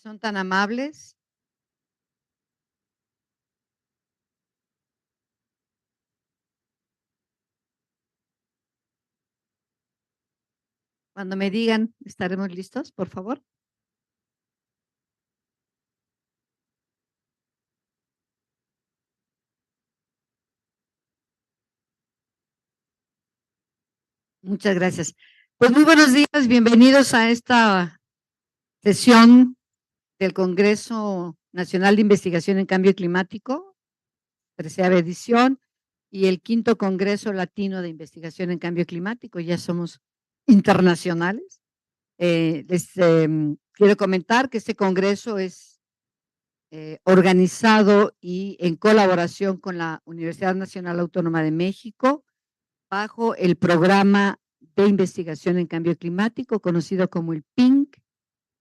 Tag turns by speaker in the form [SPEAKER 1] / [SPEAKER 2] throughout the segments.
[SPEAKER 1] son tan amables. Cuando me digan, estaremos listos, por favor. Muchas gracias. Pues muy buenos días, bienvenidos a esta sesión del Congreso Nacional de Investigación en Cambio Climático, 13ª edición, y el XIII Congreso Latino de Investigación en Cambio Climático. Ya somos internacionales. Quiero comentar que este congreso es organizado y en colaboración con la Universidad Nacional Autónoma de México, bajo el programa de investigación en cambio climático, conocido como el PINC.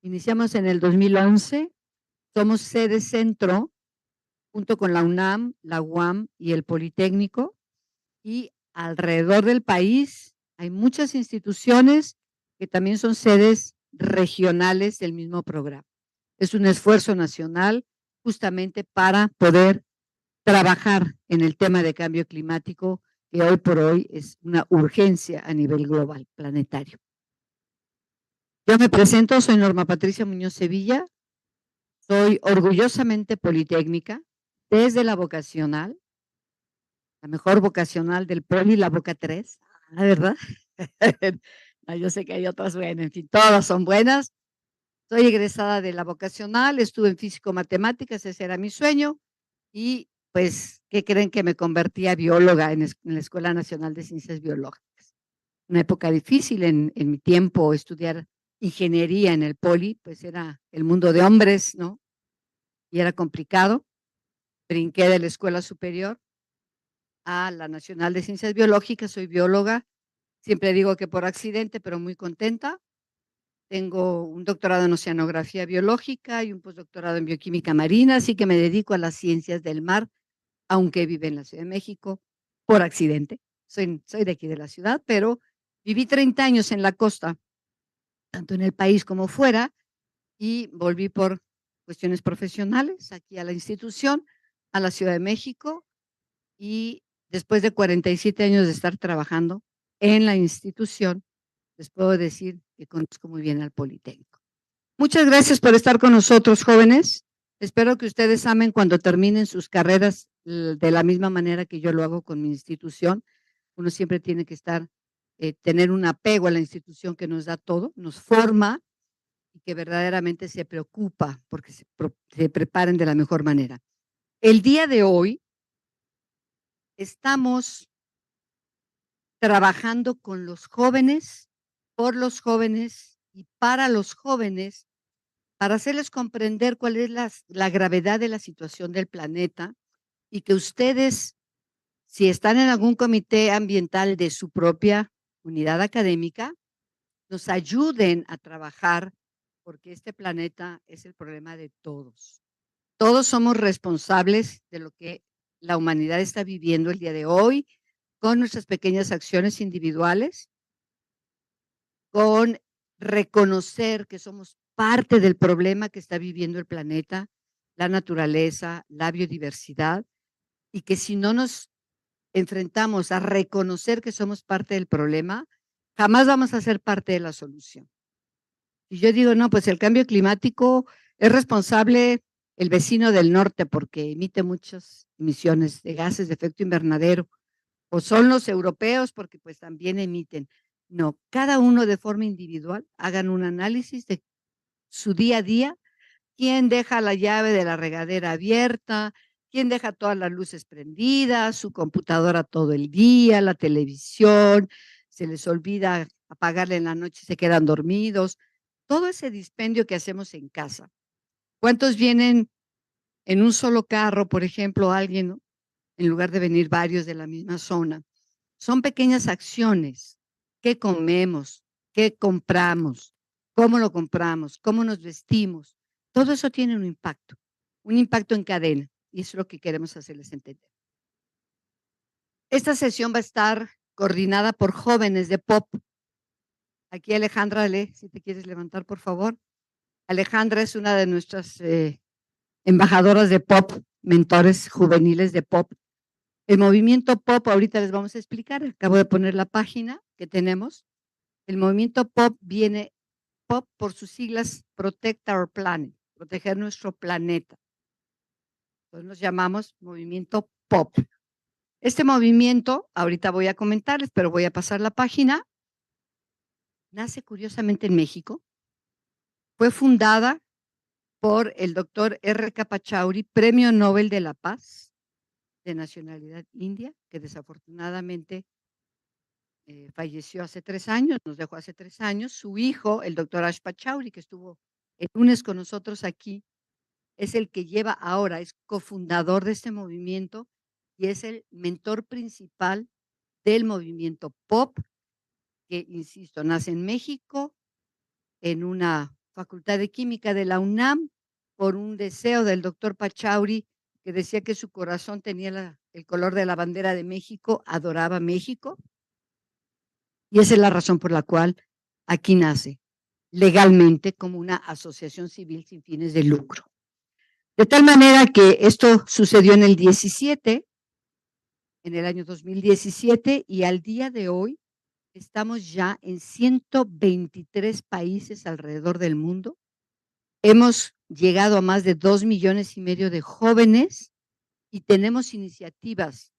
[SPEAKER 1] Iniciamos en el 2011, somos sede centro, junto con la UNAM, la UAM y el Politécnico, y alrededor del país hay muchas instituciones que también son sedes regionales del mismo programa. Es un esfuerzo nacional justamente para poder trabajar en el tema de cambio climático, que hoy por hoy es una urgencia a nivel global, planetario. Yo me presento, soy Norma Patricia Muñoz Sevilla, soy orgullosamente politécnica, desde la vocacional, la mejor vocacional del Poli, la Boca 3, ¿verdad? No, yo sé que hay otras buenas, en fin, todas son buenas. Soy egresada de la vocacional, estuve en físico-matemáticas, ese era mi sueño, y pues, ¿qué creen? Que me convertí a bióloga en la Escuela Nacional de Ciencias Biológicas. Una época difícil en mi tiempo, estudiar ingeniería en el Poli, pues era el mundo de hombres, ¿no? Y era complicado. Brinqué de la escuela superior a la Nacional de Ciencias Biológicas, soy bióloga, siempre digo que por accidente, pero muy contenta. Tengo un doctorado en oceanografía biológica y un postdoctorado en bioquímica marina, así que me dedico a las ciencias del mar, aunque vive en la Ciudad de México por accidente. Soy de aquí de la ciudad, pero viví 30 años en la costa, tanto en el país como fuera, y volví por cuestiones profesionales aquí a la institución, a la Ciudad de México, y después de 47 años de estar trabajando en la institución, les puedo decir que conozco muy bien al Politécnico. Muchas gracias por estar con nosotros, jóvenes. Espero que ustedes amen cuando terminen sus carreras de la misma manera que yo lo hago con mi institución. Uno siempre tiene que tener un apego a la institución que nos da todo, nos forma y que verdaderamente se preocupa porque se preparen de la mejor manera. El día de hoy estamos trabajando con los jóvenes, por los jóvenes y para los jóvenes, para hacerles comprender cuál es la gravedad de la situación del planeta y que ustedes, si están en algún comité ambiental de su propia unidad académica, nos ayuden a trabajar, porque este planeta es el problema de todos. Todos somos responsables de lo que la humanidad está viviendo el día de hoy, con nuestras pequeñas acciones individuales, con reconocer que somos parte del problema que está viviendo el planeta, la naturaleza, la biodiversidad, y que si no nos enfrentamos a reconocer que somos parte del problema, jamás vamos a ser parte de la solución. Y yo digo, no, pues el cambio climático es responsable el vecino del norte porque emite muchas emisiones de gases de efecto invernadero, o son los europeos porque pues también emiten. No, cada uno de forma individual hagan un análisis de su día a día, quién deja la llave de la regadera abierta, quién deja todas las luces prendidas, su computadora todo el día, la televisión, se les olvida apagarla en la noche y se quedan dormidos. Todo ese dispendio que hacemos en casa. ¿Cuántos vienen en un solo carro, por ejemplo, alguien, ¿no? En lugar de venir varios de la misma zona? Son pequeñas acciones. ¿Qué comemos? ¿Qué compramos? ¿Cómo lo compramos? ¿Cómo nos vestimos? Todo eso tiene un impacto en cadena, y eso es lo que queremos hacerles entender. Esta sesión va a estar coordinada por jóvenes de POP. Aquí Alejandra, si te quieres levantar, por favor. Alejandra es una de nuestras embajadoras de pop, mentores juveniles de pop. El movimiento pop, ahorita les vamos a explicar, acabo de poner la página que tenemos. El movimiento pop viene, pop por sus siglas, Protect Our Planet, proteger nuestro planeta. Entonces nos llamamos movimiento pop. Este movimiento, ahorita voy a comentarles, pero voy a pasar la página, nace curiosamente en México. Fue fundada por el doctor R.K. Pachauri, Premio Nobel de la Paz, de nacionalidad india, que desafortunadamente falleció hace 3 años, nos dejó hace 3 años. Su hijo, el doctor Ash Pachauri, que estuvo el lunes con nosotros aquí, es el que lleva ahora, es cofundador de este movimiento y es el mentor principal del movimiento pop, que, insisto, nace en México, en una facultad de química de la UNAM, por un deseo del doctor Pachauri, que decía que su corazón tenía el color de la bandera de México, adoraba México, y esa es la razón por la cual aquí nace legalmente como una asociación civil sin fines de lucro. De tal manera que esto sucedió en el 17, en el año 2017, y al día de hoy estamos ya en 123 países alrededor del mundo. Hemos llegado a más de 2,5 millones de jóvenes y tenemos iniciativas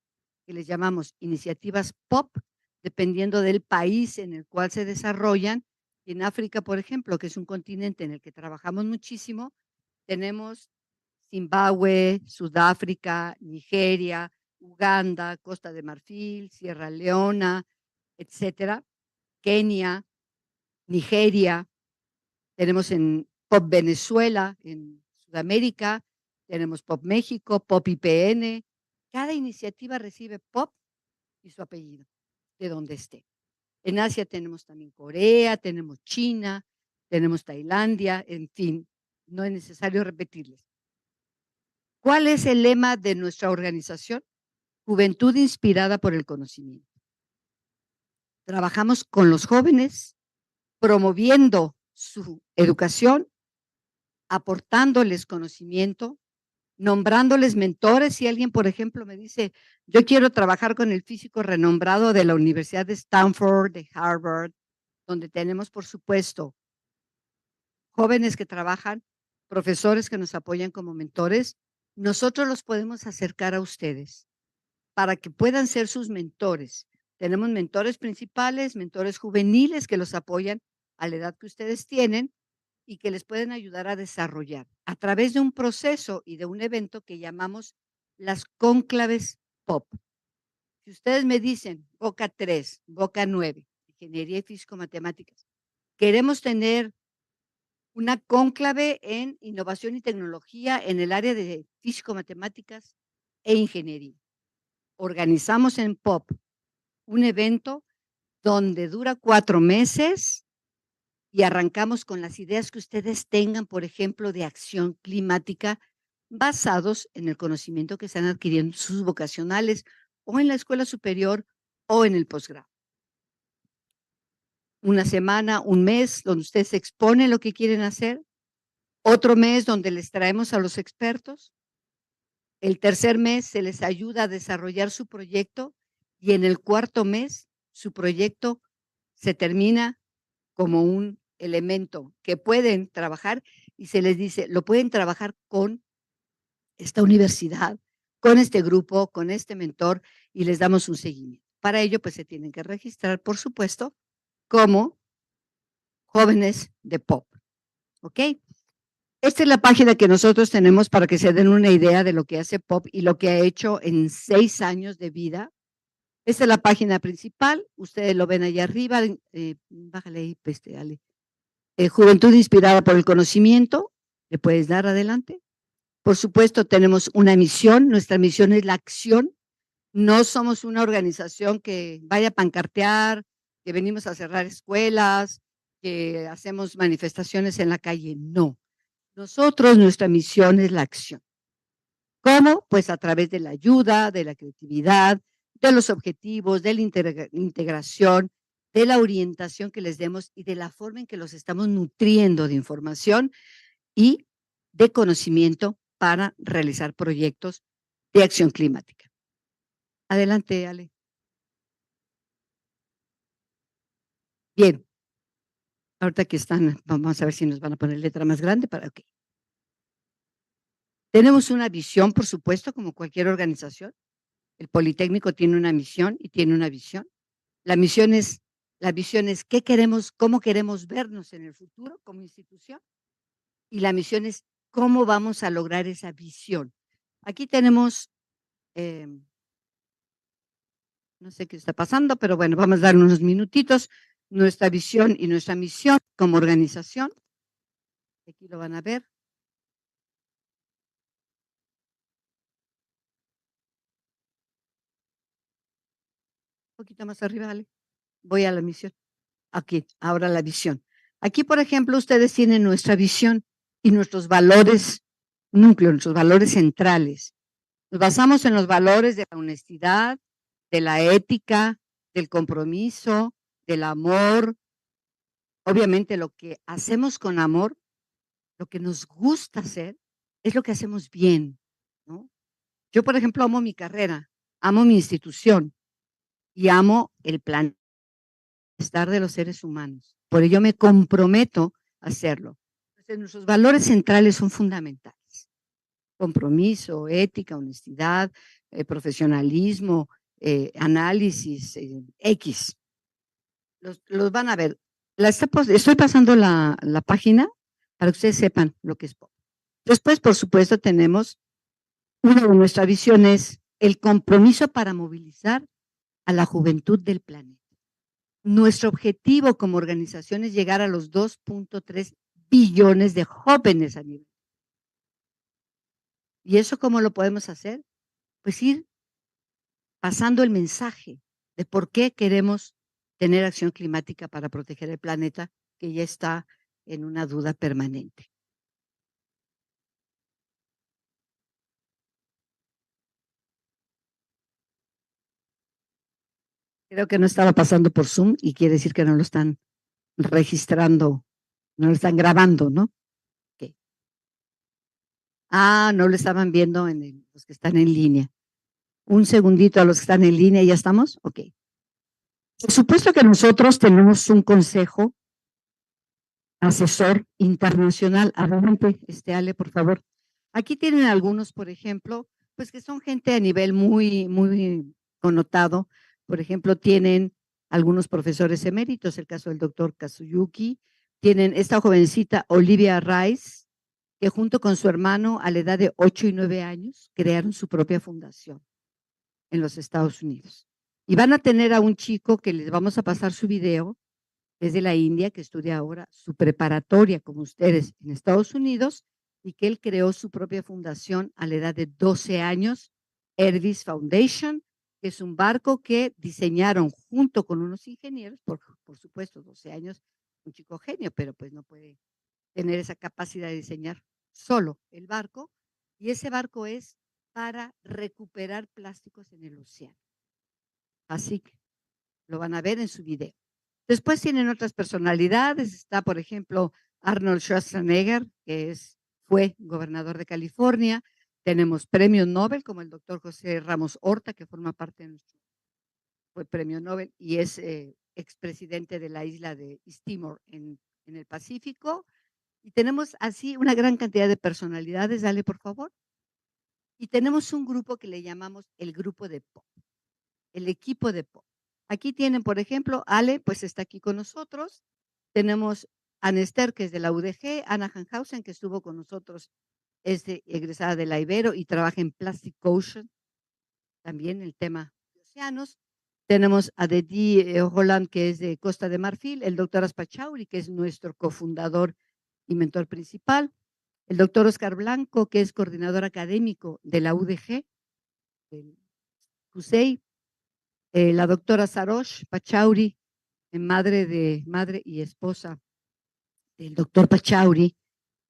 [SPEAKER 1] que les llamamos iniciativas pop, dependiendo del país en el cual se desarrollan. En África, por ejemplo, que es un continente en el que trabajamos muchísimo, tenemos Zimbabue, Sudáfrica, Nigeria, Uganda, Costa de Marfil, Sierra Leona, etcétera, Kenia, Nigeria, tenemos en Pop Venezuela, en Sudamérica, tenemos Pop México, Pop IPN. Cada iniciativa recibe Pop y su apellido, de donde esté. En Asia tenemos también Corea, tenemos China, tenemos Tailandia, en fin, no es necesario repetirles. ¿Cuál es el lema de nuestra organización? Juventud inspirada por el conocimiento. Trabajamos con los jóvenes, promoviendo su educación, aportándoles conocimiento, nombrándoles mentores. Si alguien, por ejemplo, me dice, yo quiero trabajar con el físico renombrado de la Universidad de Stanford, de Harvard, donde tenemos, por supuesto, jóvenes que trabajan, profesores que nos apoyan como mentores, nosotros los podemos acercar a ustedes para que puedan ser sus mentores. Tenemos mentores principales, mentores juveniles que los apoyan a la edad que ustedes tienen y que les pueden ayudar a desarrollar a través de un proceso y de un evento que llamamos las cónclaves pop. Si ustedes me dicen, Boca 3, Boca 9, Ingeniería y Físico-Matemáticas, queremos tener una cónclave en innovación y tecnología en el área de Físico-Matemáticas e Ingeniería. Organizamos en POP un evento donde dura 4 meses y arrancamos con las ideas que ustedes tengan, por ejemplo, de acción climática, basados en el conocimiento que están adquiriendo sus vocacionales o en la escuela superior o en el posgrado. Una semana, un mes, donde ustedes exponen lo que quieren hacer. Otro mes donde les traemos a los expertos. El tercer mes se les ayuda a desarrollar su proyecto y en el cuarto mes su proyecto se termina como un elemento que pueden trabajar y se les dice, lo pueden trabajar con esta universidad, con este grupo, con este mentor y les damos un seguimiento. Para ello, pues se tienen que registrar, por supuesto, como jóvenes de pop. ¿Ok? Esta es la página que nosotros tenemos para que se den una idea de lo que hace Pop y lo que ha hecho en 6 años de vida. Esta es la página principal. Ustedes lo ven allá arriba. Bájale ahí, Ale. Juventud inspirada por el conocimiento. ¿Le puedes dar adelante? Por supuesto, tenemos una misión. Nuestra misión es la acción. No somos una organización que vaya a pancartear, que venimos a cerrar escuelas, que hacemos manifestaciones en la calle. No. Nosotros, nuestra misión es la acción. ¿Cómo? Pues a través de la ayuda, de la creatividad, de los objetivos, de la integración de la orientación que les demos y de la forma en que los estamos nutriendo de información y de conocimiento para realizar proyectos de acción climática. Adelante, Ale. Bien, ahorita que están, vamos a ver si nos van a poner letra más grande para que. Tenemos una visión, por supuesto, como cualquier organización. El Politécnico tiene una misión y tiene una visión. La misión es, la visión es qué queremos, cómo queremos vernos en el futuro como institución. Y la misión es cómo vamos a lograr esa visión. Aquí tenemos, no sé qué está pasando, pero bueno, vamos a dar unos minutitos, nuestra visión y nuestra misión como organización. Aquí lo van a ver. Un poquito más arriba, Ale. Voy a la misión. Aquí, ahora la visión. Aquí, por ejemplo, ustedes tienen nuestra visión y nuestros valores núcleo, nuestros valores centrales. Nos basamos en los valores de la honestidad, de la ética, del compromiso, del amor. Obviamente lo que hacemos con amor, lo que nos gusta hacer, es lo que hacemos bien, ¿no? Yo, por ejemplo, amo mi carrera, amo mi institución y amo el bienestar de los seres humanos. Por ello me comprometo a hacerlo. Entonces, nuestros valores centrales son fundamentales. Compromiso, ética, honestidad, profesionalismo, análisis, X. Los van a ver. Estoy pasando la página para que ustedes sepan lo que es POP. Después, por supuesto, tenemos una de nuestras visiones, el compromiso para movilizar a la juventud del planeta. Nuestro objetivo como organización es llegar a los 2.3 billones de jóvenes a nivel. ¿Y eso cómo lo podemos hacer? Pues ir pasando el mensaje de por qué queremos tener acción climática para proteger el planeta, que ya está en una duda permanente. Creo que no estaba pasando por Zoom y quiere decir que no lo están registrando, no lo están grabando, ¿no? Okay. Ah, no lo estaban viendo los que están en línea. Un segundito a los que están en línea, ¿ya estamos? Ok. Por supuesto que nosotros tenemos un consejo asesor internacional. Adelante, Ale, por favor. Aquí tienen algunos, por ejemplo, pues que son gente a nivel muy, muy connotado. Por ejemplo, tienen algunos profesores eméritos, el caso del doctor Kazuyuki. Tienen esta jovencita Olivia Rice, que junto con su hermano a la edad de 8 y 9 años crearon su propia fundación en los Estados Unidos. Y van a tener a un chico que les vamos a pasar su video, es de la India, que estudia ahora su preparatoria, como ustedes, en Estados Unidos, y que él creó su propia fundación a la edad de 12 años, Ervis Foundation, que es un barco que diseñaron junto con unos ingenieros, por supuesto, 12 años, un chico genio, pero pues no puede tener esa capacidad de diseñar solo el barco, y ese barco es para recuperar plásticos en el océano. Así que lo van a ver en su video. Después tienen otras personalidades, está por ejemplo Arnold Schwarzenegger, fue gobernador de California, tenemos premios Nobel como el doctor José Ramos Horta, que forma parte de nuestro, fue premio Nobel y es expresidente de la isla de East Timor en el Pacífico, y tenemos así una gran cantidad de personalidades, dale por favor, y tenemos un grupo que le llamamos el grupo de POP, el equipo de POP. Aquí tienen, por ejemplo, Ale, pues está aquí con nosotros. Tenemos a Nester, que es de la UDG, Ana Hanhausen, que estuvo con nosotros, es egresada de la Ibero y trabaja en Plastic Ocean, también el tema de océanos. Tenemos a Dedi Holland, que es de Costa de Marfil, el doctor Aspachauri, que es nuestro cofundador y mentor principal, el doctor Oscar Blanco, que es coordinador académico de la UDG, del CUSEI, la doctora Sarosh Pachauri, madre y esposa del doctor Pachauri,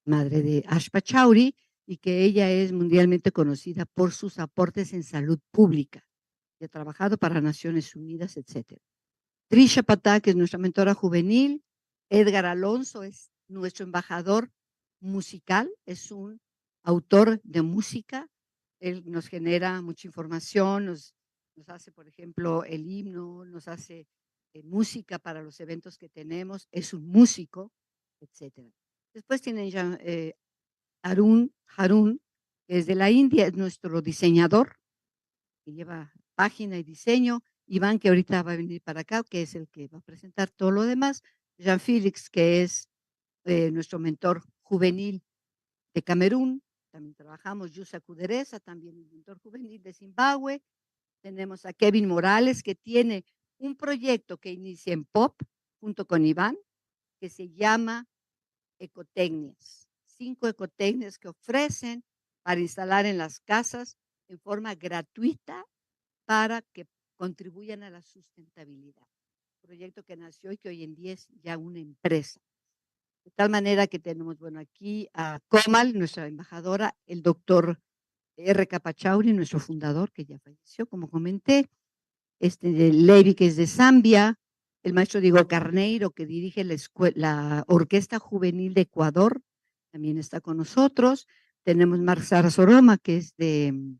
[SPEAKER 1] madre de Ash Pachauri, y que ella es mundialmente conocida por sus aportes en salud pública. Ha trabajado para Naciones Unidas, etcétera. Trisha Patá, que es nuestra mentora juvenil. Edgar Alonso es nuestro embajador musical, es un autor de música. Él nos genera mucha información, nos hace, por ejemplo, el himno, nos hace música para los eventos que tenemos, es un músico, etcétera. Después tienen ya Harun, que es de la India, es nuestro diseñador, que lleva página y diseño. Iván, que ahorita va a venir para acá, que es el que va a presentar todo lo demás. Jean Félix, que es nuestro mentor juvenil de Camerún. También trabajamos. Yusa Kuderesa, también el mentor juvenil de Zimbabue. Tenemos a Kevin Morales, que tiene un proyecto que inicia en POP, junto con Iván, que se llama Ecotecnias. 5 ecotecnias que ofrecen para instalar en las casas en forma gratuita para que contribuyan a la sustentabilidad. Un proyecto que nació y que hoy en día es ya una empresa. De tal manera que tenemos, bueno, aquí a Comal, nuestra embajadora, el doctor R. Pachauri, nuestro fundador, que ya falleció, como comenté, Levi, que es de Zambia, el maestro Diego Carneiro, que dirige la Orquesta Juvenil de Ecuador, también está con nosotros. Tenemos Marsara Soroma, que es de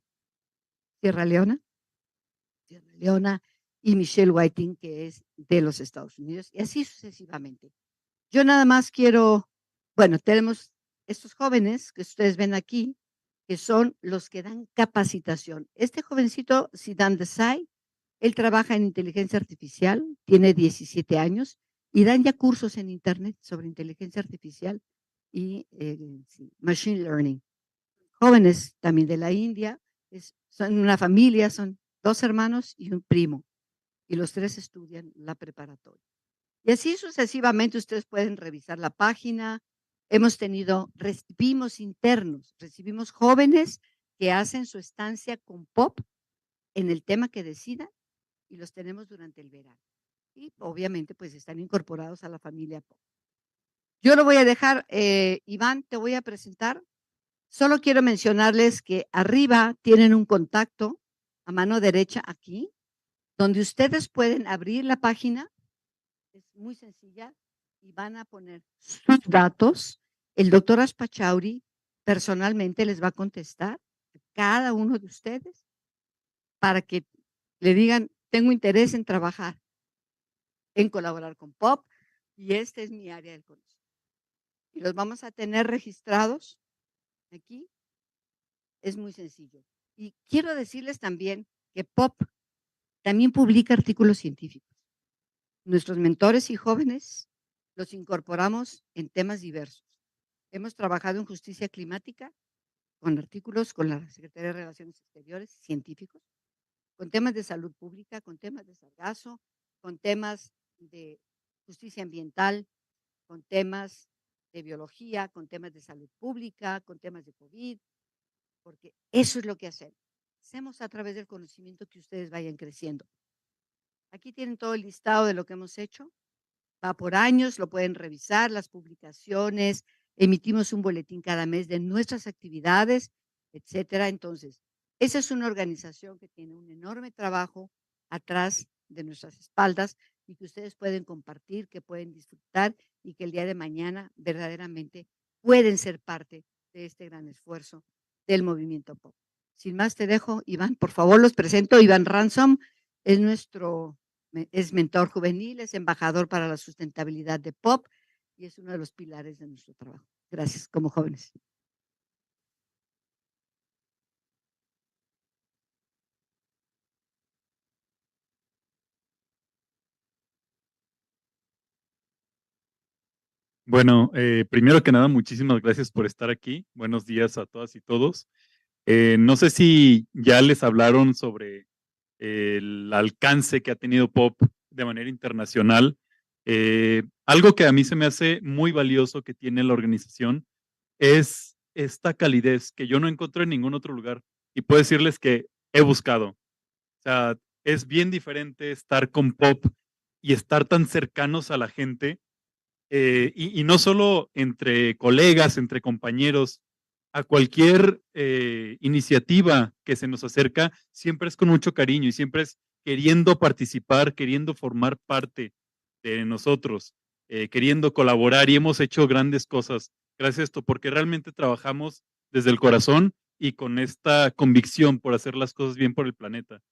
[SPEAKER 1] Sierra Leona, y Michelle Whiting, que es de los Estados Unidos, y así sucesivamente. Yo nada más quiero, bueno, tenemos estos jóvenes que ustedes ven aquí, que son los que dan capacitación. Este jovencito, Sidan Desai, él trabaja en inteligencia artificial, tiene 17 años y dan ya cursos en internet sobre inteligencia artificial y machine learning. Jóvenes también de la India, son una familia, son 2 hermanos y un primo, y los 3 estudian la preparatoria. Y así sucesivamente ustedes pueden revisar la página. Recibimos internos, recibimos jóvenes que hacen su estancia con POP en el tema que decidan y los tenemos durante el verano. Y obviamente pues están incorporados a la familia POP. Yo lo voy a dejar, Iván, te voy a presentar. Solo quiero mencionarles que arriba tienen un contacto a mano derecha aquí, donde ustedes pueden abrir la página. Es muy sencilla y van a poner sus datos. El doctor Aspachauri personalmente les va a contestar a cada uno de ustedes para que le digan, tengo interés en trabajar, en colaborar con POP y esta es mi área del conocimiento. Y los vamos a tener registrados aquí. Es muy sencillo. Y quiero decirles también que POP también publica artículos científicos. Nuestros mentores y jóvenes los incorporamos en temas diversos. Hemos trabajado en justicia climática con artículos con la Secretaría de Relaciones Exteriores, científicos, con temas de salud pública, con temas de sargazo, con temas de justicia ambiental, con temas de biología, con temas de salud pública, con temas de COVID, porque eso es lo que hacemos. Hacemos a través del conocimiento que ustedes vayan creciendo. Aquí tienen todo el listado de lo que hemos hecho. Va por años, lo pueden revisar, las publicaciones, emitimos un boletín cada mes de nuestras actividades, etcétera. Entonces, esa es una organización que tiene un enorme trabajo atrás de nuestras espaldas y que ustedes pueden compartir, que pueden disfrutar y que el día de mañana verdaderamente pueden ser parte de este gran esfuerzo del movimiento POP. Sin más te dejo, Iván, por favor los presento. Iván Ransom es mentor juvenil, es embajador para la sustentabilidad de POP y es uno de los pilares de nuestro trabajo. Gracias, como jóvenes.
[SPEAKER 2] Bueno, primero que nada, muchísimas gracias por estar aquí. Buenos días a todas y todos. No sé si ya les hablaron sobre el alcance que ha tenido POP de manera internacional. Algo que a mí se me hace muy valioso que tiene la organización es esta calidez que yo no encuentro en ningún otro lugar. Y puedo decirles que he buscado. O sea, es bien diferente estar con POP y estar tan cercanos a la gente. Y no solo entre colegas, entre compañeros, a cualquier iniciativa que se nos acerca, siempre es con mucho cariño y siempre es queriendo participar, queriendo formar parte de nosotros, queriendo colaborar y hemos hecho grandes cosas gracias a esto, porque realmente trabajamos desde el corazón y con esta convicción por hacer las cosas bien por el planeta.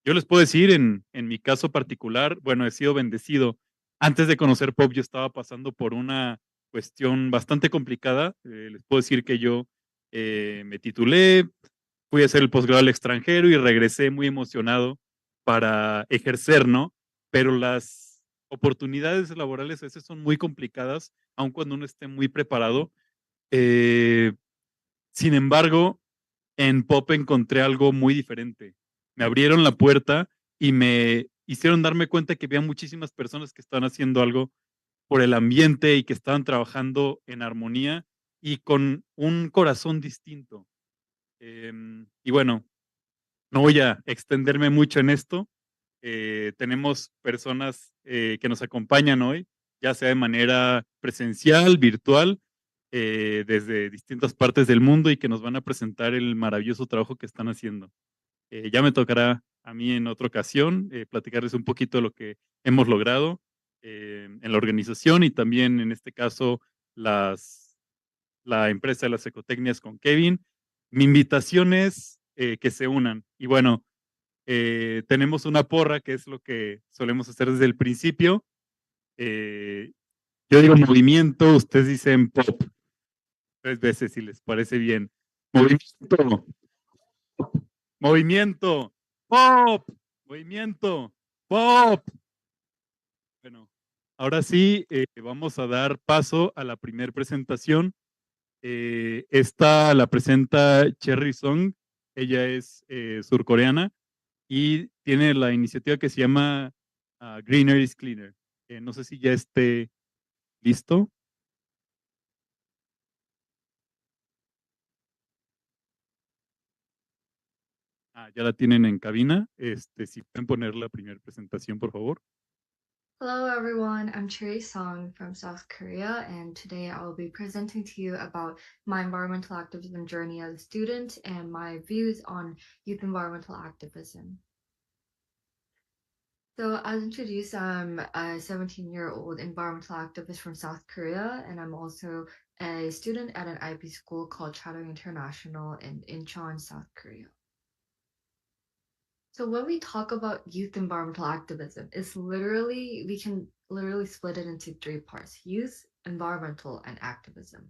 [SPEAKER 2] Yo les puedo decir, en mi caso particular, bueno, he sido bendecido. Antes de conocer Pop, yo estaba pasando por una cuestión bastante complicada. Les puedo decir que yo me titulé, fui a hacer el posgrado al extranjero y regresé muy emocionado para ejercer, ¿no? Pero las oportunidades laborales a veces son muy complicadas, aun cuando uno esté muy preparado. Eh, Sin embargo, en Pop encontré algo muy diferente. Me abrieron la puerta y me hicieron darme cuenta que había muchísimas personas que estaban haciendo algo por el ambiente y que estaban trabajando en armonía y con un corazón distinto. Y bueno, no voy a extenderme mucho en esto. Tenemos personas que nos acompañan hoy, ya sea de manera presencial, virtual, desde distintas partes del mundo y que nos van a presentar el maravilloso trabajo que están haciendo. Ya me tocará a mí en otra ocasión platicarles un poquito de lo que hemos logrado en la organización y también en este caso la empresa de las ecotecnias con Kevin. Mi invitación es que se unan. Y bueno, tenemos una porra, que es lo que solemos hacer desde el principio. Eh, yo digo movimiento, ustedes dicen pop 3 veces si les parece bien. Movimiento, movimiento, pop, movimiento, pop. Bueno, ahora sí, vamos a dar paso a la primera presentación. Esta la presenta Cherry Song. Ella es surcoreana y tiene la iniciativa que se llama Greener is Cleaner. No sé si ya esté listo. Ya la tienen en cabina. Si pueden poner la primera presentación, por favor.
[SPEAKER 3] Hello everyone, I'm Cherry Song from South Korea, and today I will be presenting to you about my environmental activism journey as a student and my views on youth environmental activism. So as introduced, I'm a 17-year-old environmental activist from South Korea, and I'm also a student at an IB school called Chatham International in Incheon, South Korea. So when we talk about youth environmental activism, we can literally split it into 3 parts: youth, environmental, and activism.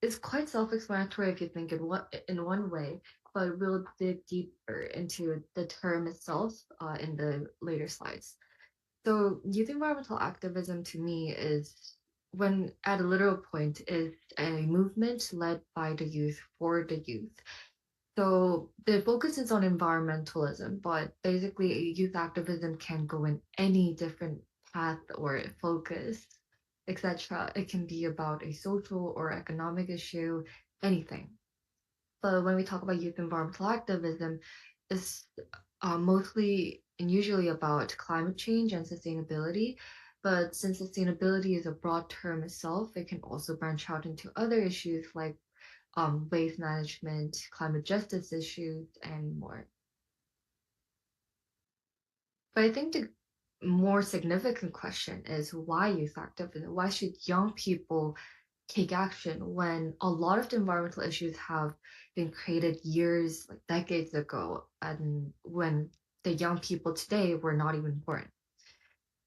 [SPEAKER 3] It's quite self-explanatory if you think in one way, but we'll dig deeper into the term itself in the later slides. So youth environmental activism to me is, when at a literal point, is a movement led by the youth for the youth. So the focus is on environmentalism, but basically youth activism can go in any different path or focus, etc. It can be about a social or economic issue, anything. But when we talk about youth environmental activism, it's mostly and usually about climate change and sustainability. But since sustainability is a broad term itself, it can also branch out into other issues like waste management, climate justice issues, and more. But I think the more significant question is, why youth activism? Why should young people take action when a lot of the environmental issues have been created years, like decades ago, and when the young people today were not even born?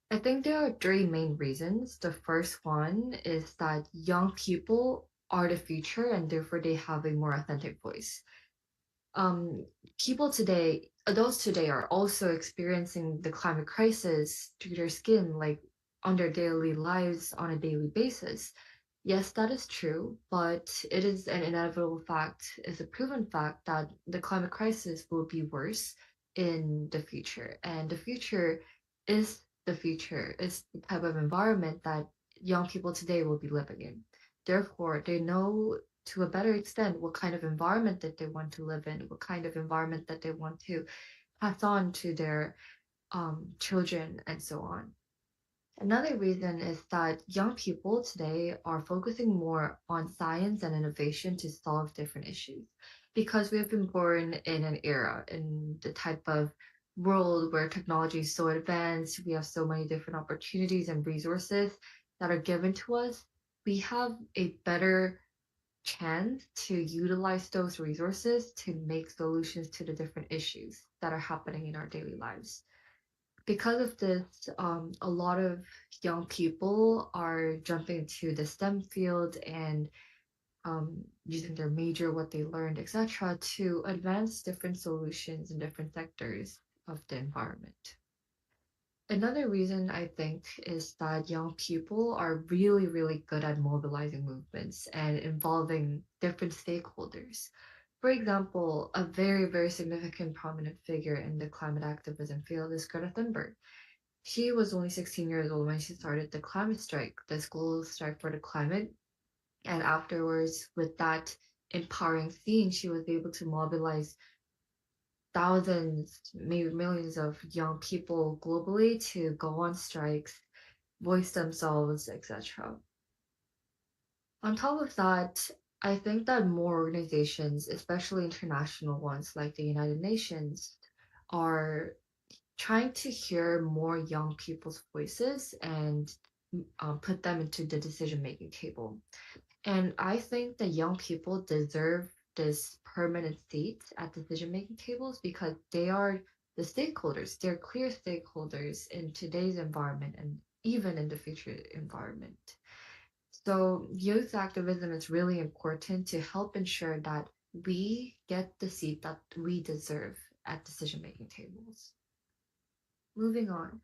[SPEAKER 3] I think there are 3 main reasons. The first one is that young people are the future and therefore they have a more authentic voice. Adults today are also experiencing the climate crisis through their skin, like on their daily lives on a daily basis. Yes, that is true, but it is an inevitable fact, it's a proven fact that the climate crisis will be worse in the future. And the future is the type of environment that young people today will be living in. Therefore, they know to a better extent what kind of environment that they want to live in, what kind of environment that they want to pass on to their children, and so on. Another reason is that young people today are focusing more on science and innovation to solve different issues, because we have been born in an era, in the type of world where technology is so advanced, we have so many different opportunities and resources that are given to us, we have a better chance to utilize those resources to make solutions to the different issues that are happening in our daily lives. Because of this, a lot of young people are jumping into the STEM field and using their major, what they learned, etc., to advance different solutions in different sectors of the environment. Another reason I think is that young people are really, really good at mobilizing movements and involving different stakeholders. For example, a very, very significant prominent figure in the climate activism field is Greta Thunberg. She was only 16 years old when she started the climate strike, the school strike for the climate. And afterwards, with that empowering theme, she was able to mobilize thousands, maybe millions of young people globally to go on strikes, voice themselves, etc. On top of that, I think that more organizations, especially international ones like the United Nations, are trying to hear more young people's voices and put them into the decision-making table. And I think that young people deserve this permanent seat at decision-making tables because they are the stakeholders. They're clear stakeholders in today's environment and even in the future environment. So youth activism is really important to help ensure that we get the seat that we deserve at decision-making tables. Moving on.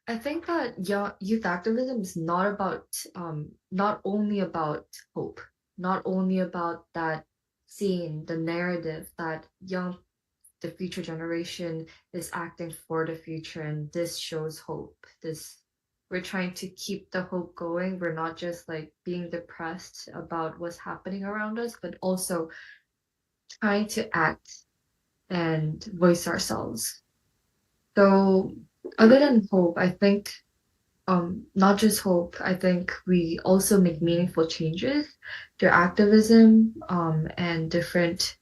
[SPEAKER 3] I think that youth activism is not only about hope, not only about that seeing the narrative that the future generation is acting for the future and this shows hope. We're trying to keep the hope going. We're not just like being depressed about what's happening around us, but also trying to act and voice ourselves. So other than hope, I think not just hope, I think we also make meaningful changes through activism and different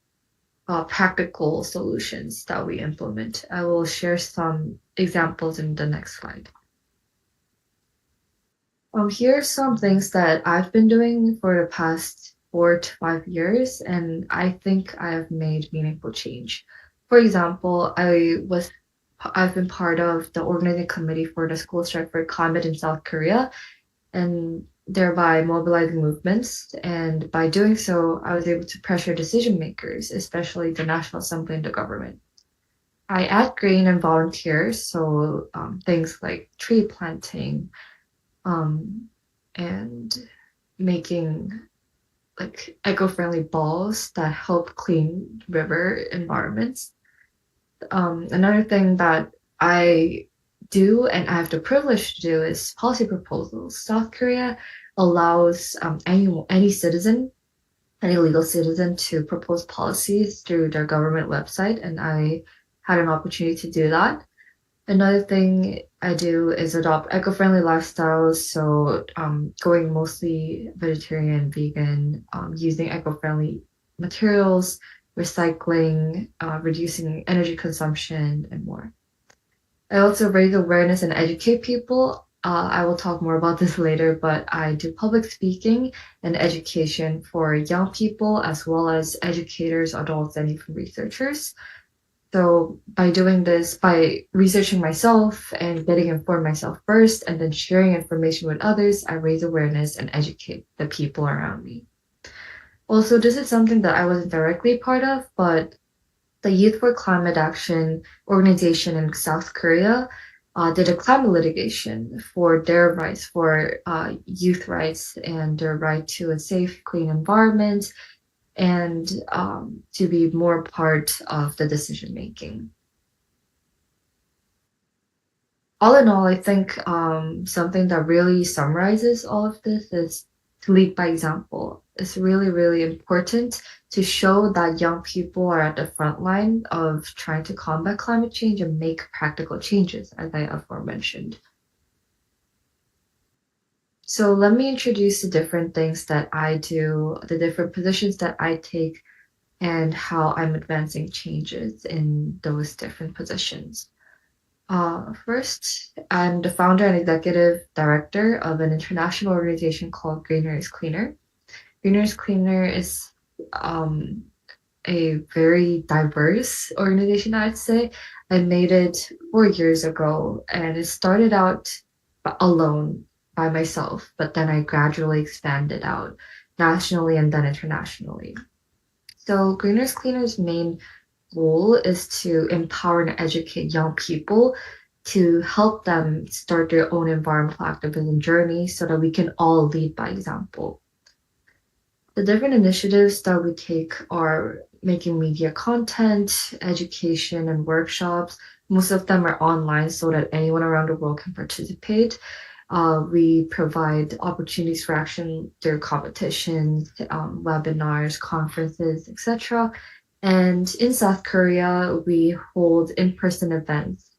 [SPEAKER 3] practical solutions that we implement. I will share some examples in the next slide. Here are some things that I've been doing for the past 4 to 5 years, and I think I have made meaningful change. For example, I've been part of the organizing committee for the school strike for climate in South Korea, and thereby mobilizing movements. And by doing so, I was able to pressure decision makers, especially the National Assembly and the government. I add green and volunteers, so things like tree planting and making like eco-friendly balls that help clean river environments. Another thing that I do and I have the privilege to do is policy proposals. South Korea allows any citizen, any legal citizen, to propose policies through their government website, and I had an opportunity to do that. Another thing I do is adopt eco-friendly lifestyles, so going mostly vegetarian, vegan, using eco-friendly materials, recycling, reducing energy consumption, and more. I also raise awareness and educate people. I will talk more about this later, but I do public speaking and education for young people as well as educators, adults, and even researchers. So by doing this, by researching myself and getting informed myself first, and then sharing information with others, I raise awareness and educate the people around me. Also, this is something that I wasn't directly part of, but the Youth for Climate Action organization in South Korea did a climate litigation for their rights, for youth rights and their right to a safe, clean environment, and to be more part of the decision making. All in all, I think something that really summarizes all of this is to lead by example. It's really, really important to show that young people are at the front line of trying to combat climate change and make practical changes, as I aforementioned. So let me introduce the different things that I do, the different positions that I take, and how I'm advancing changes in those different positions. First, I'm the founder and executive director of an international organization called Greener is Cleaner. Greener is Cleaner is a very diverse organization, I'd say. I made it 4 years ago, and it started out alone by myself, but then I gradually expanded out nationally and then internationally. So Greener's Cleaner's main goal is to empower and educate young people to help them start their own environmental activism journey so that we can all lead by example. The different initiatives that we take are making media content, education, and workshops. Most of them are online so that anyone around the world can participate. We provide opportunities for action through competitions, webinars, conferences, etc. And in South Korea, we hold in-person events,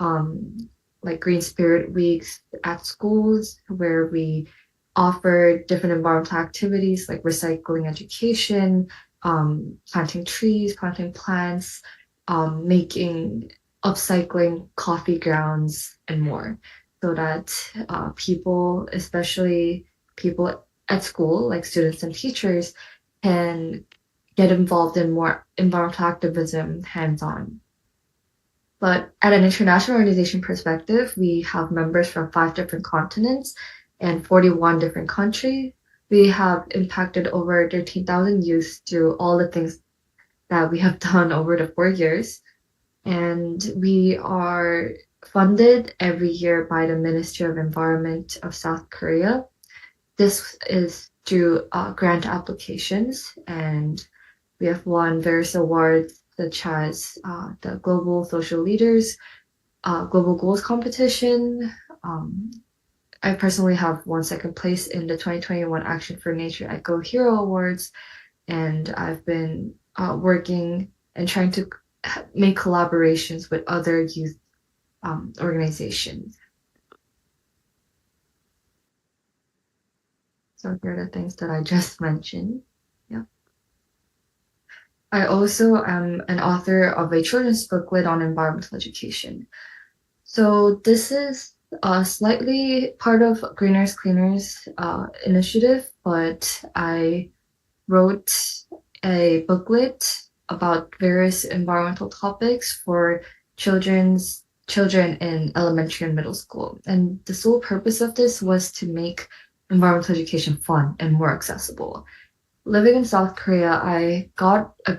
[SPEAKER 3] like Green Spirit Weeks at schools, where we offer different environmental activities like recycling education, planting trees, planting plants, making upcycling coffee grounds, and more, so that people, especially people at school, like students and teachers, can get involved in more environmental activism hands-on. But at an international organization perspective, we have members from 5 different continents and 41 different countries. We have impacted over 13,000 youth through all the things that we have done over the 4 years. And we are funded every year by the Ministry of Environment of South Korea. This is through grant applications, and we have won various awards such as the Global Social Leaders, Global Goals Competition. I personally have won second place in the 2021 Action for Nature Eco Hero Awards, and I've been working and trying to make collaborations with other youth organizations. So here are the things that I just mentioned. Yeah. I also am an author of a children's booklet on environmental education. So this is slightly part of Greener's Cleaners initiative, but I wrote a booklet about various environmental topics for children in elementary and middle school. And the sole purpose of this was to make environmental education fun and more accessible. Living in South Korea, I got a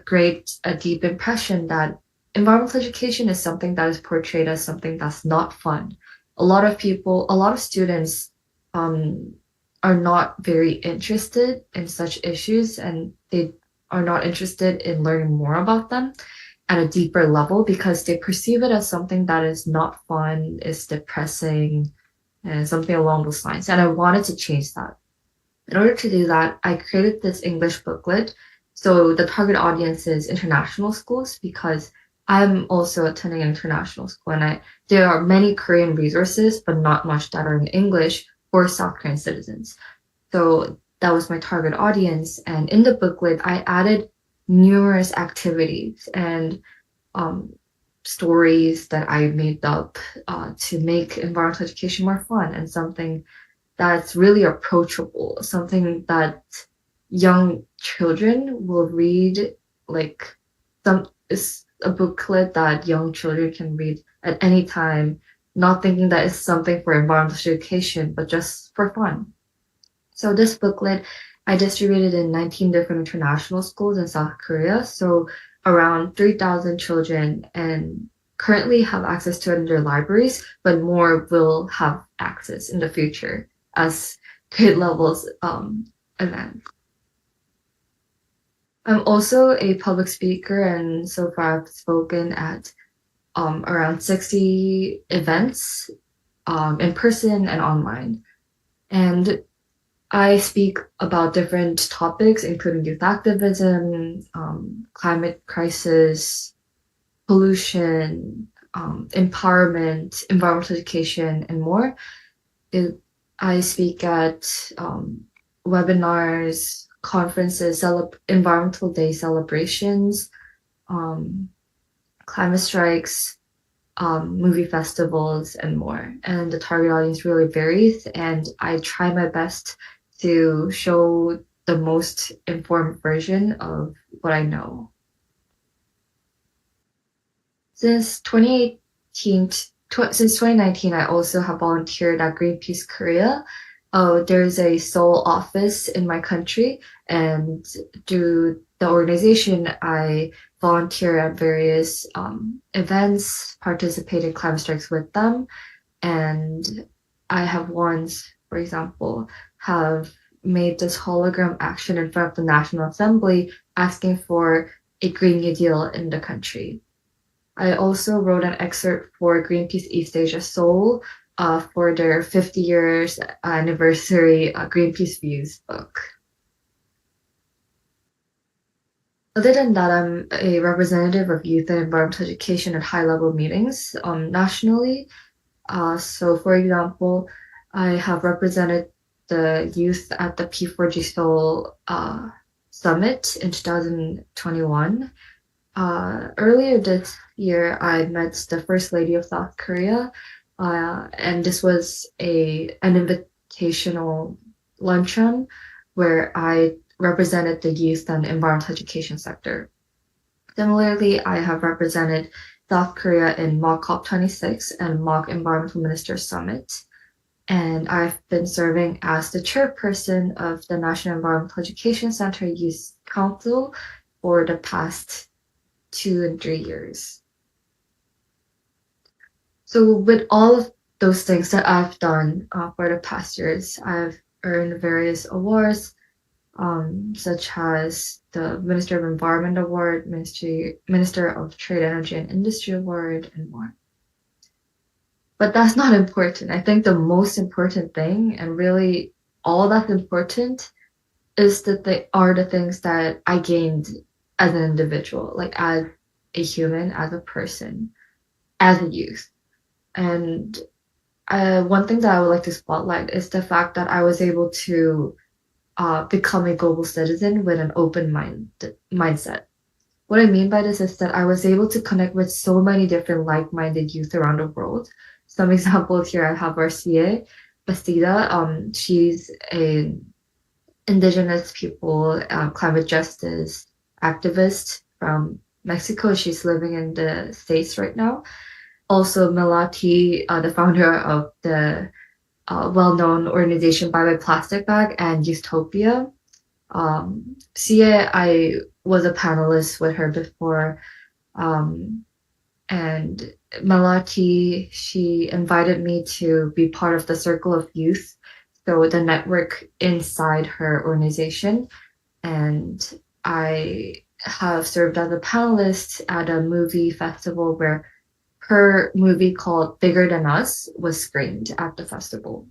[SPEAKER 3] deep impression that environmental education is something that is portrayed as something that's not fun. A lot of students are not very interested in such issues, and they are not interested in learning more about them at a deeper level because they perceive it as something that is not fun, is depressing, and something along those lines. And I wanted to change that. In order to do that, I created this English booklet. So the target audience is international schools because I'm also attending an international school, and there are many Korean resources, but not much that are in English for South Korean citizens. So that was my target audience. And in the booklet, I added numerous activities and stories that I made up to make environmental education more fun and something that's really approachable, something that young children will read, like it's a booklet that young children can read at any time, not thinking that it's something for environmental education, but just for fun. So this booklet I distributed in 19 different international schools in South Korea. So around 3,000 children and currently have access to it in their libraries, but more will have access in the future as grade levels advance. I'm also a public speaker, and so far I've spoken at around 60 events in person and online. And I speak about different topics, including youth activism, climate crisis, pollution, empowerment, environmental education, and more. I speak at webinars, conferences, Environmental Day celebrations, climate strikes, movie festivals, and more. And the target audience really varies, and I try my best to show the most informed version of what I know. Since 2019, I also have volunteered at Greenpeace Korea. There's a Seoul office in my country, and through the organization, I volunteer at various events, participate in climate strikes with them, and I have once, for example, have made this hologram action in front of the National Assembly asking for a Green New Deal in the country. I also wrote an excerpt for Greenpeace East Asia Seoul for their 50 years anniversary Greenpeace Views book. Other than that, I'm a representative of youth and environmental education at high-level meetings nationally. So, for example, I have represented the youth at the P4G Seoul Summit in 2021. Earlier this year, I met the First Lady of South Korea, and this was an invitational luncheon where I represented the youth and environmental education sector. Similarly, I have represented South Korea in mock COP26 and mock Environmental Ministers Summit. And I've been serving as the chairperson of the National Environmental Education Center Youth Council for the past 2 and 3 years. So with all of those things that I've done for the past years, I've earned various awards, such as the Minister of Environment Award, Minister of Trade, Energy, and Industry Award, and more. But that's not important. I think the most important thing, and really all that's important, is that they are the things that I gained as an individual, like as a human, as a person, as a youth. And one thing that I would like to spotlight is the fact that I was able to become a global citizen with an open mindset. What I mean by this is that I was able to connect with so many different like-minded youth around the world. Some examples here, I have our CA, Bastida. She's an indigenous people, climate justice activist from Mexico. She's living in the States right now. Also, Melati, the founder of the well-known organization Bye Bye Plastic Bag and Utopia. Sia, I was a panelist with her before, and Melati, she invited me to be part of the Circle of Youth, so the network inside her organization, and I have served as a panelist at a movie festival where her movie called Bigger Than Us was screened at the festival.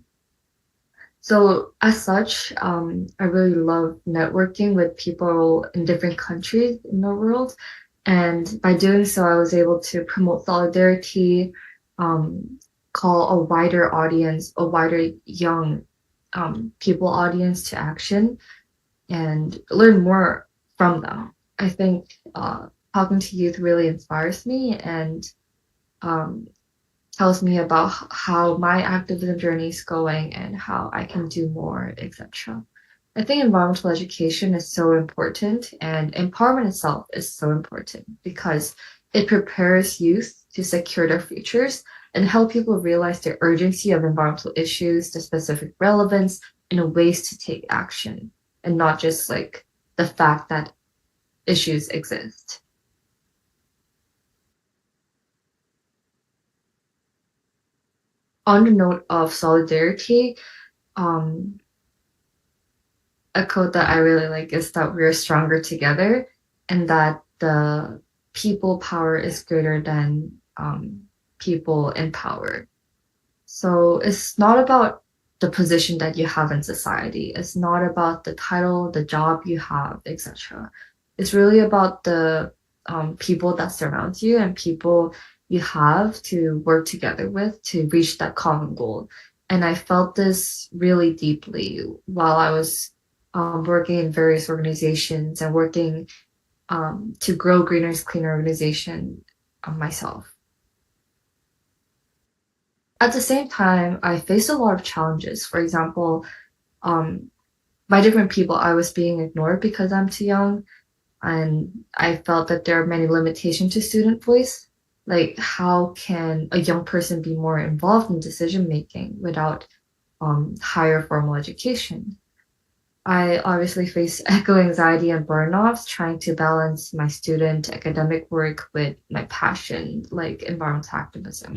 [SPEAKER 3] So as such, I really love networking with people in different countries in the world. And by doing so, I was able to promote solidarity, call a wider audience, a wider young people audience to action, and learn more from them. I think talking to youth really inspires me and tells me about how my activism journey is going and how I can do more, etc. I think environmental education is so important, and empowerment itself is so important because it prepares youth to secure their futures and help people realize the urgency of environmental issues, the specific relevance, and the ways to take action, and not just like the fact that issues exist. On the note of solidarity, a quote that I really like is that we're stronger together, and that the people power is greater than people in power. So it's not about the position that you have in society. It's not about the title, the job you have, etc. It's really about the people that surround you and people you have to work together with to reach that common goal. And I felt this really deeply while I was working in various organizations and working to grow Greener is Cleaner organization myself. At the same time, I faced a lot of challenges. For example, by different people, I was being ignored because I'm too young, and I felt that there are many limitations to student voice. Like, how can a young person be more involved in decision making without higher formal education? I obviously face echo anxiety and burnouts, trying to balance my student academic work with my passion, like environmental activism.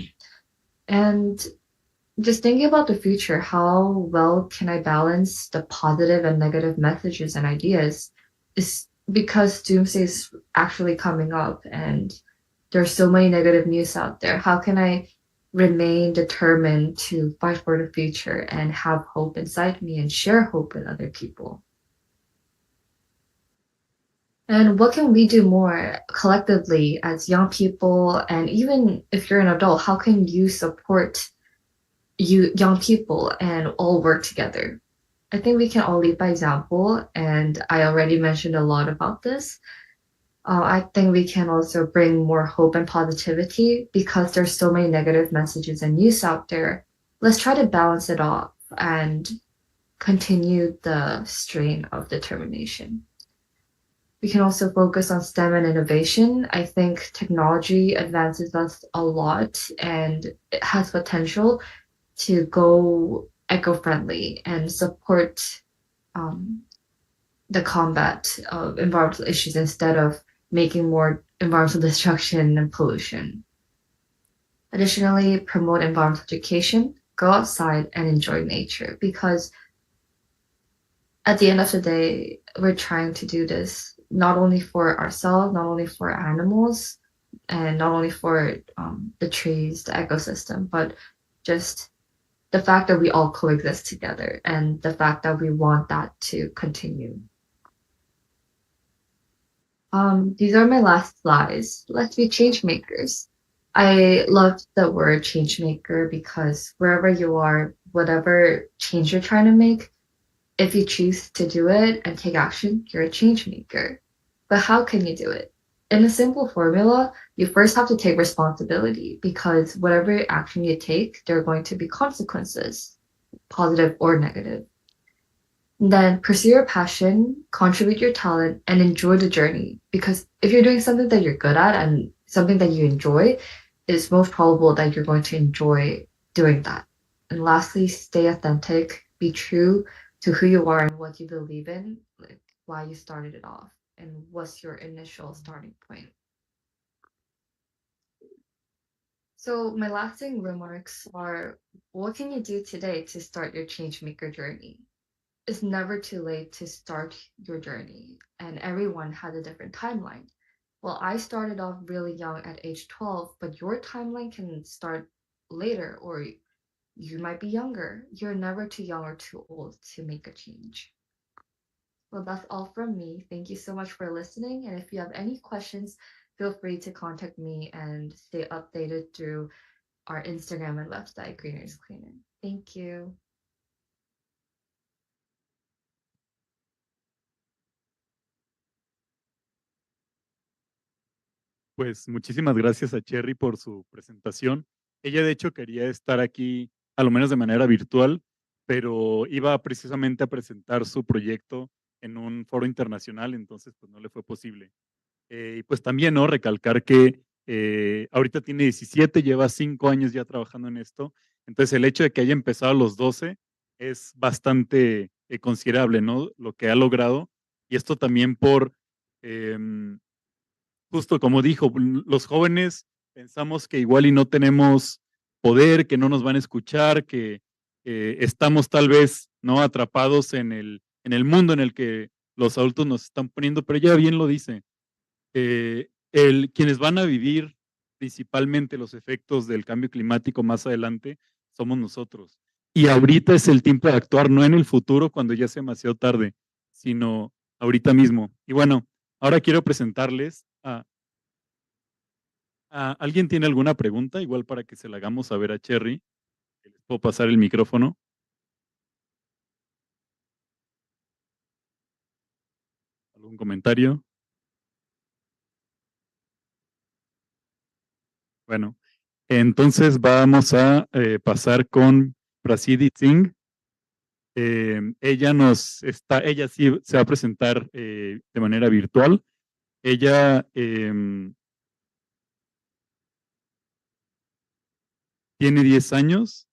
[SPEAKER 3] And just thinking about the future, how well can I balance the positive and negative messages and ideas? Is because doomsday is actually coming up and there's so many negative news out there. How can I remain determined to fight for the future and have hope inside me and share hope with other people? And what can we do more collectively as young people? And even if you're an adult, how can you support you young people and all work together? I think we can all lead by example, and I already mentioned a lot about this. I think we can also bring more hope and positivity because there's so many negative messages and news out there. Let's try to balance it off and continue the strain of determination. We can also focus on STEM and innovation. I think technology advances us a lot and it has potential to go eco-friendly and support um, the combat of environmental issues instead of making more environmental destruction and pollution. Additionally, promote environmental education, go outside and enjoy nature because at the end of the day, we're trying to do this not only for ourselves, not only for animals, and not only for the trees, the ecosystem, but just the fact that we all coexist together and the fact that we want that to continue. These are my last slides. Let's be change makers. I love the word change maker because wherever you are, whatever change you're trying to make, if you choose to do it and take action, you're a change maker. But how can you do it? In a simple formula, you first have to take responsibility because whatever action you take, there are going to be consequences, positive or negative. And then pursue your passion, contribute your talent, and enjoy the journey. Because if you're doing something that you're good at and something that you enjoy, it's most probable that you're going to enjoy doing that. And lastly, stay authentic, be true to who you are and what you believe in, like why you started it off, and what's your initial starting point. So my lasting remarks are, what can you do today to start your change maker journey? It's never too late to start your journey, and everyone has a different timeline. Well, I started off really young at age 12, but your timeline can start later, or you might be younger. You're never too young or too old to make a change. Well, that's all from me. Thank you so much for listening. And if you have any questions, feel free to contact me and stay updated through our Instagram and website, Greener's Cleaner. Thank you.
[SPEAKER 2] Pues muchísimas gracias a Cherry por su presentación. Ella de hecho quería estar aquí, a lo menos de manera virtual, pero iba precisamente a presentar su proyecto en un foro internacional, entonces pues no le fue posible. Y pues también, ¿no? Recalcar que ahorita tiene 17, lleva 5 años ya trabajando en esto, entonces el hecho de que haya empezado a los 12 es bastante considerable, ¿no? Lo que ha logrado, y esto también por... em, justo como dijo, los jóvenes pensamos que igual y no tenemos poder, que no nos van a escuchar, que estamos tal vez no atrapados en el mundo en el que los adultos nos están poniendo, pero ella bien lo dice. Quienes van a vivir principalmente los efectos del cambio climático más adelante somos nosotros. Y ahorita es el tiempo de actuar, no en el futuro cuando ya sea demasiado tarde, sino ahorita mismo. Y bueno, ahora quiero presentarles a ¿alguien tiene alguna pregunta? Igual para que se la hagamos saber a Cherry. Que les puedo pasar el micrófono. ¿Algún comentario? Bueno, Entonces vamos a pasar con Prasidi Singh. Ella sí se va a presentar de manera virtual. Ella tiene 10 años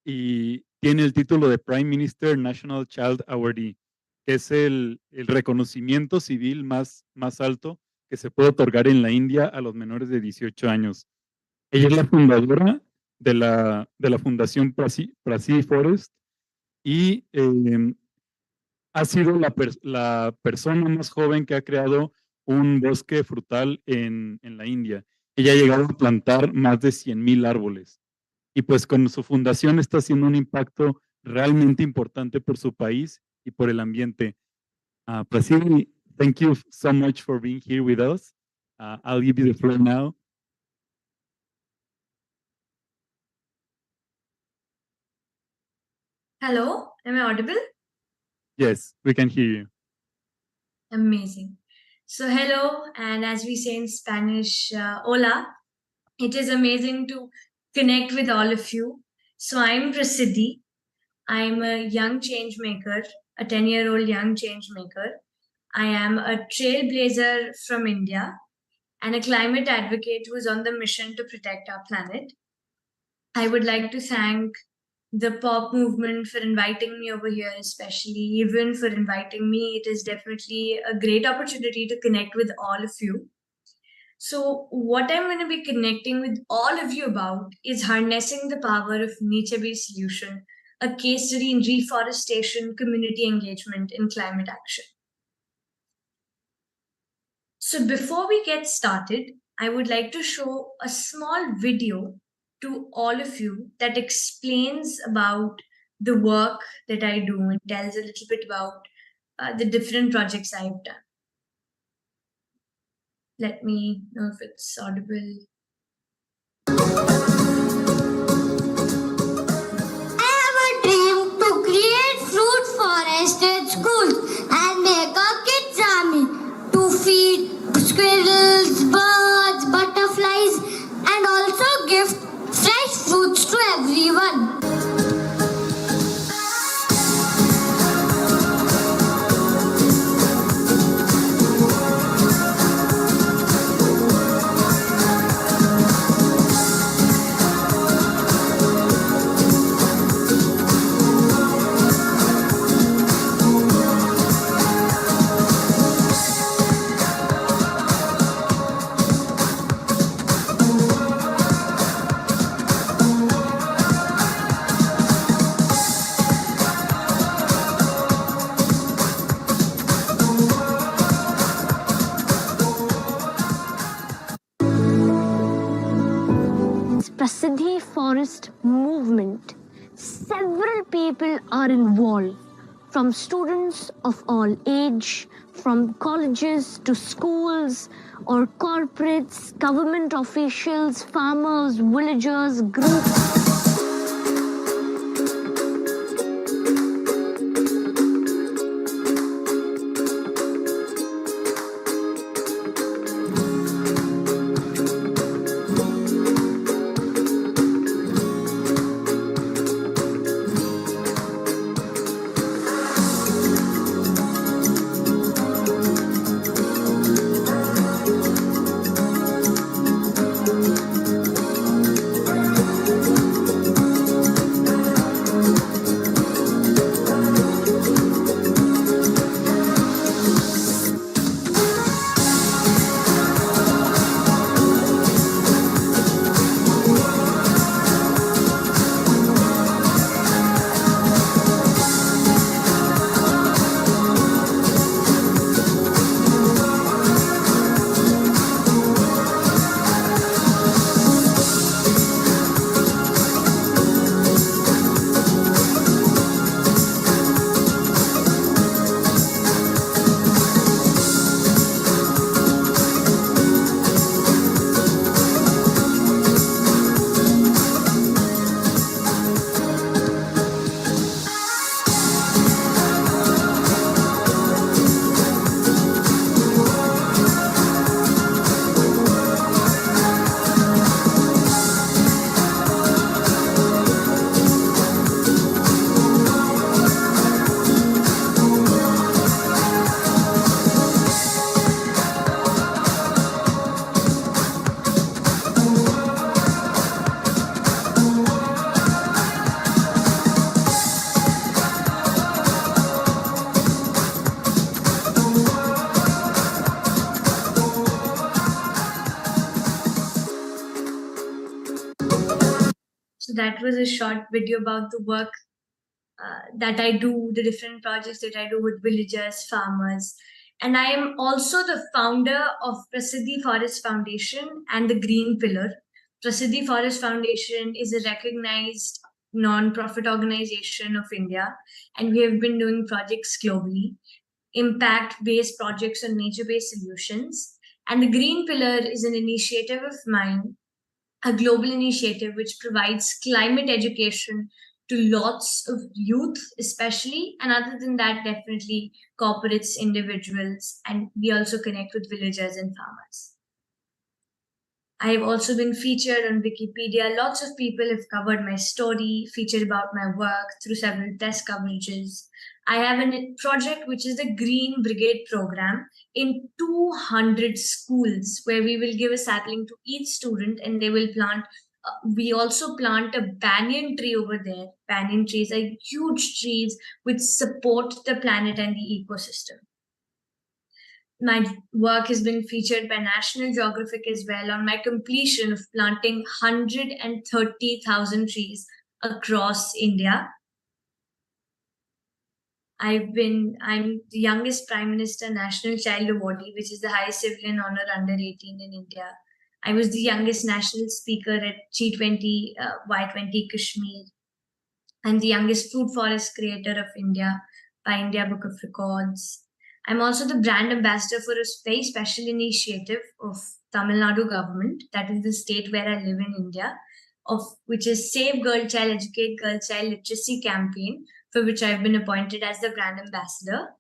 [SPEAKER 2] y tiene el título de Prime Minister National Child Awardee, que es el reconocimiento civil más alto que se puede otorgar en la India a los menores de 18 años. Ella es la fundadora de la Fundación Prasidi Forest y ha sido la persona más joven que ha creado un bosque frutal en la India. Ella ha llegado a plantar más de 100,000 árboles. Y pues con su fundación está haciendo un impacto realmente importante por su país y por el ambiente. Prasidi, thank you so much for being here with us. I'll give you the floor now.
[SPEAKER 4] Hello, am I audible?
[SPEAKER 2] Yes, we can hear you.
[SPEAKER 4] Amazing. So, hello, and as we say in Spanish, hola. It is amazing to connect with all of you. So, I'm Prasiddhi. I'm a young change maker, a 10-year-old young change maker. I am a trailblazer from India and a climate advocate who's on the mission to protect our planet. I would like to thank the pop movement for inviting me over here, especially even for inviting me. It is definitely a great opportunity to connect with all of you. So what I'm going to be connecting with all of you about is harnessing the power of nature-based solution, a case study in reforestation, community engagement, and climate action. So before we get started, I would like to show a small video to all of you that explains about the work that I do and tells a little bit about the different projects I've done. Let me know if it's audible.
[SPEAKER 5] I have a dream to create fruit forest at schools and make a kids army to feed squirrels, birds, butterflies, and also give fresh fruits to everyone.
[SPEAKER 6] Prasiddhi Forest movement. Several people are involved, from students of all age, from colleges to schools or corporates, government officials, farmers, villagers, groups.
[SPEAKER 4] So that was a short video about the work that I do, the different projects that I do with villagers, farmers. And I am also the founder of Prasiddhi Forest Foundation and the Green Pillar. Prasiddhi Forest Foundation is a recognized non-profit organization of India, and we have been doing projects globally, impact-based projects on nature-based solutions. And the Green Pillar is an initiative of mine, a global initiative which provides climate education to lots of youth, especially, and other than that, definitely corporates, individuals, and we also connect with villagers and farmers. I have also been featured on Wikipedia. Lots of people have covered my story, featured about my work through several test coverages. I have a project which is the Green Brigade program in 200 schools, where we will give a sapling to each student and they will plant. We also plant a banyan tree over there. Banyan trees are huge trees which support the planet and the ecosystem. My work has been featured by National Geographic as well on my completion of planting 130,000 trees across India. I'm the youngest Prime Minister National Child Awardee, which is the highest civilian honor under 18 in India. I was the youngest national speaker at G20, Y20 Kashmir. I'm the youngest food forest creator of India by India Book of Records. I'm also the brand ambassador for a very special initiative of Tamil Nadu government, that is the state where I live in India, which is Save Girl Child, Educate Girl Child Literacy campaign, for which I've been appointed as the brand ambassador.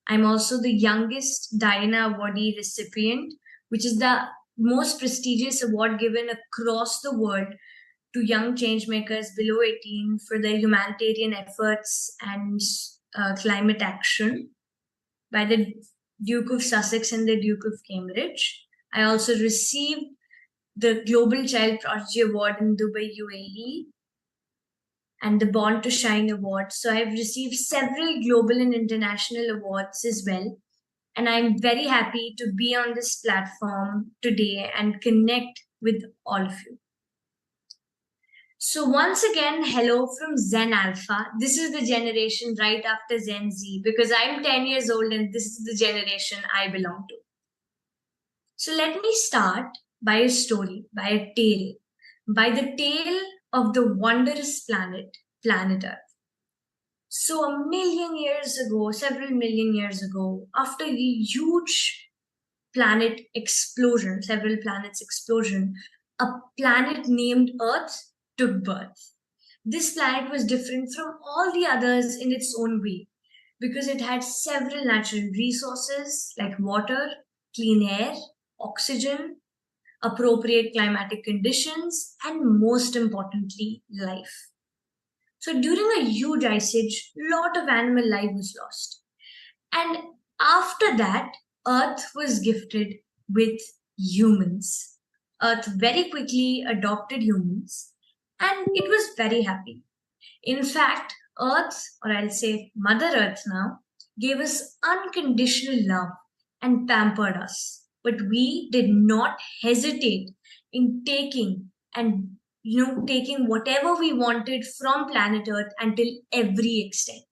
[SPEAKER 4] I'm also the youngest Diana Awardee recipient, which is the most prestigious award given across the world to young changemakers below 18 for their humanitarian efforts and climate action by the Duke of Sussex and the Duke of Cambridge. I also received the Global Child Prodigy Award in Dubai, UAE, and the Born to Shine Award. So I've received several global and international awards as well. And I'm very happy to be on this platform today and connect with all of you. So once again, hello from Zen Alpha. This is the generation right after Gen Z, because I'm 10 years old and this is the generation I belong to. So let me start by a story, by a tale, by the tale of the wondrous planet Earth. So a million years ago, several million years ago, after a huge planet explosion, several planets explosion, a planet named Earth took birth. This planet was different from all the others in its own way, because it had several natural resources like water, clean air, oxygen, appropriate climatic conditions, and most importantly, life. So during a huge ice age, a lot of animal life was lost. And after that, Earth was gifted with humans. Earth very quickly adopted humans, and it was very happy. In fact, Earth, or I'll say Mother Earth now, gave us unconditional love and pampered us. But we did not hesitate in taking whatever we wanted from planet Earth until every extent.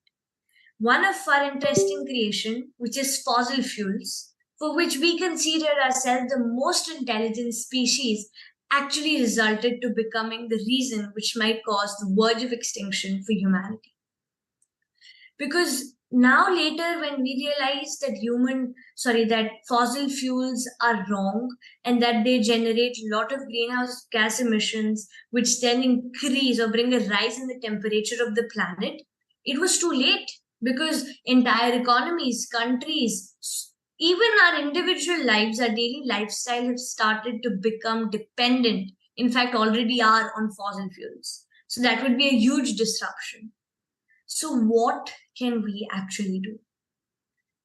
[SPEAKER 4] One of our interesting creation, which is fossil fuels, for which we consider ourselves the most intelligent species, actually resulted to becoming the reason which might cause the verge of extinction for humanity. Because now later, when we realize that fossil fuels are wrong and that they generate a lot of greenhouse gas emissions, which then increase or bring a rise in the temperature of the planet, it was too late, because entire economies, countries, even our individual lives, our daily lifestyle have started to become dependent, in fact already are, on fossil fuels. So that would be a huge disruption. So what can we actually do?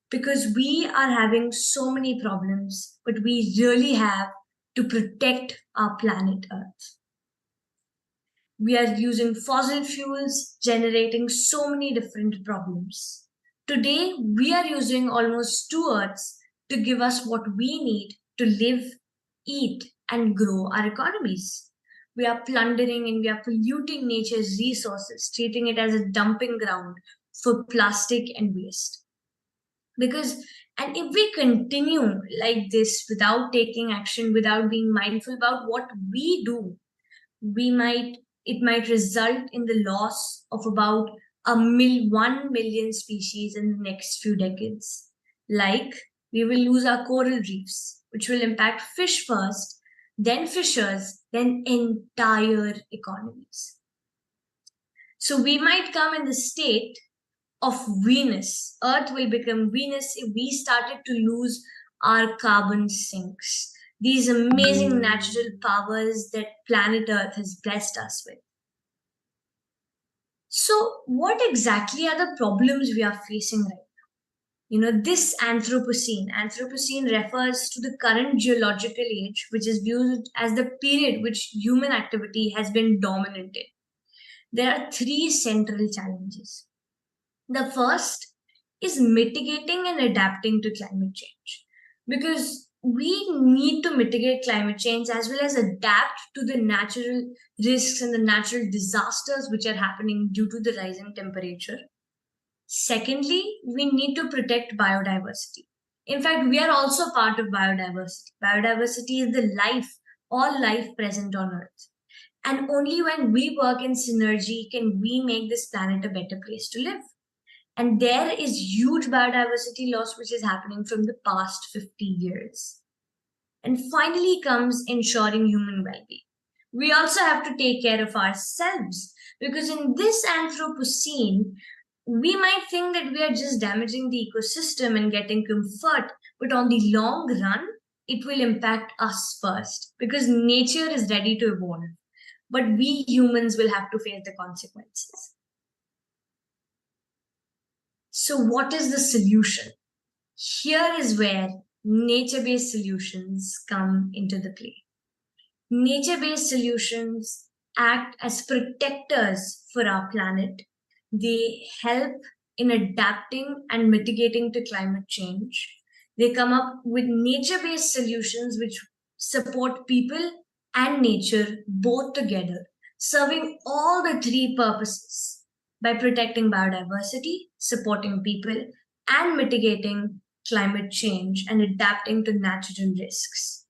[SPEAKER 4] Because we are having so many problems, but we really have to protect our planet Earth. We are using fossil fuels, generating so many different problems. Today, we are using almost 2 Earths to give us what we need to live, eat, and grow our economies. we are plundering and we are polluting nature's resources, treating it as a dumping ground for plastic and waste. And if we continue like this without taking action, without being mindful about what we do, it might result in the loss of about 1 million species in the next few decades. Like, we will lose our coral reefs, which will impact fish first, then fishers, then entire economies. So we might come in the state of Venus. Earth will become Venus if we started to lose our carbon sinks, these amazing natural powers that planet Earth has blessed us with. So what exactly are the problems we are facing right now? This Anthropocene refers to the current geological age, which is viewed as the period which human activity has been dominant in. There are 3 central challenges. The first is mitigating and adapting to climate change, because we need to mitigate climate change as well as adapt to the natural risks and the natural disasters which are happening due to the rising temperature. Secondly, we need to protect biodiversity. In fact, we are also part of biodiversity. Biodiversity is all life present on Earth. And only when we work in synergy can we make this planet a better place to live. And there is huge biodiversity loss which is happening from the past 50 years. And finally comes ensuring human well-being. We also have to take care of ourselves, because in this Anthropocene, we might think that we are just damaging the ecosystem and getting comfort, but on the long run, it will impact us first, because nature is ready to evolve, but we humans will have to face the consequences. So what is the solution? Here is where nature-based solutions come into the play. Nature-based solutions act as protectors for our planet. They help in adapting and mitigating to climate change. They come up with nature-based solutions which support people and nature both together, serving all the 3 purposes by protecting biodiversity, supporting people, and mitigating climate change and adapting to natural risks.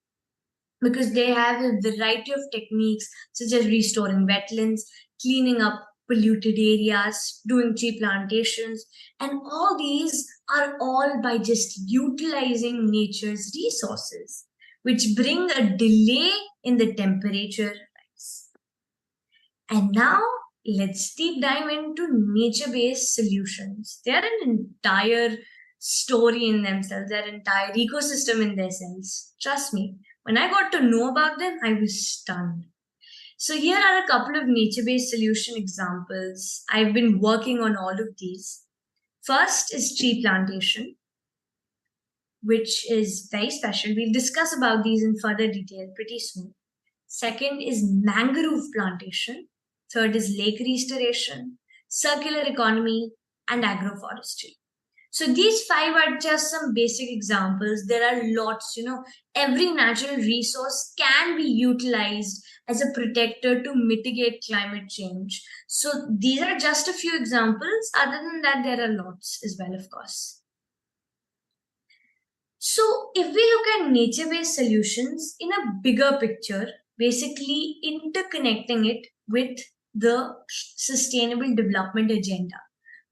[SPEAKER 4] Because they have a variety of techniques such as restoring wetlands, cleaning up polluted areas, doing tree plantations, and all these are all by just utilizing nature's resources, which bring a delay in the temperature rise. And now let's deep dive into nature-based solutions. They are an entire story in themselves, their entire ecosystem in their sense. Trust me, when I got to know about them, I was stunned. So here are a couple of nature-based solution examples. I've been working on all of these. First is tree plantation, which is very special. We'll discuss about these in further detail pretty soon. Second is mangrove plantation. Third is lake restoration, circular economy, and agroforestry. So these 5 are just some basic examples. There are lots, every natural resource can be utilized as a protector to mitigate climate change. So these are just a few examples. Other than that, there are lots as well, of course. So if we look at nature-based solutions in a bigger picture, basically interconnecting it with the Sustainable Development Agenda,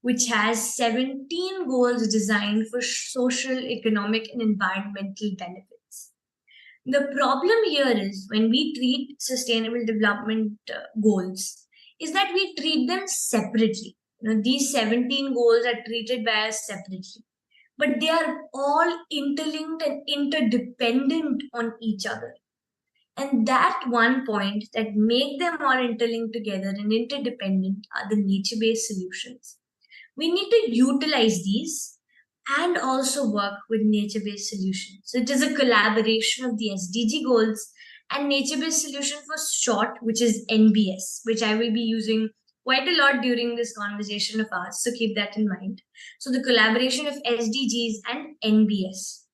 [SPEAKER 4] which has 17 goals designed for social, economic, and environmental benefits. The problem here is when we treat sustainable development goals, is that we treat them separately. These 17 goals are treated by us separately, but they are all interlinked and interdependent on each other. And that one point that make them all interlinked together and interdependent are the nature-based solutions. We need to utilize these and also work with nature-based solutions. So it is a collaboration of the SDG goals and nature-based solution for short, which is NBS, which I will be using quite a lot during this conversation of ours. So keep that in mind. So the collaboration of SDGs and NBS.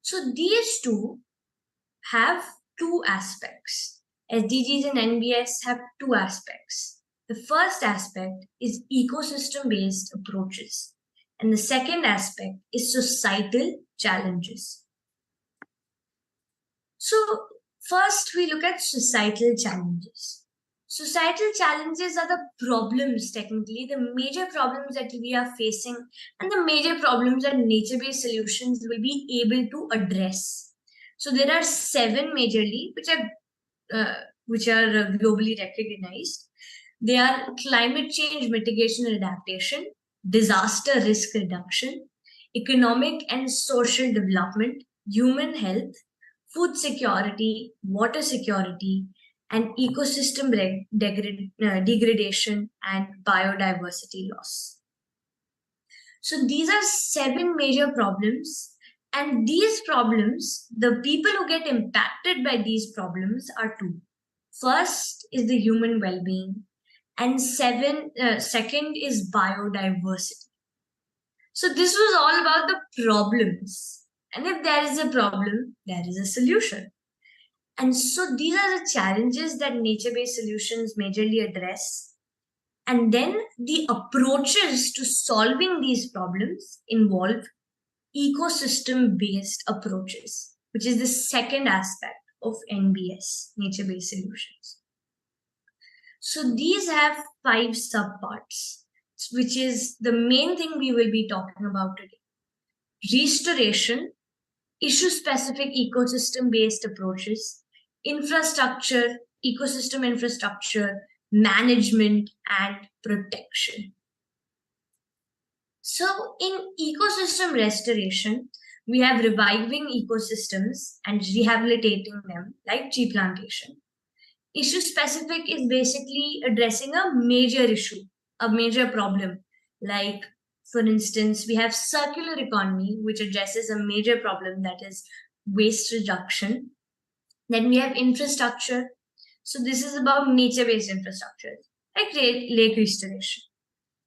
[SPEAKER 4] So these two have 2 aspects. SDGs and NBS have two aspects. The first aspect is ecosystem-based approaches, and the second aspect is societal challenges. So first we look at societal challenges. Societal challenges are the problems, technically, the major problems that we are facing and the major problems that nature-based solutions will be able to address. So there are 7 majorly, which are globally recognized. They are climate change mitigation and adaptation, disaster risk reduction, economic and social development, human health, food security, water security, and ecosystem degradation and biodiversity loss. So these are 7 major problems, and these problems, the people who get impacted by these problems are 2. First is the human well-being, and second is biodiversity. So this was all about the problems, and if there is a problem, there is a solution. And so these are the challenges that nature-based solutions majorly address. And then the approaches to solving these problems involve ecosystem-based approaches, which is the second aspect of NBS, nature-based solutions. So these have 5 subparts, which is the main thing we will be talking about today. Restoration, issue-specific ecosystem-based approaches, infrastructure, ecosystem infrastructure, management, and protection. So in ecosystem restoration, we have reviving ecosystems and rehabilitating them, like tree plantation. Issue specific is basically addressing a major issue, a major problem. Like, for instance, we have circular economy, which addresses a major problem, that is waste reduction. Then we have infrastructure. So this is about nature-based infrastructure, like lake restoration.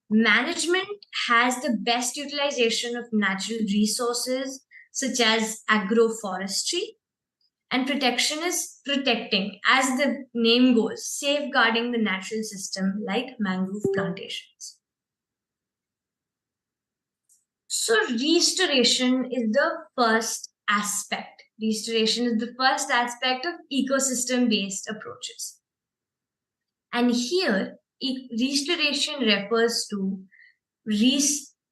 [SPEAKER 4] Management has the best utilization of natural resources, such as agroforestry. And protection is protecting, as the name goes, safeguarding the natural system, like mangrove plantations. So restoration is the first aspect. Restoration is the first aspect of ecosystem-based approaches. And here, restoration refers to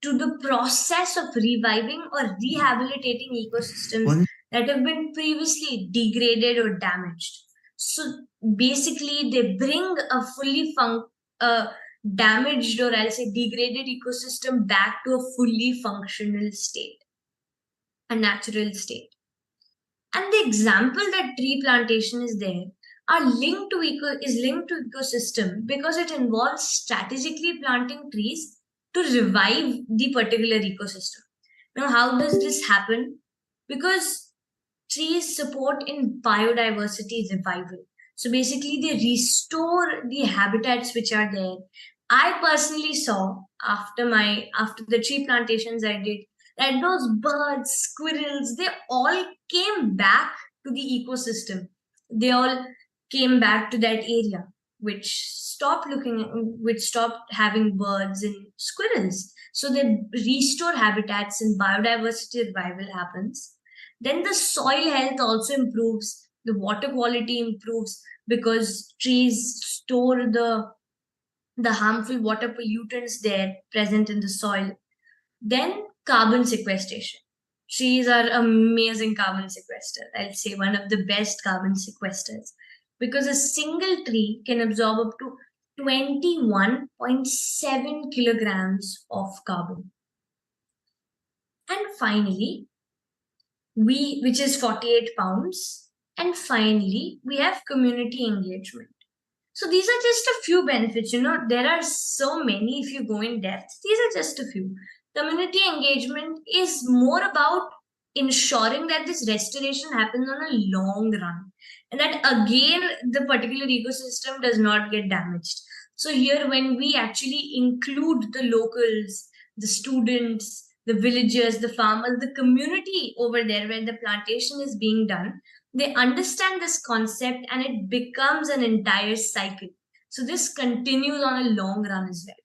[SPEAKER 4] the process of reviving or rehabilitating ecosystems that have been previously degraded or damaged. So basically, they bring a fully damaged, or I'll say degraded ecosystem back to a fully functional state, a natural state. And the example that tree plantation is there is linked to ecosystem because it involves strategically planting trees to revive the particular ecosystem. Now, how does this happen? Because trees support in biodiversity revival. So basically, they restore the habitats which are there. I personally saw after the tree plantations I did, that those birds, squirrels, they all came back to the ecosystem. They all came back to that area, which stopped having birds and squirrels. So they restore habitats and biodiversity revival happens. Then the soil health also improves, the water quality improves because trees store the harmful water pollutants there present in the soil. Then carbon sequestration. Trees are amazing carbon sequesters. I'll say one of the best carbon sequesters, because a single tree can absorb up to 21.7 kilograms of carbon. And finally, which is 48 pounds. And finally, we have community engagement. So these are just a few benefits. There are so many if you go in depth. These are just a few. Community engagement is more about ensuring that this restoration happens on a long run, and that again, the particular ecosystem does not get damaged. So here, when we actually include the locals, the students, the villagers, the farmers, the community over there where the plantation is being done, they understand this concept and it becomes an entire cycle. So this continues on a long run as well.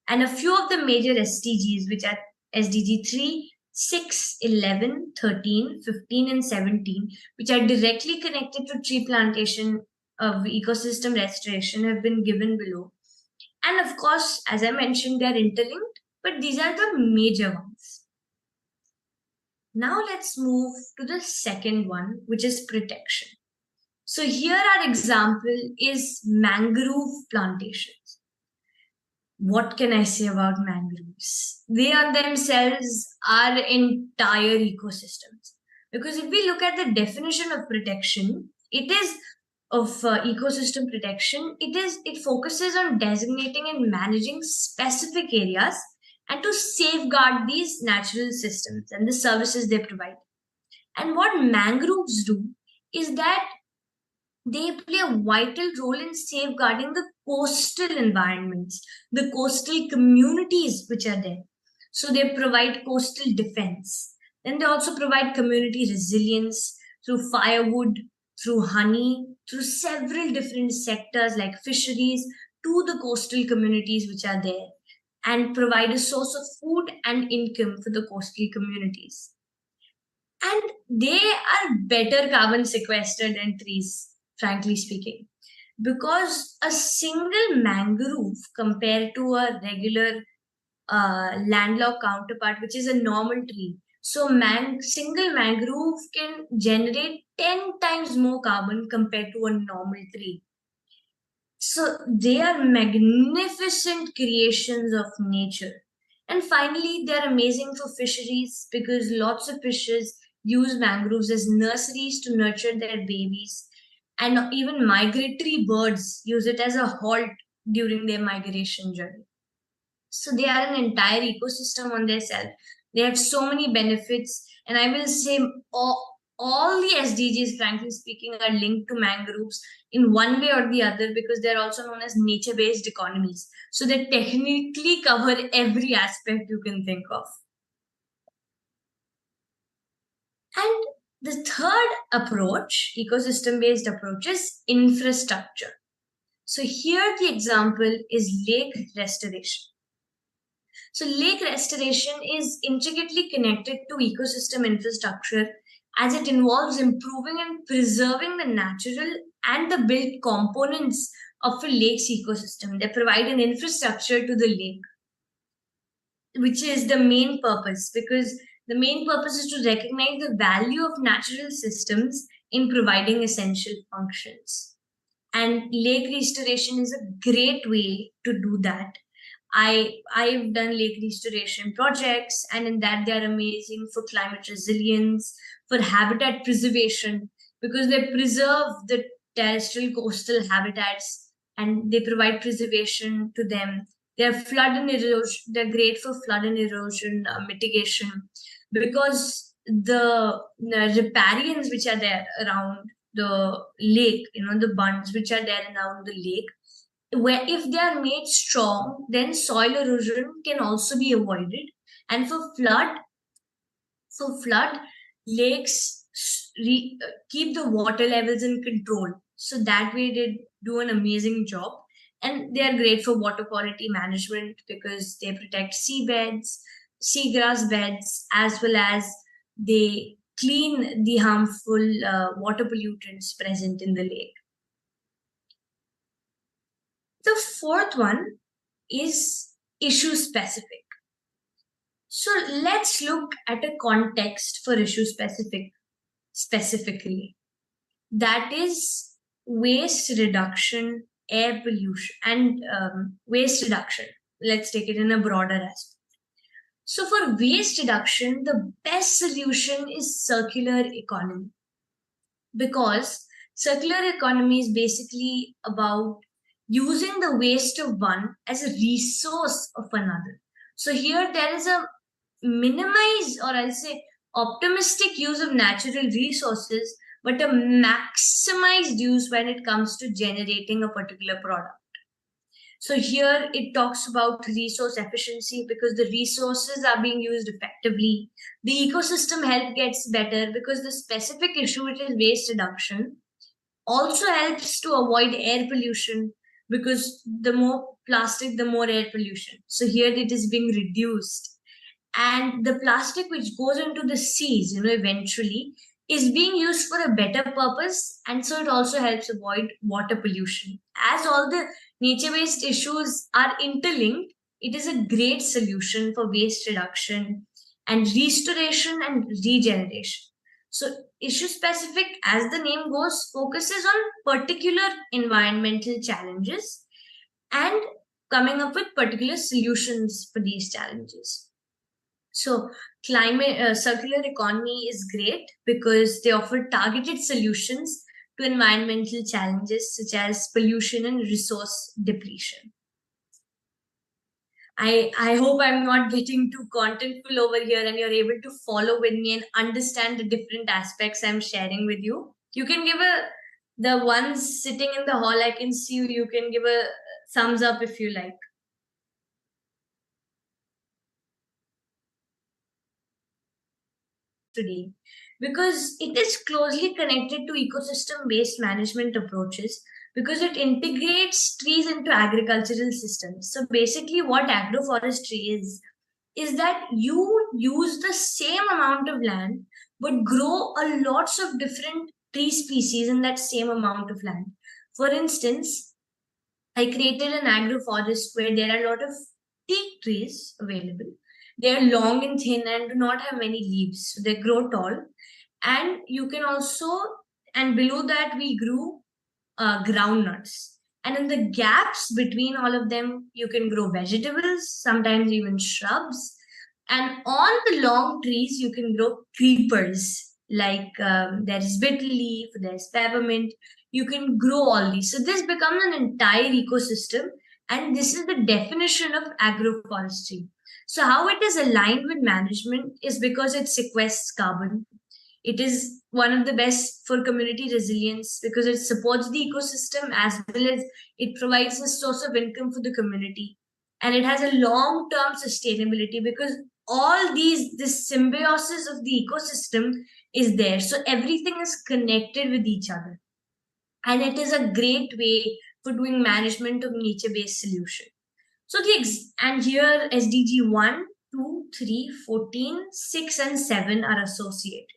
[SPEAKER 4] And a few of the major SDGs, which are SDG 3, 6, 11, 13, 15, and 17, which are directly connected to tree plantation of ecosystem restoration, have been given below. And of course, as I mentioned, they are interlinked, but these are the major ones. Now let's move to the second one, which is protection. So here our example is mangrove plantations. What can I say about mangroves? They on themselves are entire ecosystems. Because if we look at the definition of protection, it is of ecosystem protection, it focuses on designating and managing specific areas and to safeguard these natural systems and the services they provide. And what mangroves do is that they play a vital role in safeguarding the coastal environments, the coastal communities which are there. So they provide coastal defense. Then they also provide community resilience through firewood, through honey, through several different sectors like fisheries to the coastal communities which are there, and provide a source of food and income for the coastal communities. And they are better carbon sequestered than trees, frankly speaking, because a single mangrove compared to a regular landlocked counterpart, which is a normal tree. So single mangrove can generate 10 times more carbon compared to a normal tree. So they are magnificent creations of nature. And finally, they're amazing for fisheries because lots of fishes use mangroves as nurseries to nurture their babies. And even migratory birds use it as a halt during their migration journey. So they are an entire ecosystem on their self. They have so many benefits. And I will say all the SDGs, frankly speaking, are linked to mangroves in one way or the other because they're also known as nature-based economies. So they technically cover every aspect you can think of. And the third approach, ecosystem-based approach, is infrastructure. So here the example is lake restoration. So lake restoration is intricately connected to ecosystem infrastructure as it involves improving and preserving the natural and the built components of a lake's ecosystem. They provide an infrastructure to the lake, which is the main purpose, because the main purpose is to recognize the value of natural systems in providing essential functions. And lake restoration is a great way to do that. I've done lake restoration projects, and in that they are amazing for climate resilience, for habitat preservation, because they preserve the terrestrial coastal habitats and they provide preservation to them. They're flood and erosion. They're great for flood and erosion mitigation, because the riparians which are there around the lake, the bunds which are there around the lake, where if they are made strong, then soil erosion can also be avoided. And for flood, lakes keep the water levels in control. So that way they do an amazing job. And they are great for water quality management because they protect seabeds, seagrass beds, as well as they clean the harmful water pollutants present in the lake. The fourth one is issue specific. So let's look at a context for issue specifically. That is waste reduction, air pollution, and waste reduction. Let's take it in a broader aspect. So for waste reduction, the best solution is circular economy, because circular economy is basically about using the waste of one as a resource of another. So here there is a minimized, or I'll say optimistic use of natural resources, but a maximized use when it comes to generating a particular product. So here it talks about resource efficiency because the resources are being used effectively. The ecosystem health gets better because the specific issue, which is waste reduction, also helps to avoid air pollution because the more plastic, the more air pollution. So here it is being reduced. And the plastic which goes into the seas, eventually is being used for a better purpose. And so it also helps avoid water pollution. As all the nature-based issues are interlinked, it is a great solution for waste reduction and restoration and regeneration. So issue specific, as the name goes, focuses on particular environmental challenges and coming up with particular solutions for these challenges. So circular economy is great because they offer targeted solutions to environmental challenges such as pollution and resource depletion. I hope I'm not getting too contentful over here and you're able to follow with me and understand the different aspects I'm sharing with you. You can give the ones sitting in the hall, I can see you can give a thumbs up if you like. Today, because it is closely connected to ecosystem-based management approaches because it integrates trees into agricultural systems. So basically what agroforestry is that you use the same amount of land but grow a lots of different tree species in that same amount of land. For instance, I created an agroforest where there are a lot of teak trees available. They are long and thin and do not have many leaves. So they grow tall. And you can also, and below that we grew groundnuts. And in the gaps between all of them, you can grow vegetables, sometimes even shrubs. And on the long trees, you can grow creepers, like there is betel leaf, there's peppermint. You can grow all these. So this becomes an entire ecosystem. And this is the definition of agroforestry. So how it is aligned with management is because it sequesters carbon. It is one of the best for community resilience because it supports the ecosystem as well as it provides a source of income for the community. And it has a long-term sustainability because all this symbiosis of the ecosystem is there. So everything is connected with each other. And it is a great way for doing management of nature-based solution. So and here SDG 1, 2, 3, 14, 6 and 7 are associated.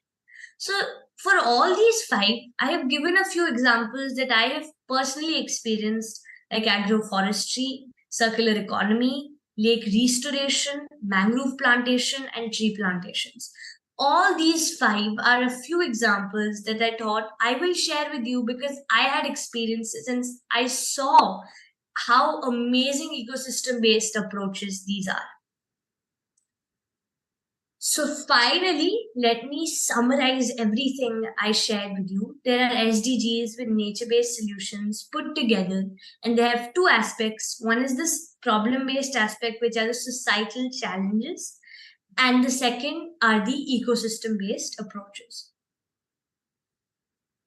[SPEAKER 4] So for all these 5, I have given a few examples that I have personally experienced, like agroforestry, circular economy, lake restoration, mangrove plantation, and tree plantations. All these 5 are a few examples that I thought I will share with you because I had experiences and I saw how amazing ecosystem-based approaches these are. So finally, let me summarize everything I shared with you. There are SDGs with nature-based solutions put together, and they have 2 aspects. One is this problem-based aspect, which are the societal challenges, and the second are the ecosystem-based approaches.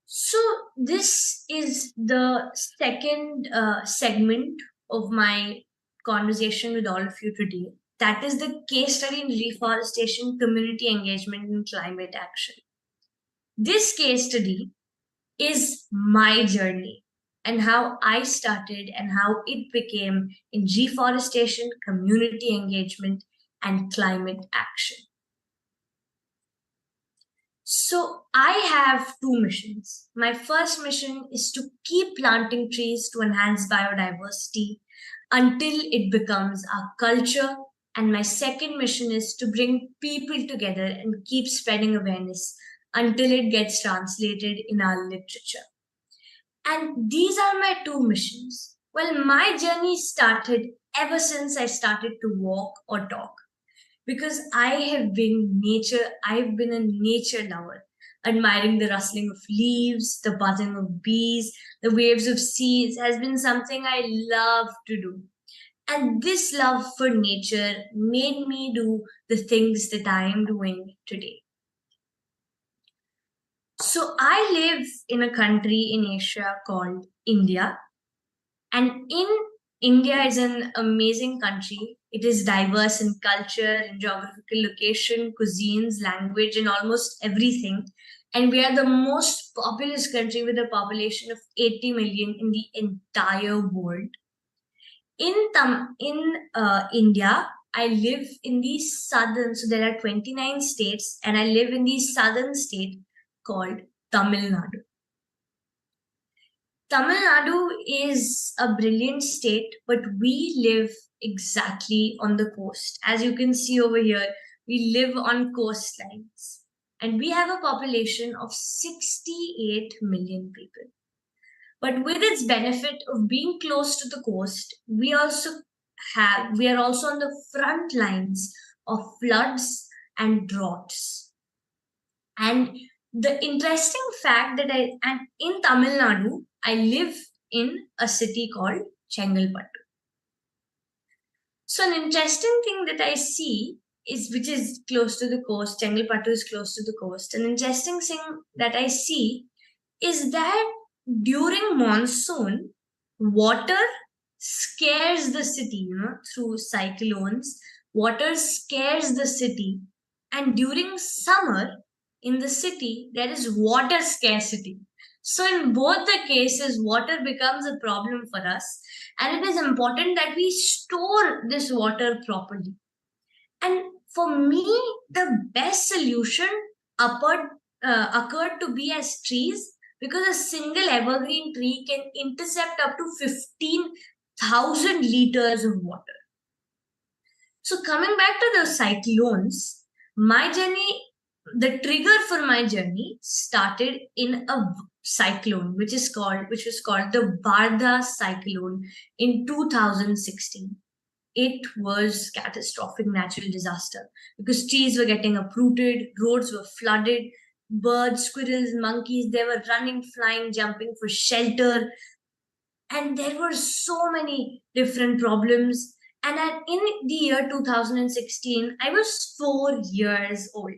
[SPEAKER 4] So this is the second segment of my conversation with all of you today. That is the case study in reforestation, community engagement, and climate action. This case study is my journey and how I started and how it became in reforestation, community engagement, and climate action. So I have 2 missions. My first mission is to keep planting trees to enhance biodiversity until it becomes our culture. And my second mission is to bring people together and keep spreading awareness until it gets translated in our literature. And these are my 2 missions. Well, my journey started ever since I started to walk or talk. Because I've been a nature lover, admiring the rustling of leaves, the buzzing of bees, the waves of seas has been something I love to do. And this love for nature made me do the things that I am doing today. So I live in a country in Asia called India. And in India is an amazing country. It is diverse in culture, in geographical location, cuisines, language, and almost everything. And we are the most populous country with a population of 80 million in the entire world. In India, I live in the southern, so there are 29 states, and I live in the southern state called Tamil Nadu. Tamil Nadu is a brilliant state, but we live exactly on the coast. As you can see over here, we live on coastlines, and we have a population of 68 million people. But with its benefit of being close to the coast, we are also on the front lines of floods and droughts. And the interesting fact that in Tamil Nadu, I live in a city called Chengalpattu. So an interesting thing that I see which is close to the coast, Chengalpattu is close to the coast. An interesting thing that I see is that during monsoon, water scares the city, through cyclones. Water scares the city. And during summer, in the city, there is water scarcity. So in both the cases, water becomes a problem for us. And it is important that we store this water properly. And for me, the best solution occurred to be as trees, because a single evergreen tree can intercept up to 15,000 liters of water. So coming back to the cyclones, the trigger for my journey started in a cyclone, which was called the Barda cyclone in 2016. It was catastrophic natural disaster because trees were getting uprooted, roads were flooded, birds, squirrels, monkeys, they were running, flying, jumping for shelter. And there were so many different problems. And in the year 2016, I was 4 years old.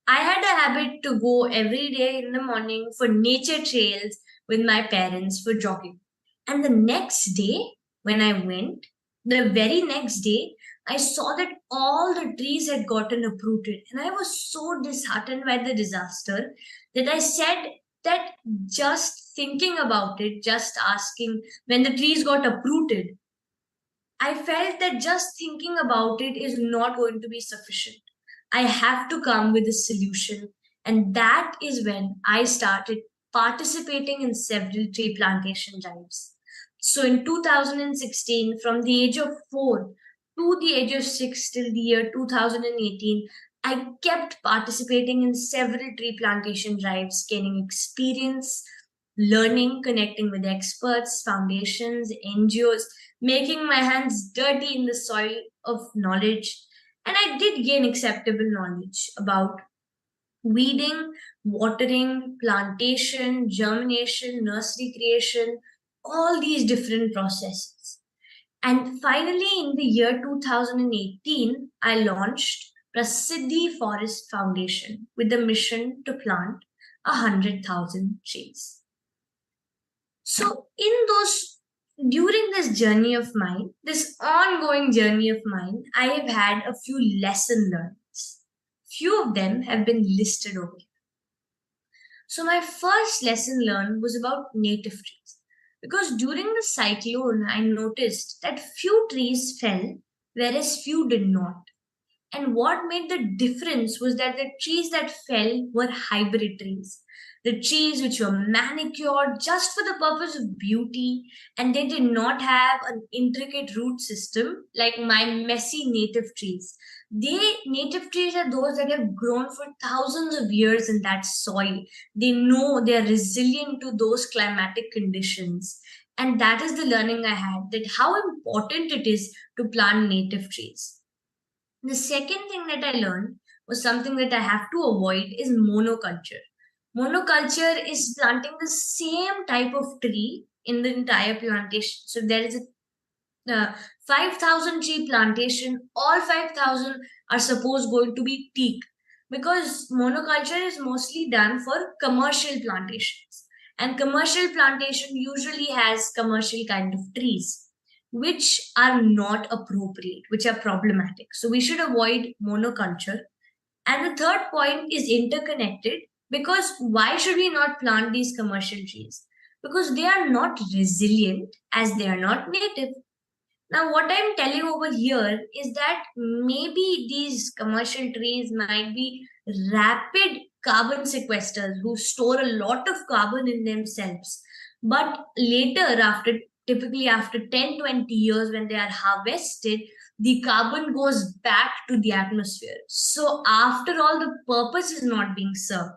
[SPEAKER 4] I had a habit to go every day in the morning for nature trails with my parents for jogging. And the next day, when I went, the very next day, I saw that all the trees had gotten uprooted. And I was so disheartened by the disaster that I said that just thinking about it, just asking when the trees got uprooted, I felt that just thinking about it is not going to be sufficient. I have to come with a solution. And that is when I started participating in several tree plantation drives. So in 2016, from the age of 4 to the age of 6 till the year 2018, I kept participating in several tree plantation drives, gaining experience, learning, connecting with experts, foundations, NGOs, making my hands dirty in the soil of knowledge. And I did gain acceptable knowledge about weeding, watering, plantation, germination, nursery creation, all these different processes. And finally, in the year 2018, I launched Prasiddhi Forest Foundation with the mission to plant 100,000 trees. So during this journey of mine, this ongoing journey of mine, I have had a few lesson learnings. Few of them have been listed over here. So my first lesson learned was about native trees. Because during the cyclone, I noticed that few trees fell, whereas few did not. And what made the difference was that the trees that fell were hybrid trees. The trees which were manicured just for the purpose of beauty, and they did not have an intricate root system like my messy native trees. Native trees are those that have grown for thousands of years in that soil. They know they are resilient to those climatic conditions. And that is the learning I had, that how important it is to plant native trees. The second thing that I learned was something that I have to avoid is monoculture. Monoculture is planting the same type of tree in the entire plantation. So there is a 5,000 tree plantation, all 5,000 are supposed going to be teak, because monoculture is mostly done for commercial plantations. And commercial plantation usually has commercial kind of trees. which are not appropriate, which are problematic. So we should avoid monoculture. And the third point is interconnected, because why should we not plant these commercial trees? Because they are not resilient as they are not native. Now, what I'm telling over here is that maybe these commercial trees might be rapid carbon sequesters who store a lot of carbon in themselves. But later, typically after 10-20 years, when they are harvested, the carbon goes back to the atmosphere. So, after all, the purpose is not being served.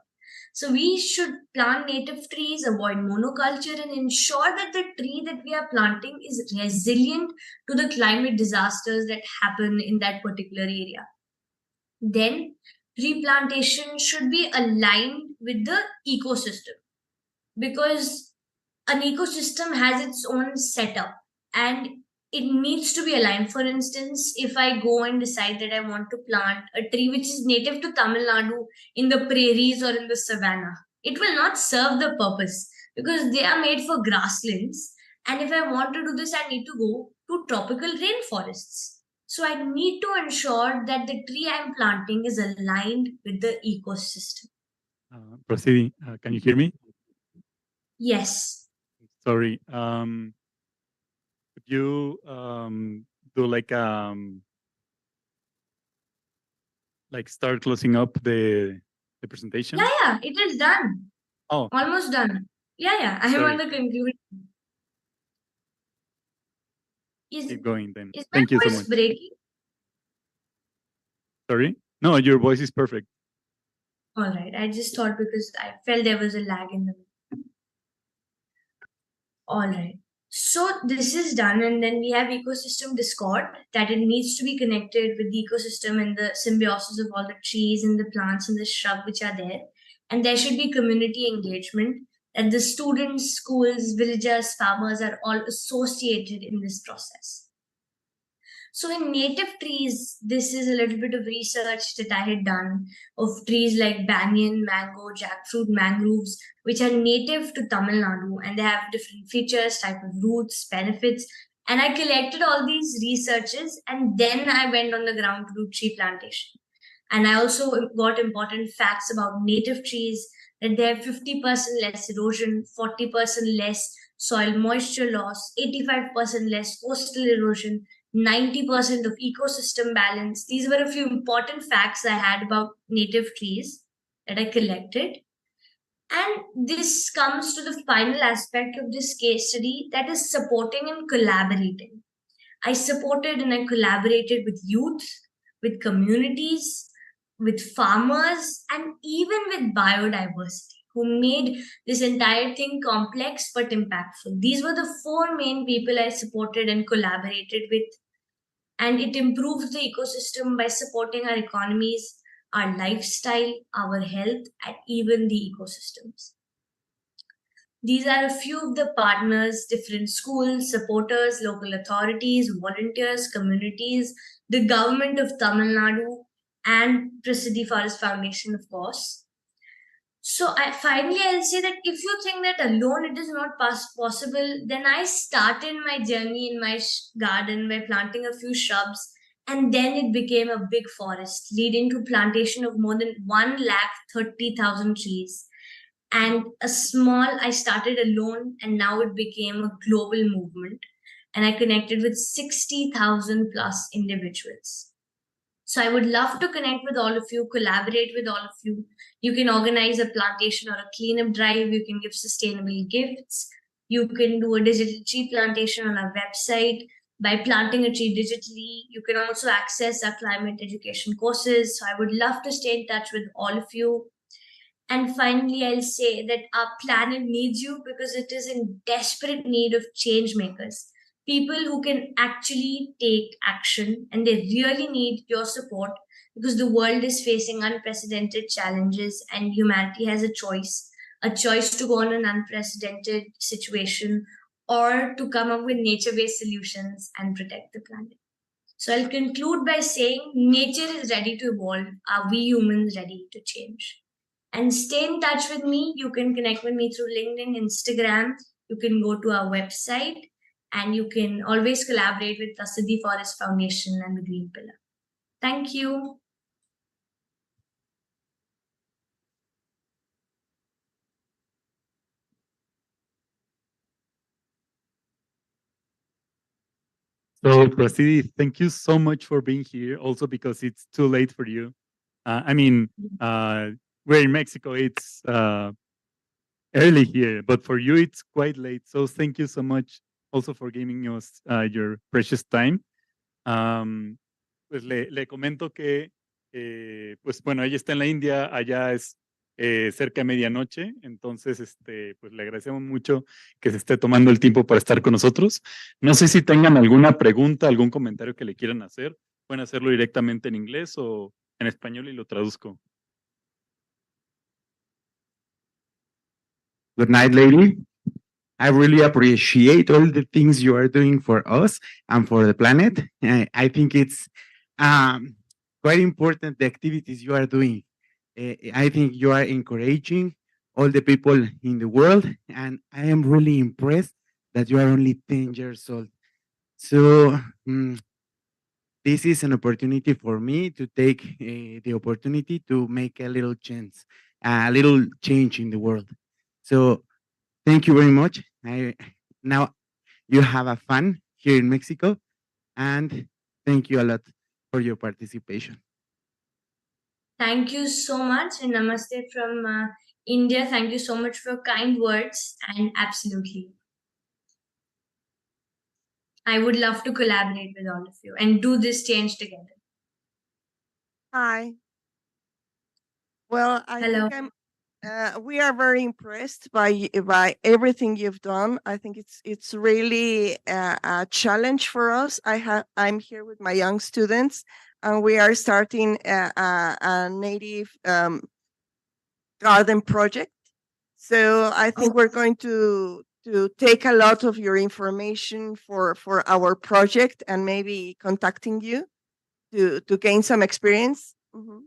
[SPEAKER 4] So we should plant native trees, avoid monoculture, and ensure that the tree that we are planting is resilient to the climate disasters that happen in that particular area. Then tree plantation should be aligned with the ecosystem, because an ecosystem has its own setup and it needs to be aligned. For instance, if I go and decide that I want to plant a tree which is native to Tamil Nadu in the prairies or in the savannah, it will not serve the purpose because they are made for grasslands. And if I want to do this, I need to go to tropical rainforests. So I need to ensure that the tree I'm planting is aligned with the ecosystem.
[SPEAKER 2] Proceeding, can you hear me?
[SPEAKER 4] Yes.
[SPEAKER 2] Sorry. Could you do like start closing up the presentation?
[SPEAKER 4] Yeah, it is done.
[SPEAKER 2] Oh,
[SPEAKER 4] almost done. Yeah, I am on the conclusion.
[SPEAKER 2] Keep going then.
[SPEAKER 4] Is
[SPEAKER 2] Thank
[SPEAKER 4] my
[SPEAKER 2] you so
[SPEAKER 4] voice
[SPEAKER 2] much.
[SPEAKER 4] breaking?
[SPEAKER 2] Sorry? No, your voice is perfect.
[SPEAKER 4] All right. I just thought because I felt there was a lag in the middle. All right. So this is done, and then we have ecosystem Discord, that it needs to be connected with the ecosystem and the symbiosis of all the trees and the plants and the shrub which are there. And there should be community engagement, that the students, schools, villagers, farmers are all associated in this process. So in native trees, this is a little bit of research that I had done of trees like banyan, mango, jackfruit, mangroves, which are native to Tamil Nadu, and they have different features, type of roots, benefits. And I collected all these researches, and then I went on the ground to do tree plantation. And I also got important facts about native trees, that they have 50% less erosion, 40% less soil moisture loss, 85% less coastal erosion, 90% of ecosystem balance. These were a few important facts I had about native trees that I collected. And this comes to the final aspect of this case study, that is supporting and collaborating. I supported and I collaborated with youth, with communities, with farmers, and even with biodiversity, who made this entire thing complex but impactful. These were the four main people I supported and collaborated with. And it improves the ecosystem by supporting our economies, our lifestyle, our health, and even the ecosystems. These are a few of the partners: different schools, supporters, local authorities, volunteers, communities, the government of Tamil Nadu, and Prasiddhi Forest Foundation, of course. So I'll say that if you think that alone it is not possible, then I started my journey in my garden by planting a few shrubs, and then it became a big forest, leading to plantation of more than 130,000 trees. And I started alone, and now it became a global movement. And I connected with 60,000 plus individuals. So I would love to connect with all of you, collaborate with all of you. You can organize a plantation or a cleanup drive. You can give sustainable gifts. You can do a digital tree plantation on our website. By planting a tree digitally, you can also access our climate education courses. So I would love to stay in touch with all of you. And finally, I'll say that our planet needs you, because it is in desperate need of change makers. People who can actually take action, and they really need your support, because the world is facing unprecedented challenges and humanity has a choice to go on an unprecedented situation, or to come up with nature-based solutions and protect the planet. So I'll conclude by saying nature is ready to evolve. Are we humans ready to change? And stay in touch with me. You can connect with me through LinkedIn, Instagram. You can go to our website. and you can always collaborate with Prasiddhi Forest Foundation and the Green Pillar. Thank you.
[SPEAKER 2] So, Prasidi, thank you so much for being here, also because it's too late for you. We're in Mexico, it's early here, but for you, it's quite late. So, thank you so much also for giving us your precious time. Pues le comento que, pues bueno, ella está en la India, allá es cerca de medianoche, entonces pues le agradecemos mucho que se esté tomando el tiempo para estar con nosotros. No sé si tengan alguna pregunta, algún comentario que le quieran hacer, pueden hacerlo directamente en inglés o en español y lo traduzco.
[SPEAKER 7] Good night, lady. I really appreciate all the things you are doing for us and for the planet. I think it's quite important, the activities you are doing. I think you are encouraging all the people in the world, and I am really impressed that you are only 10 years old. So this is an opportunity for me to take the opportunity to make a little change in the world. So thank you very much. Now you have a fun here in Mexico, and thank you a lot for your participation.
[SPEAKER 4] Thank you so much, and namaste from India. Thank you so much for kind words, and absolutely. I would love to collaborate with all of you and do this change together.
[SPEAKER 8] Hi. Well,
[SPEAKER 4] Hello.
[SPEAKER 8] we are very impressed by everything you've done. I think it's really a challenge for us. I'm here with my young students, and we are starting a native garden project. So I think we're going to take a lot of your information for our project, and maybe contacting you to gain some experience. Mm-hmm.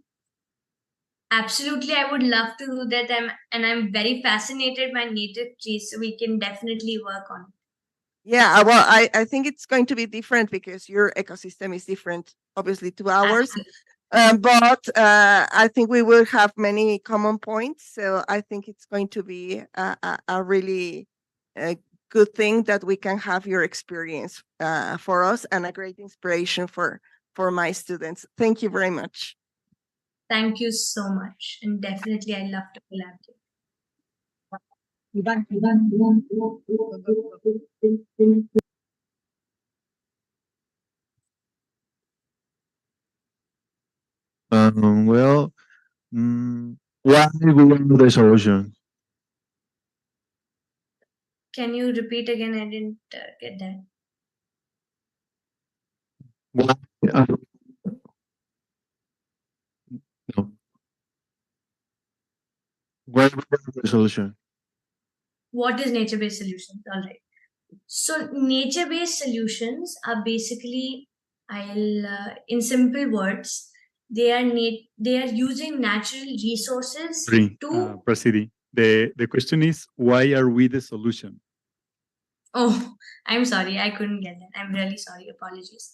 [SPEAKER 4] Absolutely, I would love to do that. I'm very fascinated by native trees, so we can definitely work on it.
[SPEAKER 8] Yeah, well, I think it's going to be different because your ecosystem is different, obviously, to ours. But I think we will have many common points. So I think it's going to be a really good thing that we can have your experience for us, and a great inspiration for my students. Thank you very much.
[SPEAKER 4] Thank you so much. And definitely, I love to collaborate.
[SPEAKER 9] Why we want the solution?
[SPEAKER 4] Can you repeat again? I didn't get that.
[SPEAKER 9] Why? No. Why we want the solution?
[SPEAKER 4] What is nature-based solutions? All right. So nature-based solutions are basically, in simple words, they are using natural resources to.
[SPEAKER 2] Prasidi, the question is, why are we the solution?
[SPEAKER 4] Oh, I'm sorry, I couldn't get that. I'm really sorry. Apologies.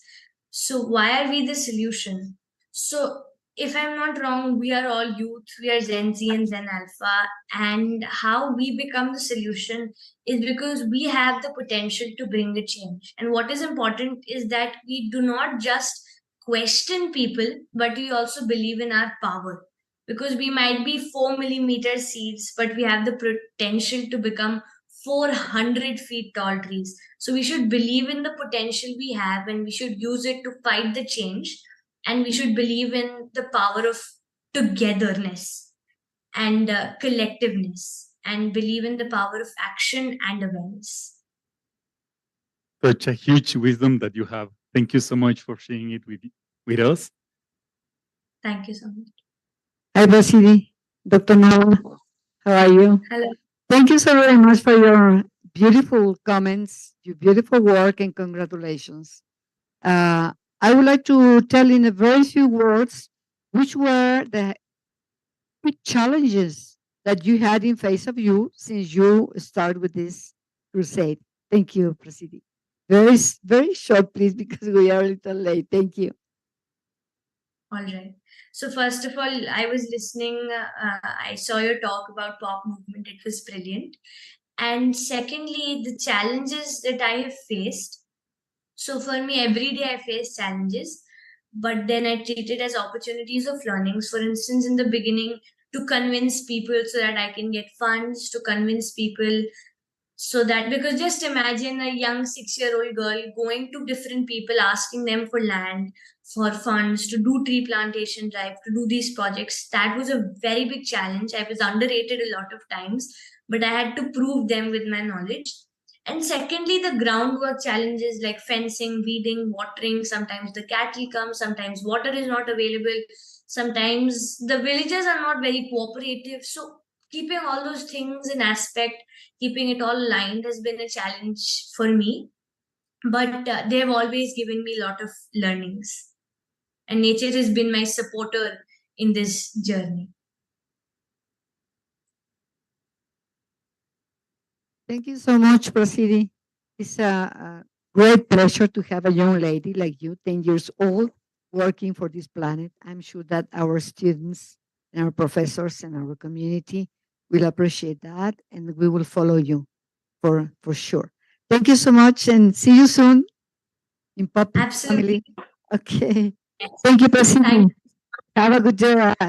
[SPEAKER 4] So why are we the solution? So if I'm not wrong, we are all youth, we are Gen Z and Gen Alpha, and how we become the solution is because we have the potential to bring a change. And what is important is that we do not just question people, but we also believe in our power. Because we might be 4 millimeter seeds, but we have the potential to become 400 feet tall trees. So we should believe in the potential we have, and we should use it to fight the change. And we should believe in the power of togetherness and collectiveness, and believe in the power of action and awareness.
[SPEAKER 2] Such a huge wisdom that you have. Thank you so much for sharing it with us.
[SPEAKER 4] Thank you so much.
[SPEAKER 1] Hi, Vasily. Dr. Noah, how are you?
[SPEAKER 4] Hello.
[SPEAKER 1] Thank you so very much for your beautiful comments, your beautiful work, and congratulations. I would like to tell in a very few words which were the big challenges that you had in face of you since you started with this crusade. Thank you, Prasidi. very short, please, because we are a little late. Thank you.
[SPEAKER 4] All right. So first of all, I was listening. I saw your talk about pop movement. It was brilliant. And secondly, the challenges that I have faced. So for me, every day I face challenges, but then I treat it as opportunities of learnings. For instance, in the beginning, to convince people so that I can get funds, to convince people so that, because just imagine a young 6-year-old girl going to different people asking them for land, for funds, to do tree plantation drive, to do these projects. That was a very big challenge. I was underrated a lot of times, but I had to prove them with my knowledge. And secondly, the groundwork challenges like fencing, weeding, watering. Sometimes the cattle come, sometimes water is not available, sometimes the villagers are not very cooperative. So keeping all those things in aspect, keeping it all aligned has been a challenge for me, but they've always given me a lot of learnings, and nature has been my supporter in this journey.
[SPEAKER 1] Thank you so much, Prasidi. It's a great pleasure to have a young lady like you, 10 years old, working for this planet. I'm sure that our students and our professors and our community will appreciate that, and we will follow you for sure. Thank you so much, and see you soon in Pop
[SPEAKER 4] Absolutely.
[SPEAKER 1] Family. Okay.
[SPEAKER 4] Yes.
[SPEAKER 1] Thank you, Prasidi.
[SPEAKER 4] Thank you.
[SPEAKER 1] Have a good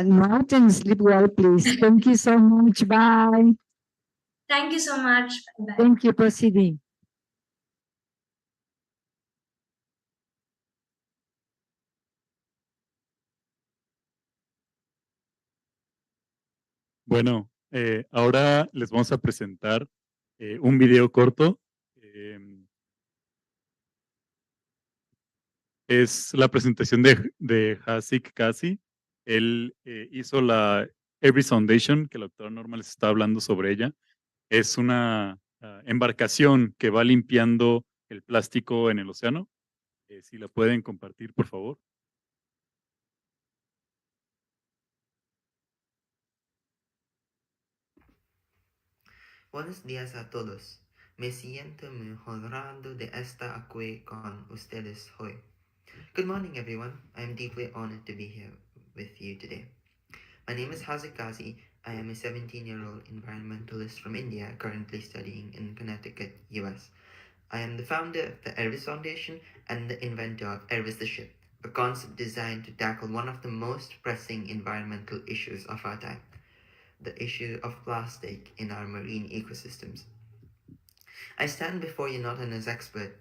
[SPEAKER 1] night and sleep well, please. Thank you so much. Bye.
[SPEAKER 4] Thank you so much. Bye-bye.
[SPEAKER 1] Thank you, Prasidi.
[SPEAKER 2] Bueno, ahora les vamos a presentar un video corto. Es la presentación de Hasik Kasi. Él hizo la Everest Foundation, que la doctora Norma les está hablando sobre ella. Es una embarcación que va limpiando el plástico en el océano. Si la pueden compartir, por favor.
[SPEAKER 10] Buenos días a todos. Me siento muy honrado de estar aquí con ustedes hoy. Good morning, everyone. I am deeply honored to be here with you today. My name is Hazik Kazi. I am a 17-year-old environmentalist from India, currently studying in Connecticut, US. I am the founder of the Everest Foundation and the inventor of Everest the Ship, a concept designed to tackle one of the most pressing environmental issues of our time, the issue of plastic in our marine ecosystems. I stand before you not as an expert,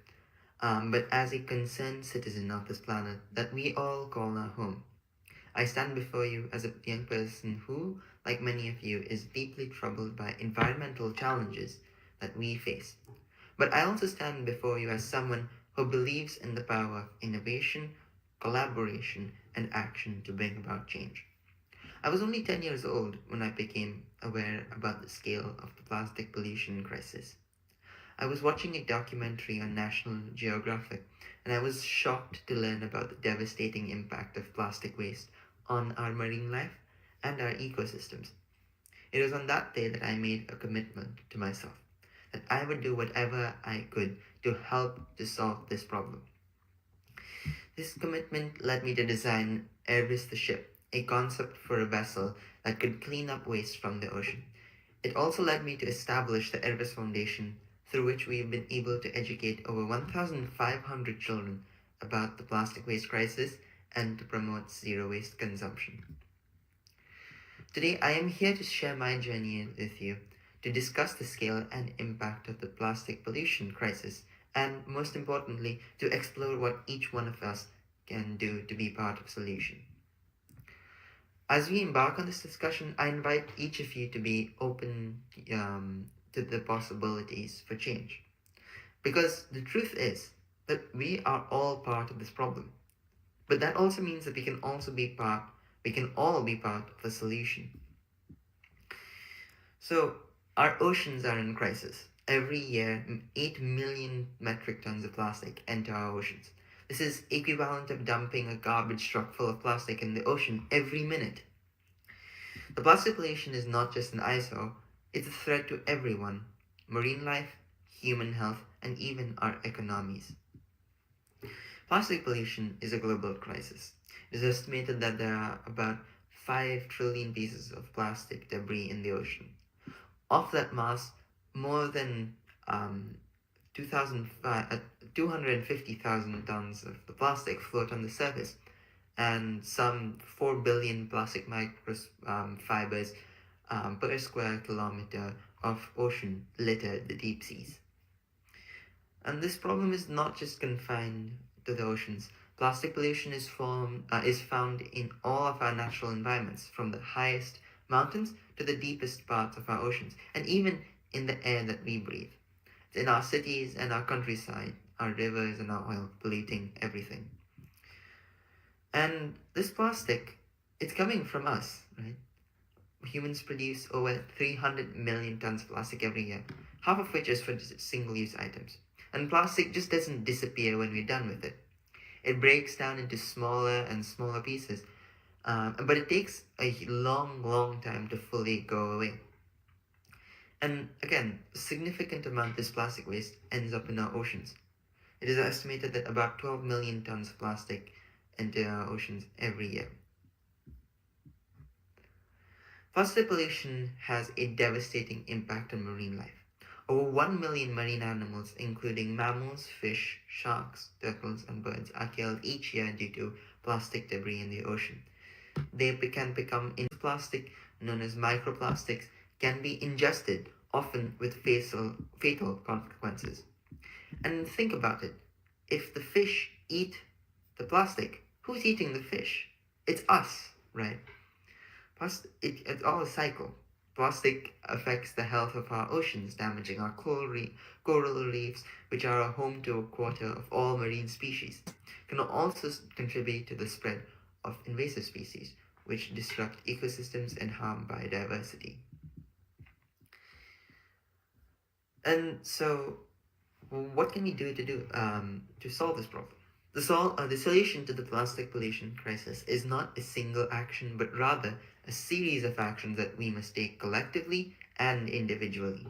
[SPEAKER 10] but as a concerned citizen of this planet that we all call our home. I stand before you as a young person who, like many of you, is deeply troubled by environmental challenges that we face. But I also stand before you as someone who believes in the power of innovation, collaboration, and action to bring about change. I was only 10 years old when I became aware about the scale of the plastic pollution crisis. I was watching a documentary on National Geographic, and I was shocked to learn about the devastating impact of plastic waste on our marine life and our ecosystems. It was on that day that I made a commitment to myself that I would do whatever I could to help to solve this problem. This commitment led me to design Everest the Ship, a concept for a vessel that could clean up waste from the ocean. It also led me to establish the Everest Foundation, through which we have been able to educate over 1,500 children about the plastic waste crisis and to promote zero waste consumption. Today, I am here to share my journey with you, to discuss the scale and impact of the plastic pollution crisis, and most importantly, to explore what each one of us can do to be part of the solution. As we embark on this discussion, I invite each of you to be open to the possibilities for change. Because the truth is that we are all part of this problem. But that also means that we can all be part of the solution. So our oceans are in crisis. Every year, 8 million metric tons of plastic enter our oceans. This is equivalent of dumping a garbage truck full of plastic in the ocean every minute. The plastic pollution is not just an eyesore, it's a threat to everyone: marine life, human health, and even our economies. Plastic pollution is a global crisis. It is estimated that there are about 5 trillion pieces of plastic debris in the ocean. Of that mass, more than 250,000 tons of the plastic float on the surface, and some 4 billion plastic microfibers per square kilometer of ocean litter the deep seas. And this problem is not just confined to the oceans. Plastic pollution is found in all of our natural environments, from the highest mountains to the deepest parts of our oceans, and even in the air that we breathe. It's in our cities and our countryside, our rivers and our oil, polluting everything. And this plastic, it's coming from us, right? Humans produce over 300 million tons of plastic every year, half of which is for single-use items. And plastic just doesn't disappear when we're done with it. It breaks down into smaller and smaller pieces, but it takes a long time to fully go away. And again, a significant amount of this plastic waste ends up in our oceans. It is estimated that about 12 million tons of plastic enter our oceans every year. Plastic pollution has a devastating impact on marine life. Over 1 million marine animals, including mammals, fish, sharks, turtles, and birds, are killed each year due to plastic debris in the ocean. They can become plastic, known as microplastics, can be ingested, often with fatal consequences. And think about it. If the fish eat the plastic, who's eating the fish? It's us, right? It's all a cycle. Plastic affects the health of our oceans, damaging our coral reefs, which are a home to a quarter of all marine species. It can also contribute to the spread of invasive species, which disrupt ecosystems and harm biodiversity. And so, what can we do to solve this problem? The solution to the plastic pollution crisis is not a single action, but rather a series of actions that we must take collectively and individually.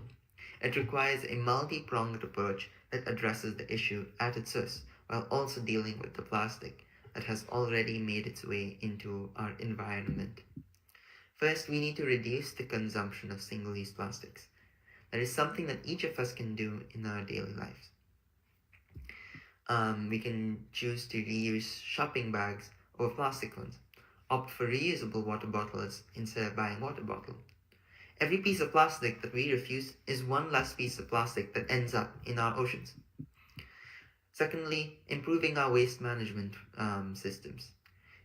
[SPEAKER 10] It requires a multi-pronged approach that addresses the issue at its source, while also dealing with the plastic that has already made its way into our environment. First, we need to reduce the consumption of single-use plastics. That is something that each of us can do in our daily lives. We can choose to reuse shopping bags over plastic ones, opt for reusable water bottles instead of buying water bottle. Every piece of plastic that we refuse is one less piece of plastic that ends up in our oceans. Secondly, improving our waste management systems,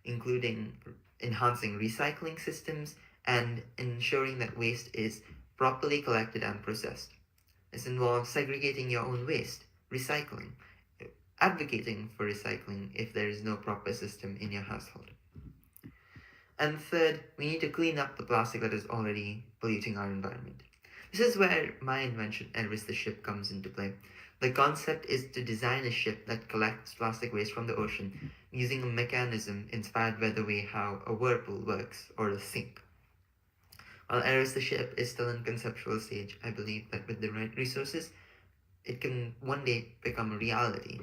[SPEAKER 10] including enhancing recycling systems and ensuring that waste is properly collected and processed. This involves segregating your own waste, recycling, advocating for recycling if there is no proper system in your household. And third, we need to clean up the plastic that is already polluting our environment. This is where my invention, Elvis the ship, comes into play. The concept is to design a ship that collects plastic waste from the ocean using a mechanism inspired by the way how a whirlpool works, or a sink. While Elvis the ship is still in conceptual stage, I believe that with the right resources, it can one day become a reality.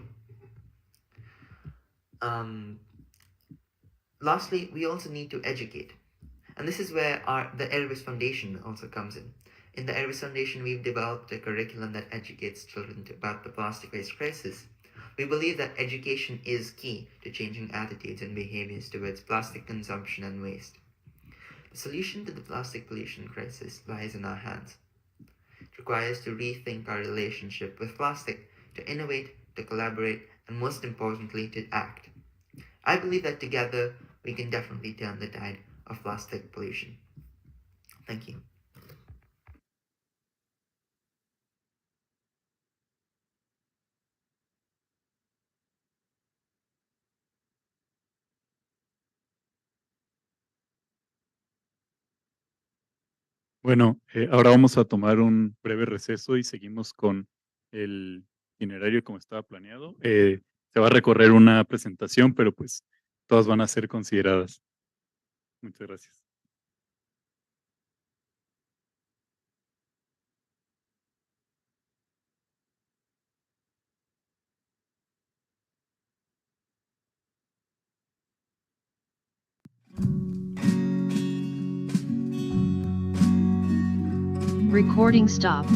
[SPEAKER 10] Lastly, we also need to educate. And this is where the Elvis Foundation also comes in. In the Elvis Foundation, we've developed a curriculum that educates children about the plastic waste crisis. We believe that education is key to changing attitudes and behaviors towards plastic consumption and waste. The solution to the plastic pollution crisis lies in our hands. It requires to rethink our relationship with plastic, to innovate, to collaborate, and most importantly, to act. I believe that together, we can definitely turn the tide of plastic pollution. Thank you.
[SPEAKER 2] Bueno, ahora vamos a tomar un breve receso y seguimos con el itinerario como estaba planeado. Se va a recorrer una presentación, pero pues todas van a ser consideradas. Muchas gracias.
[SPEAKER 11] Recording stopped.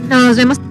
[SPEAKER 12] Nos vemos.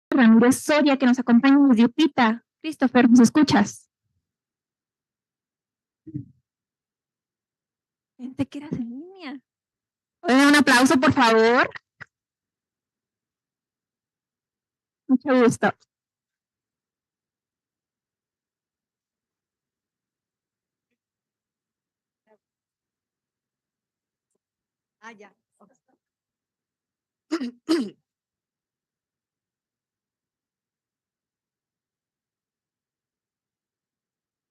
[SPEAKER 12] Ramírez Soria, que nos acompaña desde Upita. Christopher, ¿nos escuchas? Gente que eras en línea. Oigan, un aplauso, por favor. Mucho gusto.
[SPEAKER 1] Ya.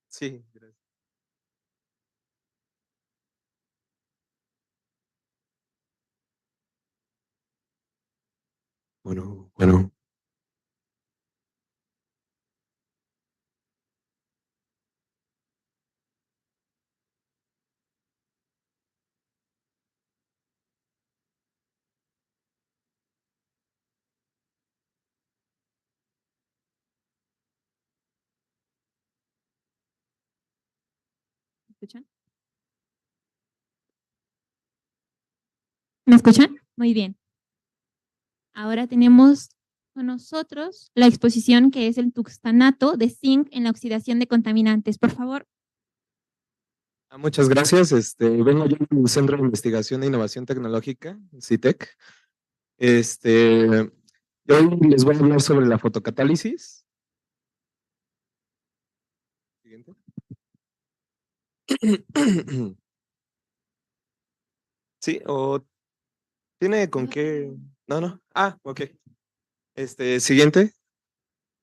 [SPEAKER 11] Sí, gracias. Bueno.
[SPEAKER 12] ¿Me escuchan? ¿Me escuchan? Muy bien. Ahora tenemos con nosotros la exposición que es el tuxtanato de zinc en la oxidación de contaminantes. Por favor.
[SPEAKER 11] Muchas gracias. Vengo yo del Centro de Investigación e Innovación Tecnológica, CITEC. Yo hoy les voy a hablar sobre la fotocatálisis. Siguiente. Sí, o tiene con qué. No. Ok. Siguiente.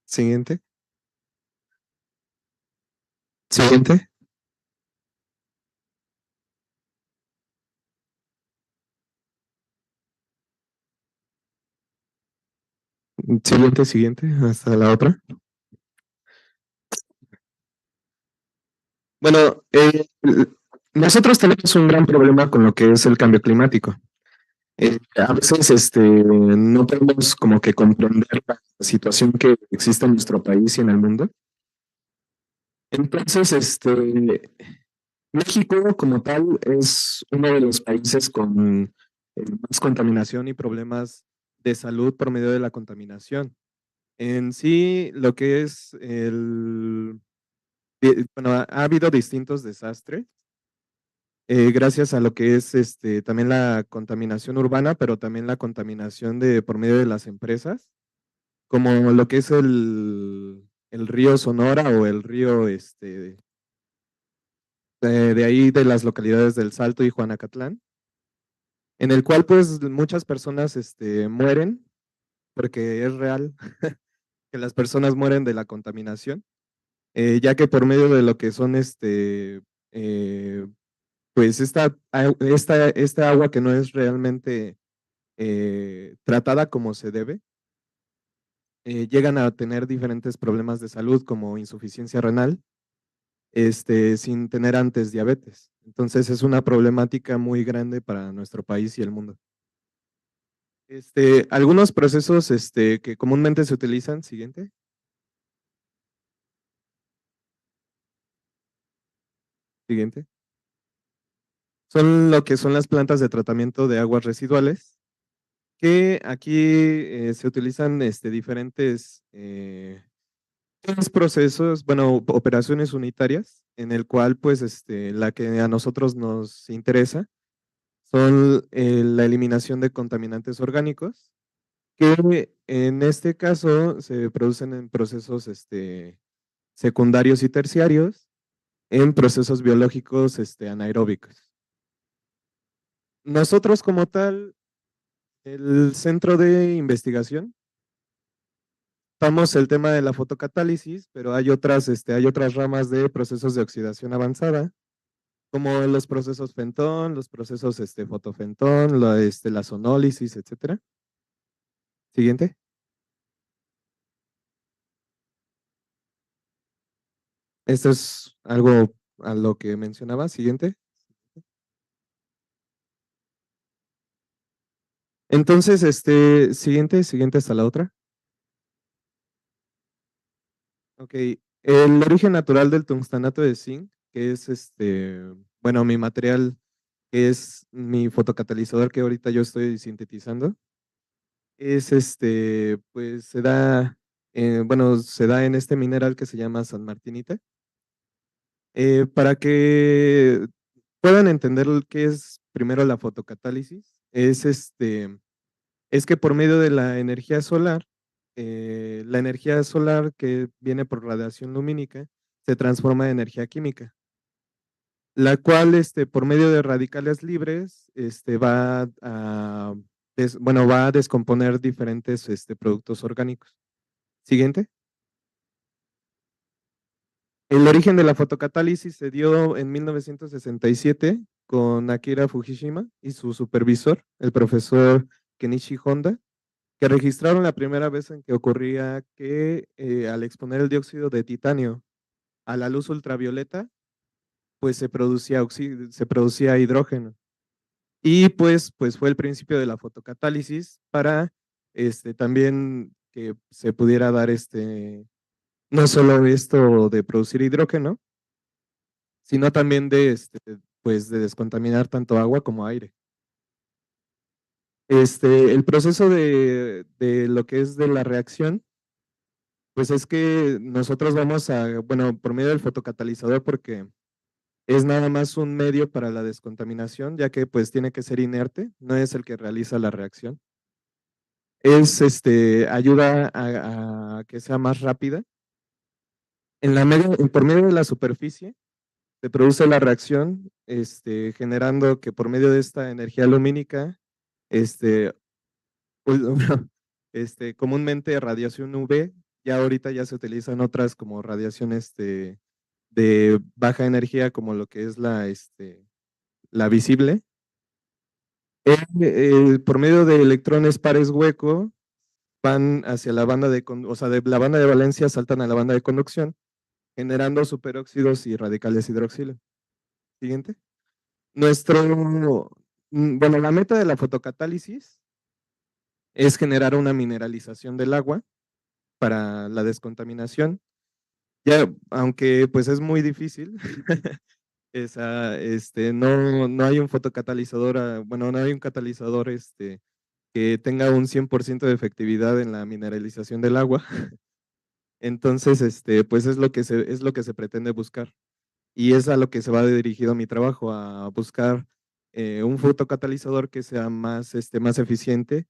[SPEAKER 11] Siguiente. Siguiente. Siguiente. Hasta la otra. Bueno, nosotros tenemos un gran problema con lo que es el cambio climático. A veces no podemos como que comprender la situación que existe en nuestro país y en el mundo. Entonces, México como tal es uno de los países con más contaminación y problemas de salud por medio de la contaminación. En sí, lo que es bueno, ha habido distintos desastres gracias a lo que es también la contaminación urbana, pero también la contaminación por medio de las empresas, como lo que es el río Sonora o el río de ahí de las localidades del Salto y Juanacatlán, en el cual pues muchas personas mueren, porque es real que las personas mueren de la contaminación, ya que por medio de lo que son pues esta agua que no es realmente tratada como se debe, llegan a tener diferentes problemas de salud como insuficiencia renal, sin tener antes diabetes. Entonces es una problemática muy grande para nuestro país y el mundo. Algunos procesos que comúnmente se utilizan, siguiente. Siguiente. Son lo que son las plantas de tratamiento de aguas residuales, que aquí se utilizan diferentes procesos, bueno, operaciones unitarias, en el cual pues la que a nosotros nos interesa son la eliminación de contaminantes orgánicos, que en este caso se producen en procesos secundarios y terciarios, en procesos biológicos anaeróbicos. Nosotros como tal, el centro de investigación, tomamos el tema de la fotocatálisis, pero hay otras ramas de procesos de oxidación avanzada, como los procesos fentón, los procesos fotofentón, la sonólisis, etcétera. Siguiente. Esto es algo a lo que mencionaba. Siguiente. Entonces, siguiente hasta la otra. Ok. El origen natural del tungstanato de zinc, que es bueno, mi material, que es mi fotocatalizador que ahorita yo estoy sintetizando. es pues se da, se da en este mineral que se llama San Martinita. Para que puedan entender qué es primero la fotocatálisis, es que por medio de la energía solar que viene por radiación lumínica se transforma en energía química, la cual por medio de radicales libres va a, va a descomponer diferentes productos orgánicos. Siguiente. El origen de la fotocatálisis se dio en 1967 con Akira Fujishima y su supervisor, el profesor Kenichi Honda, que registraron la primera vez en que ocurría que al exponer el dióxido de titanio a la luz ultravioleta, pues se producía hidrógeno. Y pues fue el principio de la fotocatálisis para también que se pudiera dar no solo esto de producir hidrógeno, sino también de pues de descontaminar tanto agua como aire. El proceso de lo que es de la reacción, pues es que nosotros vamos por medio del fotocatalizador, porque es nada más un medio para la descontaminación, ya que pues tiene que ser inerte, no es el que realiza la reacción. Ayuda a que sea más rápida. Por medio de la superficie se produce la reacción, generando que por medio de esta energía lumínica, pues, bueno, comúnmente radiación UV, ya ahorita ya se utilizan otras como radiación de baja energía, como lo que es la visible. Por medio de electrones pares hueco, van hacia la banda o sea, de la banda de valencia saltan a la banda de conducción, generando superóxidos y radicales hidroxilo. Siguiente. La meta de la fotocatálisis es generar una mineralización del agua para la descontaminación. Ya, aunque pues es muy difícil, no hay un fotocatalizador, no hay un catalizador que tenga un 100% de efectividad en la mineralización del agua. Entonces, pues es lo que se pretende buscar. Y es a lo que se va dirigido mi trabajo, a buscar un fotocatalizador que sea más eficiente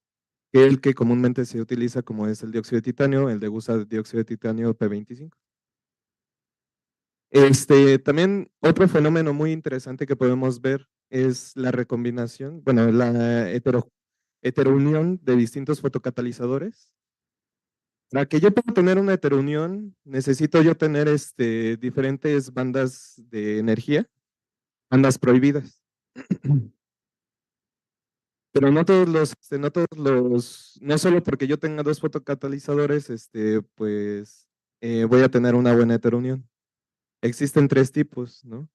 [SPEAKER 11] que el que comúnmente se utiliza, como es el dióxido de titanio, el de usa dióxido de titanio P25. También otro fenómeno muy interesante que podemos ver es la recombinación, la heterounión de distintos fotocatalizadores. Para que yo pueda tener una heterounión, necesito yo tener diferentes bandas de energía, bandas prohibidas. Pero no solo porque yo tenga dos fotocatalizadores, pues voy a tener una buena heterounión. Existen tres tipos, ¿no?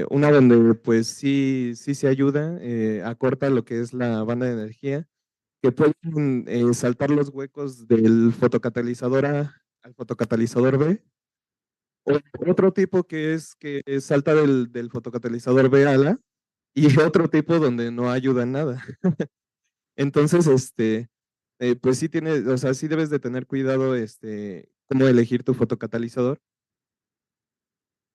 [SPEAKER 11] Una donde pues sí se ayuda, acorta lo que es la banda de energía, que pueden saltar los huecos del fotocatalizador A al fotocatalizador B. O otro tipo que salta del fotocatalizador B a la, y otro tipo donde no ayuda en nada. Entonces, pues sí o sea, sí debes de tener cuidado, cómo elegir tu fotocatalizador.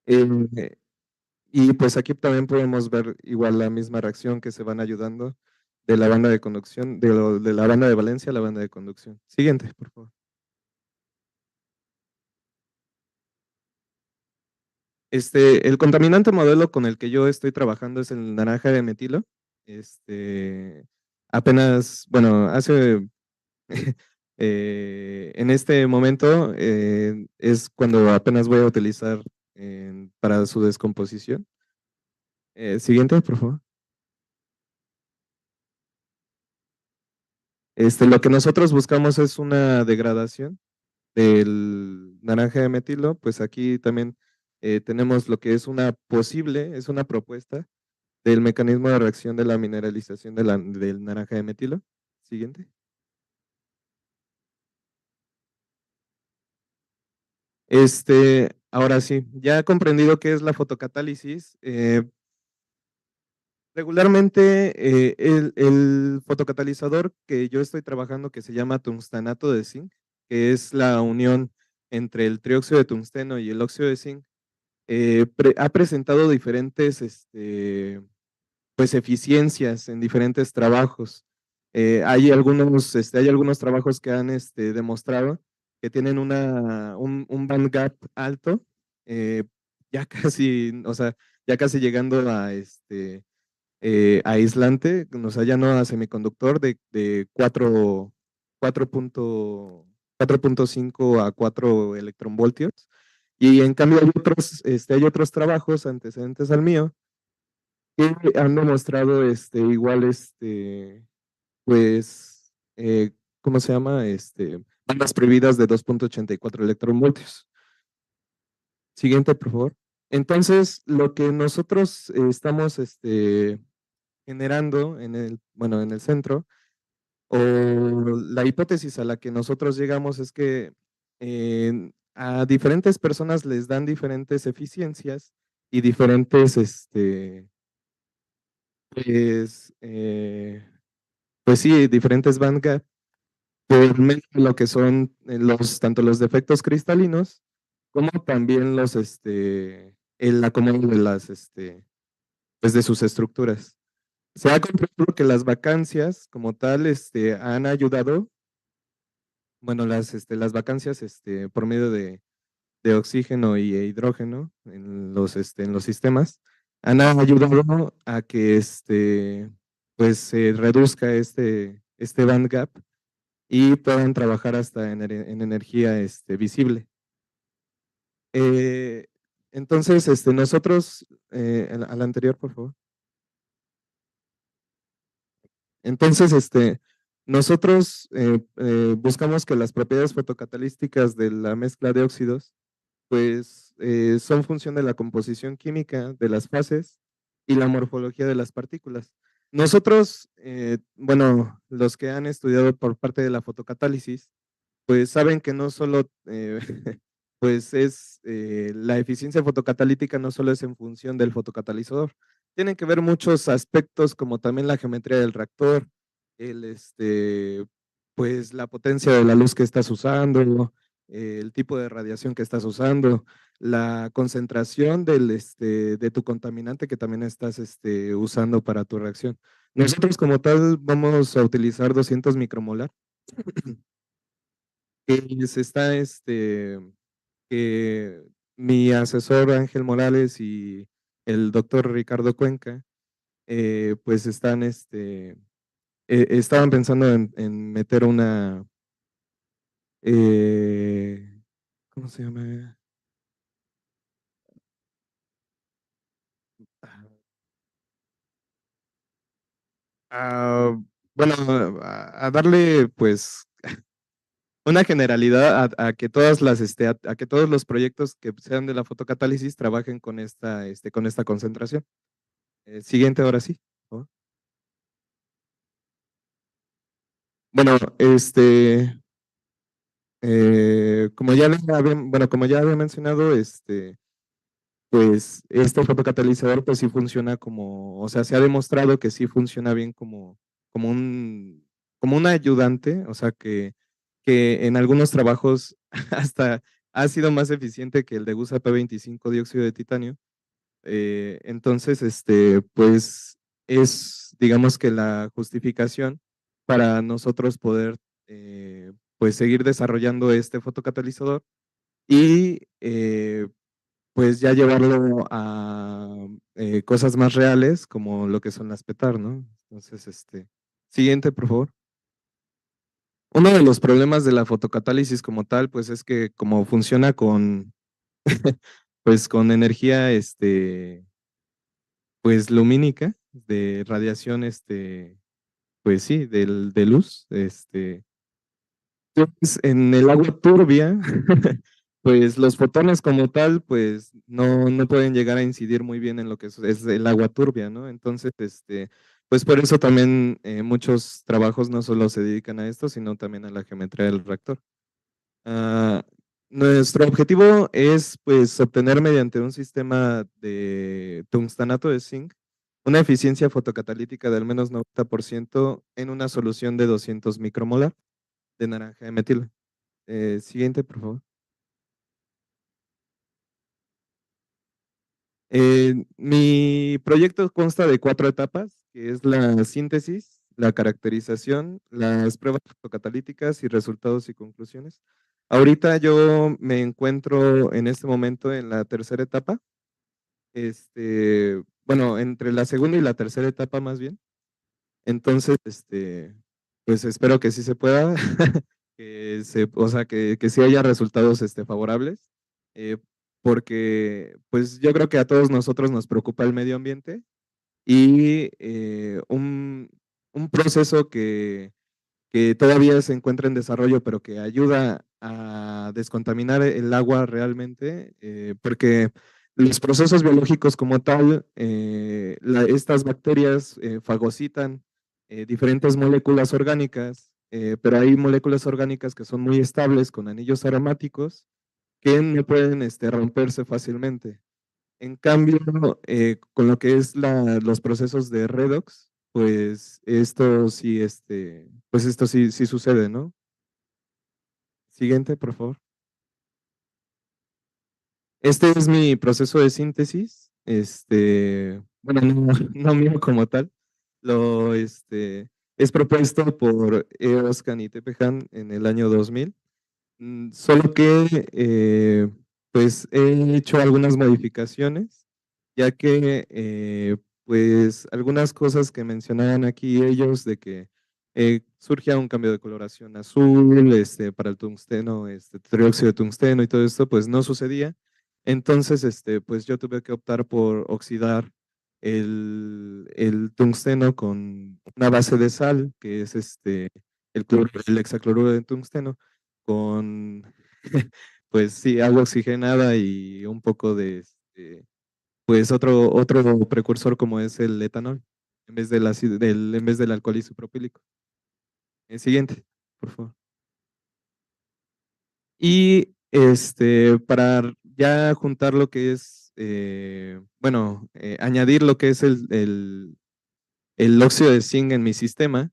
[SPEAKER 11] Y pues aquí también podemos ver igual la misma reacción que se van ayudando de la banda de conducción, de la banda de valencia a la banda de conducción. Siguiente, por favor. El contaminante modelo con el que yo estoy trabajando es el naranja de metilo. Apenas, hace, en este momento es cuando apenas voy a utilizar para su descomposición. Siguiente, por favor. Lo que nosotros buscamos es una degradación del naranja de metilo, pues aquí también tenemos lo que es es una propuesta del mecanismo de reacción de la mineralización del naranja de metilo. Siguiente. Ahora sí, ya he comprendido qué es la fotocatálisis. Regularmente, el fotocatalizador que yo estoy trabajando, que se llama tungstanato de zinc, que es la unión entre el trióxido de tungsteno y el óxido de zinc, ha presentado diferentes pues, eficiencias en diferentes trabajos. Hay algunos trabajos que han demostrado que tienen un band gap alto, ya casi, o sea, ya casi llegando a aislante, o sea, ya no a semiconductor de 4.5 a 4 electronvoltios. Y en cambio hay otros trabajos antecedentes al mío que han demostrado igual, pues, ¿cómo se llama? Bandas prohibidas de 2.84 electronvoltios. Siguiente, por favor. Entonces, lo que nosotros estamos generando en el centro, o la hipótesis a la que nosotros llegamos es que a diferentes personas les dan diferentes eficiencias y diferentes, pues sí, diferentes band gap por medio de lo que son tanto los defectos cristalinos como también el acomodo de pues de sus estructuras. Se ha comprobado que las vacancias como tal han ayudado, bueno, las vacancias por medio de oxígeno e hidrógeno en los sistemas han ayudado a que pues se reduzca este band gap y puedan trabajar hasta en energía visible. Entonces, nosotros, al anterior, por favor. Entonces, nosotros buscamos que las propiedades fotocatalísticas de la mezcla de óxidos, pues, son función de la composición química de las fases y la morfología de las partículas. Nosotros, bueno, los que han estudiado por parte de la fotocatálisis, pues saben que no solo, pues la eficiencia fotocatalítica no solo es en función del fotocatalizador, tienen que ver muchos aspectos como también la geometría del reactor, pues la potencia de la luz que estás usando, el tipo de radiación que estás usando, la concentración de tu contaminante que también estás usando para tu reacción. Nosotros como tal vamos a utilizar 200 micromolar. Que se está, que mi asesor Ángel Morales y el doctor Ricardo Cuenca, pues estaban pensando en meter ¿cómo se llama? Ah, bueno, a darle pues una generalidad a que todas a que todos los proyectos que sean de la fotocatálisis trabajen con esta concentración. Siguiente, ahora sí. Por favor. Bueno, como ya había mencionado, pues este fotocatalizador pues sí funciona o sea, se ha demostrado que sí funciona bien como un ayudante, o sea, que en algunos trabajos hasta ha sido más eficiente que el de Gusa P25 dióxido de titanio. Entonces, pues es, digamos que la justificación para nosotros poder, pues seguir desarrollando este fotocatalizador y pues ya llevarlo a cosas más reales como lo que son las PETAR, ¿no? Entonces, siguiente, por favor. Uno de los problemas de la fotocatálisis como tal, pues es que como funciona pues con energía, pues lumínica, de radiación, pues sí, de luz, pues, en el agua turbia, pues los fotones como tal, pues no pueden llegar a incidir muy bien en lo que es el agua turbia, ¿no? Entonces, pues por eso también muchos trabajos no solo se dedican a esto, sino también a la geometría del reactor. Nuestro objetivo es, pues, obtener mediante un sistema de tungstanato de zinc, una eficiencia fotocatalítica de al menos 90% en una solución de 200 micromolar de naranja de metilo. Siguiente, por favor. Mi proyecto consta de 4 etapas, que es la síntesis, la caracterización, las pruebas fotocatalíticas y resultados y conclusiones. Ahorita yo me encuentro en este momento en la tercera etapa, bueno, entre la segunda y la tercera etapa más bien. Entonces, pues espero que sí se pueda, o sea, que sí haya resultados favorables, eh, porque pues yo creo que a todos nosotros nos preocupa el medio ambiente y un proceso que todavía se encuentra en desarrollo, pero que ayuda a descontaminar el agua realmente, porque los procesos biológicos como tal, estas bacterias fagocitan diferentes moléculas orgánicas, pero hay moléculas orgánicas que son muy estables con anillos aromáticos que no pueden romperse fácilmente. En cambio, con lo que es los procesos de redox, pues esto sí, sí sucede, ¿no? Siguiente, por favor. Este es mi proceso de síntesis. Bueno, no, no mío como tal. Es propuesto por Eoscan y Tepejan en el año 2000. Solo que, pues, he hecho algunas modificaciones, ya que, pues, algunas cosas que mencionaban aquí ellos de que surgía un cambio de coloración azul, para el tungsteno, trióxido de tungsteno y todo esto, pues no sucedía. Entonces, pues yo tuve que optar por oxidar el tungsteno con una base de sal, que es el hexacloruro de tungsteno, con, pues sí, agua oxigenada y un poco de, pues otro precursor como es el etanol, en vez del ácido, en vez del alcohol isopropílico. El siguiente, por favor. Y para ya juntar lo que es, bueno, añadir lo que es el óxido de zinc en mi sistema,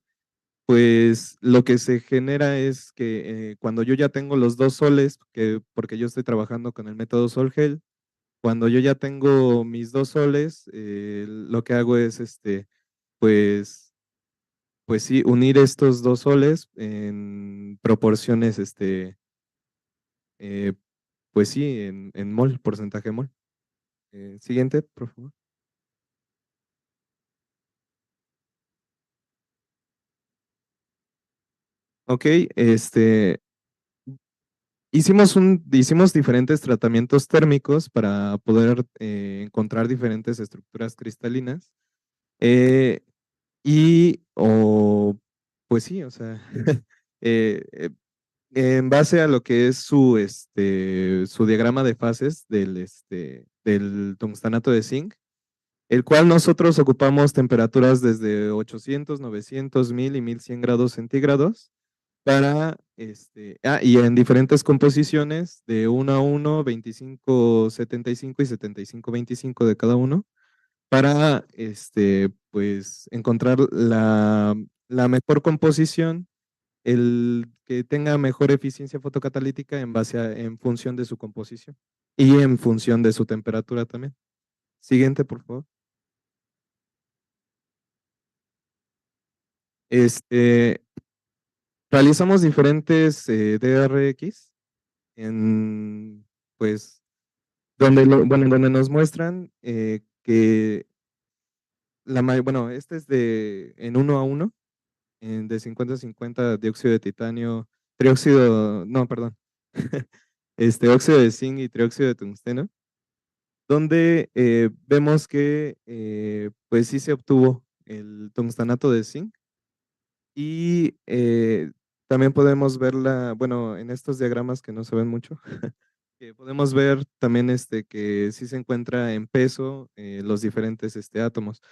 [SPEAKER 11] pues lo que se genera es que cuando yo ya tengo los 2 soles, porque yo estoy trabajando con el método Sol-Gel, cuando yo ya tengo mis 2 soles, lo que hago es, pues, pues sí, unir estos 2 soles en proporciones, eh, pues sí, en mol, porcentaje mol. Siguiente, por favor. Ok, hicimos diferentes tratamientos térmicos para poder encontrar diferentes estructuras cristalinas. Pues sí, o sea, eh, en base a lo que es su diagrama de fases del tungstanato de zinc, el cual nosotros ocupamos temperaturas desde 800, 900, 1000 y 1100 grados centígrados para, y en diferentes composiciones de 1 a 1, 25, 75 y 75, 25 de cada uno, para, pues, encontrar la mejor composición, el que tenga mejor eficiencia fotocatalítica en función de su composición y en función de su temperatura también. Siguiente, por favor. Realizamos diferentes DRX en, pues, donde nos muestran que bueno, este es en 1 a 1, de 50-50 dióxido de titanio, no, perdón, óxido de zinc y trióxido de tungsteno, donde vemos que pues sí se obtuvo el tungstanato de zinc y también podemos verla, bueno, en estos diagramas que no se ven mucho, que podemos ver también que sí se encuentra en peso los diferentes átomos.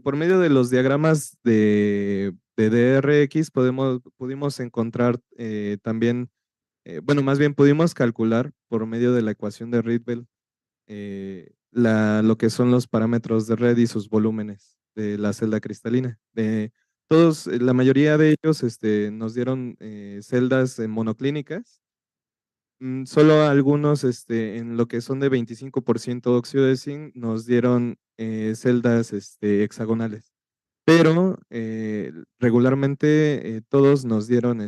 [SPEAKER 11] Por medio de los diagramas de DRX pudimos encontrar también, bueno, más bien pudimos calcular por medio de la ecuación de Rydberg lo que son los parámetros de red y sus volúmenes de la celda cristalina. Todos, la mayoría de ellos nos dieron celdas monoclínicas. Solo algunos en lo que son de 25% óxido de zinc nos dieron celdas hexagonales. Pero regularmente todos nos dieron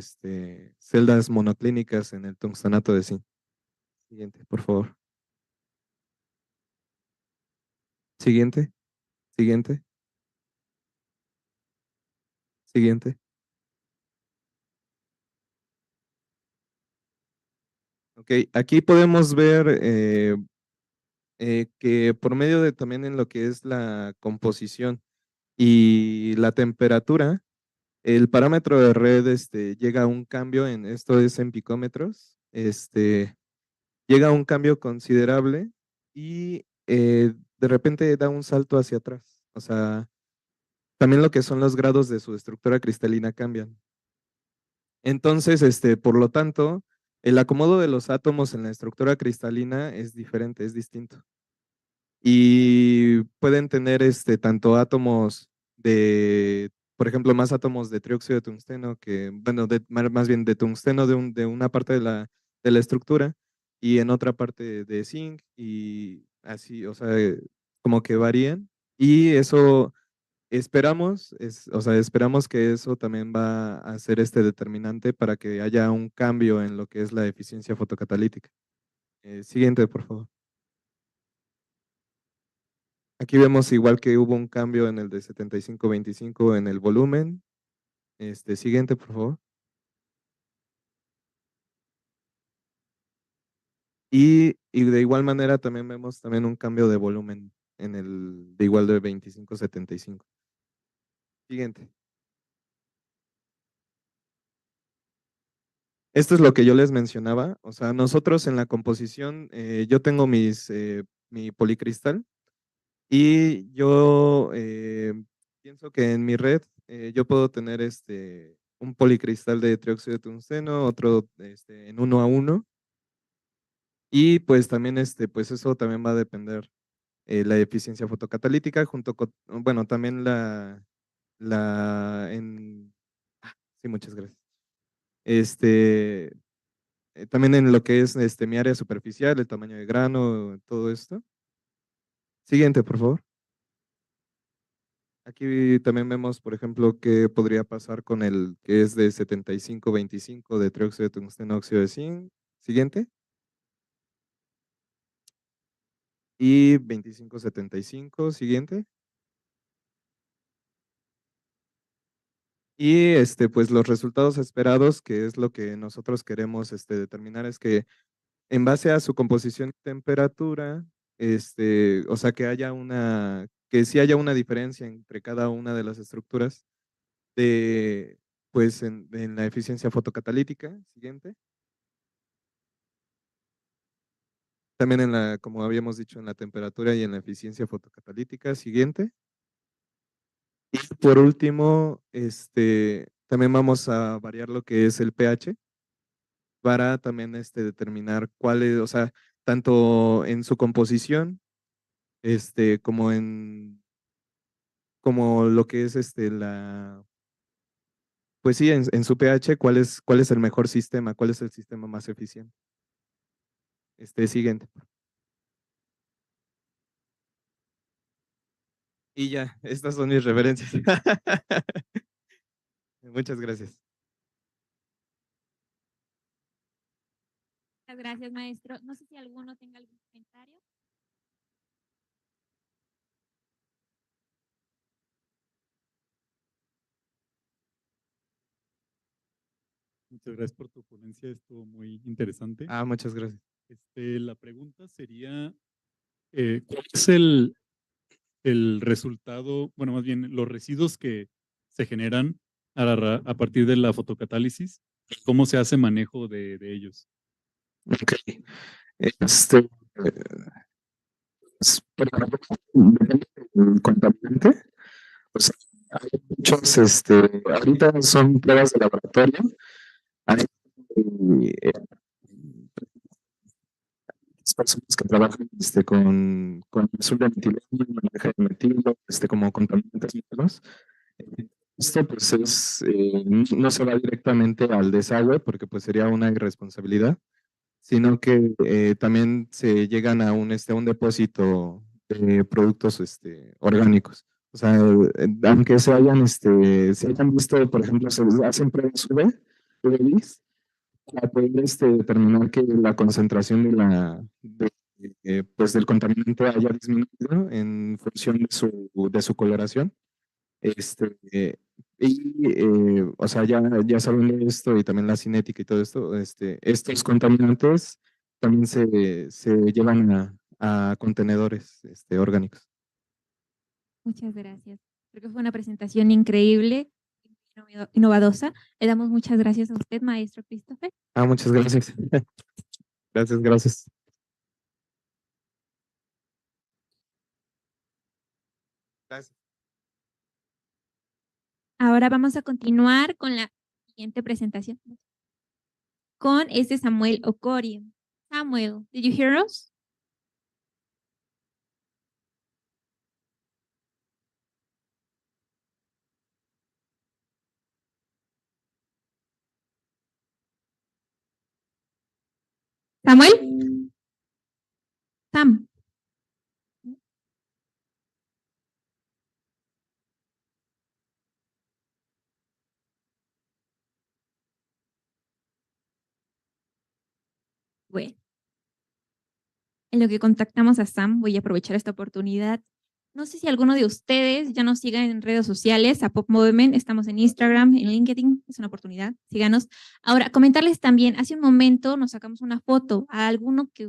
[SPEAKER 11] celdas monoclínicas en el tungstanato de zinc. Siguiente, por favor. Siguiente, siguiente, siguiente. Ok, aquí podemos ver que por medio de también en lo que es la composición y la temperatura, el parámetro de red llega a un cambio esto es en picómetros, llega a un cambio considerable y de repente da un salto hacia atrás. O sea, también lo que son los grados de su estructura cristalina cambian. Entonces, por lo tanto, el acomodo de los átomos en la estructura cristalina es diferente, es distinto. Y pueden tener tanto átomos de, por ejemplo, más átomos de trióxido de tungsteno que, bueno, más bien de tungsteno de una parte de la estructura y en otra parte de zinc y así, o sea, como que varían. Y eso esperamos, o sea, esperamos que eso también va a ser determinante para que haya un cambio en lo que es la eficiencia fotocatalítica. Siguiente, por favor. Aquí vemos igual que hubo un cambio en el de 75-25 en el volumen. Siguiente, por favor. Y de igual manera también vemos también un cambio de volumen en el de igual de 25-75. Siguiente. Esto es lo que yo les mencionaba. O sea, nosotros en la composición, yo tengo mi policristal y yo pienso que en mi red yo puedo tener un policristal de trióxido de tungsteno, otro en 1:1. Y pues también pues eso también va a depender la eficiencia fotocatalítica junto con, bueno, también sí, muchas gracias. También en lo que es mi área superficial, el tamaño de grano, todo esto. Siguiente, por favor. Aquí también vemos, por ejemplo, qué podría pasar con el que es de 75-25 de trióxido de tungsteno, óxido de zinc. Siguiente. Y 25-75, siguiente. Y pues los resultados esperados, que es lo que nosotros queremos determinar, es que en base a su composición y temperatura, o sea, que sí haya una diferencia entre cada una de las estructuras pues en la eficiencia fotocatalítica. Siguiente. También como habíamos dicho, en la temperatura y en la eficiencia fotocatalítica. Siguiente. Y por último, también vamos a variar lo que es el pH para también determinar cuáles, o sea, tanto en su composición, como lo que es pues sí, en su pH, cuál es el mejor sistema, cuál es el sistema más eficiente. Siguiente. Y ya, estas son mis referencias. Muchas gracias.
[SPEAKER 12] Muchas gracias, maestro. No sé si alguno tenga algún comentario.
[SPEAKER 2] Muchas gracias por tu ponencia, estuvo muy interesante.
[SPEAKER 11] Muchas gracias.
[SPEAKER 2] La pregunta sería, ¿cuál es el resultado, bueno, más bien los residuos que se generan a partir de la fotocatálisis? ¿Cómo se hace manejo de ellos?
[SPEAKER 9] Ok. Depende del contaminante. O sea, hay muchos, ahorita son pruebas de laboratorio. Hay, las personas que trabajan con azul de metileno, manejo de metilo, como contaminantes menos. Esto pues no se va directamente al desagüe porque pues sería una irresponsabilidad, sino que también se llegan a un depósito de productos orgánicos. O sea, aunque se hayan visto, por ejemplo, se hacen pruebas UV-Vis, para poder determinar que la concentración pues del contaminante haya disminuido en función de su coloración. O sea, ya sabiendo esto y también la cinética y todo esto, estos contaminantes también se llevan a contenedores orgánicos.
[SPEAKER 12] Muchas gracias. Creo que fue una presentación increíble, innovadosa. Le damos muchas gracias a usted, maestro Christopher.
[SPEAKER 11] Muchas gracias. Gracias, gracias. Gracias.
[SPEAKER 12] Ahora vamos a continuar con la siguiente presentación. Con Samuel Okori. Samuel, did you hear us? Samuel? Sam. Bueno, en lo que contactamos a Sam, voy a aprovechar esta oportunidad. No sé si alguno de ustedes ya nos siga en redes sociales, a Pop Movement, estamos en Instagram, en LinkedIn, es una oportunidad, síganos. Ahora, comentarles también, hace un momento nos sacamos una foto a alguno de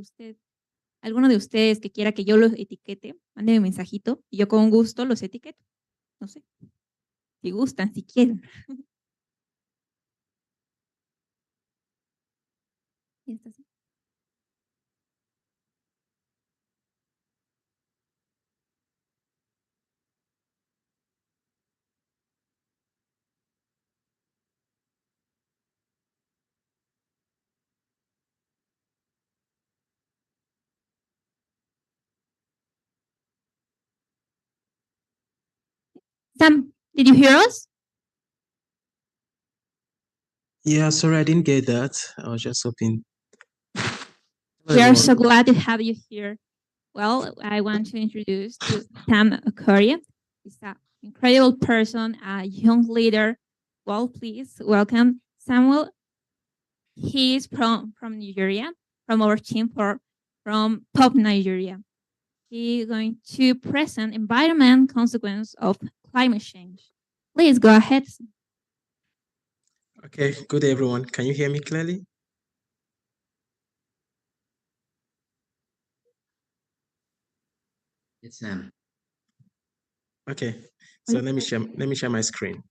[SPEAKER 12] ustedes que quiera que yo los etiquete, mándenme un mensajito y yo con gusto los etiqueto. No sé, si gustan, si quieren. ¿Y esta sí? Sam, did you hear us?
[SPEAKER 13] Yeah, sorry, I didn't get that. I was just hoping.
[SPEAKER 12] We are so glad to have you here. Well, I want to introduce Sam Okori. He's an incredible person, a young leader. Well, please welcome Samuel. He is from Nigeria, from our team from Pop Nigeria. He is going to present environment consequence of climate change. Please go ahead.
[SPEAKER 13] Okay, good day, everyone. Can you hear me clearly?
[SPEAKER 10] Yes, Sam.
[SPEAKER 13] Okay, so let me share my screen.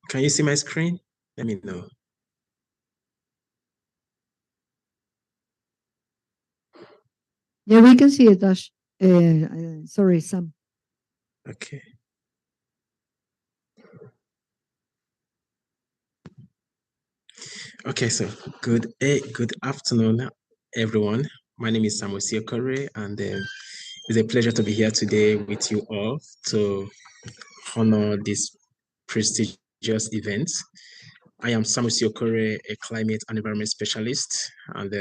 [SPEAKER 13] Can you see my screen? Let me know.
[SPEAKER 1] Yeah, we can see it, Dash. Sorry, Sam.
[SPEAKER 13] Okay. Okay, so good afternoon, everyone. My name is Samuel Okori, and it's a pleasure to be here today with you all to honor this prestigious event. I am Samuel Okori, a climate and environment specialist, and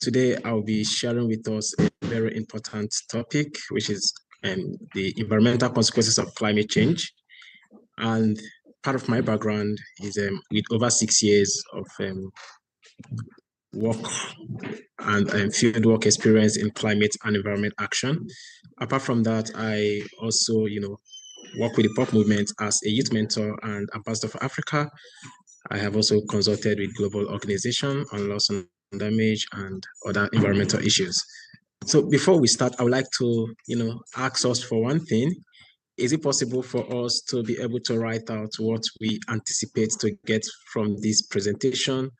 [SPEAKER 13] today I'll be sharing with us a very important topic, which is the environmental consequences of climate change. And part of my background is with over 6 years of work and field work experience in climate and environment action. Apart from that, I also, work with the Pop movement as a youth mentor and ambassador for Africa. I have also consulted with global organizations on loss and damage and other environmental issues. So before we start, I would like to, ask us for one thing. Is it possible for us to be able to write out what we anticipate to get from this presentation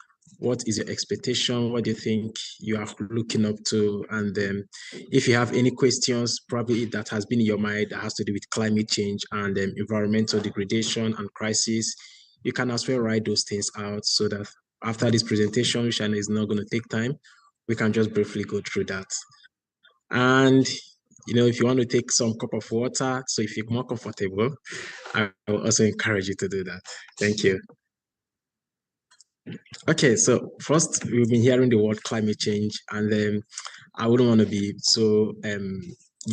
[SPEAKER 13] what is your expectation? What do you think you are looking up to? And if you have any questions, probably that has been in your mind that has to do with climate change and environmental degradation and crisis, you can as well write those things out so that after this presentation, which I know is not going to take time, we can just briefly go through that. And if you want to take some cup of water, so if you're more comfortable, I will also encourage you to do that. Thank you. Okay, so first, we've been hearing the word climate change, and I wouldn't want to be so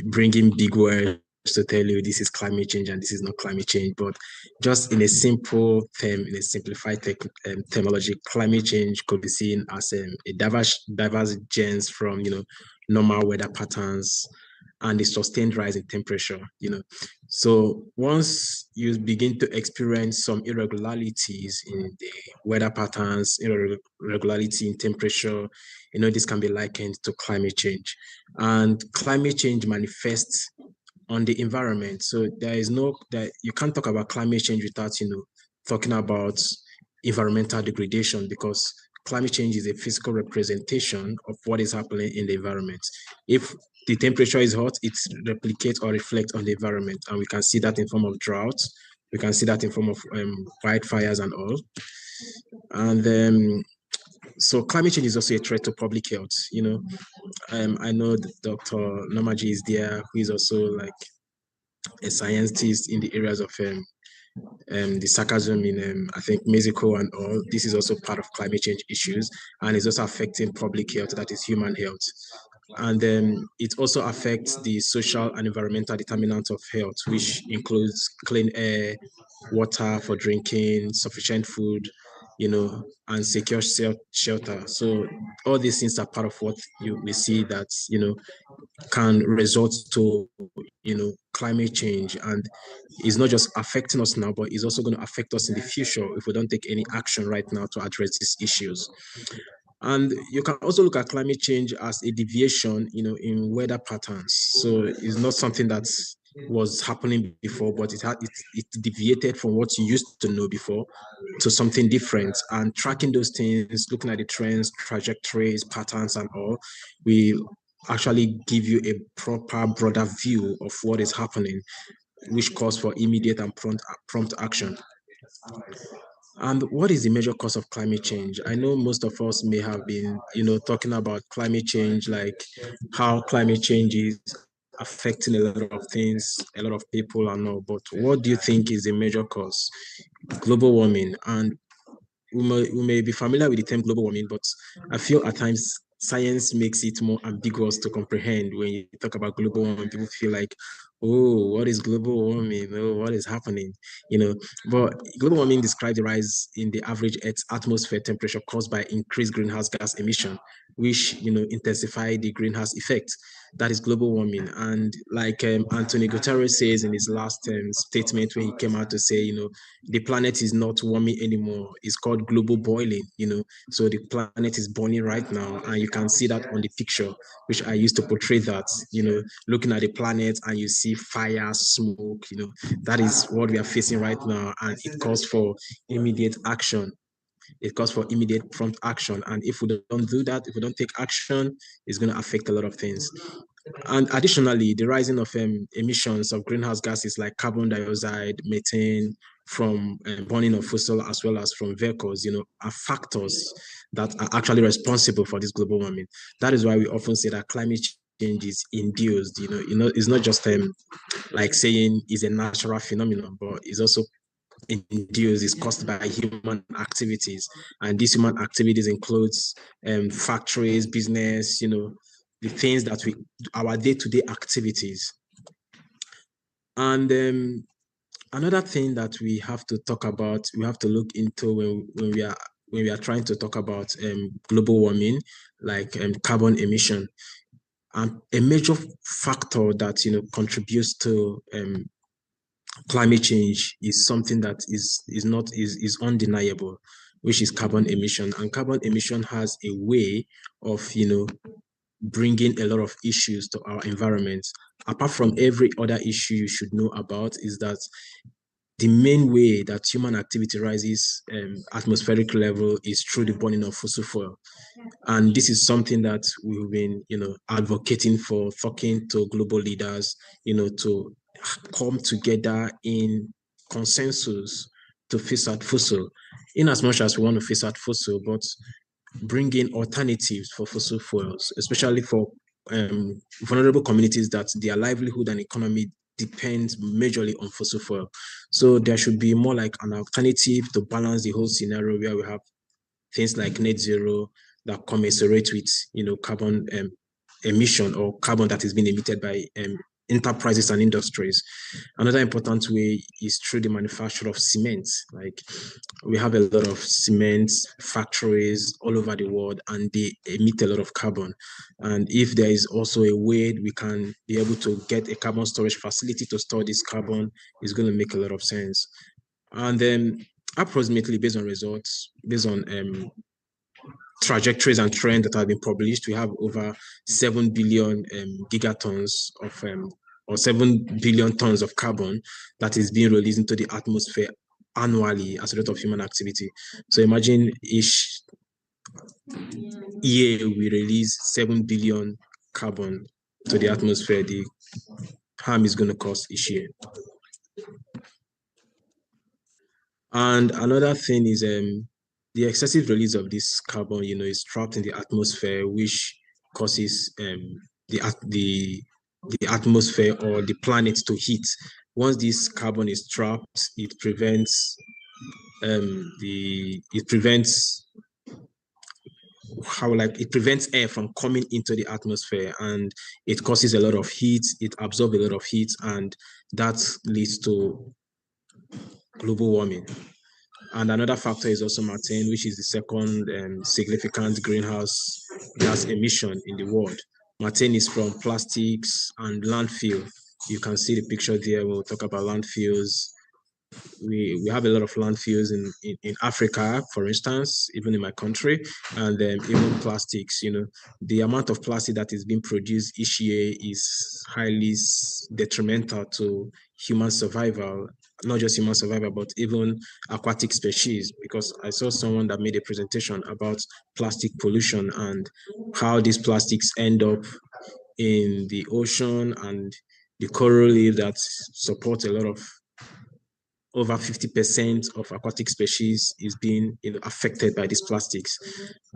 [SPEAKER 13] bringing big words to tell you this is climate change and this is not climate change, but just in a simple term, in a simplified terminology, climate change could be seen as a diverse change from normal weather patterns and the sustained rise in temperature. So once you begin to experience some irregularities in the weather patterns, irregularity in temperature, this can be likened to climate change. And climate change manifests on the environment. So you can't talk about climate change without, talking about environmental degradation, because climate change is a physical representation of what is happening in the environment. If the temperature is hot, it replicates or reflects on the environment. And we can see that in form of droughts. We can see that in form of wildfires and all. And so climate change is also a threat to public health. I know Dr. Namaji is there, who is also like a scientist in the areas of the sarcasm in I think Mexico and all. This is also part of climate change issues, and it's also affecting public health, that is human health. And it also affects the social and environmental determinants of health, which includes clean air, water for drinking, sufficient food, and secure shelter. So all these things are part of what we see that, can result to, climate change. And it's not just affecting us now, but it's also going to affect us in the future if we don't take any action right now to address these issues. And you can also look at climate change as a deviation, in weather patterns. So it's not something that was happening before, but it deviated from what you used to know before to something different. And tracking those things, looking at the trends, trajectories, patterns, and all, we actually give you a proper, broader view of what is happening, which calls for immediate and prompt action. And what is the major cause of climate change? I know most of us may have been, talking about climate change, like how climate change is affecting a lot of things, a lot of people and all. But what do you think is the major cause? Global warming. And we may be familiar with the term global warming, but I feel at times science makes it more ambiguous to comprehend. When you talk about global warming, people feel like, oh, what is global warming? Oh, what is happening? But global warming describes the rise in the average Earth's atmosphere temperature caused by increased greenhouse gas emission, which, intensify the greenhouse effect. That is global warming. And like Antonio Guterres says in his last statement, when he came out to say, the planet is not warming anymore. It's called global boiling, So the planet is burning right now. And you can see that on the picture, which I used to portray that, looking at the planet and you see fire, smoke, that is what we are facing right now. And it calls for immediate action. It calls for immediate prompt action. And if we don't do that, if we don't take action, it's going to affect a lot of things. And additionally, the rising of emissions of greenhouse gases like carbon dioxide, methane from burning of fossil, as well as from vehicles, are factors that are actually responsible for this global warming. That is why we often say that climate change is induced. It's not just like saying it's a natural phenomenon, but it's also induced, is caused by human activities. And these human activities includes factories, business, the things that our day-to-day activities. And another thing that we have to talk about, we have to look into when we are trying to talk about global warming, like carbon emission. And a major factor that contributes to climate change is something that is undeniable, which is carbon emission. And carbon emission has a way of bringing a lot of issues to our environment. Apart from every other issue you should know about, is that the main way that human activity rises atmospheric level is through the burning of fossil fuel. And this is something that we've been, advocating for, talking to global leaders, to come together in consensus to phase out fossil, in as much as we want to phase out fossil, but bring in alternatives for fossil fuels, especially for vulnerable communities that their livelihood and economy depends majorly on fossil fuel. So there should be more like an alternative to balance the whole scenario, where we have things like net zero that commensurate with carbon emission or carbon that is being emitted by enterprises and industries. Another important way is through the manufacture of cement. Like, we have a lot of cement factories all over the world, and they emit a lot of carbon. And if there is also a way we can be able to get a carbon storage facility to store this carbon, it's going to make a lot of sense. And then approximately based on results, based on trajectories and trends that have been published, we have over 7 billion gigatons of or 7 billion tons of carbon that is being released into the atmosphere annually as a result of human activity. So imagine each year we release 7 billion carbon to the atmosphere, the harm is going to cause each year. And another thing is the excessive release of this carbon, is trapped in the atmosphere, which causes the atmosphere or the planet to heat. Once this carbon is trapped, it prevents air from coming into the atmosphere, and it causes a lot of heat. It absorbs a lot of heat, and that leads to global warming. And another factor is also methane, which is the second significant greenhouse gas emission in the world. Methane is from plastics and landfill. You can see the picture there. We'll talk about landfills. We have a lot of landfills in Africa, for instance, even in my country, and even plastics. The amount of plastic that is being produced each year is highly detrimental to human survival, not just human survival, but even aquatic species, because I saw someone that made a presentation about plastic pollution and how these plastics end up in the ocean and the coral reef that support a lot of over 50% of aquatic species is being affected by these plastics.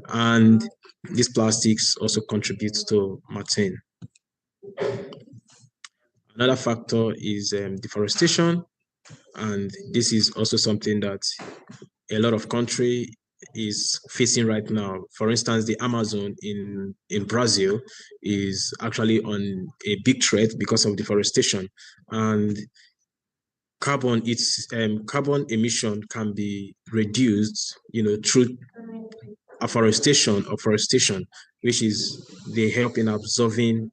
[SPEAKER 13] And these plastics also contribute to methane. Another factor is deforestation. And this is also something that a lot of country is facing right now. For instance, the Amazon in Brazil is actually on a big threat because of deforestation. And carbon emission can be reduced, through afforestation or forestation, which is they help in absorbing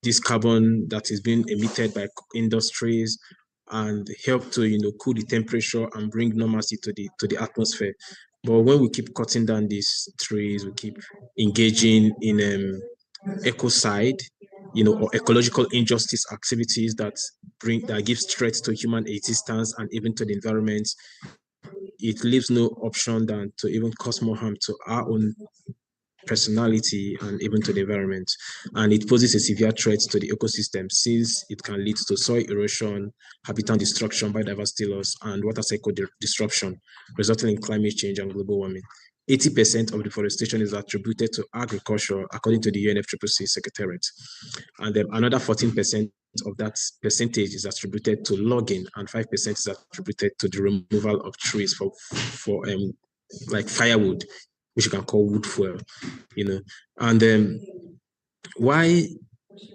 [SPEAKER 13] this carbon that is being emitted by industries, and help to cool the temperature and bring normalcy to the atmosphere. But when we keep cutting down these trees, we keep engaging in ecocide, or ecological injustice activities that gives threats to human existence and even to the environment, it leaves no option than to even cause more harm to our own personality and even to the environment. And it poses a severe threat to the ecosystem, since it can lead to soil erosion, habitat destruction, biodiversity loss, and water cycle disruption, resulting in climate change and global warming. 80% of deforestation is attributed to agriculture, according to the UNFCCC Secretariat. And then another 14% of that percentage is attributed to logging, and 5% is attributed to the removal of trees for like firewood, which you can call wood fuel, And then why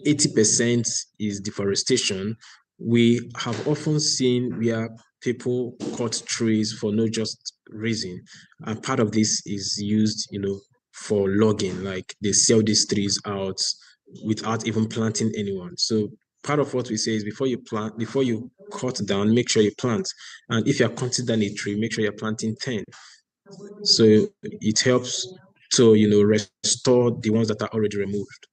[SPEAKER 13] 80% is deforestation? We have often seen where people cut trees for no just reason, and part of this is used, for logging. Like, they sell these trees out without even planting anyone. So part of what we say is, before you cut down, make sure you plant. And if you're cutting down a tree, make sure you're planting 10. So it helps to, restore the ones that are already removed.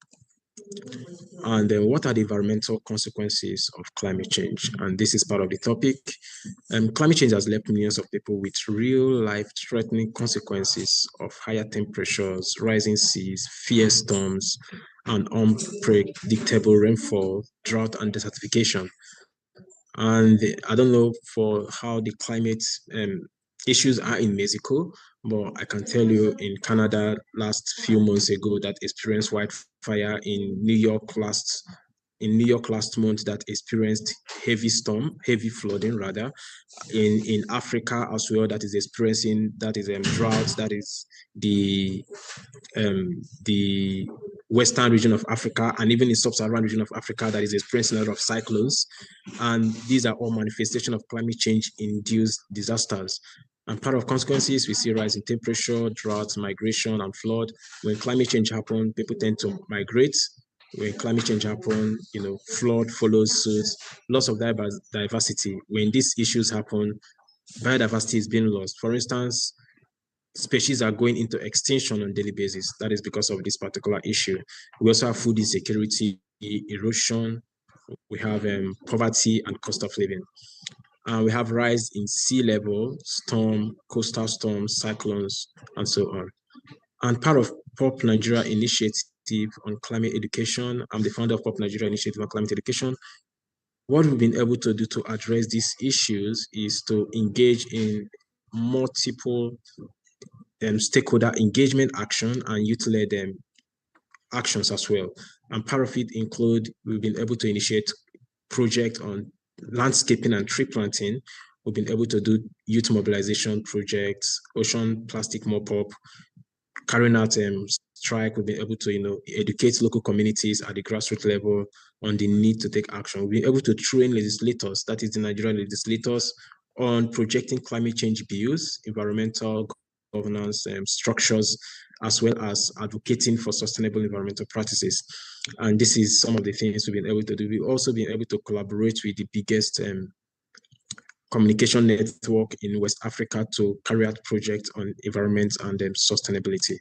[SPEAKER 13] And then what are the environmental consequences of climate change? And this is part of the topic. Climate change has left millions of people with real life-threatening consequences of higher temperatures, rising seas, fierce storms, and unpredictable rainfall, drought, and desertification. And I don't know for how the climate issues are in Mexico, but I can tell you in Canada last few months ago that experienced wildfire in New York last month that experienced heavy flooding rather, in Africa as well that is experiencing droughts, that is the western region of Africa, and even in sub-Saharan region of Africa that is experiencing a lot of cyclones. And these are all manifestations of climate change induced disasters. And part of consequences, we see rise in temperature, droughts, migration, and flood. When climate change happens, people tend to migrate. When climate change happens, flood follows suit, loss of diversity. When these issues happen, biodiversity is being lost. For instance, species are going into extinction on a daily basis. That is because of this particular issue. We also have food insecurity, erosion, we have poverty and cost of living. We have rise in sea level, coastal storms, cyclones, and so on. And part of POP Nigeria Initiative on Climate Education, I'm the founder of POP Nigeria Initiative on Climate Education. What we've been able to do to address these issues is to engage in multiple stakeholder engagement action and youth-led actions as well. And part of it include, we've been able to initiate projects on landscaping and tree planting. We've been able to do youth mobilization projects, ocean plastic mop-up, carrying out strike. We've been able to educate local communities at the grassroots level on the need to take action. We've been able to train legislators, that is the Nigerian legislators, on projecting climate change bills, environmental governance structures, as well as advocating for sustainable environmental practices. And this is some of the things we've been able to do. We've also been able to collaborate with the biggest communication network in West Africa to carry out projects on environment and sustainability.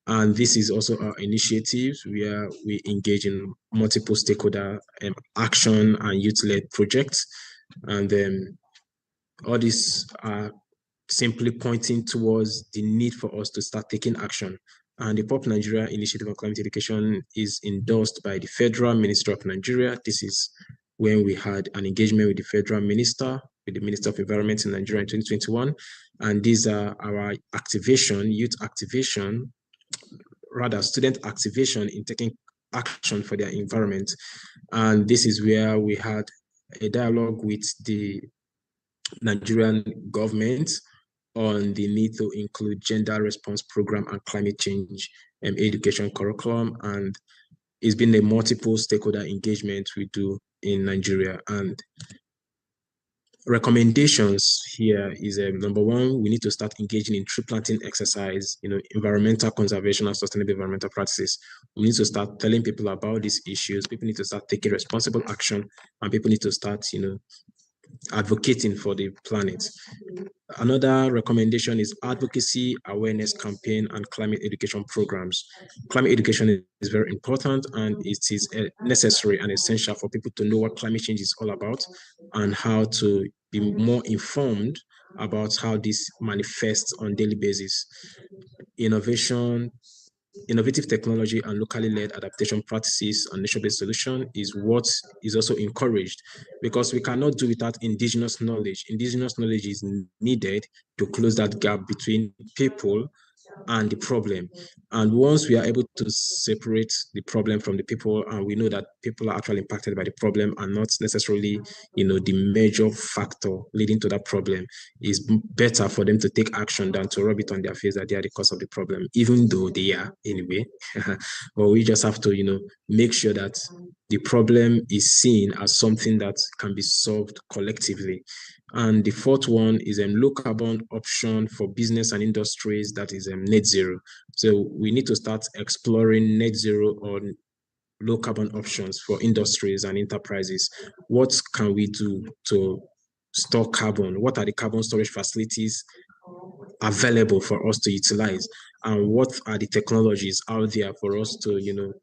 [SPEAKER 13] And this is also our initiative where we engage in multiple stakeholder action and youth-led projects. And all these are simply pointing towards the need for us to start taking action. And the POP Nigeria Initiative on Climate Education is endorsed by the Federal Ministry of Nigeria. This is when we had an engagement with the Federal Minister, with the Minister of Environment in Nigeria in 2021. And these are our youth activation, rather student activation in taking action for their environment. And this is where we had a dialogue with the Nigerian government on the need to include gender response program and climate change education curriculum. And it's been a multiple stakeholder engagement we do in Nigeria. And recommendations here is number one, we need to start engaging in tree planting exercise, environmental conservation and sustainable environmental practices. We need to start telling people about these issues. People need to start taking responsible action, and people need to start, advocating for the planet. Another recommendation is advocacy, awareness campaign, and climate education programs. Climate education is very important, and it is necessary and essential for people to know what climate change is all about and how to be more informed about how this manifests on a daily basis. Innovative technology and locally led adaptation practices and nature-based solution is what is also encouraged, because we cannot do without indigenous knowledge. Indigenous knowledge is needed to close that gap between people and the problem. And once we are able to separate the problem from the people, and we know that people are actually impacted by the problem and not necessarily, the major factor leading to that problem, is better for them to take action than to rub it on their face that they are the cause of the problem, even though they are anyway. But we just have to, make sure that the problem is seen as something that can be solved collectively. And the fourth one is a low carbon option for business and industries, that is net zero. So we need to start exploring net zero or low carbon options for industries and enterprises. What can we do to store carbon? What are the carbon storage facilities available for us to utilize? And what are the technologies out there for us to,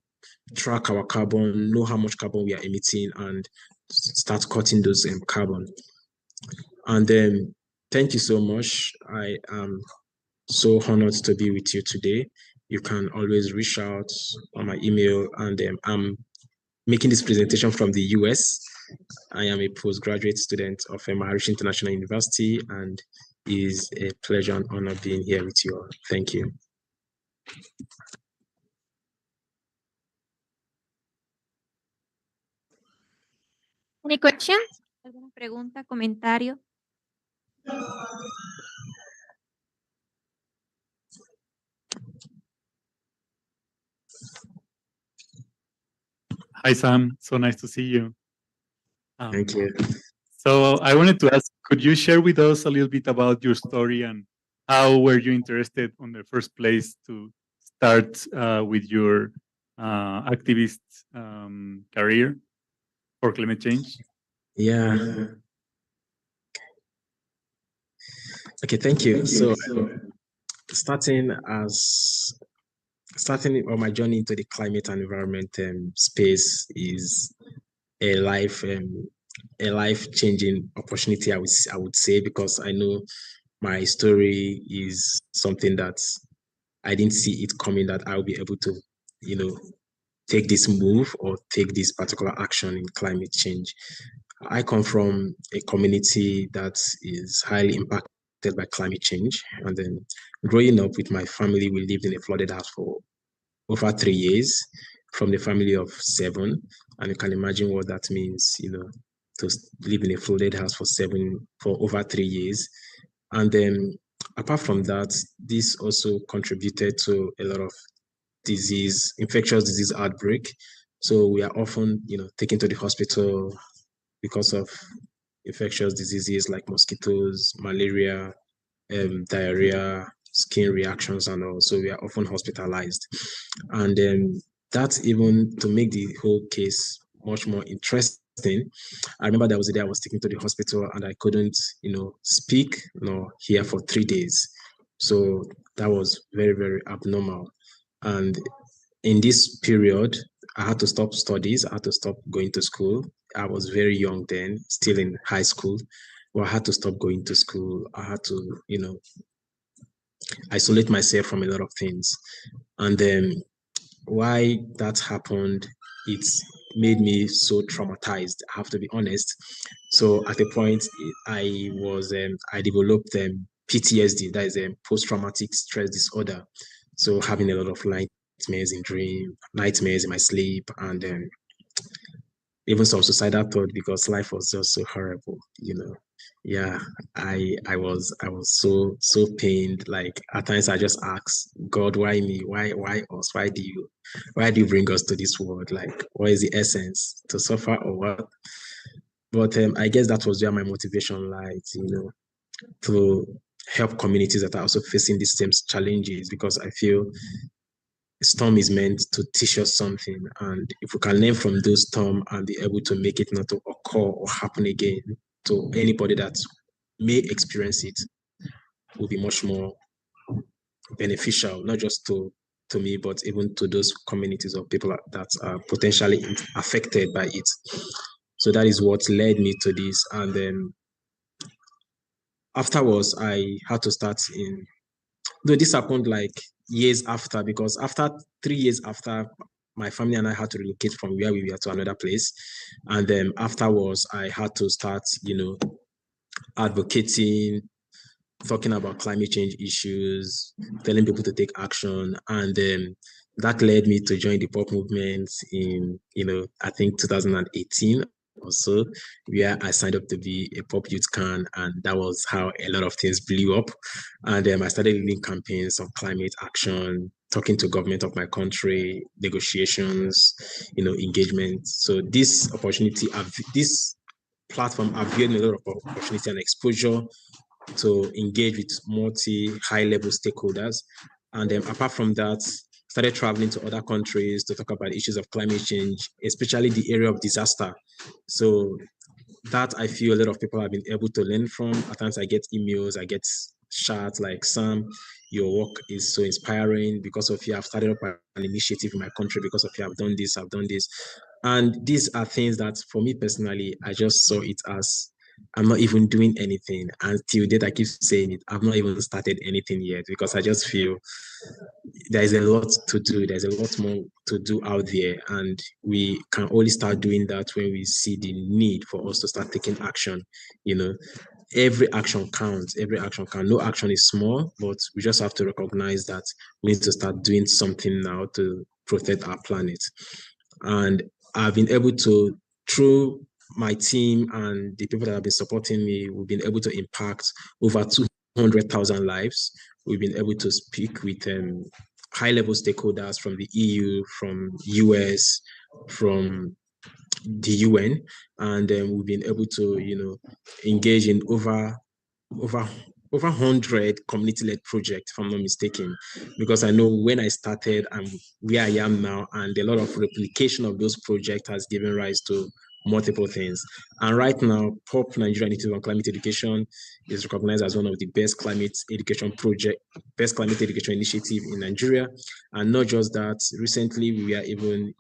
[SPEAKER 13] track our carbon, know how much carbon we are emitting, and start cutting those carbon. And then, thank you so much. I am so honored to be with you today. You can always reach out on my email, and I'm making this presentation from the US. I am a postgraduate student of Maharishi International University, and it is a pleasure and honor being here with you all. Thank you.
[SPEAKER 12] Any questions? ¿Alguna pregunta, comentario?
[SPEAKER 2] Hi, Sam. So nice to see you.
[SPEAKER 13] Thank you.
[SPEAKER 2] So I wanted to ask, could you share with us a little bit about your story and how were you interested in the first place to start with your activist career for climate change?
[SPEAKER 13] Yeah. Okay, thank you. So starting on my journey into the climate and environment space is a life-changing opportunity, I would say, because I know my story is something that I didn't see it coming, that I'll be able to, take this move or take this particular action in climate change. I come from a community that is highly impacted by climate change. And then growing up with my family, we lived in a flooded house for over 3 years, from the family of 7. And you can imagine what that means, to live in a flooded house for over 3 years. And then apart from that, this also contributed to a lot of infectious disease outbreak. So we are often, taken to the hospital because of infectious diseases like mosquitoes, malaria, diarrhea, skin reactions, and all. So we are often hospitalized. And that's even to make the whole case much more interesting. I remember there was a day I was taken to the hospital and I couldn't, speak nor hear for 3 days. So that was very, very abnormal. And in this period, I had to stop studies. I had to stop going to school. I was very young then, still in high school. Well, I had to stop going to school. I had to, isolate myself from a lot of things. And then why that happened, it made me so traumatized, I have to be honest. So at a point, I developed PTSD, that is post-traumatic stress disorder. So having a lot of nightmares in my sleep, and even some suicidal thought because life was just so horrible, Yeah, I was so pained. Like at times I just ask God, why me? Why us? Why do you bring us to this world? Like, what is the essence? To suffer or what? But I guess that was where my motivation lied, to help communities that are also facing these same challenges, because I feel storm is meant to teach us something, and if we can learn from those storms and be able to make it not to occur or happen again to anybody that may experience it, will be much more beneficial, not just to me, but even to those communities of people that are potentially affected by it. So that is what led me to this. And then afterwards, I had to start though this happened like years after, because after 3 years after, my family and I had to relocate from where we were to another place. And then afterwards, I had to start, advocating, talking about climate change issues, telling people to take action. And then that led me to join the pop movement in, I think 2018 or so, where I signed up to be a pop youth can, and that was how a lot of things blew up. And I started leading campaigns on climate action, talking to government of my country, negotiations, engagement. So this platform availed me a lot of opportunity and exposure to engage with high-level stakeholders. And then apart from that, started traveling to other countries to talk about issues of climate change, especially the area of disaster. So that I feel a lot of people have been able to learn from. At times I get emails, I get chat, like, Sam, your work is so inspiring. Because of you, I've started up an initiative in my country. Because of you, I've done this, I've done this. And these are things that, for me personally, I just saw it as I'm not even doing anything. Until date, I keep saying it. I've not even started anything yet, because I just feel there's a lot to do. There's a lot more to do out there. And we can only start doing that when we see the need for us to start taking action. You know, every action counts. Every action counts. No action is small, but we just have to recognize that we need to start doing something now to protect our planet. And I've been able to, through my team and the people that have been supporting me, we've been able to impact over 200,000 lives. We've been able to speak with high-level stakeholders from the EU, from US, from the UN, and we've been able to, engage in over 100 community-led projects, if I'm not mistaken, because I know when I started and where I am now, and a lot of replication of those projects has given rise to multiple things. And right now, POP Nigeria Institute on Climate Education is recognized as one of the best climate education initiative in Nigeria. And not just that, recently we are even,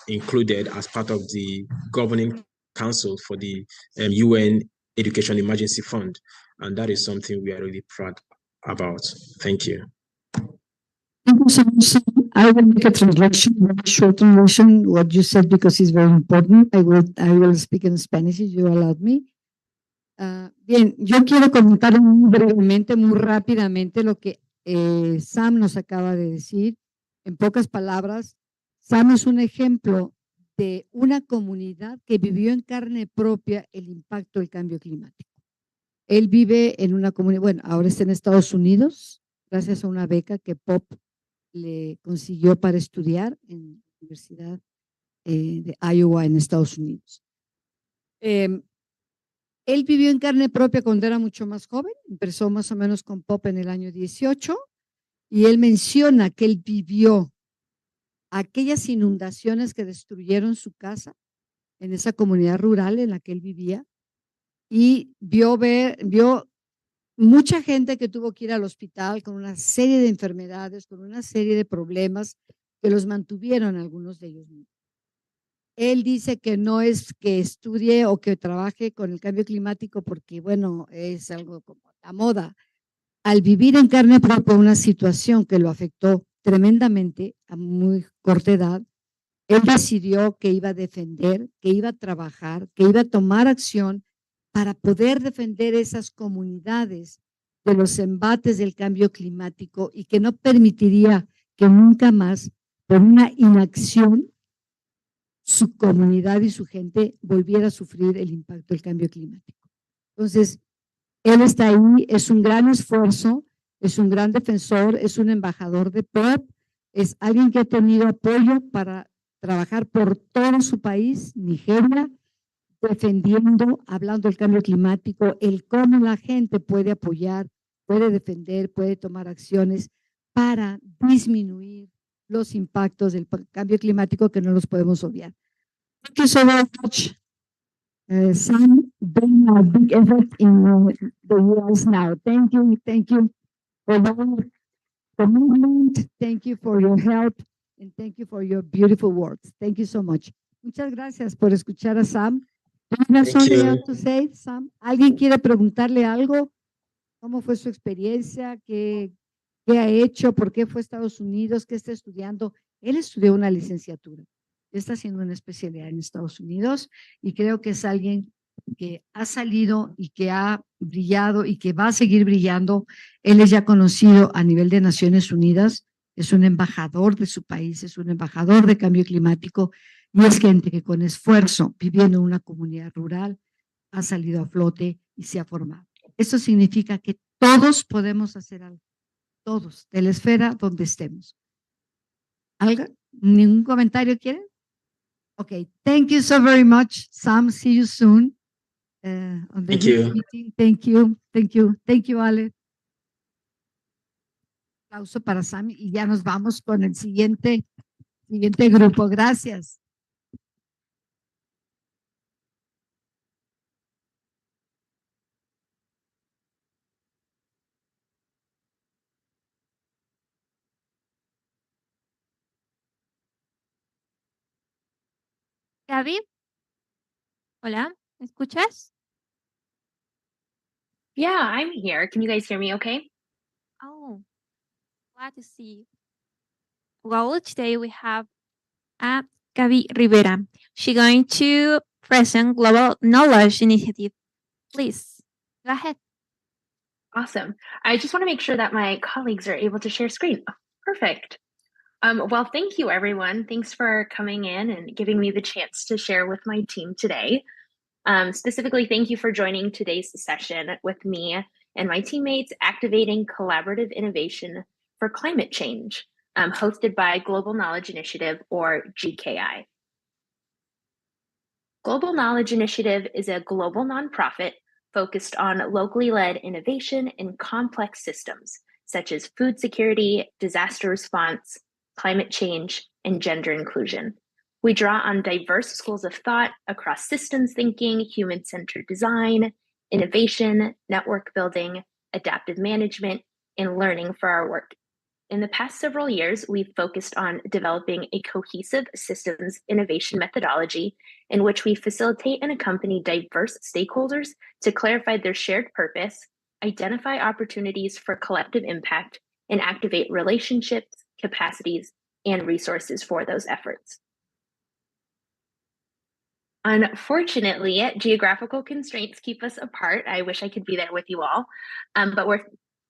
[SPEAKER 13] included as part of the governing council for the UN Education Emergency Fund. And that is something we are really proud about. Thank you.
[SPEAKER 1] Thank you so much. I will make a translation, a short translation, what you said, because it's very important. I will speak in Spanish if you allow me. Bien, yo quiero comentar muy brevemente, muy rápidamente lo que Sam nos acaba de decir. En pocas palabras, Sam es un ejemplo de una comunidad que vivió en carne propia el impacto del cambio climático. Él vive en una comunidad, bueno, ahora está en Estados Unidos, gracias a una beca que POP le consiguió para estudiar en la Universidad de Iowa en Estados Unidos. Él vivió en carne propia cuando era mucho más joven, empezó más o menos con POP en el año 18, y él menciona que él vivió aquellas inundaciones que destruyeron su casa en esa comunidad rural en la que él vivía, y vio mucha gente que tuvo que ir al hospital con una serie de enfermedades, con una serie de problemas que los mantuvieron algunos de ellos mismos. Él dice que no es que estudie o que trabaje con el cambio climático porque, bueno, es algo como la moda. Al vivir en carne propia una situación que lo afectó tremendamente a muy corta edad, él decidió que iba a defender, que iba a trabajar, que iba a tomar acción para poder defender esas comunidades de los embates del cambio climático, y que no permitiría que nunca más, por una inacción, su comunidad y su gente volviera a sufrir el impacto del cambio climático. Entonces, él está ahí, es un gran esfuerzo, es un gran defensor, es un embajador de POP, es alguien que ha tenido apoyo para trabajar por todo su país, Nigeria, defendiendo, hablando del cambio climático, el cómo la gente puede apoyar, puede defender, puede tomar acciones para disminuir los impactos del cambio climático, que no los podemos obviar. Thank you so much, Sam, doing a big effort in the US now. Thank you for your commitment, thank you for your help, and thank you for your beautiful words. Thank you so much. Muchas gracias por escuchar a Sam. To say, Sam? ¿Alguien quiere preguntarle algo? ¿Cómo fue su experiencia? ¿Qué ha hecho? ¿Por qué fue a Estados Unidos? ¿Qué está estudiando? Él estudió una licenciatura. Está haciendo una especialidad en Estados Unidos, y creo que es alguien que ha salido y que ha brillado y que va a seguir brillando. Él es ya conocido a nivel de Naciones Unidas, es un embajador de su país, es un embajador de cambio climático, y es gente que con esfuerzo, viviendo en una comunidad rural, ha salido a flote y se ha formado. Eso significa que todos podemos hacer algo, todos, de la esfera donde estemos. ¿Algo? ¿Ningún comentario quieren? Okay, thank you so very much, Sam. See you soon on the meeting. Thank you, Ale. Aplauso para Sam, y ya nos vamos con el siguiente grupo. Gracias.
[SPEAKER 12] Gaby. Hola, ¿me escuchas?
[SPEAKER 14] Yeah, I'm here. Can you guys hear me okay?
[SPEAKER 12] Oh, glad to see you. Well, today we have Gaby Rivera. She's going to present Global Knowledge Initiative. Please, go ahead.
[SPEAKER 14] Awesome. I just want to make sure that my colleagues are able to share screen. Perfect. Well, thank you, everyone. Thanks for coming in and giving me the chance to share with my team today. Specifically, thank you for joining today's session with me and my teammates, Activating Collaborative Innovation for Climate Change, hosted by Global Knowledge Initiative, or GKI. Global Knowledge Initiative is a global nonprofit focused on locally led innovation in complex systems, such as food security, disaster response, climate change, and gender inclusion. We draw on diverse schools of thought across systems thinking, human-centered design, innovation, network building, adaptive management, and learning for our work. In the past several years, we've focused on developing a cohesive systems innovation methodology in which we facilitate and accompany diverse stakeholders to clarify their shared purpose, identify opportunities for collective impact, and activate relationships, capacities, and resources for those efforts. Unfortunately, geographical constraints keep us apart. I wish I could be there with you all, but we're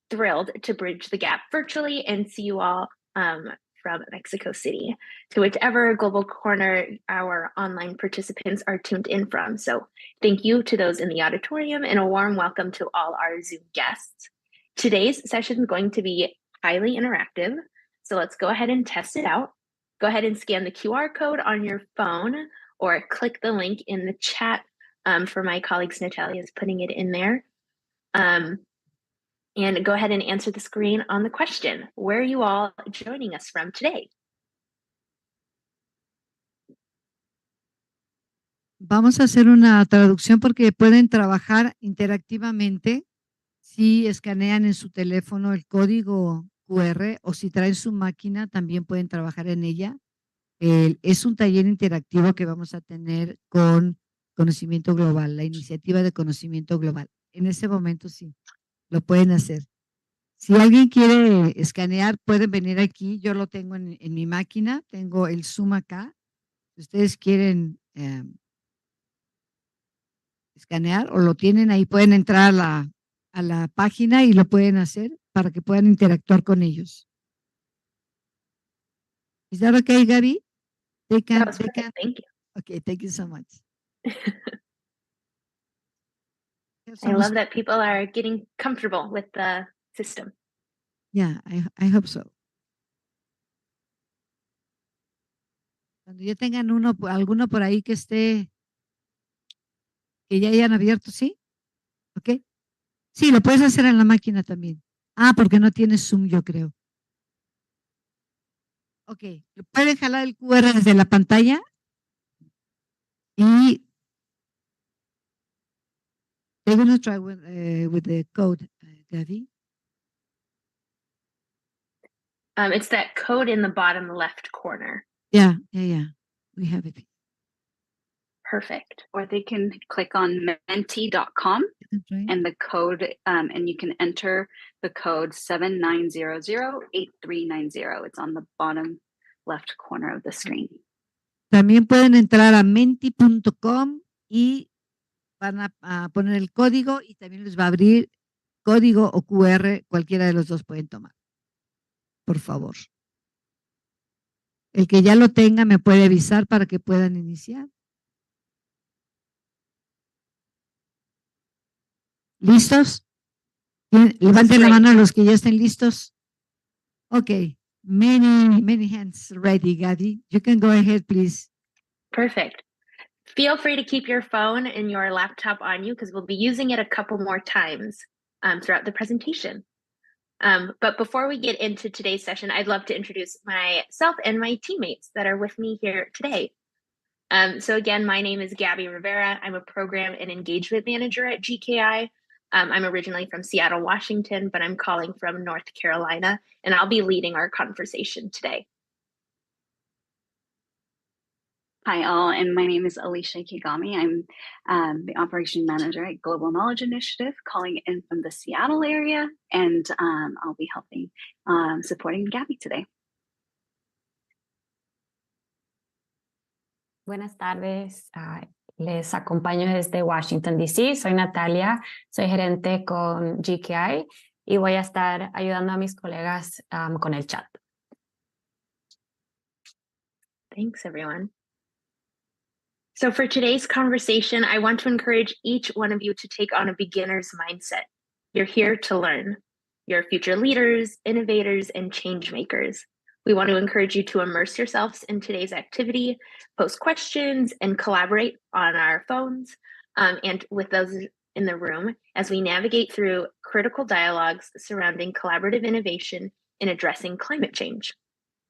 [SPEAKER 14] thrilled to bridge the gap virtually and see you all from Mexico City, to whichever global corner our online participants are tuned in from. So thank you to those in the auditorium and a warm welcome to all our Zoom guests. Today's session is going to be highly interactive, so let's go ahead and test it out. Go ahead and scan the QR code on your phone or click the link in the chat for my colleagues. Natalia is putting it in there. And go ahead and answer the screen on the question. Where are you all joining us from today?
[SPEAKER 1] Vamos a hacer una traducción porque pueden trabajar interactivamente si escanean en su teléfono el código QR o si traen su máquina también pueden trabajar en ella. Es un taller interactivo que vamos a tener con Conocimiento Global, la iniciativa de Conocimiento Global. En ese momento sí, lo pueden hacer. Si alguien quiere escanear, pueden venir aquí. Yo lo tengo en mi máquina, tengo el Zoom acá. Si ustedes quieren escanear o lo tienen ahí, pueden entrar a la página y lo pueden hacer para que puedan interactuar con ellos. ¿Is that okay, Gaby? They can.
[SPEAKER 14] Thank you.
[SPEAKER 1] Okay, thank you so much.
[SPEAKER 14] I love that people are getting comfortable with the system.
[SPEAKER 1] Yeah, I hope so. Cuando ya tengan alguno por ahí que esté, que ya hayan abierto, ¿sí? ¿Ok? Sí, lo puedes hacer en la máquina también. Ah, porque no tienes Zoom, yo creo. Ok, pueden jalar el QR desde la pantalla y they're going to try with the code, Gaby.
[SPEAKER 14] It's that code in the bottom left corner.
[SPEAKER 1] Yeah. We have it.
[SPEAKER 14] Perfect.
[SPEAKER 15] Or they can click on menti.com and the code, and you can enter the code 79008390. It's on the bottom left corner of the screen.
[SPEAKER 1] También pueden entrar a menti.com y van a poner el código y también les va a abrir código o QR, cualquiera de los dos pueden tomar. Por favor. El que ya lo tenga me puede avisar para que puedan iniciar. ¿Listos? Levanten la mano a los que ya estén listos. Okay. Many hands ready, Gaby. You can go ahead, please.
[SPEAKER 14] Perfect. Feel free to keep your phone and your laptop on you because we'll be using it a couple more times throughout the presentation. But before we get into today's session, I'd love to introduce myself and my teammates that are with me here today. So again, my name is Gaby Rivera. I'm a program and engagement manager at GKI. I'm originally from Seattle, Washington, but I'm calling from North Carolina, and I'll be leading our conversation today.
[SPEAKER 15] Hi all, and my name is Alicia Kigami. I'm the Operation Manager at Global Knowledge Initiative, calling in from the Seattle area, and I'll be helping supporting Gabby today.
[SPEAKER 16] Buenas tardes, les acompaño desde Washington, D.C. Soy Natalia, soy gerente con GKI y voy a estar ayudando a mis colegas con el chat.
[SPEAKER 14] Thanks, everyone. So for today's conversation, I want to encourage each one of you to take on a beginner's mindset. You're here to learn. You're future leaders, innovators, and change makers. We want to encourage you to immerse yourselves in today's activity, post questions, and collaborate on our phones and with those in the room as we navigate through critical dialogues surrounding collaborative innovation in addressing climate change.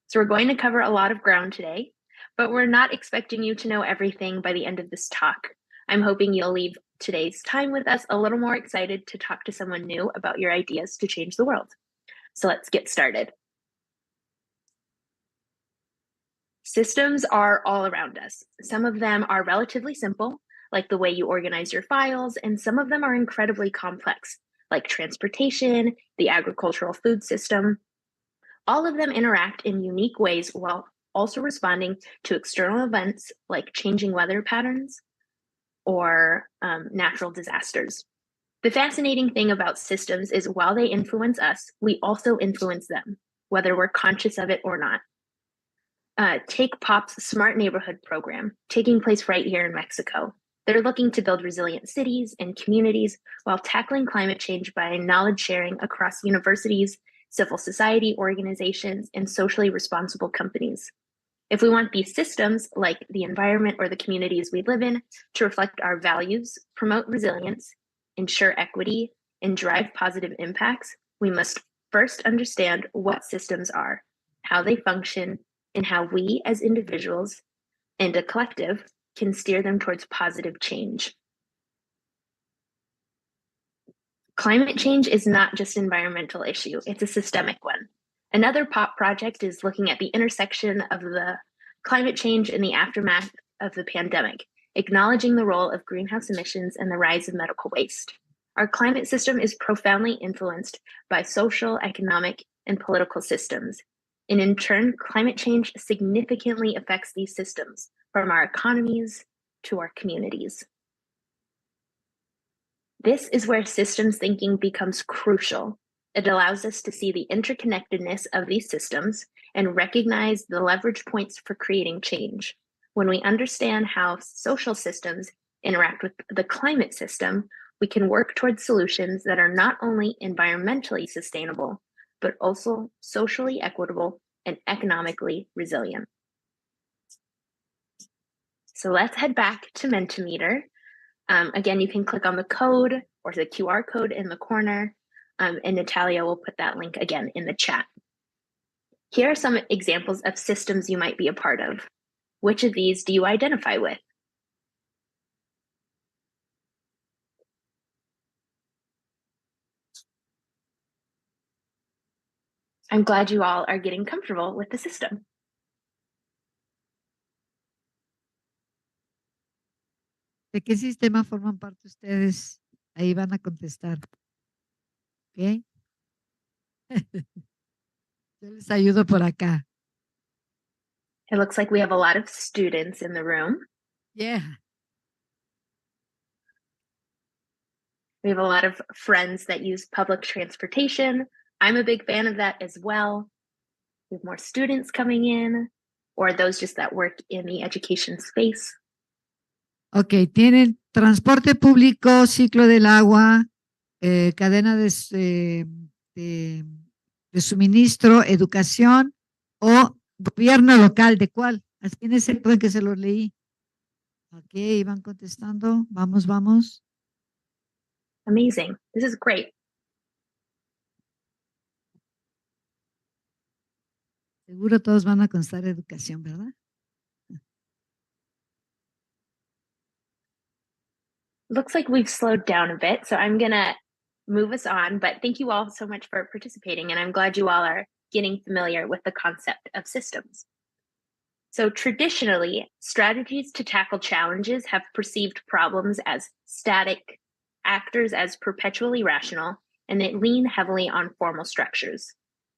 [SPEAKER 14] So we're going to cover a lot of ground today, but we're not expecting you to know everything by the end of this talk. I'm hoping you'll leave today's time with us a little more excited to talk to someone new about your ideas to change the world. So let's get started. Systems are all around us. Some of them are relatively simple, like the way you organize your files, and some of them are incredibly complex, like transportation, the agricultural food system. All of them interact in unique ways while also responding to external events like changing weather patterns or natural disasters. The fascinating thing about systems is while they influence us, we also influence them, whether we're conscious of it or not. Take POP's Smart Neighborhood program, taking place right here in Mexico. They're looking to build resilient cities and communities while tackling climate change by knowledge sharing across universities, civil society organizations, and socially responsible companies. If we want these systems, like the environment or the communities we live in, to reflect our values, promote resilience, ensure equity, and drive positive impacts, we must first understand what systems are, how they function, and how we as individuals and a collective can steer them towards positive change. Climate change is not just an environmental issue, it's a systemic one. Another POP project is looking at the intersection of the climate change and the aftermath of the pandemic, acknowledging the role of greenhouse emissions and the rise of medical waste. Our climate system is profoundly influenced by social, economic, and political systems. And in turn, climate change significantly affects these systems, from our economies to our communities. This is where systems thinking becomes crucial. It allows us to see the interconnectedness of these systems and recognize the leverage points for creating change. When we understand how social systems interact with the climate system, we can work towards solutions that are not only environmentally sustainable, but also socially equitable and economically resilient. So let's head back to Mentimeter. Again, you can click on the code or the QR code in the corner, and Natalia will put that link again in the chat. Here are some examples of systems you might be a part of. Which of these do you identify with? I'm glad you all are getting comfortable with the system.
[SPEAKER 1] ¿De qué sistema forman parte ustedes? Ahí van a contestar. ¿Ok? Yo les ayudo por acá.
[SPEAKER 14] It looks like we have a lot of students in the room.
[SPEAKER 1] Yeah.
[SPEAKER 14] We have a lot of friends that use public transportation. I'm a big fan of that as well. We have more students coming in, or those just that work in the education space.
[SPEAKER 1] Ok, tienen transporte público, ciclo del agua, cadena de suministro, educación o gobierno local. ¿De cuál? ¿Quién es el que se los leí? Ok, van contestando. Vamos, vamos.
[SPEAKER 14] Amazing. This is great.
[SPEAKER 1] Seguro todos van a contestar educación, ¿verdad?
[SPEAKER 14] Looks like we've slowed down a bit, so I'm going to move us on, but thank you all so much for participating, and I'm glad you all are getting familiar with the concept of systems. So traditionally, strategies to tackle challenges have perceived problems as static, actors as perpetually rational, and they lean heavily on formal structures.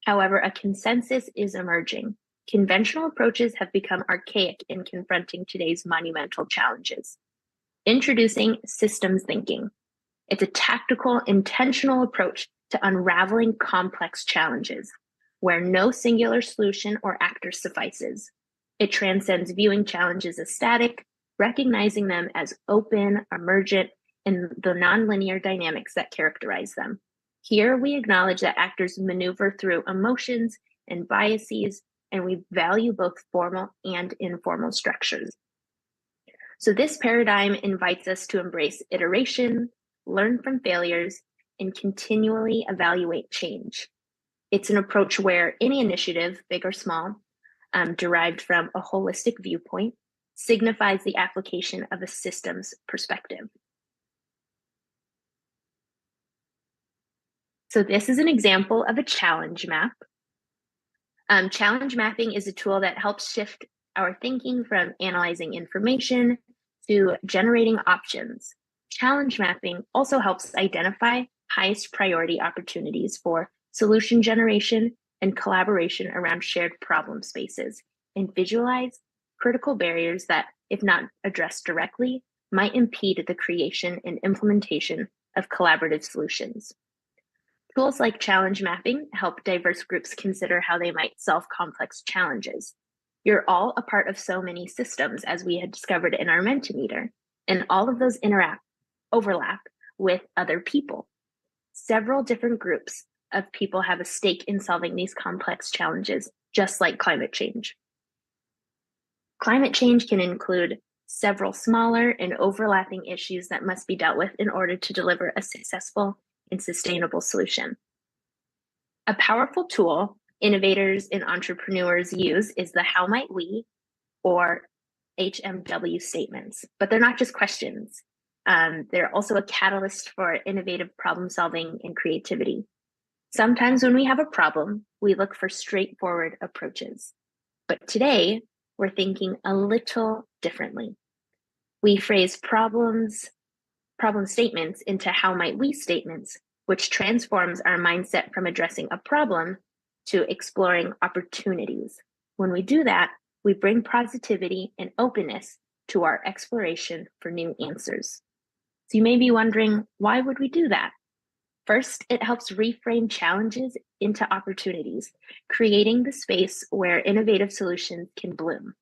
[SPEAKER 14] However, a consensus is emerging. Conventional approaches have become archaic in confronting today's monumental challenges. Introducing systems thinking. It's a tactical, intentional approach to unraveling complex challenges, where no singular solution or actor suffices. It transcends viewing challenges as static, recognizing them as open, emergent, and the nonlinear dynamics that characterize them. Here, we acknowledge that actors maneuver through emotions and biases, and we value both formal and informal structures. So this paradigm invites us to embrace iteration, learn from failures, and continually evaluate change. It's an approach where any initiative, big or small, derived from a holistic viewpoint, signifies the application of a systems perspective. So this is an example of a challenge map. Challenge mapping is a tool that helps shift our thinking from analyzing information to generating options. Challenge mapping also helps identify highest priority opportunities for solution generation and collaboration around shared problem spaces, and visualize critical barriers that, if not addressed directly, might impede the creation and implementation of collaborative solutions. Tools like challenge mapping help diverse groups consider how they might solve complex challenges. You're all a part of so many systems, as we had discovered in our Mentimeter, and all of those overlap with other people. Several different groups of people have a stake in solving these complex challenges, just like climate change. Climate change can include several smaller and overlapping issues that must be dealt with in order to deliver a successful and sustainable solution. A powerful tool innovators and entrepreneurs use is the how might we, or HMW statements, but they're not just questions. They're also a catalyst for innovative problem solving and creativity. Sometimes when we have a problem, we look for straightforward approaches. But today, we're thinking a little differently. We phrase problem statements into how might we statements, which transforms our mindset from addressing a problem to exploring opportunities. When we do that, we bring positivity and openness to our exploration for new answers. So you may be wondering, why would we do that? First, it helps reframe challenges into opportunities, creating the space where innovative solutions can bloom.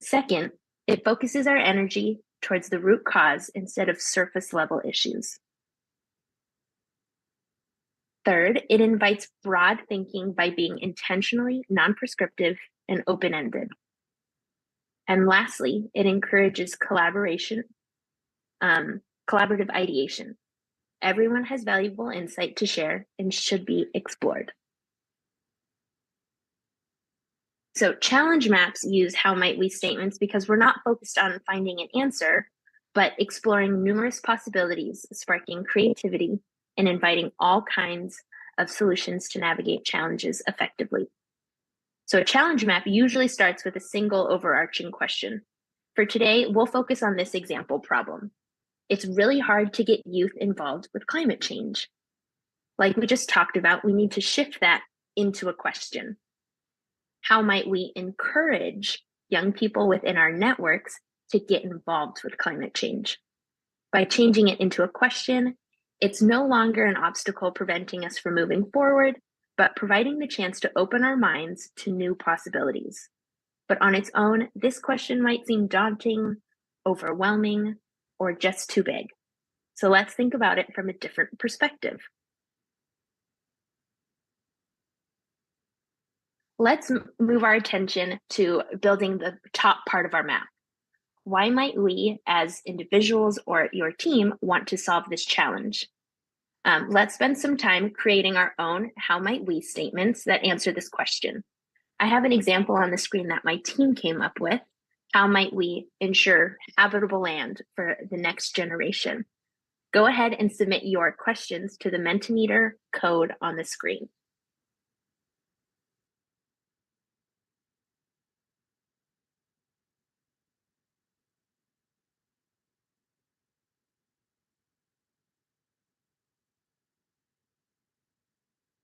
[SPEAKER 14] Second, it focuses our energy towards the root cause instead of surface level issues. Third, it invites broad thinking by being intentionally non-prescriptive and open-ended. And lastly, it encourages collaborative ideation. Everyone has valuable insight to share and should be explored. So challenge maps use how might we statements because we're not focused on finding an answer, but exploring numerous possibilities, sparking creativity, and inviting all kinds of solutions to navigate challenges effectively. So a challenge map usually starts with a single overarching question. For today, we'll focus on this example problem. It's really hard to get youth involved with climate change. Like we just talked about, we need to shift that into a question. How might we encourage young people within our networks to get involved with climate change? By changing it into a question, it's no longer an obstacle preventing us from moving forward, but providing the chance to open our minds to new possibilities. But on its own, this question might seem daunting, overwhelming, or just too big. So let's think about it from a different perspective. Let's move our attention to building the top part of our map. Why might we, as individuals or your team, want to solve this challenge? Let's spend some time creating our own how might we statements that answer this question. I have an example on the screen that my team came up with. How might we ensure habitable land for the next generation? Go ahead and submit your questions to the Mentimeter code on the screen.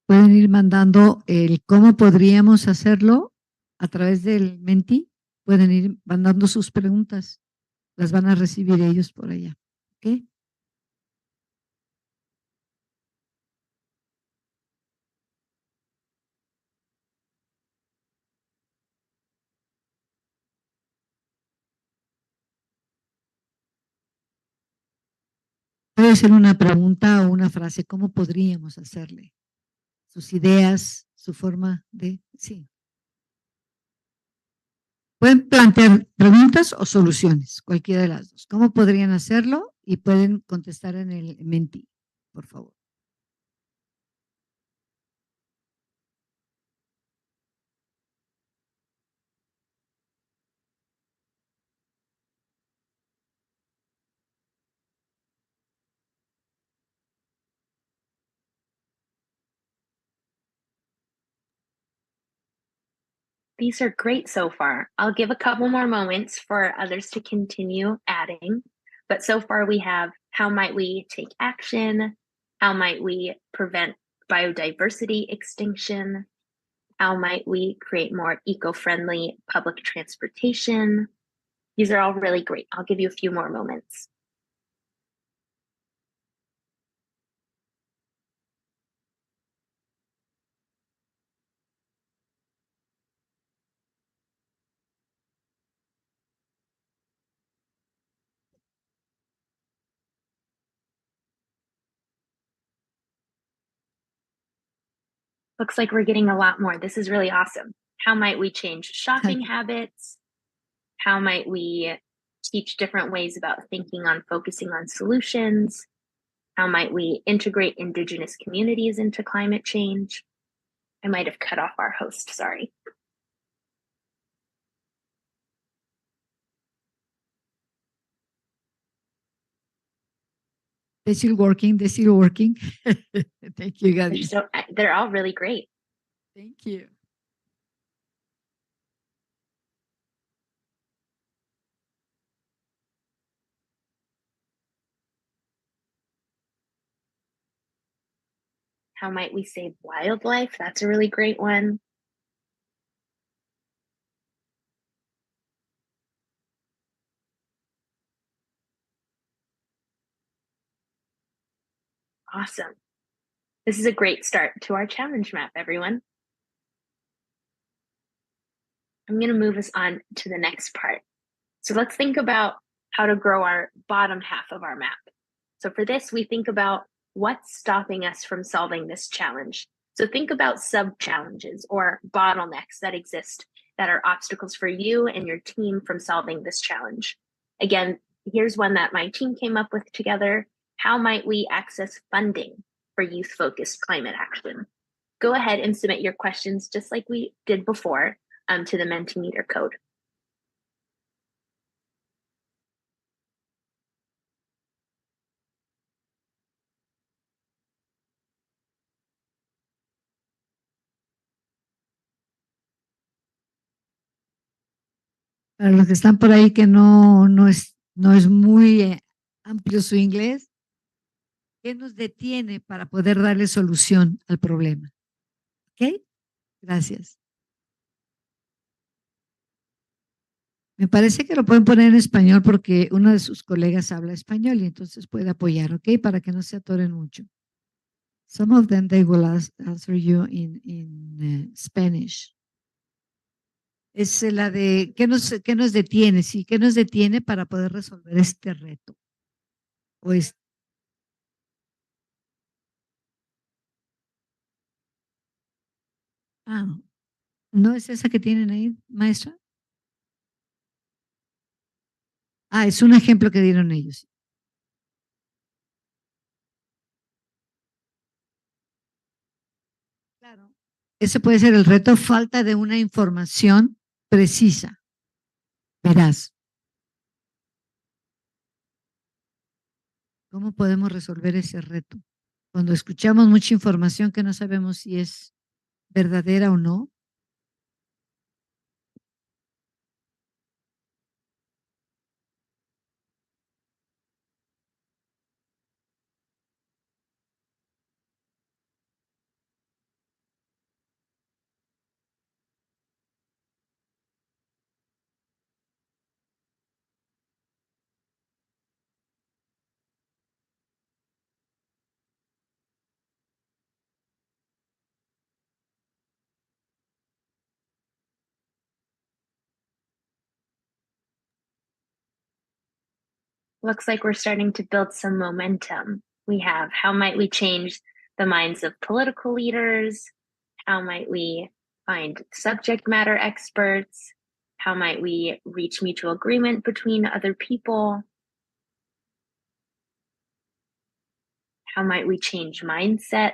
[SPEAKER 1] Pueden ir mandando el cómo podríamos hacerlo a través del Menti. Pueden ir mandando sus preguntas. Las van a recibir ellos por allá. ¿Ok? Puede ser una pregunta o una frase. ¿Cómo podríamos hacerle? Sus ideas, su forma de... Sí. Pueden plantear preguntas o soluciones, cualquiera de las dos. ¿Cómo podrían hacerlo? Y pueden contestar en el Menti, por favor.
[SPEAKER 14] These are great so far. I'll give a couple more moments for others to continue adding. But so far we have how might we take action? How might we prevent biodiversity extinction? How might we create more eco-friendly public transportation? These are all really great. I'll give you a few more moments. Looks like we're getting a lot more. This is really awesome. How might we change shopping habits? How might we teach different ways about thinking on focusing on solutions? How might we integrate Indigenous communities into climate change? I might have cut off our host, sorry.
[SPEAKER 1] They're still working. They're still working. Thank you, Gaby.
[SPEAKER 14] They're all really great.
[SPEAKER 1] Thank you.
[SPEAKER 14] How might we save wildlife? That's a really great one. Awesome. This is a great start to our challenge map, everyone. I'm going to move us on to the next part. So let's think about how to grow our bottom half of our map. So for this, we think about what's stopping us from solving this challenge. So think about sub-challenges or bottlenecks that exist that are obstacles for you and your team from solving this challenge. Again, here's one that my team came up with together. How might we access funding for youth-focused climate action? Go ahead and submit your questions just like we did before to the Mentimeter code.
[SPEAKER 1] Para los que están por ahí que no es muy amplio su inglés, ¿qué nos detiene para poder darle solución al problema? ¿Ok? Gracias. Me parece que lo pueden poner en español porque uno de sus colegas habla español y entonces puede apoyar, ¿ok? Para que no se atoren mucho. Some of them, they will answer you in Spanish. Es la de, ¿qué nos detiene? Sí, ¿qué nos detiene para poder resolver este reto? O es, ¿no es esa que tienen ahí, maestra? Es un ejemplo que dieron ellos. Claro. Ese puede ser el reto, falta de una información precisa. Verás. ¿Cómo podemos resolver ese reto? Cuando escuchamos mucha información que no sabemos si es verdadera o no.
[SPEAKER 14] Looks like we're starting to build some momentum. We have, how might we change the minds of political leaders? How might we find subject matter experts? How might we reach mutual agreement between other people? How might we change mindsets?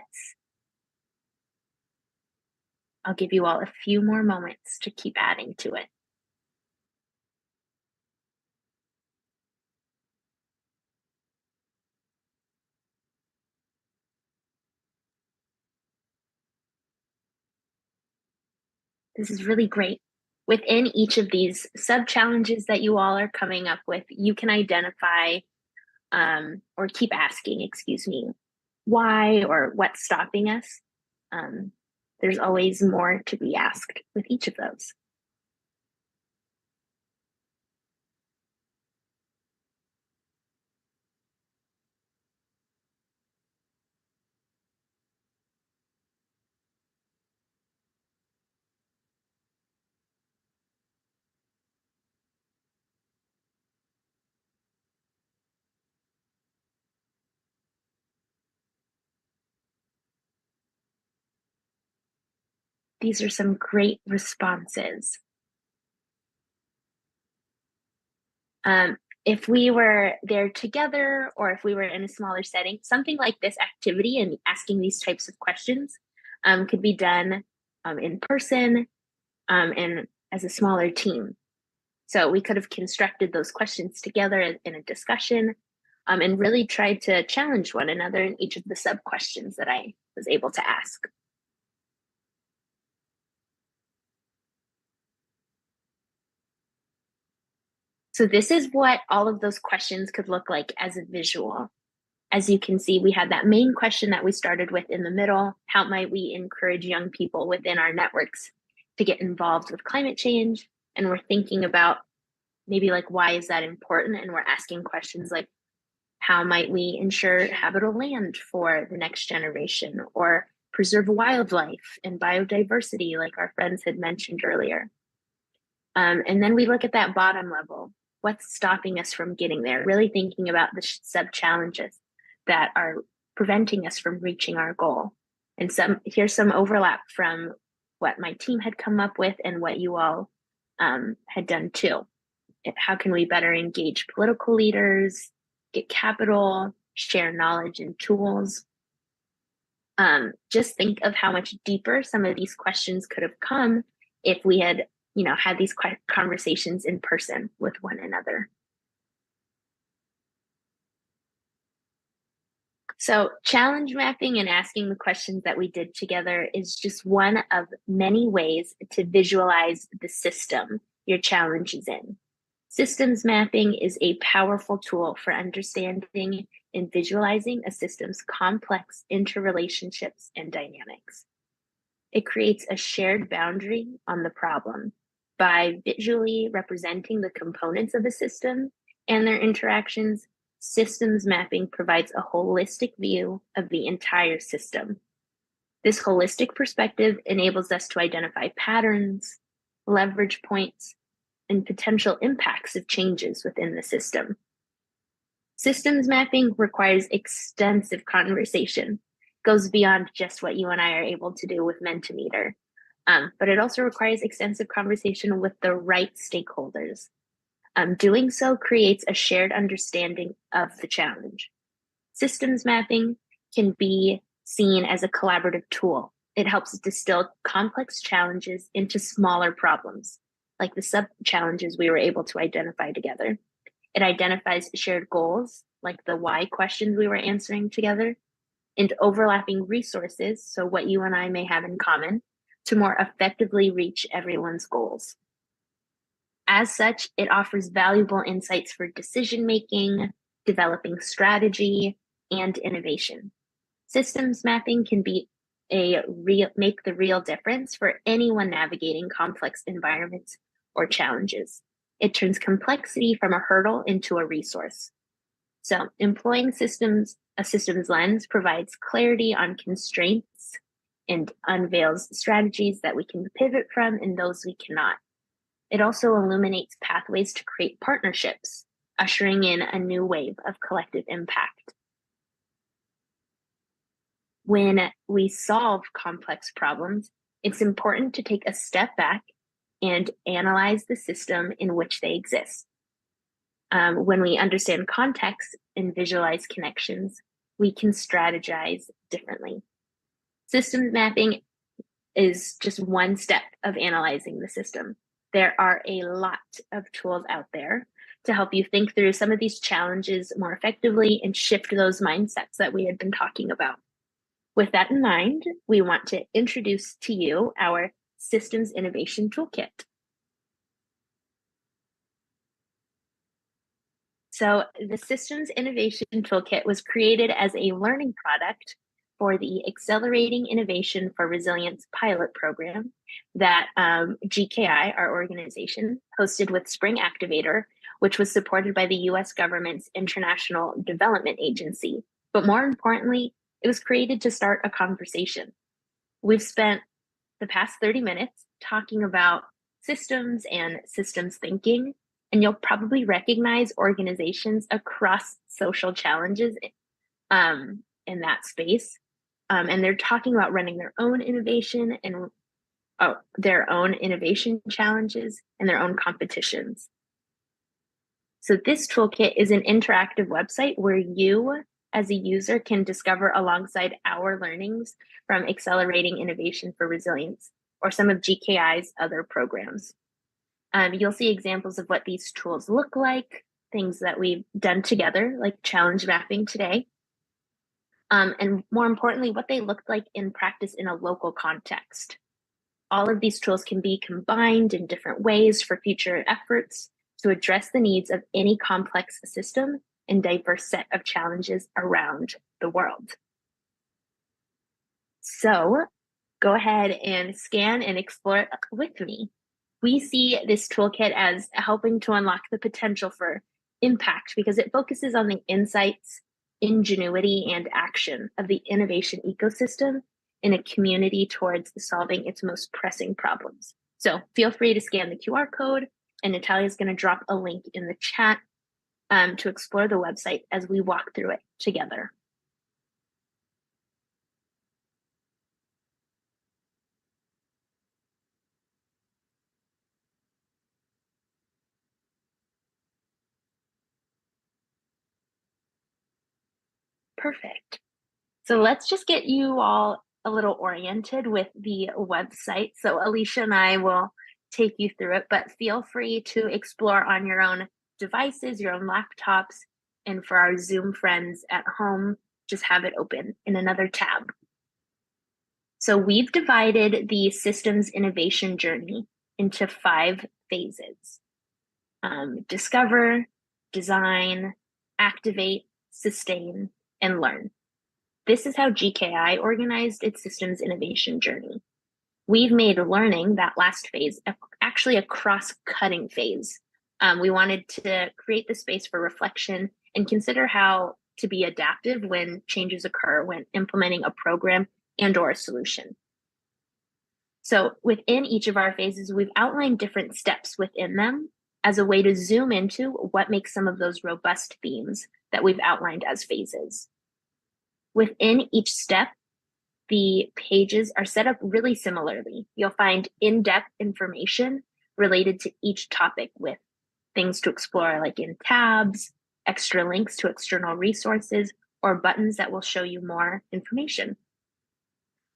[SPEAKER 14] I'll give you all a few more moments to keep adding to it. This is really great. Within each of these sub-challenges that you all are coming up with, you can identify or keep asking, excuse me, why or what's stopping us. There's always more to be asked with each of those. These are some great responses. If we were there together or if we were in a smaller setting, something like this activity and asking these types of questions could be done in person and as a smaller team. So we could have constructed those questions together in a discussion and really tried to challenge one another in each of the sub-questions that I was able to ask. So this is what all of those questions could look like as a visual. As you can see, we had that main question that we started with in the middle. How might we encourage young people within our networks to get involved with climate change? And we're thinking about maybe like, why is that important? And we're asking questions like, how might we ensure habitable land for the next generation or preserve wildlife and biodiversity, like our friends had mentioned earlier? And then we look at that bottom level. What's stopping us from getting there? Really thinking about the sub-challenges that are preventing us from reaching our goal. And here's some overlap from what my team had come up with and what you all had done too. How can we better engage political leaders, get capital, share knowledge and tools? Just think of how much deeper some of these questions could have come if we had had these conversations in person with one another. So challenge mapping and asking the questions that we did together is just one of many ways to visualize the system your challenge is in. Systems mapping is a powerful tool for understanding and visualizing a system's complex interrelationships and dynamics. It creates a shared boundary on the problem by visually representing the components of a system and their interactions. Systems mapping provides a holistic view of the entire system. This holistic perspective enables us to identify patterns, leverage points, and potential impacts of changes within the system. Systems mapping requires extensive conversation, goes beyond just what you and I are able to do with Mentimeter. But it also requires extensive conversation with the right stakeholders. Doing so creates a shared understanding of the challenge. Systems mapping can be seen as a collaborative tool. It helps distill complex challenges into smaller problems, like the sub-challenges we were able to identify together. It identifies shared goals, like the why questions we were answering together, and overlapping resources, so what you and I may have in common, to more effectively reach everyone's goals. As such, it offers valuable insights for decision-making, developing strategy, and innovation. Systems mapping can be make the real difference for anyone navigating complex environments or challenges. It turns complexity from a hurdle into a resource. So employing a systems lens provides clarity on constraints and unveils strategies that we can pivot from and those we cannot. It also illuminates pathways to create partnerships ushering in a new wave of collective impact. When we solve complex problems, it's important to take a step back and analyze the system in which they exist. When we understand context and visualize connections, we can strategize differently. Systems mapping is just one step of analyzing the system. There are a lot of tools out there to help you think through some of these challenges more effectively and shift those mindsets that we had been talking about. With that in mind, we want to introduce to you our Systems Innovation Toolkit. So the Systems Innovation Toolkit was created as a learning product for the Accelerating Innovation for Resilience pilot program that GKI, our organization, hosted with Spring Activator, which was supported by the US government's International Development Agency. But more importantly, it was created to start a conversation. We've spent the past 30 minutes talking about systems and systems thinking, and you'll probably recognize organizations across social challenges in that space. And they're talking about running their own innovation and their own innovation challenges and their own competitions. So this toolkit is an interactive website where you as a user can discover alongside our learnings from Accelerating Innovation for Resilience or some of GKI's other programs. You'll see examples of what these tools look like, things that we've done together, like challenge mapping today. And more importantly, what they looked like in practice in a local context. All of these tools can be combined in different ways for future efforts to address the needs of any complex system and diverse set of challenges around the world. So go ahead and scan and explore it with me. We see this toolkit as helping to unlock the potential for impact because it focuses on the insights, ingenuity, and action of the innovation ecosystem in a community towards solving its most pressing problems. So feel free to scan the QR code, and Natalia is going to drop a link in the chat to explore the website as we walk through it together. Perfect. So let's just get you all a little oriented with the website. So Alicia and I will take you through it, but feel free to explore on your own devices, your own laptops, and for our Zoom friends at home, just have it open in another tab. So we've divided the systems innovation journey into 5 phases. Discover, design, activate, sustain, and learn. This is how GKI organized its systems innovation journey. We've made learning, that last phase, actually a cross-cutting phase. We wanted to create the space for reflection and consider how to be adaptive when changes occur when implementing a program and or a solution. So within each of our phases, we've outlined different steps within them as a way to zoom into what makes some of those robust themes that we've outlined as phases. Within each step, the pages are set up really similarly. You'll find in-depth information related to each topic with things to explore like in tabs, extra links to external resources, or buttons that will show you more information.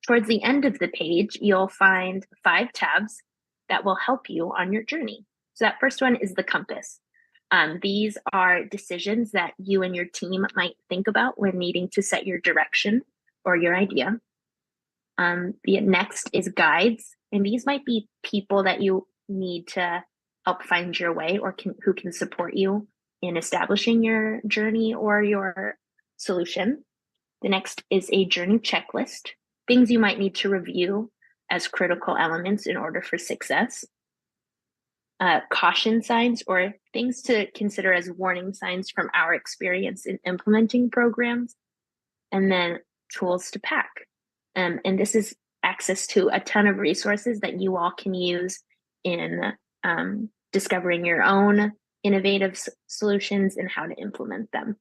[SPEAKER 14] Towards the end of the page, you'll find 5 tabs that will help you on your journey. So that first one is the compass. These are decisions that you and your team might think about when needing to set your direction or your idea. The next is guides, and these might be people that you need to help find your way or who can support you in establishing your journey or your solution. The next is a journey checklist, things you might need to review as critical elements in order for success. Caution signs, or things to consider as warning signs from our experience in implementing programs. And then tools to pack. And this is access to a ton of resources that you all can use in discovering your own innovative solutions, and how to implement them.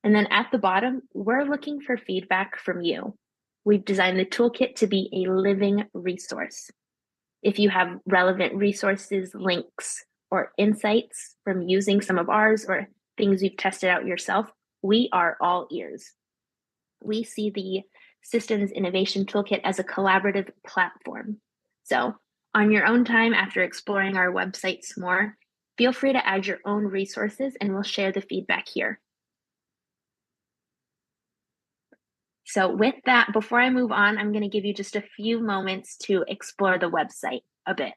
[SPEAKER 14] And then at the bottom, we're looking for feedback from you. We've designed the toolkit to be a living resource. If you have relevant resources, links, or insights from using some of ours or things you've tested out yourself, we are all ears. We see the Systems Innovation Toolkit as a collaborative platform. So on your own time, after exploring our websites more, feel free to add your own resources and we'll share the feedback here. So with that, before I move on, I'm going to give you just a few moments to explore the website a bit.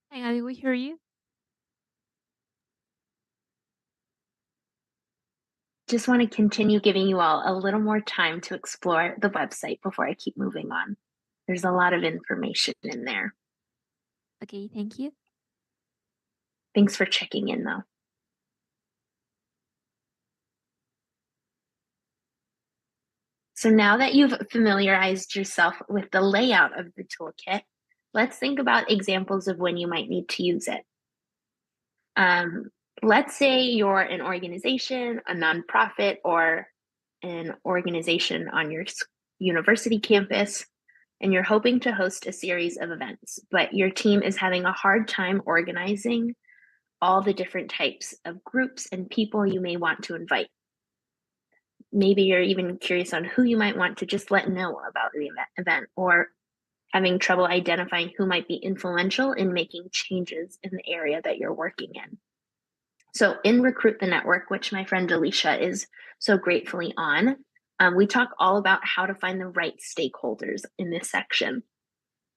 [SPEAKER 12] Hey, did we hear you?
[SPEAKER 14] Just want to continue giving you all a little more time to explore the website before I keep moving on. There's a lot of information in there.
[SPEAKER 12] Okay, thank you.
[SPEAKER 14] Thanks for checking in though. So now that you've familiarized yourself with the layout of the toolkit, let's think about examples of when you might need to use it. Let's say you're an organization, a nonprofit, or an organization on your university campus, and you're hoping to host a series of events, but your team is having a hard time organizing all the different types of groups and people you may want to invite. Maybe you're even curious on who you might want to just let know about the event, or having trouble identifying who might be influential in making changes in the area that you're working in. So in Recruit the Network, which my friend Alicia is so gratefully on, we talk all about how to find the right stakeholders in this section.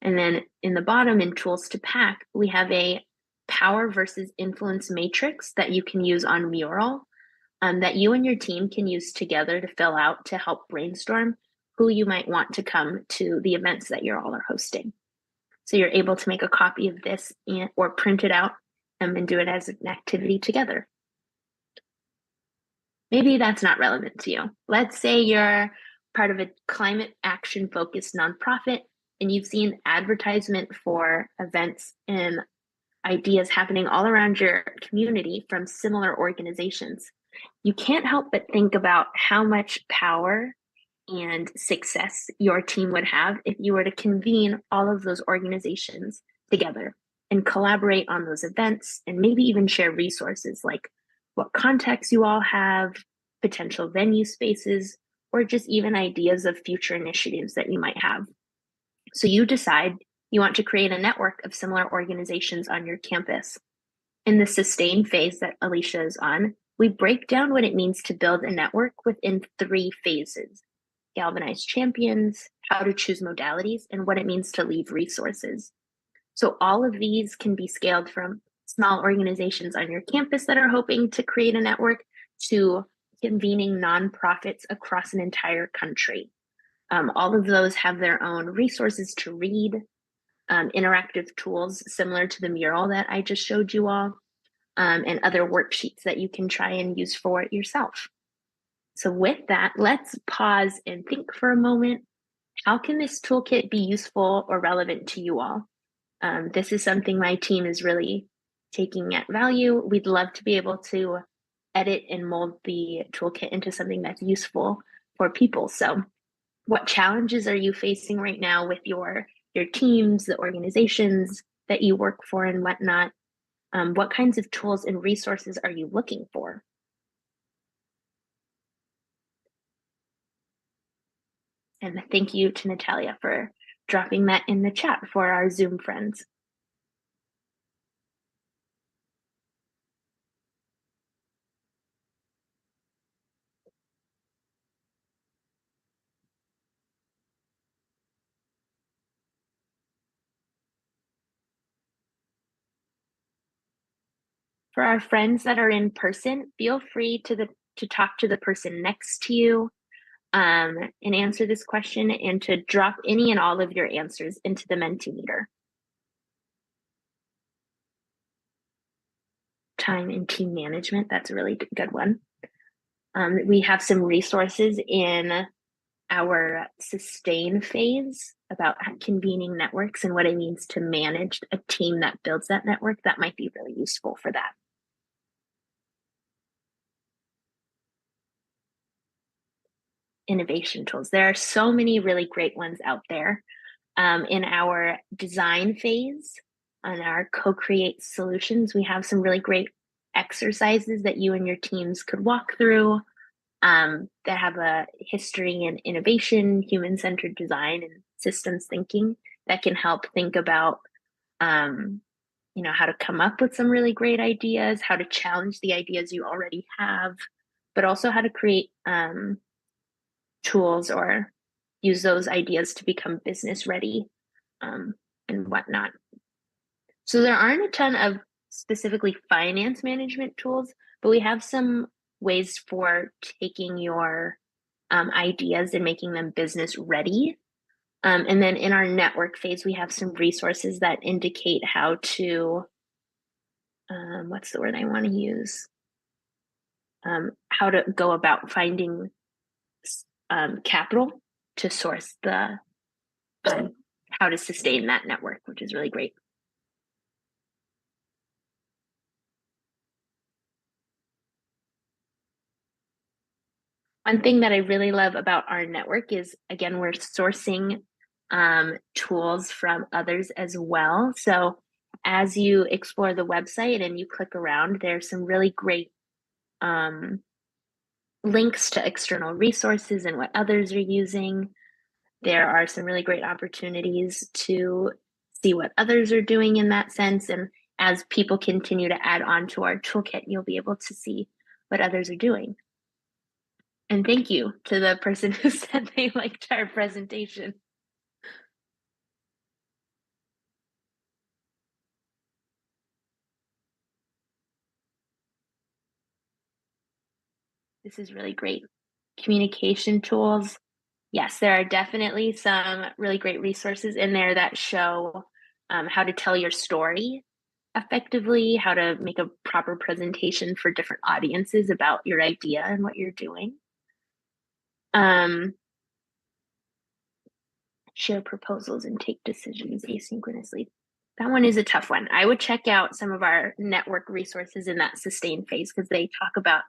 [SPEAKER 14] And then in the bottom in Tools to Pack, we have a power versus influence matrix that you can use on Mural, that you and your team can use together to fill out to help brainstorm who you might want to come to the events that you all are hosting. So you're able to make a copy of this or print it out and do it as an activity together. Maybe that's not relevant to you. Let's say you're part of a climate action focused nonprofit and you've seen advertisement for events and ideas happening all around your community from similar organizations. You can't help but think about how much power and success your team would have if you were to convene all of those organizations together and collaborate on those events and maybe even share resources like what contacts you all have, potential venue spaces, or just even ideas of future initiatives that you might have. So you decide you want to create a network of similar organizations on your campus. In the sustain phase that Alicia is on, we break down what it means to build a network within 3 phases: galvanize champions, how to choose modalities, and what it means to leave resources. So all of these can be scaled from small organizations on your campus that are hoping to create a network to convening nonprofits across an entire country. All of those have their own resources to read, interactive tools similar to the mural that I just showed you all, and other worksheets that you can try and use for it yourself. So with that, let's pause and think for a moment. How can this toolkit be useful or relevant to you all? This is something my team is really taking at value. We'd love to be able to edit and mold the toolkit into something that's useful for people. So what challenges are you facing right now with your teams, the organizations that you work for and whatnot? What kinds of tools and resources are you looking for? And thank you to Natalia for dropping that in the chat for our Zoom friends. For our friends that are in person, feel free to talk to the person next to you and answer this question, and to drop any and all of your answers into the Mentimeter. Time and team management, that's a really good one. We have some resources in our sustain phase about convening networks and what it means to manage a team that builds that network. That might be really useful for that. Innovation tools. There are so many really great ones out there. In our design phase, on our co-create solutions, we have some really great exercises that you and your teams could walk through that have a history in innovation, human-centered design, and systems thinking that can help think about how to come up with some really great ideas, how to challenge the ideas you already have, but also how to create tools or use those ideas to become business ready and whatnot. So there aren't a ton of specifically finance management tools, but we have some ways for taking your ideas and making them business ready. And then in our network phase, we have some resources that indicate how to, what's the word I want to use? How to go about finding capital to source the how to sustain that network, which is really great. One thing that I really love about our network is, again, we're sourcing tools from others as well. So as you explore the website and you click around, there's some really great links to external resources and what others are using. There are some really great opportunities to see what others are doing in that sense. And as people continue to add on to our toolkit, you'll be able to see what others are doing. And thank you to the person who said they liked our presentation. This is really great. Communication tools. Yes, there are definitely some really great resources in there that show how to tell your story effectively, how to make a proper presentation for different audiences about your idea and what you're doing. Share proposals and take decisions asynchronously. That one is a tough one. I would check out some of our network resources in that sustain phase, because they talk about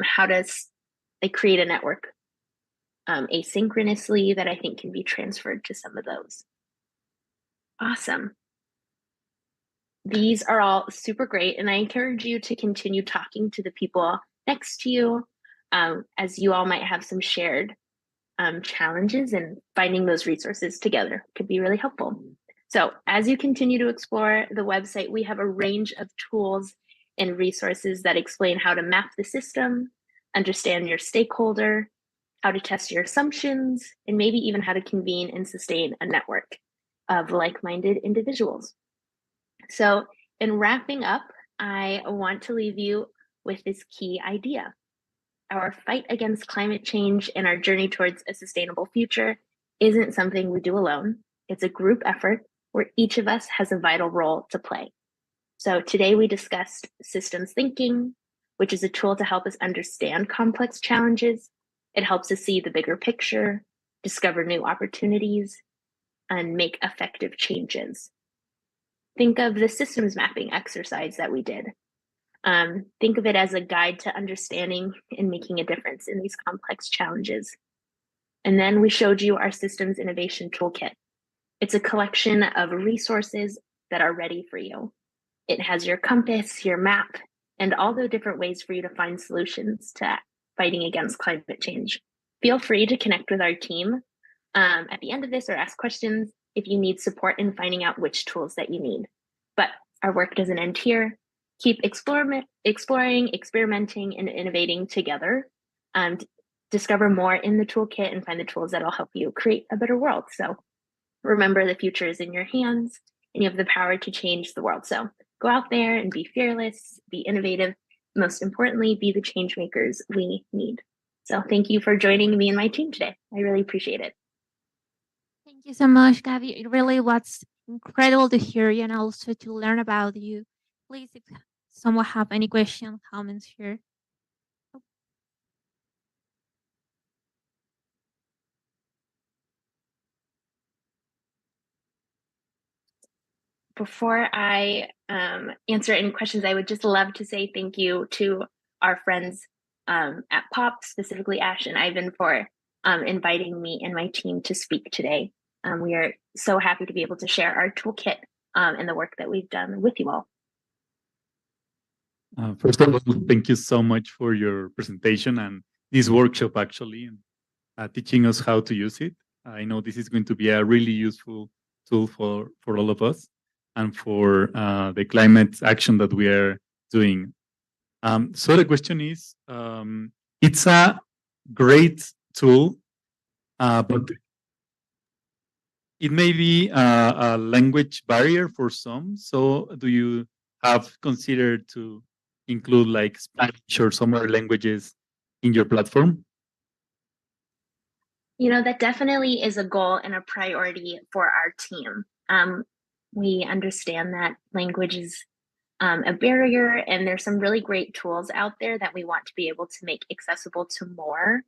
[SPEAKER 14] how they create a network asynchronously that I think can be transferred to some of those. Awesome. These are all super great, and I encourage you to continue talking to the people next to you, as you all might have some shared challenges, and finding those resources together could be really helpful. So as you continue to explore the website, we have a range of tools and resources that explain how to map the system, understand your stakeholder, how to test your assumptions, and maybe even how to convene and sustain a network of like-minded individuals. So in wrapping up, I want to leave you with this key idea. Our fight against climate change and our journey towards a sustainable future isn't something we do alone. It's a group effort where each of us has a vital role to play. So today we discussed systems thinking, which is a tool to help us understand complex challenges. It helps us see the bigger picture, discover new opportunities, and make effective changes. Think of the systems mapping exercise that we did. Think of it as a guide to understanding and making a difference in these complex challenges. And then we showed you our systems innovation toolkit. It's a collection of resources that are ready for you. It has your compass, your map, and all the different ways for you to find solutions to fighting against climate change. Feel free to connect with our team at the end of this or ask questions if you need support in finding out which tools that you need. But our work doesn't end here. Keep exploring, experimenting, and innovating together. Discover more in the toolkit and find the tools that'll help you create a better world. So remember, the future is in your hands and you have the power to change the world. So go out there and be fearless, be innovative, most importantly, be the change makers we need. So thank you for joining me and my team today. I really appreciate it.
[SPEAKER 12] Thank you so much, Gabby. It really was incredible to hear you and also to learn about you. Please, if someone have any questions, comments here.
[SPEAKER 14] Before I answer any questions, I would just love to say thank you to our friends at POP, specifically Ash and Ivan, for inviting me and my team to speak today. We are so happy to be able to share our toolkit and the work that we've done with you all.
[SPEAKER 2] First of all, thank you so much for your presentation and this workshop, actually, and teaching us how to use it. I know this is going to be a really useful tool for all of us and for the climate action that we are doing. So the question is, it's a great tool, but it may be a language barrier for some. So do you have considered to include like Spanish or some other languages in your platform?
[SPEAKER 14] You know, that definitely is a goal and a priority for our team. We understand that language is a barrier, and there's some really great tools out there that we want to be able to make accessible to more.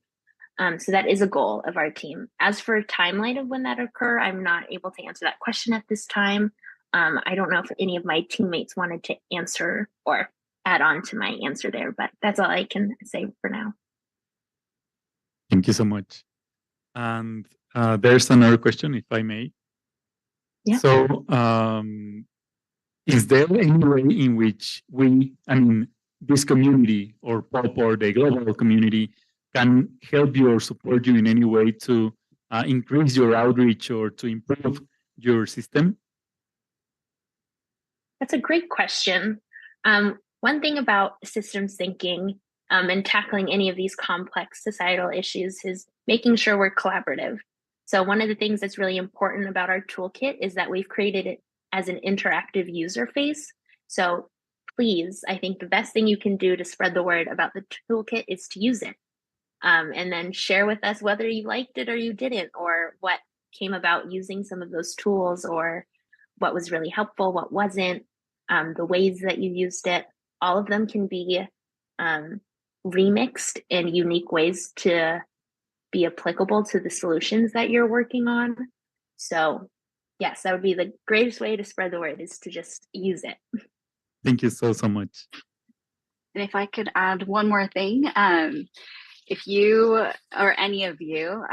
[SPEAKER 14] So that is a goal of our team. As for a timeline of when that occur, I'm not able to answer that question at this time. I don't know if any of my teammates wanted to answer or add on to my answer there, but that's all I can say for now.
[SPEAKER 2] Thank you so much. And there's another question, if I may.
[SPEAKER 14] Yeah.
[SPEAKER 2] So, is there any way in which this community or POP or the global community can help you or support you in any way to increase your outreach or to improve your system?
[SPEAKER 14] That's a great question. One thing about systems thinking and tackling any of these complex societal issues is making sure we're collaborative. So one of the things that's really important about our toolkit is that we've created it as an interactive user face. So please, I think the best thing you can do to spread the word about the toolkit is to use it. And then share with us whether you liked it or you didn't, or what came about using some of those tools, or what was really helpful, what wasn't, the ways that you used it. All of them can be remixed in unique ways to be applicable to the solutions that you're working on. So yes, that would be the greatest way to spread the word, is to just use it.
[SPEAKER 2] Thank you so much.
[SPEAKER 15] And if I could add one more thing, if you or any of you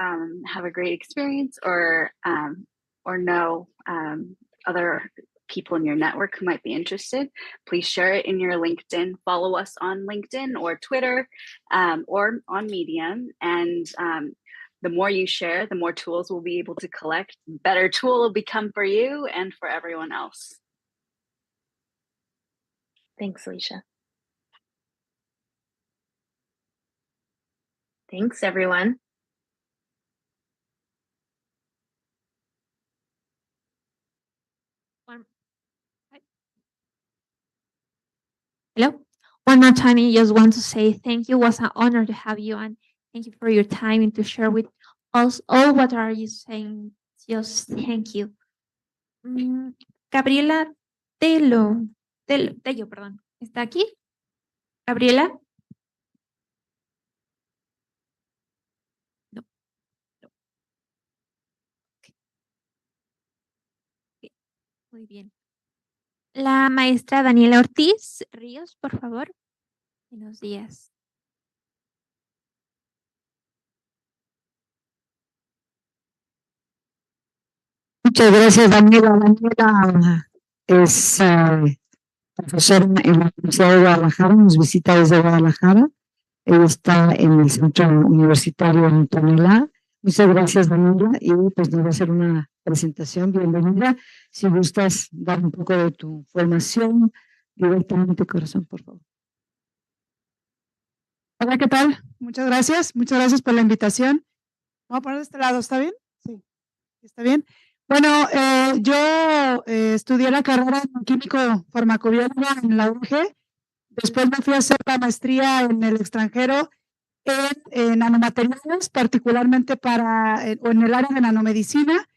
[SPEAKER 15] have a great experience or know other people in your network who might be interested, please share it in your LinkedIn. Follow us on LinkedIn or Twitter or on Medium. And the more you share, the more tools we'll be able to collect. Better tool will become for you and for everyone else.
[SPEAKER 14] Thanks, Alicia. Thanks, everyone.
[SPEAKER 12] Hello. One more time, I just want to say thank you. It was an honor to have you, and thank you for your time and to share with us all what are you saying. Just thank you. Gabriela Tello, perdón. ¿Está aquí? Gabriela. No. Okay. Muy bien. La maestra Daniela Ortiz Ríos, por favor. Buenos días.
[SPEAKER 1] Muchas gracias, Daniela. Daniela es profesora en la Universidad de Guadalajara, nos visita desde Guadalajara. Ella está en el Centro Universitario en Tonelá. Muchas gracias, Daniela, y pues nos va a hacer una presentación. Bienvenida. Si gustas dar un poco de tu formación directamente, corazón, por favor.
[SPEAKER 17] Hola, ¿qué tal? Muchas gracias por la invitación. Voy a poner de este lado, ¿está bien? Sí, está bien. Bueno, yo estudié la carrera en químico farmacobióloga en la UG. Después me fui a hacer la maestría en el extranjero en nanomateriales, particularmente o en el área de nanomedicina.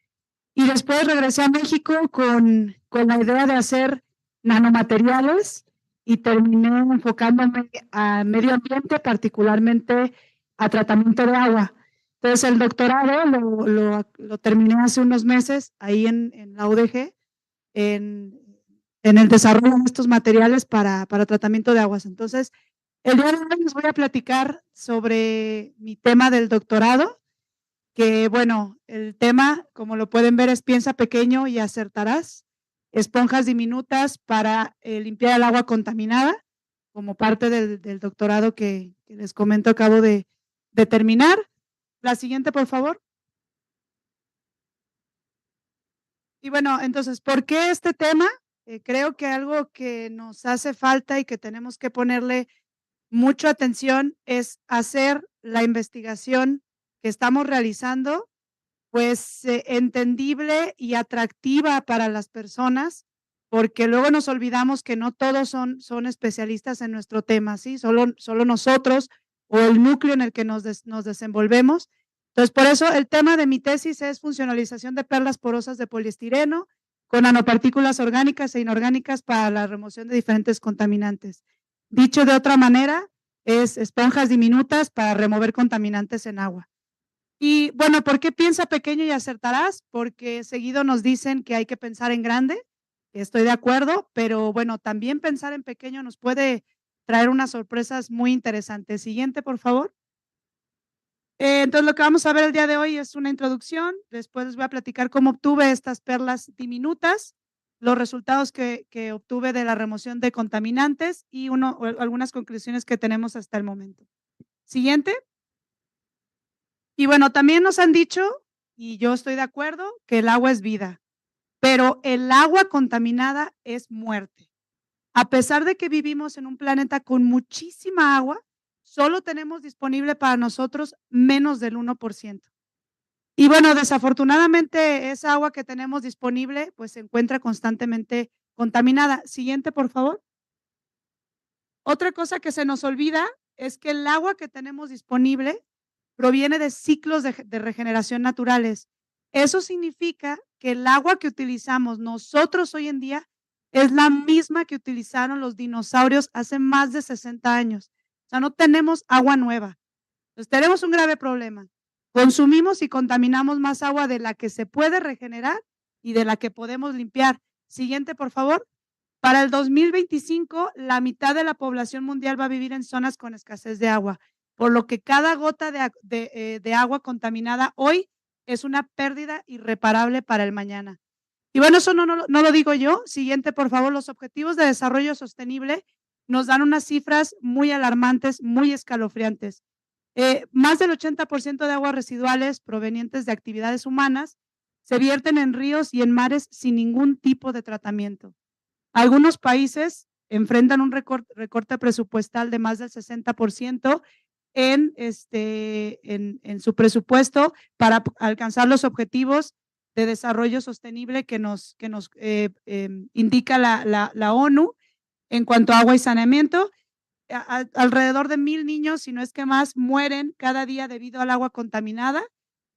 [SPEAKER 17] Y después regresé a México con la idea de hacer nanomateriales y terminé enfocándome a medio ambiente, particularmente a tratamiento de agua. Entonces, el doctorado lo terminé hace unos meses ahí en la UDG, en el desarrollo de estos materiales para tratamiento de aguas. Entonces, el día de hoy les voy a platicar sobre mi tema del doctorado, que bueno, el tema, como lo pueden ver, es piensa pequeño y acertarás. Esponjas diminutas para limpiar el agua contaminada, como parte del doctorado que les comento, acabo de terminar. La siguiente, por favor. Y bueno, entonces, ¿por qué este tema? Creo que algo que nos hace falta y que tenemos que ponerle mucha atención es hacer la investigación que estamos realizando, pues entendible y atractiva para las personas, porque luego nos olvidamos que no todos son especialistas en nuestro tema, ¿sí? Solo nosotros o el núcleo en el que nos desenvolvemos. Entonces, por eso el tema de mi tesis es funcionalización de perlas porosas de poliestireno con nanopartículas orgánicas e inorgánicas para la remoción de diferentes contaminantes. Dicho de otra manera, es esponjas diminutas para remover contaminantes en agua. Y bueno, ¿por qué piensa pequeño y acertarás? Porque seguido nos dicen que hay que pensar en grande, estoy de acuerdo, pero bueno, también pensar en pequeño nos puede traer unas sorpresas muy interesantes. Siguiente, por favor. Entonces, lo que vamos a ver el día de hoy es una introducción, después les voy a platicar cómo obtuve estas perlas diminutas, los resultados que obtuve de la remoción de contaminantes y algunas conclusiones que tenemos hasta el momento. Siguiente. Y bueno, también nos han dicho, y yo estoy de acuerdo, que el agua es vida, pero el agua contaminada es muerte. A pesar de que vivimos en un planeta con muchísima agua, solo tenemos disponible para nosotros menos del 1%. Y bueno, desafortunadamente esa agua que tenemos disponible pues se encuentra constantemente contaminada. Siguiente, por favor. Otra cosa que se nos olvida es que el agua que tenemos disponible proviene de ciclos de regeneración naturales. Eso significa que el agua que utilizamos nosotros hoy en día es la misma que utilizaron los dinosaurios hace más de 60 años. O sea, no tenemos agua nueva. Entonces, tenemos un grave problema. Consumimos y contaminamos más agua de la que se puede regenerar y de la que podemos limpiar. Siguiente, por favor. Para el 2025, la mitad de la población mundial va a vivir en zonas con escasez de agua, por lo que cada gota de agua contaminada hoy es una pérdida irreparable para el mañana. Y bueno, eso no lo digo yo. Siguiente, por favor. Los Objetivos de Desarrollo Sostenible nos dan unas cifras muy alarmantes, muy escalofriantes. Más del 80% de aguas residuales provenientes de actividades humanas se vierten en ríos y en mares sin ningún tipo de tratamiento. Algunos países enfrentan un recorte presupuestal de más del 60% en su presupuesto para alcanzar los objetivos de desarrollo sostenible que nos indica la ONU. en cuanto a agua y saneamiento. Alrededor de 1,000 niños, si no es que más, mueren cada día debido al agua contaminada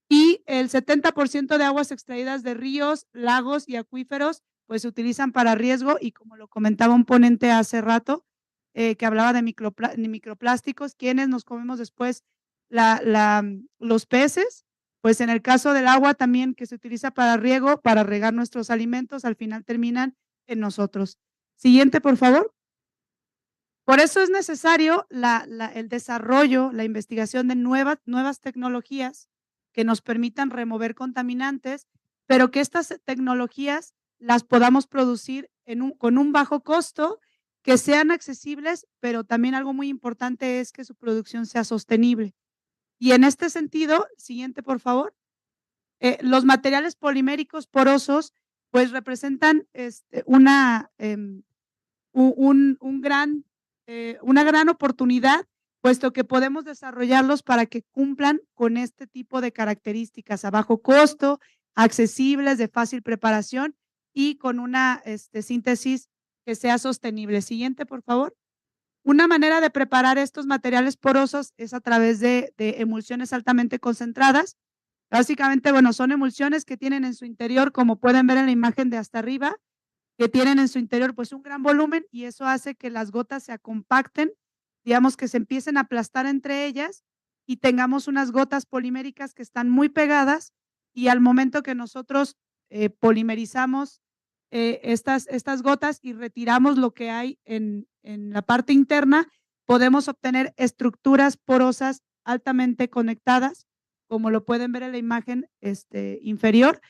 [SPEAKER 17] y el 70% de aguas extraídas de ríos, lagos y acuíferos pues se utilizan para riesgo y como lo comentaba un ponente hace rato, que hablaba de microplásticos, quienes nos comemos después los peces, pues en el caso del agua también que se utiliza para riego, para regar nuestros alimentos, al final terminan en nosotros. Siguiente, por favor. Por eso es necesario el desarrollo, la investigación de nuevas tecnologías que nos permitan remover contaminantes, pero que estas tecnologías las podamos producir con un bajo costo, que sean accesibles, pero también algo muy importante es que su producción sea sostenible. Y en este sentido, siguiente, por favor, los materiales poliméricos porosos, pues representan una gran oportunidad, puesto que podemos desarrollarlos para que cumplan con este tipo de características a bajo costo, accesibles, de fácil preparación y con una síntesis que sea sostenible. Siguiente, por favor. Una manera de preparar estos materiales porosos es a través de emulsiones altamente concentradas. Básicamente, bueno, son emulsiones que tienen en su interior, como pueden ver en la imagen de hasta arriba, que tienen en su interior pues un gran volumen y eso hace que las gotas se compacten, digamos que se empiecen a aplastar entre ellas y tengamos unas gotas poliméricas que están muy pegadas y al momento que nosotros polimerizamos estas gotas y retiramos lo que hay en la parte interna, podemos obtener estructuras porosas altamente conectadas, como lo pueden ver en la imagen inferior,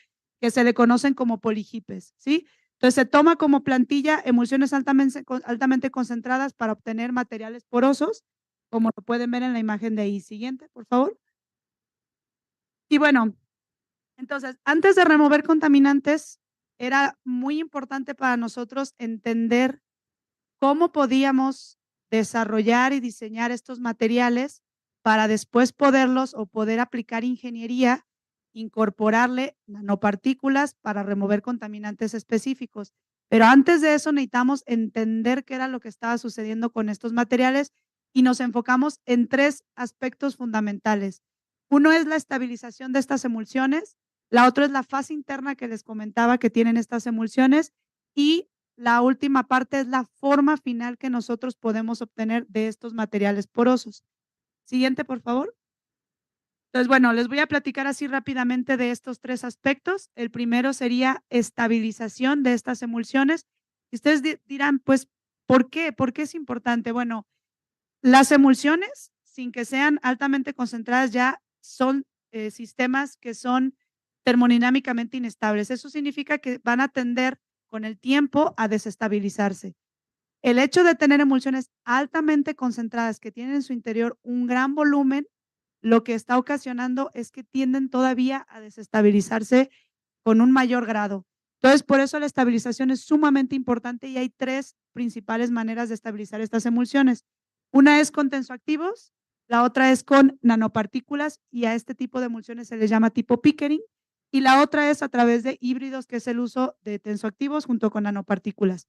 [SPEAKER 17] que se le conocen como polijipes, ¿sí? Entonces, se toma como plantilla emulsiones altamente concentradas para obtener materiales porosos, como lo pueden ver en la imagen de ahí. Siguiente, por favor. Y bueno, entonces, antes de remover contaminantes, era muy importante para nosotros entender cómo podíamos desarrollar y diseñar estos materiales para después poder aplicar ingeniería, incorporarle nanopartículas para remover contaminantes específicos. Pero antes de eso necesitamos entender qué era lo que estaba sucediendo con estos materiales y nos enfocamos en 3 aspectos fundamentales. Uno es la estabilización de estas emulsiones, la otra es la fase interna que les comentaba que tienen estas emulsiones y la última parte es la forma final que nosotros podemos obtener de estos materiales porosos. Siguiente, por favor. Entonces, bueno, les voy a platicar así rápidamente de estos 3 aspectos. El primero sería estabilización de estas emulsiones. Y ustedes dirán, pues, ¿por qué? ¿Por qué es importante? Bueno, las emulsiones, sin que sean altamente concentradas, ya son sistemas que son termodinámicamente inestables. Eso significa que van a tender con el tiempo a desestabilizarse. El hecho de tener emulsiones altamente concentradas que tienen en su interior un gran volumen, lo que está ocasionando es que tienden todavía a desestabilizarse con un mayor grado. Entonces, por eso la estabilización es sumamente importante y hay 3 principales maneras de estabilizar estas emulsiones. Una es con tensoactivos, la otra es con nanopartículas y a este tipo de emulsiones se les llama tipo pickering y la otra es a través de híbridos, que es el uso de tensoactivos junto con nanopartículas.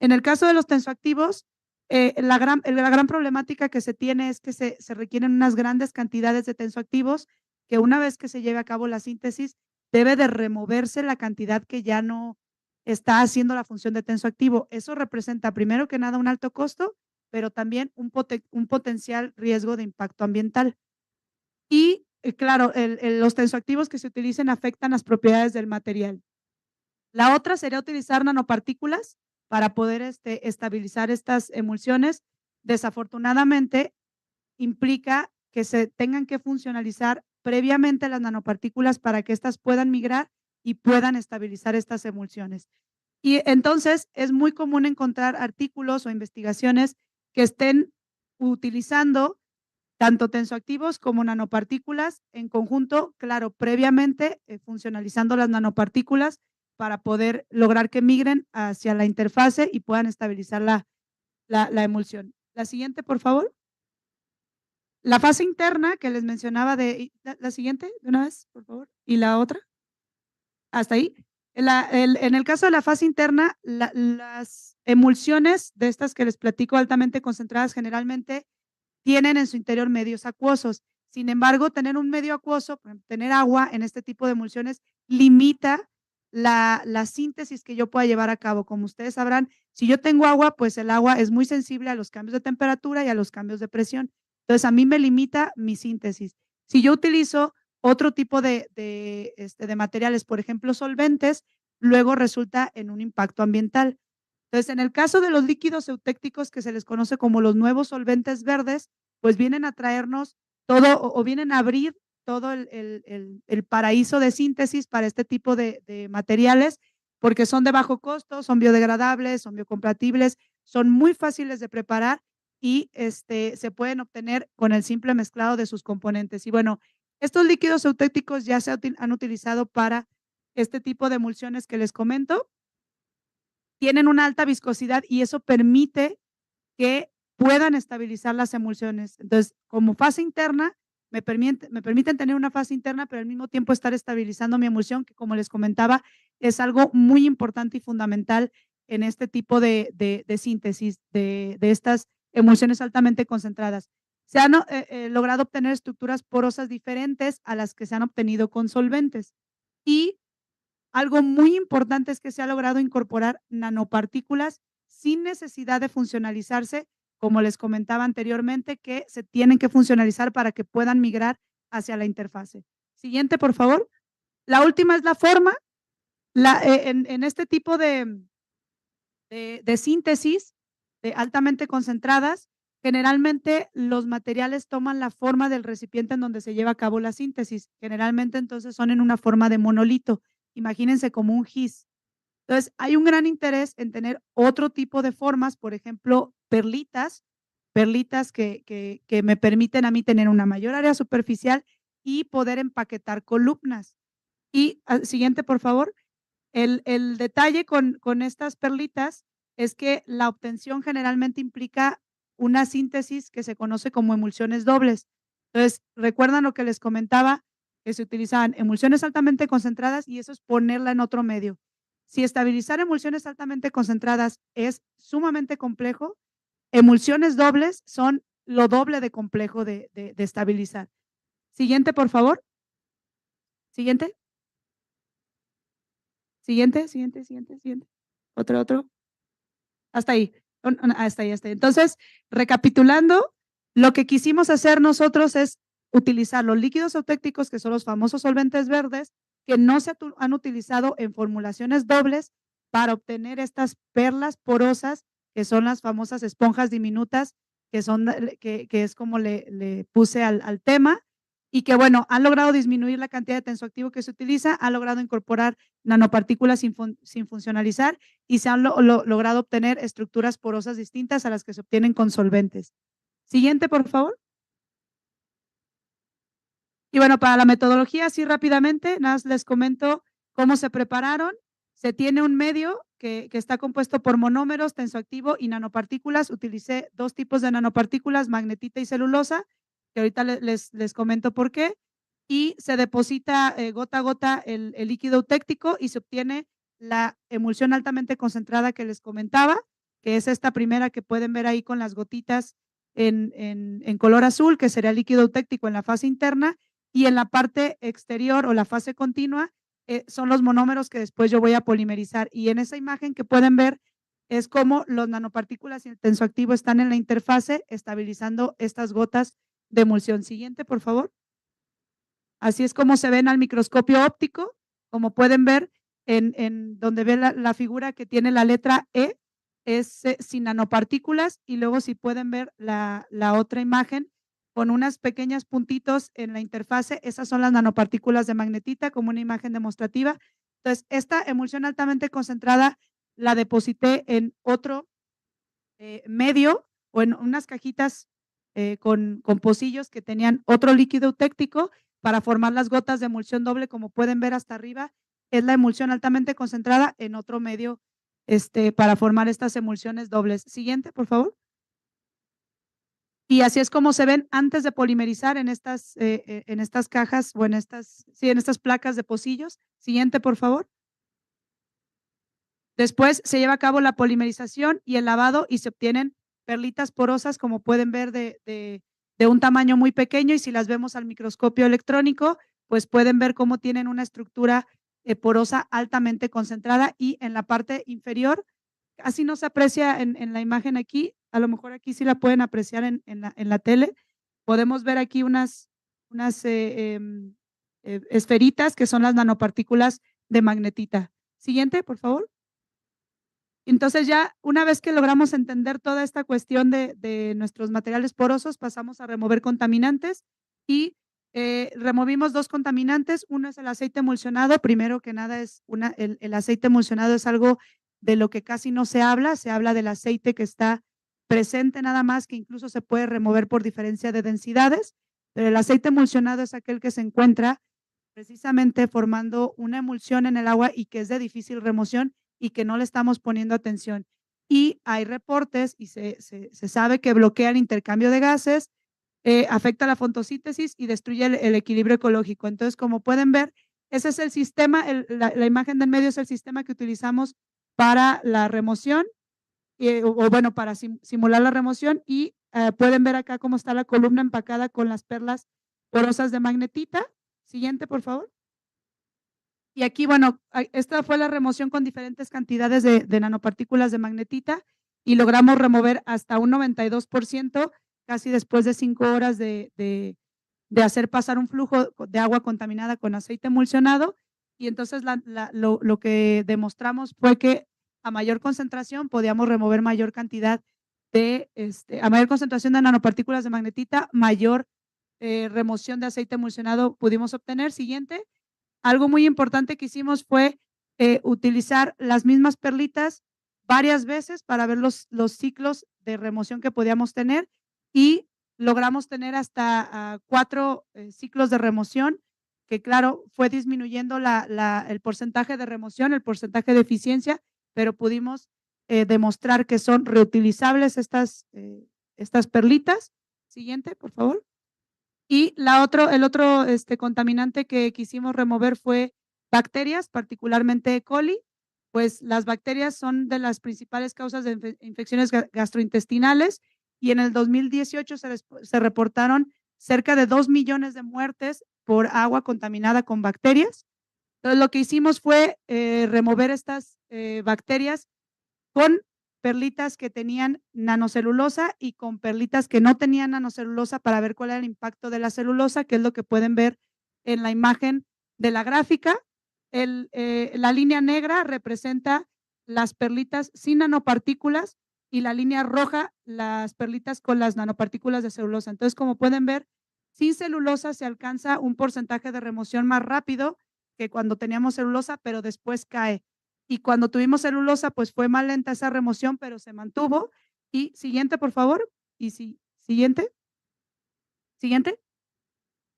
[SPEAKER 17] En el caso de los tensoactivos, la gran problemática que se tiene es que se requieren unas grandes cantidades de tensoactivos que una vez que se lleve a cabo la síntesis, debe de removerse la cantidad que ya no está haciendo la función de tensoactivo. Eso representa, primero que nada, un alto costo, pero también un potencial riesgo de impacto ambiental. Y, claro, los tensoactivos que se utilicen afectan las propiedades del material. La otra sería utilizar nanopartículas para poder estabilizar estas emulsiones. Desafortunadamente, implica que se tengan que funcionalizar previamente las nanopartículas para que éstas puedan migrar y puedan estabilizar estas emulsiones. Y entonces es muy común encontrar artículos o investigaciones que estén utilizando tanto tensoactivos como nanopartículas en conjunto, claro, previamente funcionalizando las nanopartículas para poder lograr que migren hacia la interfase y puedan estabilizar la emulsión. La siguiente, por favor. La fase interna que les mencionaba la siguiente, de una vez, por favor. ¿Y la otra? Hasta ahí. En el caso de la fase interna, las emulsiones de estas que les platico altamente concentradas generalmente tienen en su interior medios acuosos. Sin embargo, tener un medio acuoso, por ejemplo, tener agua en este tipo de emulsiones, limita la síntesis que yo pueda llevar a cabo. Como ustedes sabrán, si yo tengo agua, pues el agua es muy sensible a los cambios de temperatura y a los cambios de presión. Entonces, a mí me limita mi síntesis. Si yo utilizo otro tipo de materiales, por ejemplo, solventes, luego resulta en un impacto ambiental. Entonces, en el caso de los líquidos eutécticos, que se les conoce como los nuevos solventes verdes, pues vienen a traernos todo o vienen a abrir todo el paraíso de síntesis para este tipo de materiales, porque son de bajo costo, son biodegradables, son biocompatibles, son muy fáciles de preparar y se pueden obtener con el simple mezclado de sus componentes. Y bueno, estos líquidos eutécticos ya se han utilizado para este tipo de emulsiones que les comento. Tienen una alta viscosidad y eso permite que puedan estabilizar las emulsiones. Entonces, como fase interna, me permiten tener una fase interna, pero al mismo tiempo estar estabilizando mi emulsión, que como les comentaba, es algo muy importante y fundamental en este tipo de síntesis de estas emulsiones altamente concentradas. Se han logrado obtener estructuras porosas diferentes a las que se han obtenido con solventes. Y algo muy importante es que se ha logrado incorporar nanopartículas sin necesidad de funcionalizarse, como les comentaba anteriormente, que se tienen que funcionalizar para que puedan migrar hacia la interfase. Siguiente, por favor. La última es la forma. En este tipo de síntesis altamente concentradas, generalmente los materiales toman la forma del recipiente en donde se lleva a cabo la síntesis. Generalmente entonces son en una forma de monolito. Imagínense como un gis. Entonces, hay un gran interés en tener otro tipo de formas, por ejemplo, perlitas que me permiten a mí tener una mayor área superficial y poder empaquetar columnas. Y siguiente, por favor. El detalle con estas perlitas es que la obtención generalmente implica una síntesis que se conoce como emulsiones dobles. Entonces, recuerdan lo que les comentaba, que se utilizaban emulsiones altamente concentradas y eso es ponerla en otro medio. Si estabilizar emulsiones altamente concentradas es sumamente complejo, emulsiones dobles son lo doble de complejo de estabilizar. Siguiente, por favor. Siguiente. Siguiente. Otro. Hasta ahí. Hasta ahí. Entonces, recapitulando, lo que quisimos hacer nosotros es utilizar los líquidos eutécticos, que son los famosos solventes verdes, que no se han utilizado en formulaciones dobles para obtener estas perlas porosas, que son las famosas esponjas diminutas, que es como le puse al tema, y que, bueno, han logrado disminuir la cantidad de tensoactivo que se utiliza, han logrado incorporar nanopartículas sin funcionalizar y se han logrado obtener estructuras porosas distintas a las que se obtienen con solventes. Siguiente, por favor. Y bueno, para la metodología, así rápidamente, nada más les comento cómo se prepararon. Se tiene un medio que está compuesto por monómeros, tensoactivo y nanopartículas. Utilicé dos tipos de nanopartículas, magnetita y celulosa, que ahorita les comento por qué. Y se deposita gota a gota el líquido eutéctico y se obtiene la emulsión altamente concentrada que les comentaba, que es esta primera que pueden ver ahí con las gotitas en color azul, que sería el líquido eutéctico en la fase interna, y en la parte exterior o la fase continua son los monómeros que después yo voy a polimerizar. Y en esa imagen que pueden ver es como los nanopartículas y el tensoactivo están en la interfase estabilizando estas gotas de emulsión. Siguiente, por favor. Así es como se ven al microscopio óptico, como pueden ver en donde ven la figura que tiene la letra E, es sin nanopartículas, y luego si pueden ver la otra imagen con unas pequeñas puntitos en la interfase, esas son las nanopartículas de magnetita como una imagen demostrativa. Entonces, esta emulsión altamente concentrada la deposité en otro medio o en unas cajitas con pocillos que tenían otro líquido eutéctico para formar las gotas de emulsión doble, como pueden ver hasta arriba, es la emulsión altamente concentrada en otro medio para formar estas emulsiones dobles. Siguiente, por favor. Y así es como se ven antes de polimerizar en estas cajas o en estas placas de pocillos. Siguiente, por favor. Después se lleva a cabo la polimerización y el lavado y se obtienen perlitas porosas, como pueden ver, de un tamaño muy pequeño, y si las vemos al microscopio electrónico, pues pueden ver cómo tienen una estructura porosa altamente concentrada, y en la parte inferior, casi no se aprecia en la imagen aquí, a lo mejor aquí sí la pueden apreciar en la tele, podemos ver aquí unas esferitas que son las nanopartículas de magnetita. Siguiente, por favor. Entonces ya una vez que logramos entender toda esta cuestión de nuestros materiales porosos, pasamos a remover contaminantes y removimos 2 contaminantes. Uno es el aceite emulsionado. Primero que nada, el aceite emulsionado es algo de lo que casi no se habla del aceite que está presente nada más, que incluso se puede remover por diferencia de densidades, pero el aceite emulsionado es aquel que se encuentra precisamente formando una emulsión en el agua y que es de difícil remoción y que no le estamos poniendo atención. Y hay reportes y se sabe que bloquea el intercambio de gases, afecta la fotosíntesis y destruye el equilibrio ecológico. Entonces, como pueden ver, ese es el sistema, la imagen del medio es el sistema que utilizamos para la remoción, o bueno, para simular la remoción, y pueden ver acá cómo está la columna empacada con las perlas porosas de magnetita. Siguiente, por favor. Y aquí, bueno, esta fue la remoción con diferentes cantidades de nanopartículas de magnetita y logramos remover hasta un 92%, casi después de 5 horas de hacer pasar un flujo de agua contaminada con aceite emulsionado. Y entonces lo que demostramos fue que a mayor concentración podíamos remover mayor cantidad a mayor concentración de nanopartículas de magnetita, mayor remoción de aceite emulsionado pudimos obtener. Siguiente. Algo muy importante que hicimos fue utilizar las mismas perlitas varias veces para ver los ciclos de remoción que podíamos tener, y logramos tener hasta 4 ciclos de remoción, que claro, fue disminuyendo el porcentaje de remoción, el porcentaje de eficiencia, pero pudimos demostrar que son reutilizables estas perlitas. Siguiente, por favor. Y el otro contaminante que quisimos remover fue bacterias, particularmente E. coli. Pues las bacterias son de las principales causas de infecciones gastrointestinales, y en el 2018 se reportaron cerca de 2 millones de muertes por agua contaminada con bacterias. Entonces, lo que hicimos fue remover estas bacterias con perlitas que tenían nanocelulosa y con perlitas que no tenían nanocelulosa, para ver cuál era el impacto de la celulosa, que es lo que pueden ver en la imagen de la gráfica. La línea negra representa las perlitas sin nanopartículas y la línea roja las perlitas con las nanopartículas de celulosa. Entonces, como pueden ver, sin celulosa se alcanza un porcentaje de remoción más rápido que cuando teníamos celulosa, pero después cae. Y cuando tuvimos celulosa, pues fue más lenta esa remoción, pero se mantuvo. Y siguiente, por favor. Y siguiente. Siguiente.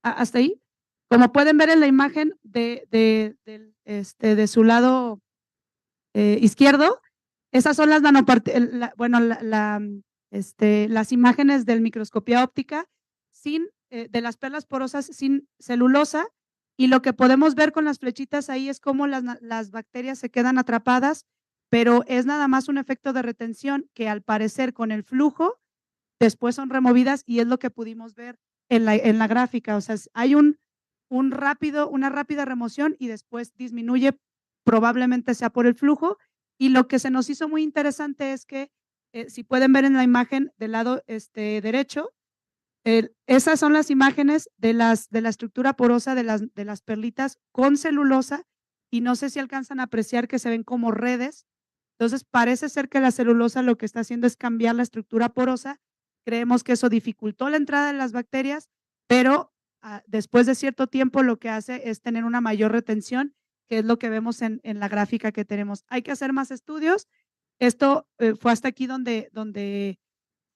[SPEAKER 17] Hasta ahí. Como pueden ver en la imagen de su lado izquierdo, esas son las las imágenes del microscopía óptica de las perlas porosas sin celulosa. Y lo que podemos ver con las flechitas ahí es cómo las bacterias se quedan atrapadas, pero es nada más un efecto de retención que al parecer con el flujo después son removidas, y es lo que pudimos ver en la gráfica. O sea, hay una rápida remoción y después disminuye, probablemente sea por el flujo. Y lo que se nos hizo muy interesante es que, si pueden ver en la imagen del lado derecho, esas son las imágenes de la estructura porosa de las perlitas con celulosa, y no sé si alcanzan a apreciar que se ven como redes. Entonces, parece ser que la celulosa lo que está haciendo es cambiar la estructura porosa. Creemos que eso dificultó la entrada de las bacterias, pero después de cierto tiempo lo que hace es tener una mayor retención, que es lo que vemos en la gráfica que tenemos. Hay que hacer más estudios. Esto fue hasta aquí donde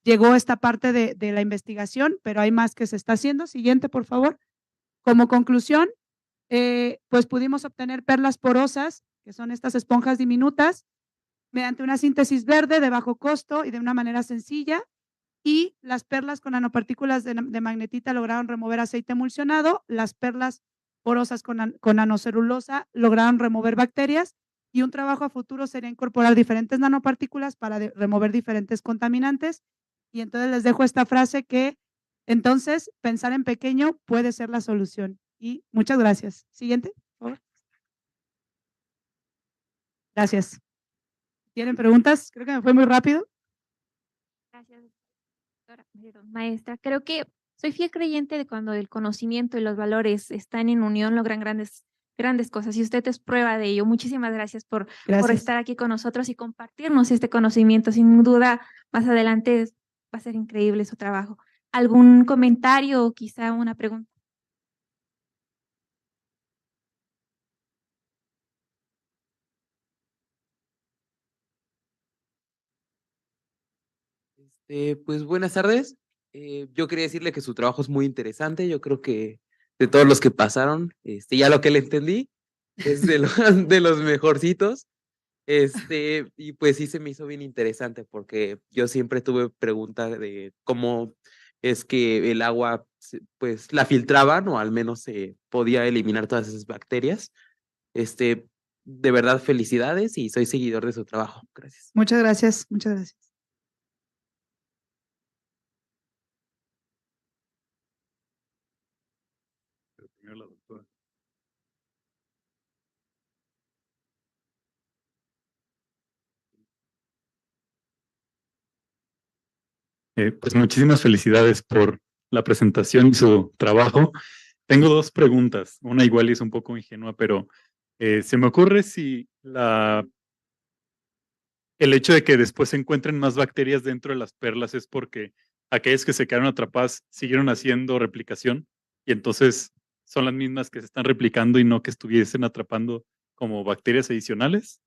[SPEAKER 17] llegó esta parte de la investigación, pero hay más que se está haciendo. Siguiente, por favor. Como conclusión, pues pudimos obtener perlas porosas, que son estas esponjas diminutas, mediante una síntesis verde de bajo costo y de una manera sencilla. Y las perlas con nanopartículas de magnetita lograron remover aceite emulsionado. Las perlas porosas con nanocelulosa lograron remover bacterias. y un trabajo a futuro sería incorporar diferentes nanopartículas para remover diferentes contaminantes. Y entonces les dejo esta frase que entonces pensar en pequeño puede ser la solución. Y muchas gracias. Siguiente, por favor. Gracias. ¿Tienen preguntas? Creo que me fue muy rápido.
[SPEAKER 12] Gracias, maestra. Creo que soy fiel creyente de cuando el conocimiento y los valores están en unión, logran grandes cosas. Y usted es prueba de ello. Muchísimas gracias por estar aquí con nosotros y compartirnos este conocimiento. Sin duda, más adelante va a ser increíble su trabajo. ¿Algún comentario o quizá una pregunta?
[SPEAKER 18] Pues buenas tardes. Yo quería decirle que su trabajo es muy interesante. Yo creo que de todos los que pasaron, ya lo que le entendí es de, de los mejorcitos. Y pues sí se me hizo bien interesante porque yo siempre tuve pregunta de cómo es que el agua, pues la filtraban o al menos se podía eliminar todas esas bacterias. De verdad, felicidades y soy seguidor de su trabajo. Gracias.
[SPEAKER 17] Muchas gracias, muchas gracias.
[SPEAKER 2] La doctora. Pues muchísimas felicidades por la presentación y su trabajo. Tengo dos preguntas. Una igual es un poco ingenua, pero se me ocurre si el hecho de que después se encuentren más bacterias dentro de las perlas es porque aquellas que se quedaron atrapadas siguieron haciendo replicación y entonces son las mismas que se están replicando y no que estuviesen atrapando como bacterias adicionales.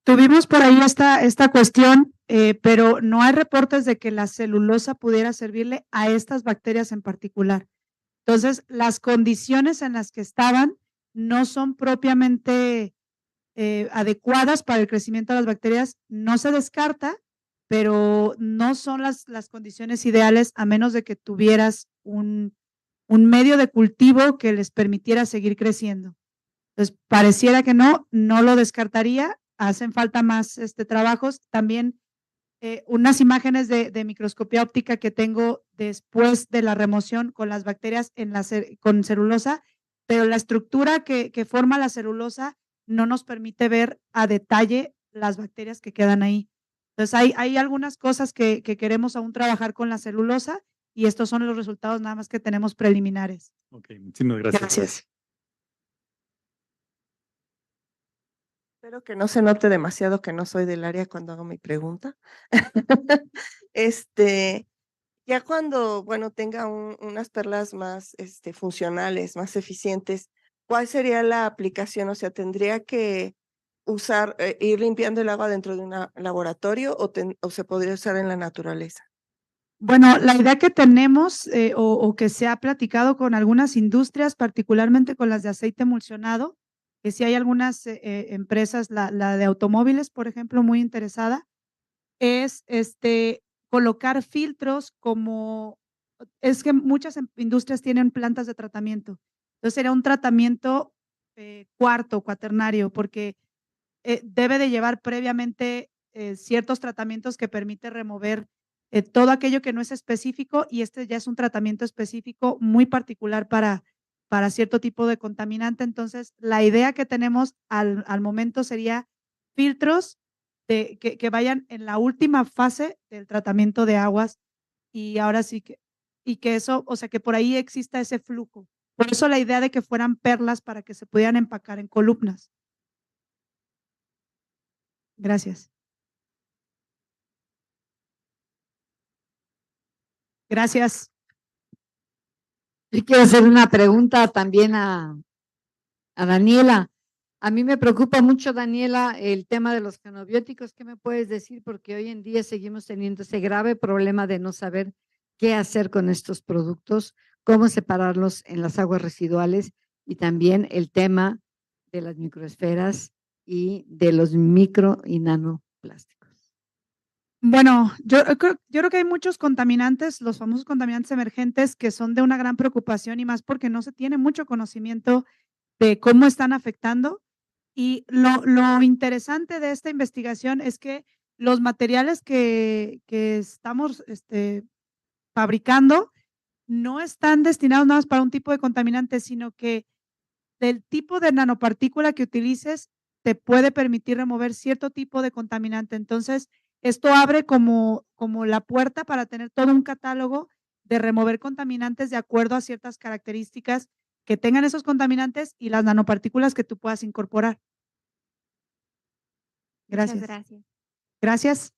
[SPEAKER 17] Tuvimos por ahí esta cuestión, pero no hay reportes de que la celulosa pudiera servirle a estas bacterias en particular. Entonces, las condiciones en las que estaban no son propiamente adecuadas para el crecimiento de las bacterias. No se descarta, pero no son las condiciones ideales a menos de que tuvieras un medio de cultivo que les permitiera seguir creciendo. Entonces, pareciera que no lo descartaría. Hacen falta más trabajos. También unas imágenes de microscopía óptica que tengo después de la remoción con las bacterias con celulosa, pero la estructura que forma la celulosa no nos permite ver a detalle las bacterias que quedan ahí. Entonces, hay algunas cosas que queremos aún trabajar con la celulosa y estos son los resultados nada más que tenemos preliminares.
[SPEAKER 2] Ok, muchísimas gracias.
[SPEAKER 17] Gracias.
[SPEAKER 8] Espero que no se note demasiado que no soy del área cuando hago mi pregunta. Ya cuando, bueno, tenga unas perlas más funcionales, más eficientes, ¿cuál sería la aplicación? O sea, ¿tendría que usar, ir limpiando el agua dentro de un laboratorio o se podría usar en la naturaleza?
[SPEAKER 17] Bueno, la idea que tenemos o que se ha platicado con algunas industrias, particularmente con las de aceite emulsionado, que sí hay algunas empresas, la de automóviles, por ejemplo, muy interesada, es colocar filtros es que muchas industrias tienen plantas de tratamiento. Entonces, era un tratamiento cuaternario, porque debe de llevar previamente ciertos tratamientos que permite remover todo aquello que no es específico y ya es un tratamiento específico muy particular para cierto tipo de contaminante. Entonces, la idea que tenemos al momento sería filtros que vayan en la última fase del tratamiento de aguas y ahora sí que eso, o sea, que por ahí exista ese flujo. Por eso la idea de que fueran perlas para que se pudieran empacar en columnas. Gracias. Gracias.
[SPEAKER 1] Yo quiero hacer una pregunta también a Daniela. A mí me preocupa mucho, Daniela, el tema de los fenobióticos. ¿Qué me puedes decir? Porque hoy en día seguimos teniendo ese grave problema de no saber qué hacer con estos productos, cómo separarlos en las aguas residuales y también el tema de las microesferas y de los micro y nanoplásticos.
[SPEAKER 17] Bueno, yo creo que hay muchos contaminantes, los famosos contaminantes emergentes, que son de una gran preocupación y más porque no se tiene mucho conocimiento de cómo están afectando. Y lo interesante de esta investigación es que los materiales que estamos fabricando no están destinados nada más para un tipo de contaminante, sino que del tipo de nanopartícula que utilices te puede permitir remover cierto tipo de contaminante. Entonces, esto abre como la puerta para tener todo un catálogo de remover contaminantes de acuerdo a ciertas características que tengan esos contaminantes y las nanopartículas que tú puedas incorporar. Gracias.
[SPEAKER 12] Muchas gracias.
[SPEAKER 17] Gracias.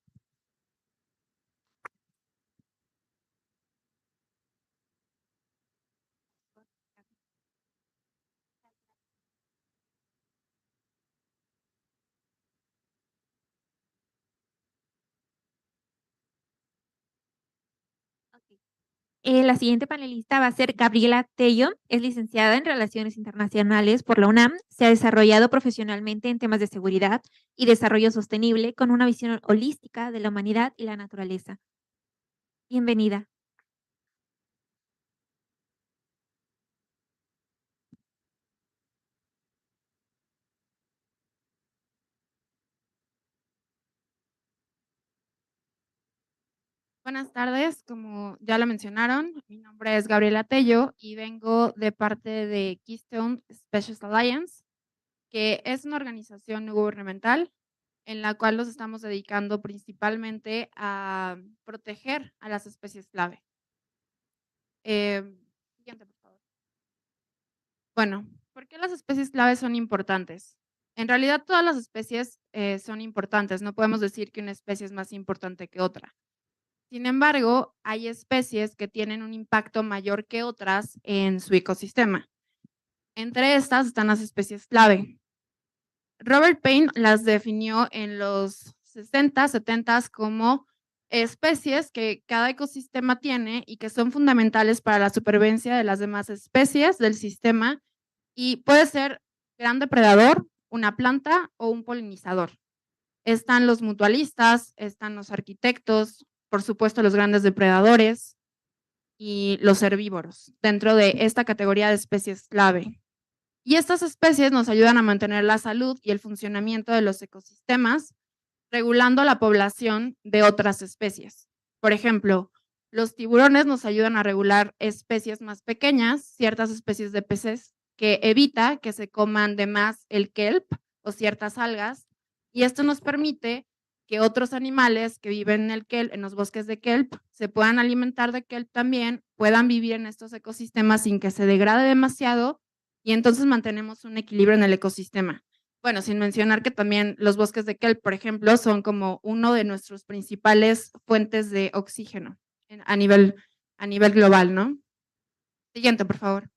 [SPEAKER 12] La siguiente panelista va a ser Gabriela Tello, es licenciada en Relaciones Internacionales por la UNAM, se ha desarrollado profesionalmente en temas de seguridad y desarrollo sostenible con una visión holística de la humanidad y la naturaleza. Bienvenida.
[SPEAKER 19] Buenas tardes, como ya lo mencionaron, mi nombre es Gabriela Tello y vengo de parte de XIII Specialist Alliance, que es una organización no gubernamental en la cual nos estamos dedicando principalmente a proteger a las especies clave. Siguiente, por favor. Bueno, ¿por qué las especies clave son importantes? En realidad todas las especies son importantes, no podemos decir que una especie es más importante que otra. Sin embargo, hay especies que tienen un impacto mayor que otras en su ecosistema. Entre estas están las especies clave. Robert Payne las definió en los 60, 70 como especies que cada ecosistema tiene y que son fundamentales para la supervivencia de las demás especies del sistema y puede ser gran depredador, una planta o un polinizador. Están los mutualistas, están los arquitectos, por supuesto los grandes depredadores y los herbívoros dentro de esta categoría de especies clave. Y estas especies nos ayudan a mantener la salud y el funcionamiento de los ecosistemas, regulando la población de otras especies. Por ejemplo, los tiburones nos ayudan a regular especies más pequeñas, ciertas especies de peces, que evita que se coman de más el kelp o ciertas algas, y esto nos permite que otros animales que viven en el kelp, en los bosques de kelp, se puedan alimentar de kelp también, puedan vivir en estos ecosistemas sin que se degrade demasiado, y entonces mantenemos un equilibrio en el ecosistema. Bueno, sin mencionar que también los bosques de kelp, por ejemplo, son como uno de nuestros principales fuentes de oxígeno a nivel global, ¿no? Siguiente, por favor.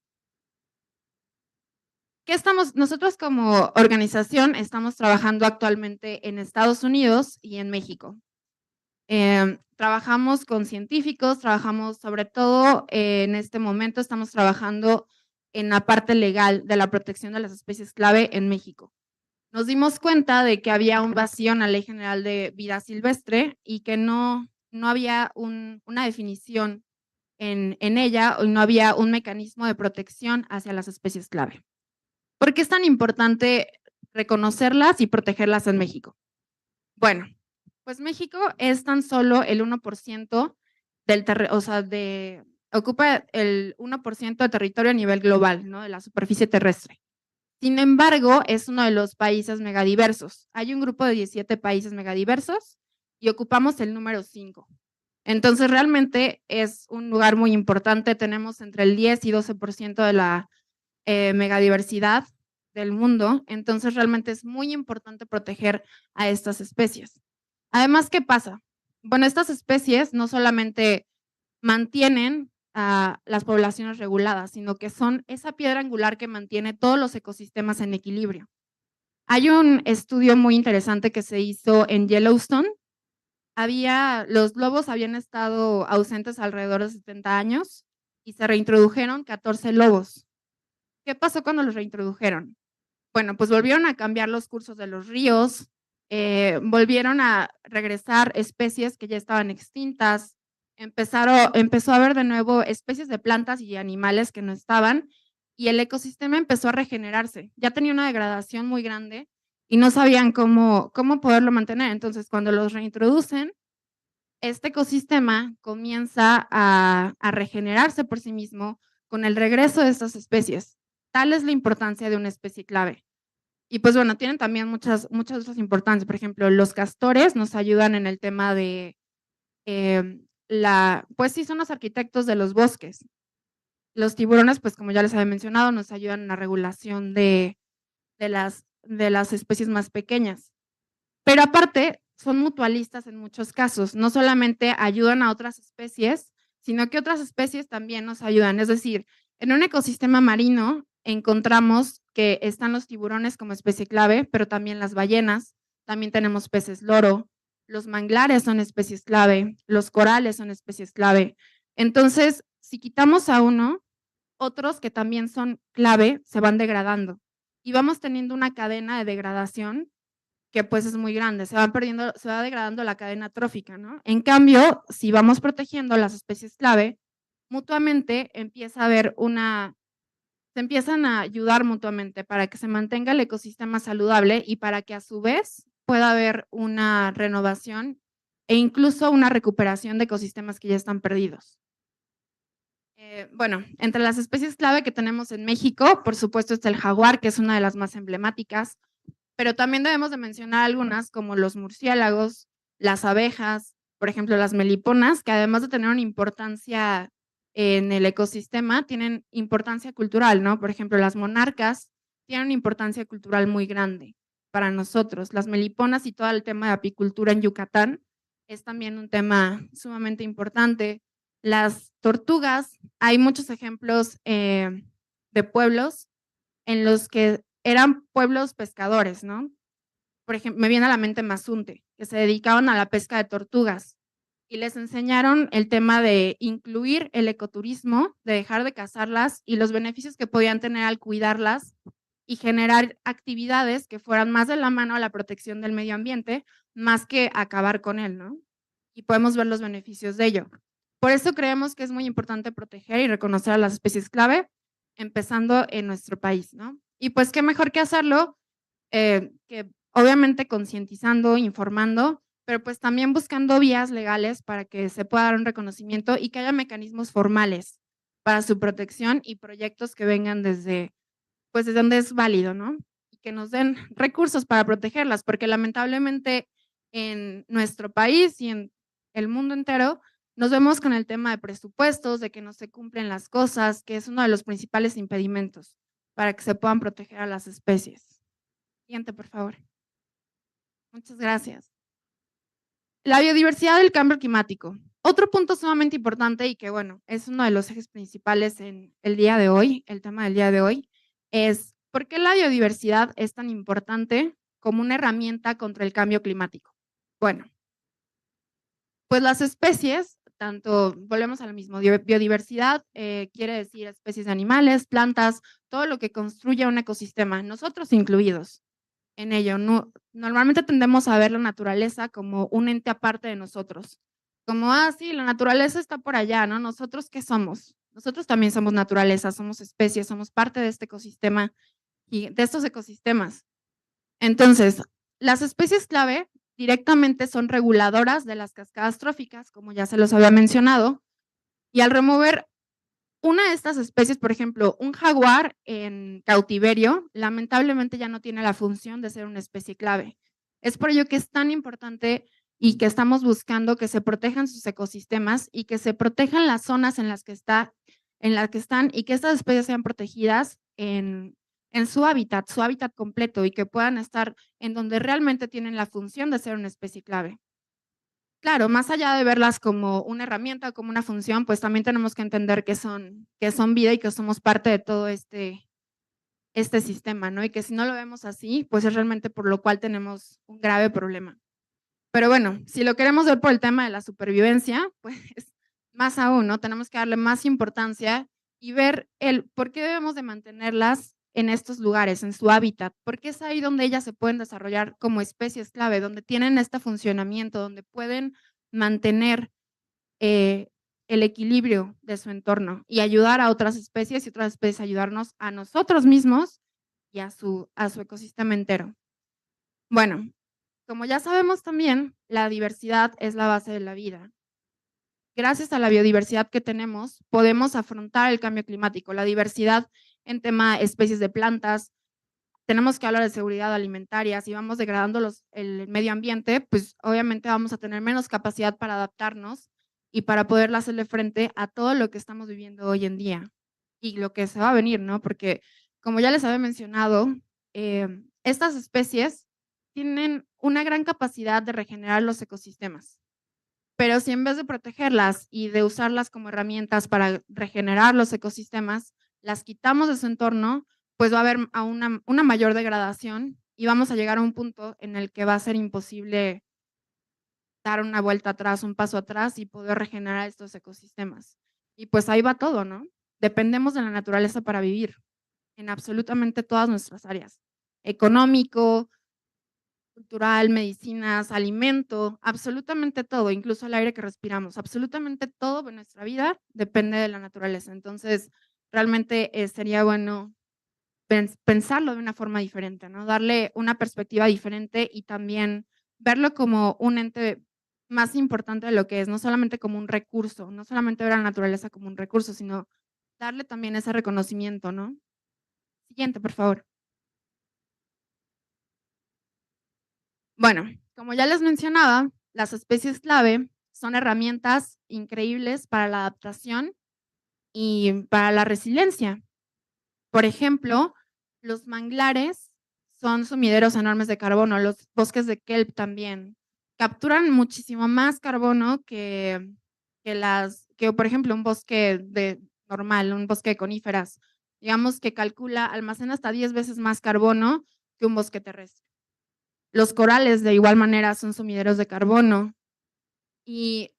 [SPEAKER 19] Nosotros como organización estamos trabajando actualmente en Estados Unidos y en México. Trabajamos con científicos, trabajamos sobre todo en este momento, estamos trabajando en la parte legal de la protección de las especies clave en México. Nos dimos cuenta de que había un vacío en la Ley General de Vida Silvestre y que no había una definición en ella y no había un mecanismo de protección hacia las especies clave. ¿Por qué es tan importante reconocerlas y protegerlas en México? Bueno, pues México es tan solo el 1% ocupa el 1% de territorio a nivel global, ¿no? De la superficie terrestre. Sin embargo, es uno de los países megadiversos. Hay un grupo de 17 países megadiversos y ocupamos el número 5. Entonces, realmente es un lugar muy importante. Tenemos entre el 10 y 12% de la megadiversidad del mundo. Entonces, realmente es muy importante proteger a estas especies. Además, ¿qué pasa? Bueno, estas especies no solamente mantienen a las poblaciones reguladas, sino que son esa piedra angular que mantiene todos los ecosistemas en equilibrio. Hay un estudio muy interesante que se hizo en Yellowstone. Los lobos habían estado ausentes alrededor de 70 años y se reintrodujeron 14 lobos. ¿Qué pasó cuando los reintrodujeron? Bueno, pues volvieron a cambiar los cursos de los ríos, volvieron a regresar especies que ya estaban extintas, empezó a haber de nuevo especies de plantas y animales que no estaban y el ecosistema empezó a regenerarse. Ya tenía una degradación muy grande y no sabían cómo poderlo mantener. Entonces, cuando los reintroducen, este ecosistema comienza a regenerarse por sí mismo con el regreso de estas especies. Tal es la importancia de una especie clave. Y pues bueno, tienen también muchas otras importancias. Por ejemplo, los castores nos ayudan en el tema de pues sí, son los arquitectos de los bosques. Los tiburones, pues como ya les había mencionado, nos ayudan en la regulación de las especies más pequeñas. Pero aparte, son mutualistas en muchos casos. No solamente ayudan a otras especies, sino que otras especies también nos ayudan. Es decir, en un ecosistema marino encontramos que están los tiburones como especie clave, pero también las ballenas, también tenemos peces loro, los manglares son especies clave, los corales son especies clave. Entonces, si quitamos a uno, otros que también son clave se van degradando y vamos teniendo una cadena de degradación que pues es muy grande, se va degradando la cadena trófica, ¿no? En cambio, si vamos protegiendo las especies clave, mutuamente empieza a haber se empiezan a ayudar mutuamente para que se mantenga el ecosistema saludable y para que a su vez pueda haber una renovación e incluso una recuperación de ecosistemas que ya están perdidos. Bueno, entre las especies clave que tenemos en México, por supuesto está el jaguar, que es una de las más emblemáticas, pero también debemos de mencionar algunas como los murciélagos, las abejas, por ejemplo, las meliponas, que además de tener una importancia en el ecosistema, tienen importancia cultural, ¿no? Por ejemplo, las monarcas tienen una importancia cultural muy grande para nosotros. Las meliponas y todo el tema de apicultura en Yucatán es también un tema sumamente importante. Las tortugas, hay muchos ejemplos de pueblos en los que eran pueblos pescadores, ¿no? Por ejemplo, me viene a la mente Mazunte, que se dedicaban a la pesca de tortugas y les enseñaron el tema de incluir el ecoturismo, de dejar de cazarlas y los beneficios que podían tener al cuidarlas y generar actividades que fueran más de la mano a la protección del medio ambiente, más que acabar con él, ¿no? Y podemos ver los beneficios de ello. Por eso creemos que es muy importante proteger y reconocer a las especies clave, empezando en nuestro país, ¿no? Y pues qué mejor que hacerlo, que obviamente concientizando, informando, pero pues también buscando vías legales para que se pueda dar un reconocimiento y que haya mecanismos formales para su protección y proyectos que vengan desde donde es válido, ¿no? Y que nos den recursos para protegerlas, porque lamentablemente en nuestro país y en el mundo entero nos vemos con el tema de presupuestos, de que no se cumplen las cosas, que es uno de los principales impedimentos para que se puedan proteger a las especies. Siguiente, por favor. Muchas gracias. La biodiversidad del cambio climático. Otro punto sumamente importante y que, bueno, es uno de los ejes principales en el día de hoy, el tema del día de hoy, es ¿por qué la biodiversidad es tan importante como una herramienta contra el cambio climático? Bueno, pues las especies, volvemos a lo mismo, biodiversidad quiere decir especies de animales, plantas, todo lo que construye un ecosistema, nosotros incluidos en ello. Normalmente tendemos a ver la naturaleza como un ente aparte de nosotros, como, sí, la naturaleza está por allá, ¿no? ¿Nosotros qué somos? Nosotros también somos naturaleza, somos especies, somos parte de este ecosistema y de estos ecosistemas. Entonces, las especies clave directamente son reguladoras de las cascadas tróficas, como ya se los había mencionado, y al remover una de estas especies, por ejemplo, un jaguar en cautiverio, lamentablemente ya no tiene la función de ser una especie clave. Es por ello que es tan importante y que estamos buscando que se protejan sus ecosistemas y que se protejan las zonas en las que están y que estas especies sean protegidas en su hábitat completo y que puedan estar en donde realmente tienen la función de ser una especie clave. Claro, más allá de verlas como una herramienta o como una función, pues también tenemos que entender que son vida y que somos parte de todo este sistema, ¿no? Y que si no lo vemos así, pues es realmente por lo cual tenemos un grave problema. Pero bueno, si lo queremos ver por el tema de la supervivencia, pues más aún, ¿no? Tenemos que darle más importancia y ver el por qué debemos de mantenerlas en estos lugares, en su hábitat, porque es ahí donde ellas se pueden desarrollar como especies clave, donde tienen este funcionamiento, donde pueden mantener el equilibrio de su entorno y ayudar a otras especies y otras especies ayudarnos a nosotros mismos y a su ecosistema entero. Bueno, como ya sabemos también, la diversidad es la base de la vida. Gracias a la biodiversidad que tenemos, podemos afrontar el cambio climático. La diversidad en tema especies de plantas, tenemos que hablar de seguridad alimentaria. Si vamos degradando el medio ambiente, pues obviamente vamos a tener menos capacidad para adaptarnos y para poder hacerle frente a todo lo que estamos viviendo hoy en día y lo que se va a venir, ¿no? Porque como ya les había mencionado, estas especies tienen una gran capacidad de regenerar los ecosistemas. Pero si en vez de protegerlas y de usarlas como herramientas para regenerar los ecosistemas, las quitamos de su entorno, pues va a haber una mayor degradación y vamos a llegar a un punto en el que va a ser imposible dar una vuelta atrás, un paso atrás y poder regenerar estos ecosistemas. Y pues ahí va todo, ¿no? Dependemos de la naturaleza para vivir en absolutamente todas nuestras áreas. Económico, cultural, medicinas, alimento, absolutamente todo, incluso el aire que respiramos, absolutamente todo de nuestra vida depende de la naturaleza. Entonces, realmente sería bueno pensarlo de una forma diferente, ¿no? Darle una perspectiva diferente y también verlo como un ente más importante de lo que es, no solamente como un recurso, no solamente ver a la naturaleza como un recurso, sino darle también ese reconocimiento, ¿no? Siguiente, por favor. Bueno, como ya les mencionaba, las especies clave son herramientas increíbles para la adaptación y para la resiliencia. Por ejemplo, los manglares son sumideros enormes de carbono, los bosques de kelp también. Capturan muchísimo más carbono que por ejemplo, un bosque normal, un bosque de coníferas. Digamos que almacena hasta 10 veces más carbono que un bosque terrestre. Los corales, de igual manera, son sumideros de carbono. Y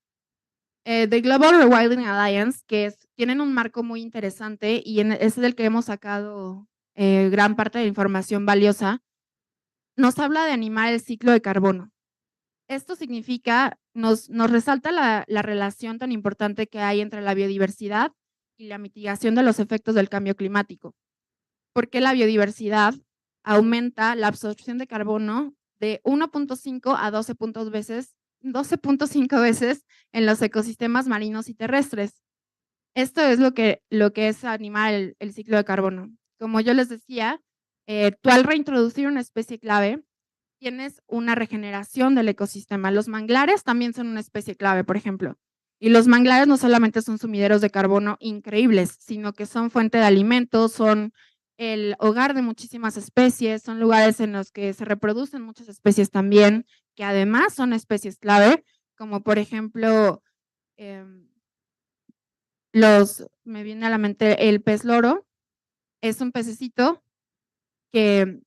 [SPEAKER 19] The Global Rewilding Alliance, tienen un marco muy interesante y es del que hemos sacado gran parte de la información valiosa, nos habla de animar el ciclo de carbono. Esto significa, nos resalta la relación tan importante que hay entre la biodiversidad y la mitigación de los efectos del cambio climático. Porque la biodiversidad aumenta la absorción de carbono de 1.5 a 12.5 veces en los ecosistemas marinos y terrestres. Esto es lo que es animar el ciclo de carbono. Como yo les decía, tú al reintroducir una especie clave, tienes una regeneración del ecosistema. Los manglares también son una especie clave, por ejemplo. Y los manglares no solamente son sumideros de carbono increíbles, sino que son fuente de alimentos, son el hogar de muchísimas especies, son lugares en los que se reproducen muchas especies también, que además son especies clave, como por ejemplo, me viene a la mente el pez loro, es un pececito que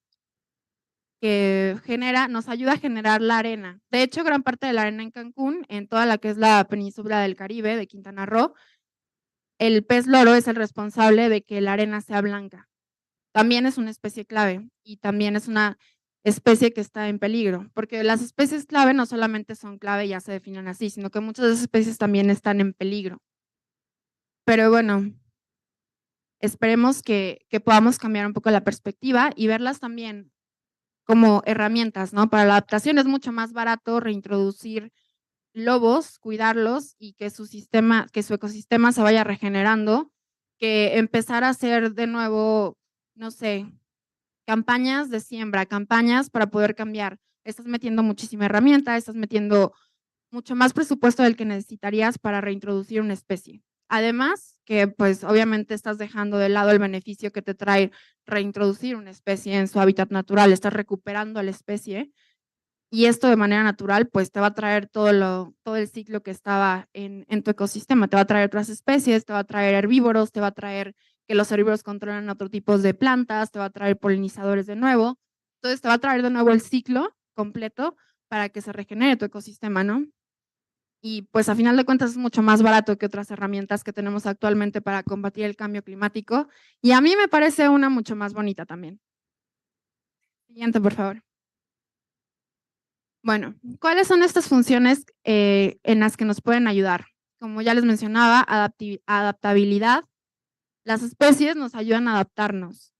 [SPEAKER 19] nos ayuda a generar la arena. De hecho, gran parte de la arena en Cancún, en toda la que es la península del Caribe, de Quintana Roo, el pez loro es el responsable de que la arena sea blanca. También es una especie clave y también es una especie que está en peligro, porque las especies clave no solamente son clave y ya se definen así, sino que muchas de esas especies también están en peligro. Pero bueno, esperemos que podamos cambiar un poco la perspectiva y verlas también como herramientas, ¿no? Para la adaptación es mucho más barato reintroducir lobos, cuidarlos y que su ecosistema se vaya regenerando, que empezar a hacer de nuevo, no sé, campañas de siembra, campañas para poder cambiar. Estás metiendo muchísima herramienta, estás metiendo mucho más presupuesto del que necesitarías para reintroducir una especie. Además, que pues obviamente estás dejando de lado el beneficio que te trae reintroducir una especie en su hábitat natural, estás recuperando a la especie y esto de manera natural pues te va a traer todo el ciclo que estaba en tu ecosistema, te va a traer otras especies, te va a traer herbívoros, te va a traer que los herbívoros controlan otro tipo de plantas, te va a traer polinizadores de nuevo, entonces te va a traer de nuevo el ciclo completo para que se regenere tu ecosistema, ¿no? Y pues a final de cuentas es mucho más barato que otras herramientas que tenemos actualmente para combatir el cambio climático y a mí me parece una mucho más bonita también. Siguiente, por favor. Bueno, ¿cuáles son estas funciones en las que nos pueden ayudar? Como ya les mencionaba, adaptabilidad. Las especies nos ayudan a adaptarnos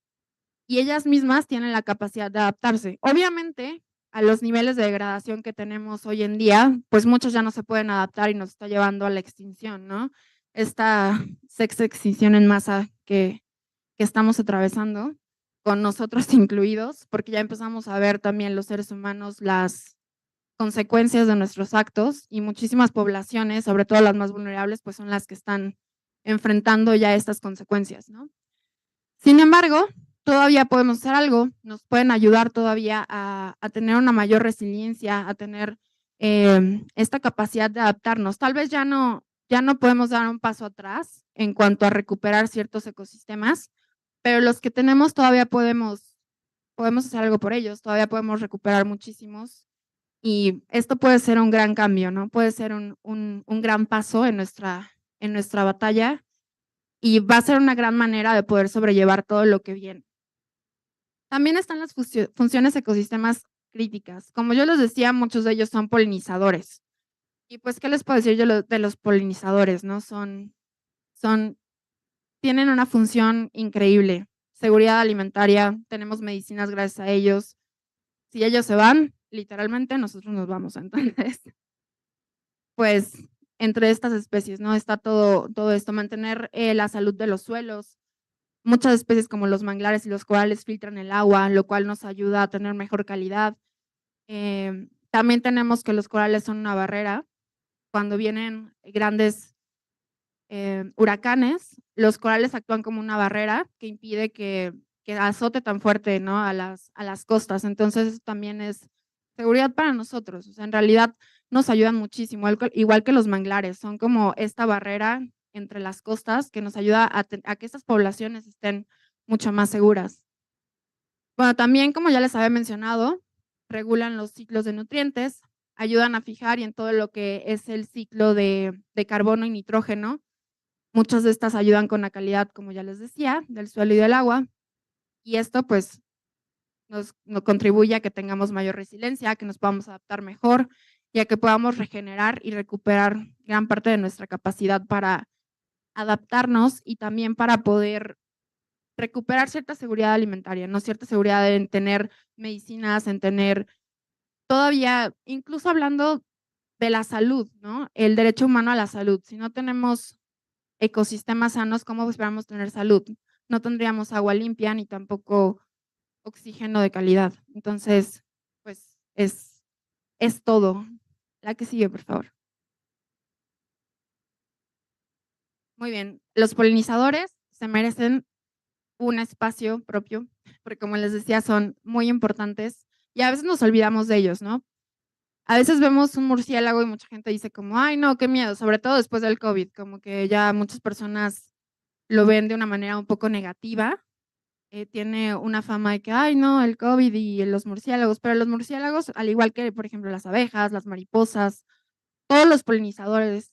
[SPEAKER 19] y ellas mismas tienen la capacidad de adaptarse. Obviamente, a los niveles de degradación que tenemos hoy en día, pues muchos ya no se pueden adaptar y nos está llevando a la extinción, ¿no? Esta sexta extinción en masa que estamos atravesando, con nosotros incluidos, porque ya empezamos a ver también los seres humanos las consecuencias de nuestros actos y muchísimas poblaciones, sobre todo las más vulnerables, pues son las que están enfrentando ya estas consecuencias, ¿no? Sin embargo, todavía podemos hacer algo, nos pueden ayudar todavía a tener una mayor resiliencia, a tener esta capacidad de adaptarnos. Tal vez ya no podemos dar un paso atrás en cuanto a recuperar ciertos ecosistemas, pero los que tenemos todavía podemos hacer algo por ellos, todavía podemos recuperar muchísimos y esto puede ser un gran cambio, ¿no? Puede ser un gran paso en nuestra batalla y va a ser una gran manera de poder sobrellevar todo lo que viene. También están las funciones ecosistemas críticas. Como yo les decía, muchos de ellos son polinizadores. Y pues, ¿qué les puedo decir yo de los polinizadores, no? Tienen una función increíble. Seguridad alimentaria, tenemos medicinas gracias a ellos. Si ellos se van, literalmente nosotros nos vamos. Entonces, pues, entre estas especies, ¿no? Está todo esto, mantener la salud de los suelos. Muchas especies como los manglares y los corales filtran el agua, lo cual nos ayuda a tener mejor calidad. También tenemos que los corales son una barrera. Cuando vienen grandes huracanes, los corales actúan como una barrera que impide que azote tan fuerte, ¿no? a las costas. Entonces, eso también es seguridad para nosotros. O sea, en realidad nos ayudan muchísimo, igual que los manglares. Son como esta barrera entre las costas que nos ayuda a que estas poblaciones estén mucho más seguras. Bueno, también, como ya les había mencionado, regulan los ciclos de nutrientes, ayudan a fijar y en todo lo que es el ciclo de carbono y nitrógeno. Muchas de estas ayudan con la calidad, como ya les decía, del suelo y del agua. Y esto, pues, nos contribuye a que tengamos mayor resiliencia, a que nos podamos adaptar mejor y a que podamos regenerar y recuperar gran parte de nuestra capacidad para adaptarnos y también para poder recuperar cierta seguridad alimentaria, ¿no? Cierta seguridad en tener medicinas, en tener todavía, incluso hablando de la salud, ¿no? El derecho humano a la salud. Si no tenemos ecosistemas sanos, ¿cómo esperamos tener salud? No tendríamos agua limpia ni tampoco oxígeno de calidad. Entonces, pues es todo. La que sigue, por favor. Muy bien, los polinizadores se merecen un espacio propio, porque como les decía, son muy importantes y a veces nos olvidamos de ellos, ¿no? A veces vemos un murciélago y mucha gente dice como, ay, no, qué miedo, sobre todo después del COVID, como que ya muchas personas lo ven de una manera un poco negativa. Tiene una fama de que, ay, no, el COVID y los murciélagos, pero los murciélagos, al igual que, por ejemplo, las abejas, las mariposas, todos los polinizadores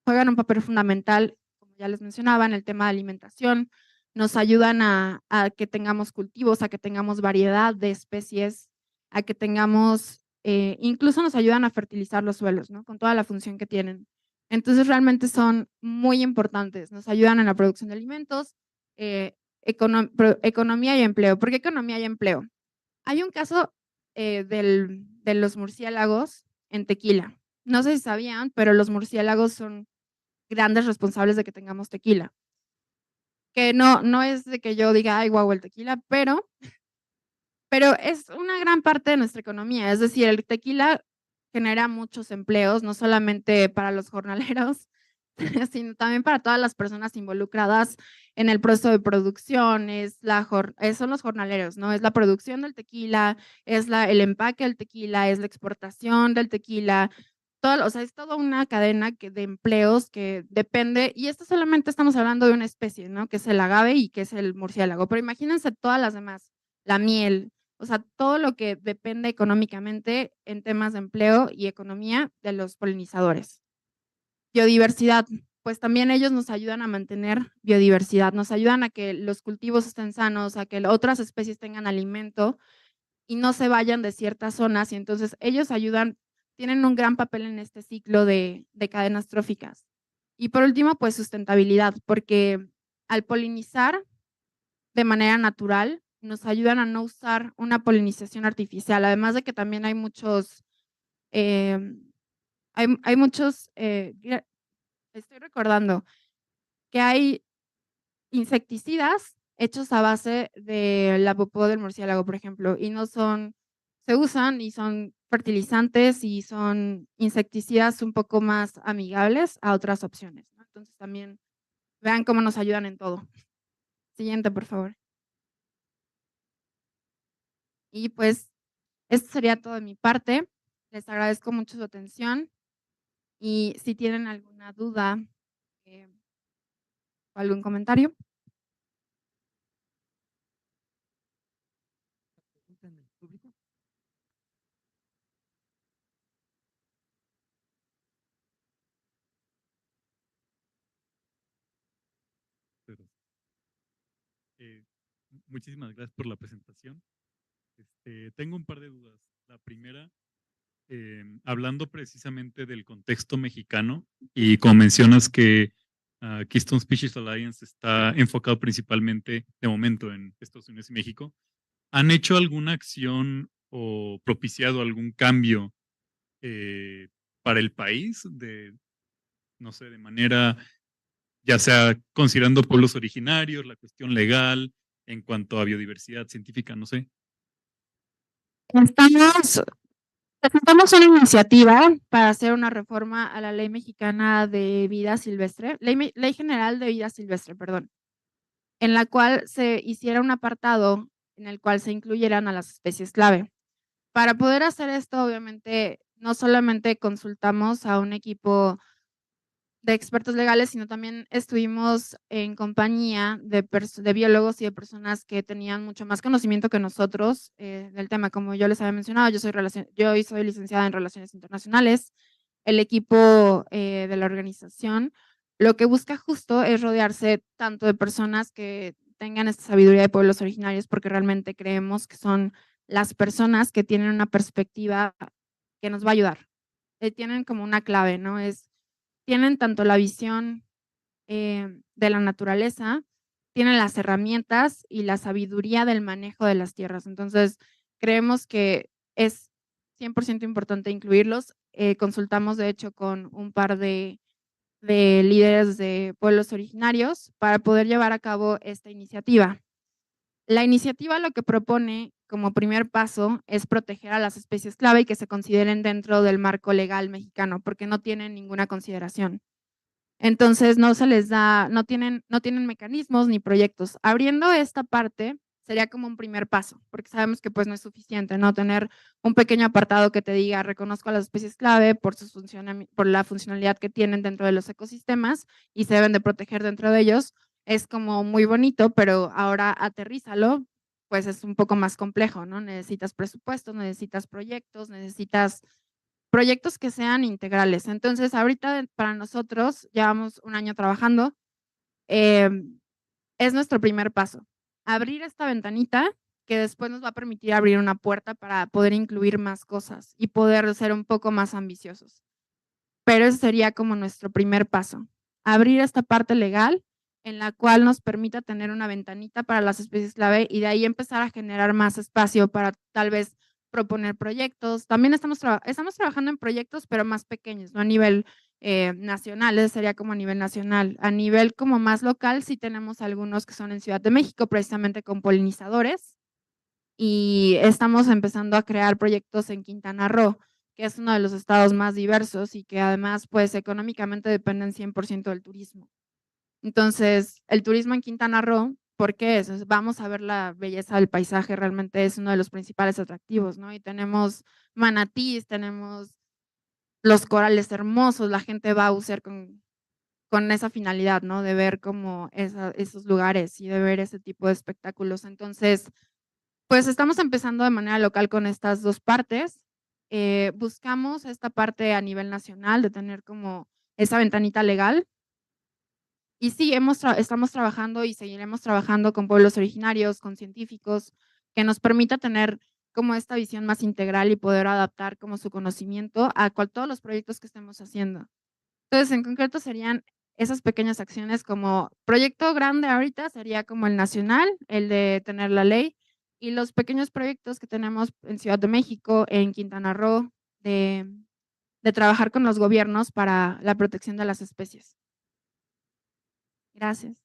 [SPEAKER 19] juegan un papel fundamental, como ya les mencionaba, en el tema de alimentación. Nos ayudan a que tengamos cultivos, a que tengamos variedad de especies, a que tengamos, incluso nos ayudan a fertilizar los suelos, ¿no? Con toda la función que tienen. Entonces, realmente son muy importantes. Nos ayudan en la producción de alimentos, economía y empleo. ¿Por qué economía y empleo? Hay un caso de los murciélagos en tequila. No sé si sabían, pero los murciélagos son grandes responsables de que tengamos tequila. Que no es de que yo diga, ay, guau, el tequila, pero es una gran parte de nuestra economía. Es decir, el tequila genera muchos empleos, no solamente para los jornaleros, sino también para todas las personas involucradas en el proceso de producción. Son los jornaleros, ¿no? Es la producción del tequila, es el empaque del tequila, es la exportación del tequila. O sea, es toda una cadena de empleos que depende, y esto solamente estamos hablando de una especie, ¿no? Que es el agave y que es el murciélago, pero imagínense todas las demás, la miel, o sea, todo lo que depende económicamente en temas de empleo y economía de los polinizadores. Biodiversidad, pues también ellos nos ayudan a mantener biodiversidad, nos ayudan a que los cultivos estén sanos, a que otras especies tengan alimento y no se vayan de ciertas zonas, y entonces ellos tienen un gran papel en este ciclo de cadenas tróficas. Y por último, pues sustentabilidad, porque al polinizar de manera natural, nos ayudan a no usar una polinización artificial, además de que también hay muchos, estoy recordando que hay insecticidas hechos a base de la popó del murciélago, por ejemplo, y no son, se usan y son fertilizantes y son insecticidas un poco más amigables a otras opciones, ¿no? Entonces también vean cómo nos ayudan en todo. Siguiente, por favor. Y pues esto sería todo de mi parte. Les agradezco mucho su atención y si tienen alguna duda o algún comentario.
[SPEAKER 2] Muchísimas gracias por la presentación. Tengo un par de dudas. La primera, hablando precisamente del contexto mexicano, y como mencionas que Keystone Species Alliance está enfocado principalmente de momento en Estados Unidos y México, ¿han hecho alguna acción o propiciado algún cambio para el país no sé, de manera, ya sea considerando pueblos originarios, la cuestión legal, en cuanto a biodiversidad científica, no sé?
[SPEAKER 19] Presentamos una iniciativa para hacer una reforma a la Ley Mexicana de Vida Silvestre, Ley General de Vida Silvestre, perdón, en la cual se hiciera un apartado en el cual se incluyeran a las especies clave. Para poder hacer esto, obviamente, no solamente consultamos a un equipo de expertos legales, sino también estuvimos en compañía de biólogos y de personas que tenían mucho más conocimiento que nosotros del tema. Como yo les había mencionado, yo soy licenciada en Relaciones Internacionales. El equipo de la organización lo que busca justo es rodearse tanto de personas que tengan esta sabiduría de pueblos originarios, porque realmente creemos que son las personas que tienen una perspectiva que nos va a ayudar. Tienen como una clave, ¿no? Tienen tanto la visión de la naturaleza, tienen las herramientas y la sabiduría del manejo de las tierras. Entonces, creemos que es 100% importante incluirlos. Consultamos, de hecho, con un par de líderes de pueblos originarios para poder llevar a cabo esta iniciativa. La iniciativa lo que propone como primer paso es proteger a las especies clave y que se consideren dentro del marco legal mexicano, porque no tienen ninguna consideración. Entonces no se les da, no tienen mecanismos ni proyectos. Abriendo esta parte sería como un primer paso, porque sabemos que pues no es suficiente, ¿no? Tener un pequeño apartado que te diga, reconozco a las especies clave por la funcionalidad que tienen dentro de los ecosistemas y se deben de proteger dentro de ellos, es como muy bonito, pero ahora aterrízalo, pues es un poco más complejo, ¿no? Necesitas presupuestos, necesitas proyectos que sean integrales. Entonces, ahorita para nosotros, llevamos un año trabajando, es nuestro primer paso. Abrir esta ventanita que después nos va a permitir abrir una puerta para poder incluir más cosas y poder ser un poco más ambiciosos. Pero ese sería como nuestro primer paso. Abrir esta parte legal en la cual nos permita tener una ventanita para las especies clave y de ahí empezar a generar más espacio para tal vez proponer proyectos. También estamos trabajando en proyectos, pero más pequeños, no a nivel nacional, ese sería como a nivel nacional. A nivel como más local, sí tenemos algunos que son en Ciudad de México, precisamente con polinizadores, y estamos empezando a crear proyectos en Quintana Roo, que es uno de los estados más diversos y que además, pues, económicamente dependen 100% del turismo. Entonces, el turismo en Quintana Roo, ¿por qué es? Vamos a ver la belleza del paisaje, realmente es uno de los principales atractivos, ¿no? Y tenemos manatís, tenemos los corales hermosos, la gente va a bucear con esa finalidad, ¿no? De ver como esos lugares y de ver ese tipo de espectáculos. Entonces, pues estamos empezando de manera local con estas dos partes. Buscamos esta parte a nivel nacional de tener como esa ventanita legal. Y sí, estamos trabajando y seguiremos trabajando con pueblos originarios, con científicos, que nos permita tener como esta visión más integral y poder adaptar como su conocimiento a todos los proyectos que estemos haciendo. Entonces, en concreto serían esas pequeñas acciones como proyecto grande ahorita sería como el nacional, el de tener la ley, y los pequeños proyectos que tenemos en Ciudad de México, en Quintana Roo, de trabajar con los gobiernos para la protección de las especies. Gracias.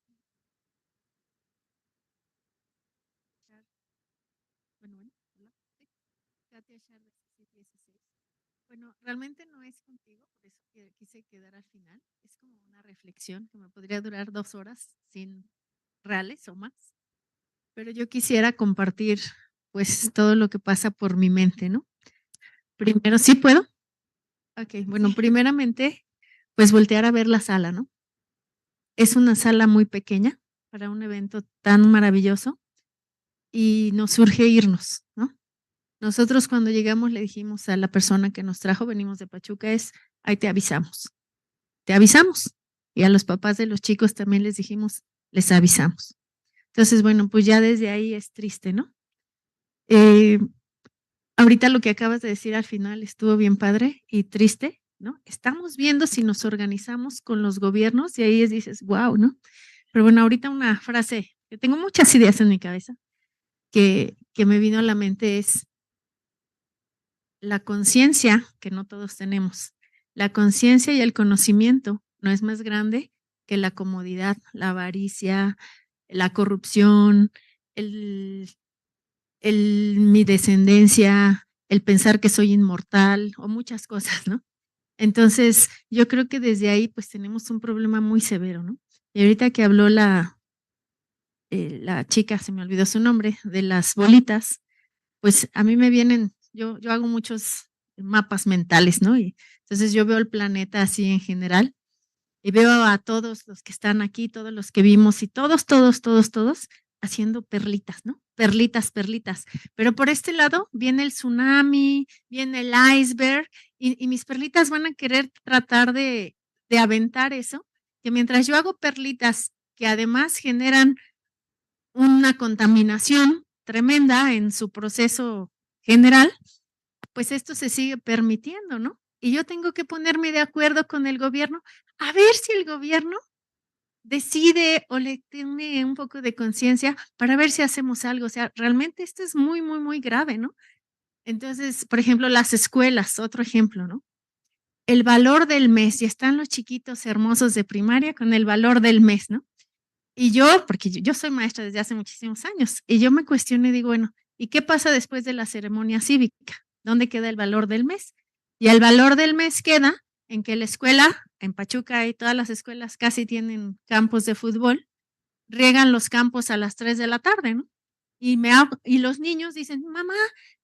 [SPEAKER 20] Bueno, realmente no es contigo, por eso quise quedar al final. Es como una reflexión que me podría durar 2 horas sin reales o más. Pero yo quisiera compartir pues todo lo que pasa por mi mente, ¿no? Primero, ¿sí puedo? Ok, bueno, primeramente, pues voltear a ver la sala, ¿no? Es una sala muy pequeña para un evento tan maravilloso y nos surge irnos, ¿no? Nosotros cuando llegamos le dijimos a la persona que nos trajo, venimos de Pachuca, ahí te avisamos. Te avisamos. Y a los papás de los chicos también les dijimos, les avisamos. Entonces, bueno, pues ya desde ahí es triste, ¿no? Ahorita lo que acabas de decir al final estuvo bien padre y triste, ¿no? Estamos viendo si nos organizamos con los gobiernos y ahí dices, wow, ¿no? Pero bueno, ahorita una frase, que tengo muchas ideas en mi cabeza, que me vino a la mente es la conciencia, que no todos tenemos, la conciencia y el conocimiento no es más grande que la comodidad, la avaricia, la corrupción, mi descendencia, el pensar que soy inmortal o muchas cosas, ¿no? Entonces, yo creo que desde ahí pues tenemos un problema muy severo, ¿no? Y ahorita que habló la chica, se me olvidó su nombre, de las bolitas, pues a mí me vienen, yo hago muchos mapas mentales, ¿no? Y entonces yo veo el planeta así en general y veo a todos los que están aquí, todos los que vimos y todos haciendo perlitas, ¿no? Perlitas. Pero por este lado viene el tsunami, viene el iceberg y mis perlitas van a querer tratar de aventar eso, que mientras yo hago perlitas que además generan una contaminación tremenda en su proceso general, pues esto se sigue permitiendo, ¿no? Y yo tengo que ponerme de acuerdo con el gobierno, a ver si el gobierno decide o le tiene un poco de conciencia para ver si hacemos algo. O sea, realmente esto es muy, muy, muy grave, ¿no? Entonces, por ejemplo, las escuelas, otro ejemplo, ¿no? El valor del mes, y están los chiquitos hermosos de primaria con el valor del mes, ¿no? Y yo, porque yo soy maestra desde hace muchísimos años, y yo me cuestiono y digo, bueno, ¿y qué pasa después de la ceremonia cívica? ¿Dónde queda el valor del mes? Y el valor del mes queda en que la escuela, en Pachuca y todas las escuelas casi tienen campos de fútbol, riegan los campos a las 3 de la tarde, ¿no? Y los niños dicen, mamá,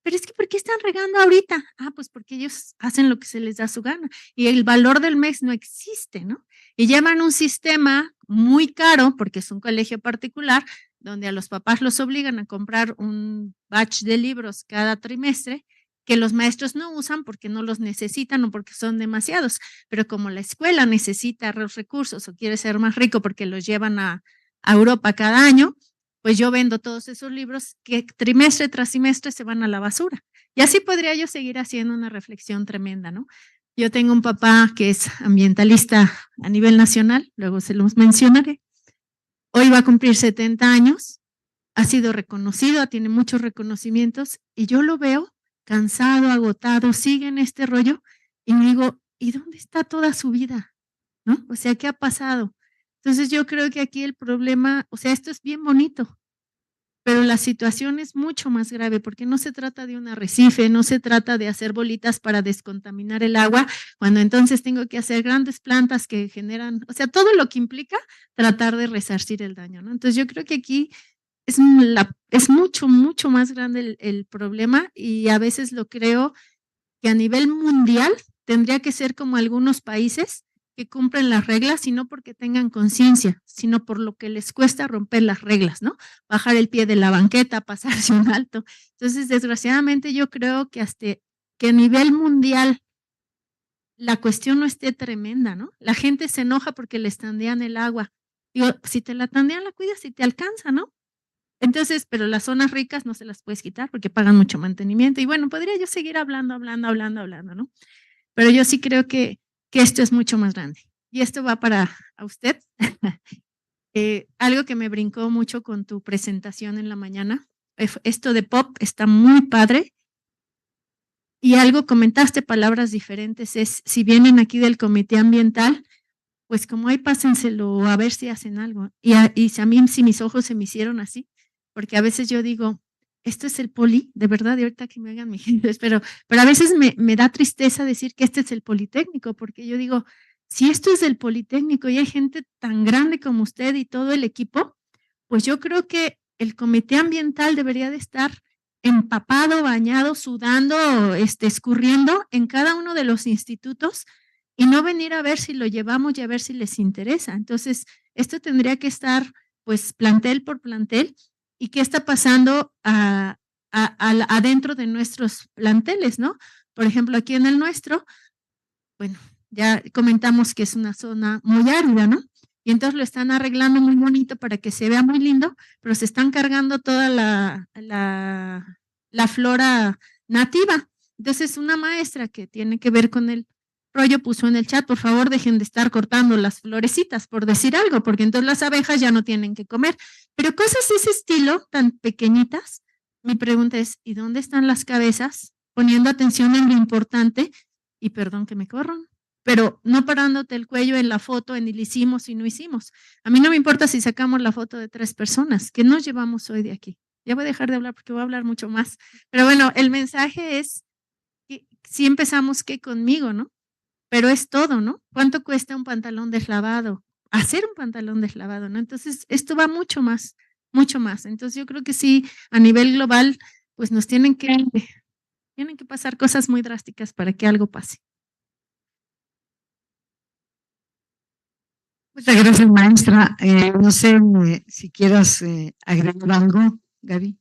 [SPEAKER 20] pero es que ¿por qué están regando ahorita? Ah, pues porque ellos hacen lo que se les da su gana. Y el valor del mes no existe, ¿no? Y llevan un sistema muy caro, porque es un colegio particular, donde a los papás los obligan a comprar un batch de libros cada trimestre, que los maestros no usan porque no los necesitan o porque son demasiados. Pero como la escuela necesita los recursos o quiere ser más rico porque los llevan a Europa cada año, pues yo vendo todos esos libros que trimestre tras trimestre se van a la basura. Y así podría yo seguir haciendo una reflexión tremenda, ¿no? Yo tengo un papá que es ambientalista a nivel nacional, luego se los mencionaré. Hoy va a cumplir 70 años, ha sido reconocido, tiene muchos reconocimientos y yo lo veo cansado, agotado, sigue en este rollo y me digo, ¿y dónde está toda su vida? ¿No? O sea, ¿qué ha pasado? Entonces yo creo que aquí el problema, o sea, esto es bien bonito, pero la situación es mucho más grave porque no se trata de un arrecife, no se trata de hacer bolitas para descontaminar el agua, cuando entonces tengo que hacer grandes plantas que generan, o sea, todo lo que implica tratar de resarcir el daño, ¿no? Entonces yo creo que aquí es mucho, mucho más grande el problema y a veces lo creo que a nivel mundial tendría que ser como algunos países que cumplen las reglas y no porque tengan conciencia, sino por lo que les cuesta romper las reglas, ¿no? Bajar el pie de la banqueta, pasarse un alto. Entonces, desgraciadamente, yo creo que hasta que a nivel mundial la cuestión no esté tremenda, ¿no? La gente se enoja porque le tandean el agua. Digo, si te la tandean, la cuidas y te alcanza, ¿no? Entonces, pero las zonas ricas no se las puedes quitar porque pagan mucho mantenimiento. Y bueno, podría yo seguir hablando, ¿no? Pero yo sí creo que esto es mucho más grande. Y esto va para a usted. Algo que me brincó mucho con tu presentación en la mañana esto de pop está muy padre. Y algo comentaste, palabras diferentes, es si vienen aquí del comité ambiental, pues como ahí pásenselo a ver si hacen algo. Y a mí si mis ojos se me hicieron así, porque a veces yo digo, esto es el poli, de verdad, y ahorita que me hagan mi gente, pero a veces me da tristeza decir que este es el Politécnico, porque yo digo, si esto es el Politécnico y hay gente tan grande como usted y todo el equipo, pues yo creo que el comité ambiental debería de estar empapado, bañado, sudando, escurriendo en cada uno de los institutos y no venir a ver si lo llevamos y a ver si les interesa. Entonces, esto tendría que estar pues plantel por plantel y qué está pasando adentro de nuestros planteles, ¿no? Por ejemplo, aquí en el nuestro, bueno, ya comentamos que es una zona muy árida, ¿no? Y entonces lo están arreglando muy bonito para que se vea muy lindo, pero se están cargando toda la flora nativa. Entonces, una maestra que tiene que ver con el rollo puso en el chat, por favor, dejen de estar cortando las florecitas, por decir algo, porque entonces las abejas ya no tienen que comer. Pero cosas de ese estilo, tan pequeñitas, mi pregunta es, ¿y dónde están las cabezas? Poniendo atención en lo importante, y perdón que me corran, pero no parándote el cuello en la foto, en el hicimos y no hicimos. A mí no me importa si sacamos la foto de 3 personas, que nos llevamos hoy de aquí. Ya voy a dejar de hablar porque voy a hablar mucho más. Pero bueno, el mensaje es que si empezamos que conmigo, ¿no? Pero es todo, ¿no? ¿Cuánto cuesta un pantalón deslavado? Hacer un pantalón deslavado, ¿no? Entonces, esto va mucho más, mucho más. Entonces, yo creo que sí, a nivel global, pues nos tienen que pasar cosas muy drásticas para que algo pase.
[SPEAKER 1] Muchas gracias, maestra. No sé si quieras agregar algo, Gaby.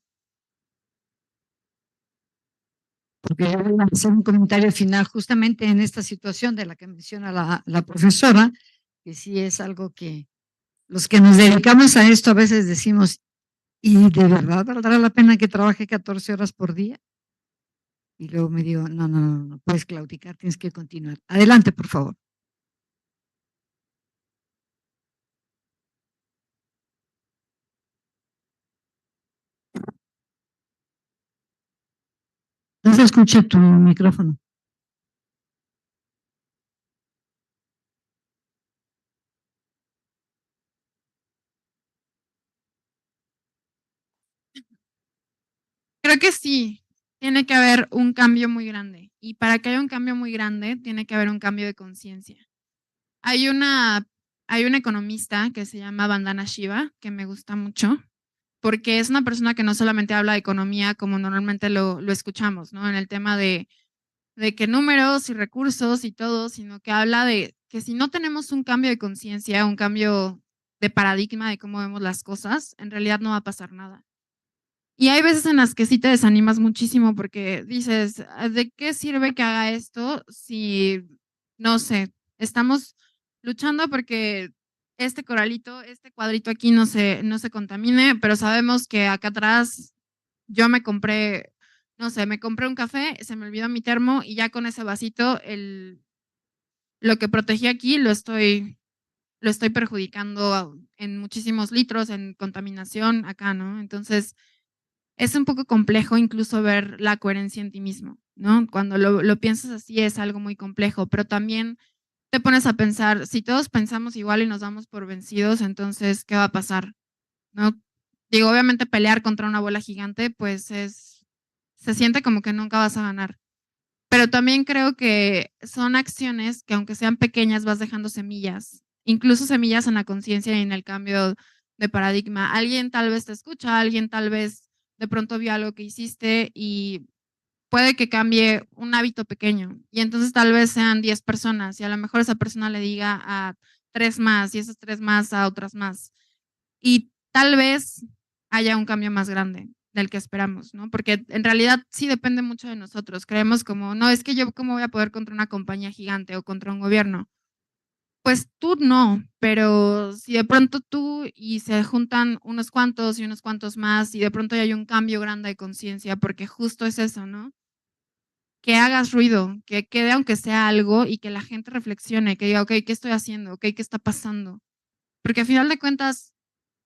[SPEAKER 1] Porque yo voy a hacer un comentario final justamente en esta situación de la que menciona la profesora, que sí es algo que los que nos dedicamos a esto a veces decimos, ¿y de verdad valdrá la pena que trabaje 14 horas por día? Y luego me digo, no puedes claudicar, tienes que continuar. Adelante, por favor. No se escucha tu micrófono.
[SPEAKER 19] Creo que sí, tiene que haber un cambio muy grande. Y para que haya un cambio muy grande, tiene que haber un cambio de conciencia. Hay una economista que se llama Vandana Shiva, que me gusta mucho, porque es una persona que no solamente habla de economía como normalmente lo escuchamos, ¿no? En el tema de que números y recursos y todo, sino que habla de que si no tenemos un cambio de conciencia, un cambio de paradigma de cómo vemos las cosas, en realidad no va a pasar nada. Y hay veces en las que sí te desanimas muchísimo porque dices, ¿de qué sirve que haga esto si, no sé, estamos luchando porque este coralito, este cuadrito aquí no se contamine, pero sabemos que acá atrás yo me compré, no sé, me compré un café, se me olvidó mi termo y ya con ese vasito, lo que protegí aquí lo estoy perjudicando en muchísimos litros, en contaminación acá, ¿no? Entonces, es un poco complejo incluso ver la coherencia en ti mismo, ¿no? Cuando lo piensas así es algo muy complejo, pero también te pones a pensar, si todos pensamos igual y nos damos por vencidos, entonces, ¿qué va a pasar? ¿No? Digo, obviamente pelear contra una bola gigante, pues se siente como que nunca vas a ganar. Pero también creo que son acciones que aunque sean pequeñas vas dejando semillas, incluso semillas en la conciencia y en el cambio de paradigma. Alguien tal vez te escucha, alguien tal vez de pronto vio algo que hiciste y puede que cambie un hábito pequeño. Y entonces tal vez sean 10 personas y a lo mejor esa persona le diga a 3 más y esas 3 más a otras más. Y tal vez haya un cambio más grande del que esperamos, ¿no? Porque en realidad sí depende mucho de nosotros. Creemos como, no, es que yo cómo voy a poder contra una compañía gigante o contra un gobierno. Pues tú no, pero si de pronto tú y se juntan unos cuantos y unos cuantos más y de pronto hay un cambio grande de conciencia, porque justo es eso, ¿no? Que hagas ruido, que quede aunque sea algo y que la gente reflexione, que diga, ok, ¿qué estoy haciendo? Ok, ¿qué está pasando? Porque al final de cuentas,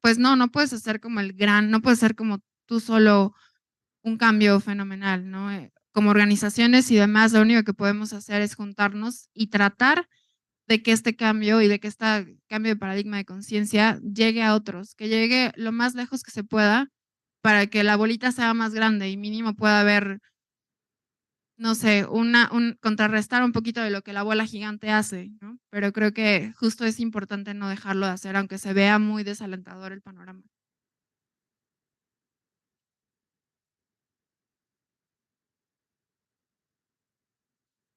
[SPEAKER 19] pues no puedes hacer como no puedes ser como tú solo un cambio fenomenal, ¿no? Como organizaciones y demás, lo único que podemos hacer es juntarnos y tratar de que este cambio y de que este cambio de paradigma de conciencia llegue a otros, que llegue lo más lejos que se pueda para que la bolita sea más grande y mínimo pueda haber, no sé, contrarrestar un poquito de lo que la bola gigante hace, ¿no? Pero creo que justo es importante no dejarlo de hacer, aunque se vea muy desalentador el panorama.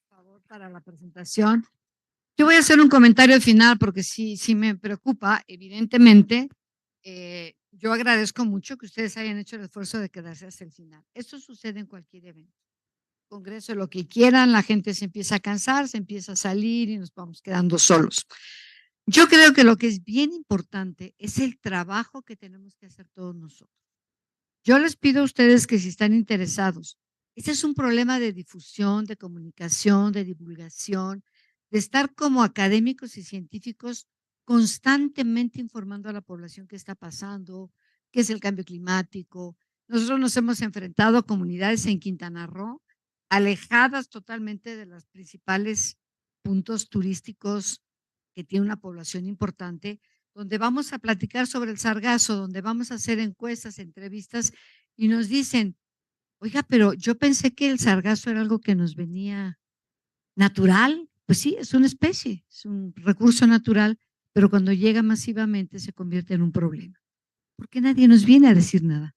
[SPEAKER 1] Por favor, para la presentación. Yo voy a hacer un comentario final porque sí me preocupa, evidentemente. Yo agradezco mucho que ustedes hayan hecho el esfuerzo de quedarse hasta el final. Esto sucede en cualquier evento. Congreso, lo que quieran, la gente se empieza a cansar, se empieza a salir y nos vamos quedando solos. Yo creo que lo que es bien importante es el trabajo que tenemos que hacer todos nosotros. Yo les pido a ustedes que si están interesados, este es un problema de difusión, de comunicación, de divulgación, de estar como académicos y científicos constantemente informando a la población qué está pasando, qué es el cambio climático. Nosotros nos hemos enfrentado a comunidades en Quintana Roo, alejadas totalmente de los principales puntos turísticos que tiene una población importante, donde vamos a platicar sobre el sargazo, donde vamos a hacer encuestas, entrevistas, y nos dicen, oiga, pero yo pensé que el sargazo era algo que nos venía natural. Pues sí, es una especie, es un recurso natural, pero cuando llega masivamente se convierte en un problema. ¿Por qué nadie nos viene a decir nada?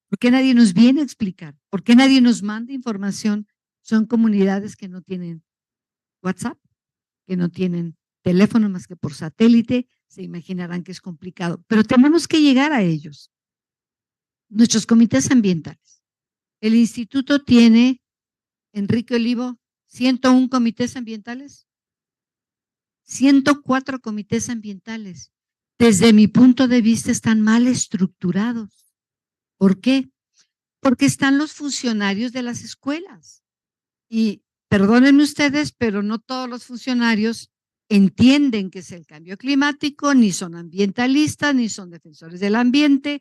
[SPEAKER 1] ¿Por qué nadie nos viene a explicar? ¿Por qué nadie nos manda información? Son comunidades que no tienen WhatsApp, que no tienen teléfono más que por satélite, se imaginarán que es complicado, pero tenemos que llegar a ellos. Nuestros comités ambientales. El instituto tiene, Enrique Olivo, 101 comités ambientales, 104 comités ambientales. Desde mi punto de vista están mal estructurados. ¿Por qué? Porque están los funcionarios de las escuelas. Y perdónenme ustedes, pero no todos los funcionarios entienden qué es el cambio climático, ni son ambientalistas, ni son defensores del ambiente,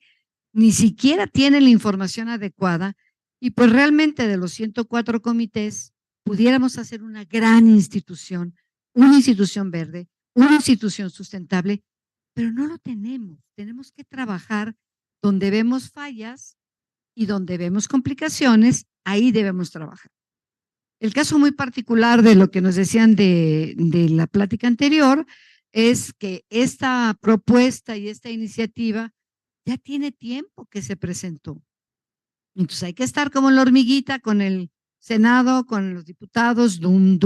[SPEAKER 1] ni siquiera tienen la información adecuada. Y pues realmente de los 104 comités, pudiéramos hacer una gran institución, una institución verde, una institución sustentable, pero no lo tenemos. Tenemos que trabajar donde vemos fallas y donde vemos complicaciones, ahí debemos trabajar. El caso muy particular de lo que nos decían de la plática anterior es que esta propuesta y esta iniciativa ya tiene tiempo que se presentó. Entonces hay que estar como la hormiguita con el Senado, con los diputados, dum,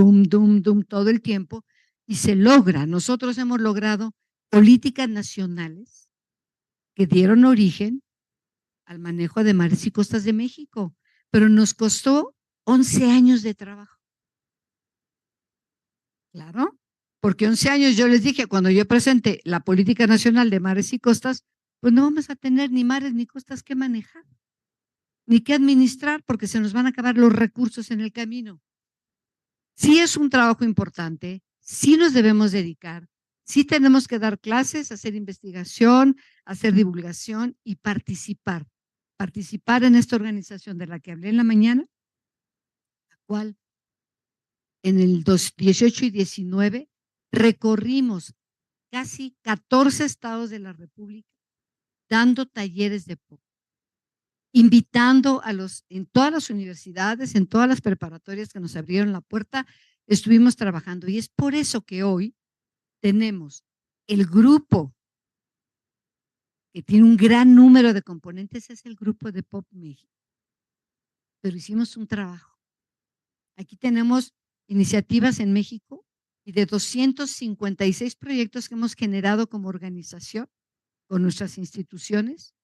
[SPEAKER 1] todo el tiempo, y se logra. Nosotros hemos logrado políticas nacionales que dieron origen al manejo de mares y costas de México, pero nos costó 11 años de trabajo. Claro, porque 11 años yo les dije, cuando yo presenté la Política Nacional de Mares y Costas, pues no vamos a tener ni mares ni costas que manejar, ni que administrar, porque se nos van a acabar los recursos en el camino. Sí es un trabajo importante, sí nos debemos dedicar, sí tenemos que dar clases, hacer investigación, hacer divulgación y participar. Participar en esta organización de la que hablé en la mañana, la cual en el 18 y 19 recorrimos casi 14 estados de la República dando talleres de POP, invitando en todas las universidades, en todas las preparatorias que nos abrieron la puerta, estuvimos trabajando. Y es por eso que hoy tenemos el grupo que tiene un gran número de componentes, es el grupo de POP México. Pero hicimos un trabajo. Aquí tenemos iniciativas en México y de 256 proyectos que hemos generado como organización con nuestras instituciones,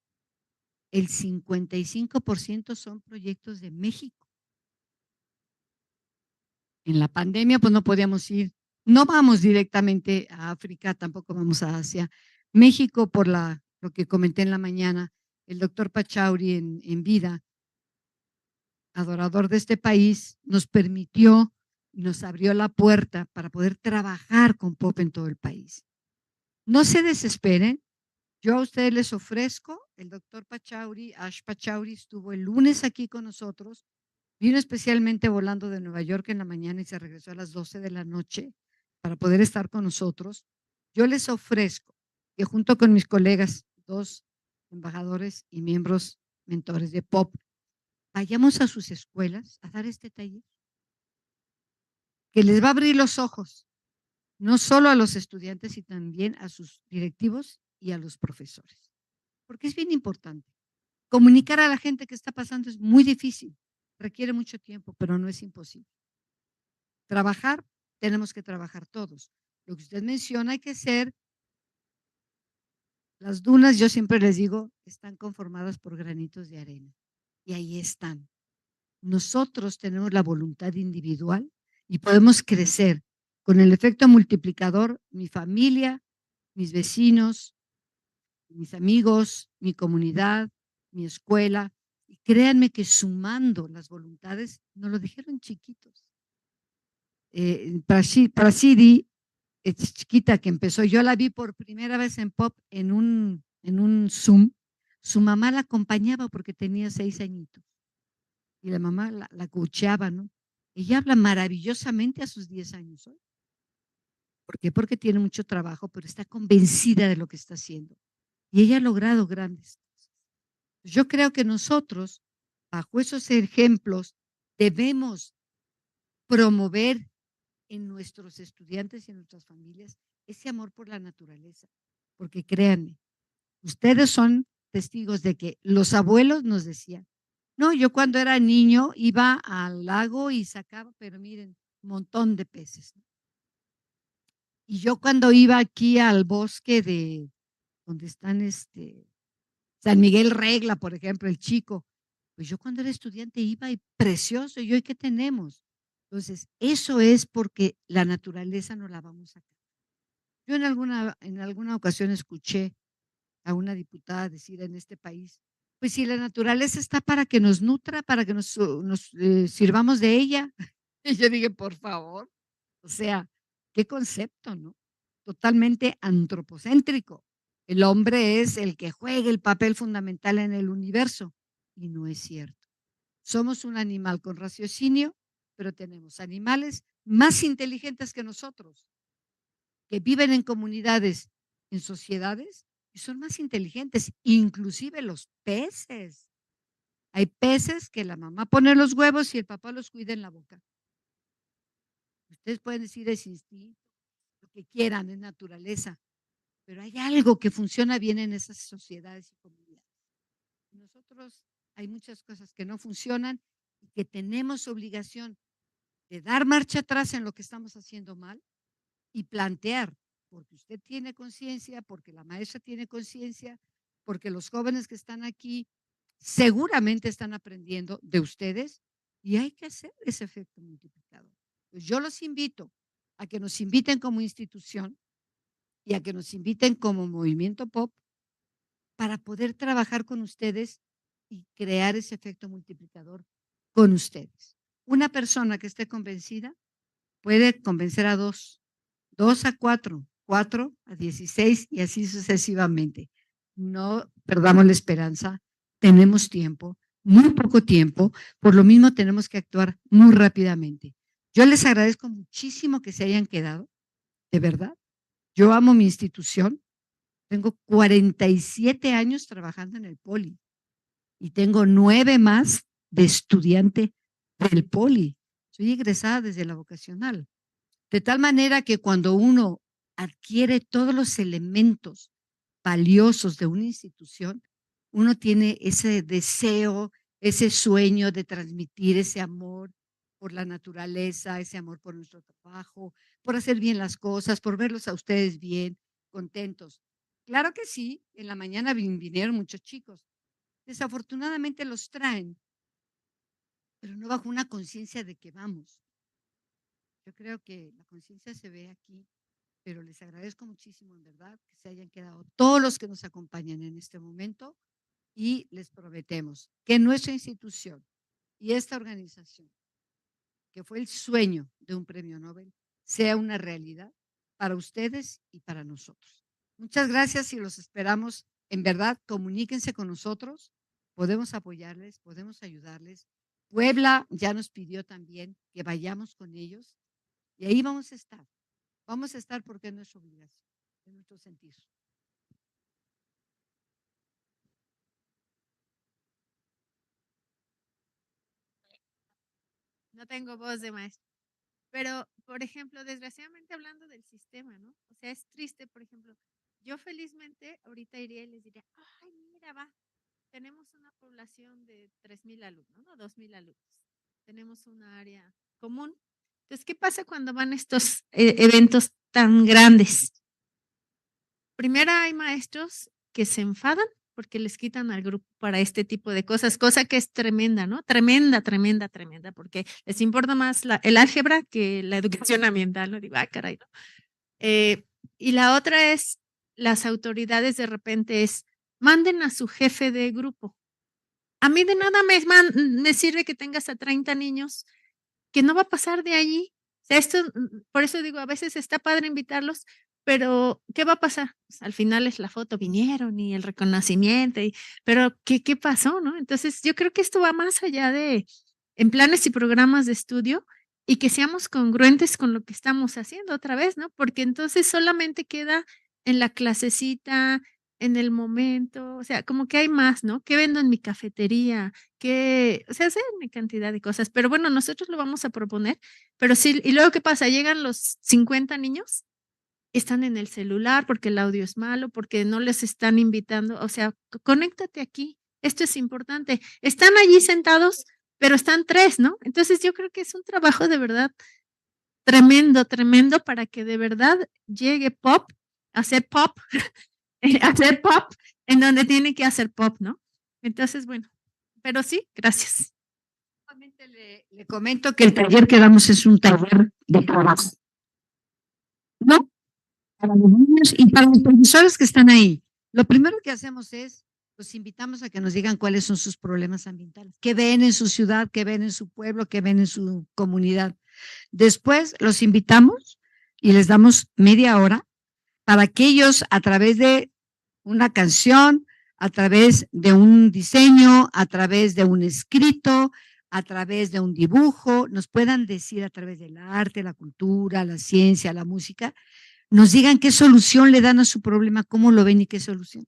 [SPEAKER 1] el 55% son proyectos de México. En la pandemia, pues no podíamos ir, no vamos directamente a África, tampoco vamos a Asia. México, por lo que comenté en la mañana, el doctor Pachauri en vida, adorador de este país, nos permitió, nos abrió la puerta para poder trabajar con POP en todo el país. No se desesperen, Yo a ustedes les ofrezco, el doctor Pachauri, Ash Pachauri, estuvo el lunes aquí con nosotros, vino especialmente volando de Nueva York en la mañana y se regresó a las 12 de la noche para poder estar con nosotros. Yo les ofrezco que junto con mis colegas, 2 embajadores y miembros mentores de POP, vayamos a sus escuelas a dar este taller, que les va a abrir los ojos, no solo a los estudiantes, sino también a sus directivos y a los profesores. Porque es bien importante. Comunicar a la gente que está pasando es muy difícil, requiere mucho tiempo, pero no es imposible. Trabajar, tenemos que trabajar todos. Lo que usted menciona, hay que ser, las dunas, yo siempre les digo, están conformadas por granitos de arena. Y ahí están. Nosotros tenemos la voluntad individual y podemos crecer con el efecto multiplicador, mi familia, mis vecinos, mis amigos, mi comunidad, mi escuela. Y créanme que sumando las voluntades, nos lo dijeron chiquitos. Prasidi, chiquita que empezó, yo la vi por primera vez en POP en un Zoom. Su mamá la acompañaba porque tenía 6 añitos. Y la mamá la coacheaba, ¿no? Ella habla maravillosamente a sus 10 años hoy. ¿Por qué? Porque tiene mucho trabajo, pero está convencida de lo que está haciendo. Y ella ha logrado grandes cosas. Yo creo que nosotros, bajo esos ejemplos, debemos promover en nuestros estudiantes y en nuestras familias ese amor por la naturaleza. Porque créanme, ustedes son testigos de que los abuelos nos decían, no, yo cuando era niño iba al lago y sacaba, pero miren, un montón de peces. Y yo cuando iba aquí al bosque de donde están San Miguel Regla, por ejemplo, el Chico, pues yo cuando era estudiante iba y precioso, ¿y hoy qué tenemos? Entonces, eso es porque la naturaleza no la vamos a... Yo en alguna ocasión escuché a una diputada decir en este país, pues si la naturaleza está para que nos nutra, para que nos sirvamos de ella. Y yo dije, por favor, o sea, qué concepto, ¿no? Totalmente antropocéntrico. El hombre es el que juega el papel fundamental en el universo. Y no es cierto. Somos un animal con raciocinio, pero tenemos animales más inteligentes que nosotros, que viven en comunidades, en sociedades, y son más inteligentes, inclusive los peces. Hay peces que la mamá pone los huevos y el papá los cuida en la boca. Ustedes pueden decir es instinto, lo que quieran, es naturaleza, pero hay algo que funciona bien en esas sociedades y comunidades. Nosotros hay muchas cosas que no funcionan y que tenemos obligación de dar marcha atrás en lo que estamos haciendo mal y plantear, porque usted tiene conciencia, porque la maestra tiene conciencia, porque los jóvenes que están aquí seguramente están aprendiendo de ustedes y hay que hacer ese efecto multiplicador. Pues yo los invito a que nos inviten como institución y a que nos inviten como movimiento POP para poder trabajar con ustedes y crear ese efecto multiplicador con ustedes. Una persona que esté convencida puede convencer a 2 a 4, 4 a 16 y así sucesivamente. No perdamos la esperanza, tenemos tiempo, muy poco tiempo, por lo mismo tenemos que actuar muy rápidamente. Yo les agradezco muchísimo que se hayan quedado, de verdad. Yo amo mi institución, tengo 47 años trabajando en el Poli y tengo 9 más de estudiante del Poli. Soy egresada desde la vocacional. De tal manera que cuando uno adquiere todos los elementos valiosos de una institución, uno tiene ese deseo, ese sueño de transmitir ese amor por la naturaleza, ese amor por nuestro trabajo, por hacer bien las cosas, por verlos a ustedes bien, contentos. Claro que sí, en la mañana vinieron muchos chicos. Desafortunadamente los traen, pero no bajo una conciencia de que vamos. Yo creo que la conciencia se ve aquí, pero les agradezco muchísimo, en verdad, que se hayan quedado todos los que nos acompañan en este momento y les prometemos que nuestra institución y esta organización, que fue el sueño de un premio Nobel, sea una realidad para ustedes y para nosotros. Muchas gracias y los esperamos en verdad, comuníquense con nosotros, podemos apoyarles, podemos ayudarles. Puebla ya nos pidió también que vayamos con ellos y ahí vamos a estar. Vamos a estar porque es nuestra obligación, es nuestro sentir.
[SPEAKER 20] No tengo voz de maestro. Pero, por ejemplo, desgraciadamente hablando del sistema, ¿no? O sea, es triste, por ejemplo, yo felizmente ahorita iría y les diría, ay, mira, va, tenemos una población de 3,000 alumnos, ¿no? 2,000 alumnos. Tenemos una área común. Entonces, ¿qué pasa cuando van estos eventos tan grandes? Primero hay maestros que se enfadan porque les quitan al grupo para este tipo de cosas, cosa que es tremenda, ¿no? Tremenda, tremenda, tremenda, porque les importa más el álgebra que la educación ambiental, ¿no? Digo, ah, caray, ¿no? Y la otra es, las autoridades de repente manden a su jefe de grupo. A mí de nada me sirve que tengas a 30 niños que no va a pasar de allí. O sea, esto, por eso digo, a veces está padre invitarlos, pero ¿qué va a pasar? Pues, al final es la foto, vinieron y el reconocimiento, pero ¿qué pasó, no? Entonces, yo creo que esto va más allá en planes y programas de estudio y que seamos congruentes con lo que estamos haciendo otra vez, ¿no? Porque entonces solamente queda en la clasecita, en el momento, o sea, como que hay más, ¿no? ¿Qué vendo en mi cafetería? O sea, hacen una cantidad de cosas, pero bueno, nosotros lo vamos a proponer, pero sí, y luego ¿qué pasa? Llegan los 50 niños, están en el celular porque el audio es malo, porque no les están invitando, o sea, conéctate aquí, esto es importante. Están allí sentados, pero están 3, ¿no? Entonces yo creo que es un trabajo de verdad tremendo, tremendo para que de verdad llegue pop, hacer pop, hacer pop en donde tiene que hacer pop, ¿no? Entonces, bueno, pero sí, gracias.
[SPEAKER 1] Le comento que el taller que damos es un taller de trabajo. ¿No? Para los niños y para los profesores que están ahí. Lo primero que hacemos es, los invitamos a que nos digan cuáles son sus problemas ambientales, qué ven en su ciudad, qué ven en su pueblo, qué ven en su comunidad. Después los invitamos y les damos media hora para que ellos, a través de una canción, a través de un diseño, a través de un escrito, a través de un dibujo, nos puedan decir a través del arte, la cultura, la ciencia, la música, nos digan qué solución le dan a su problema, cómo lo ven y qué solución.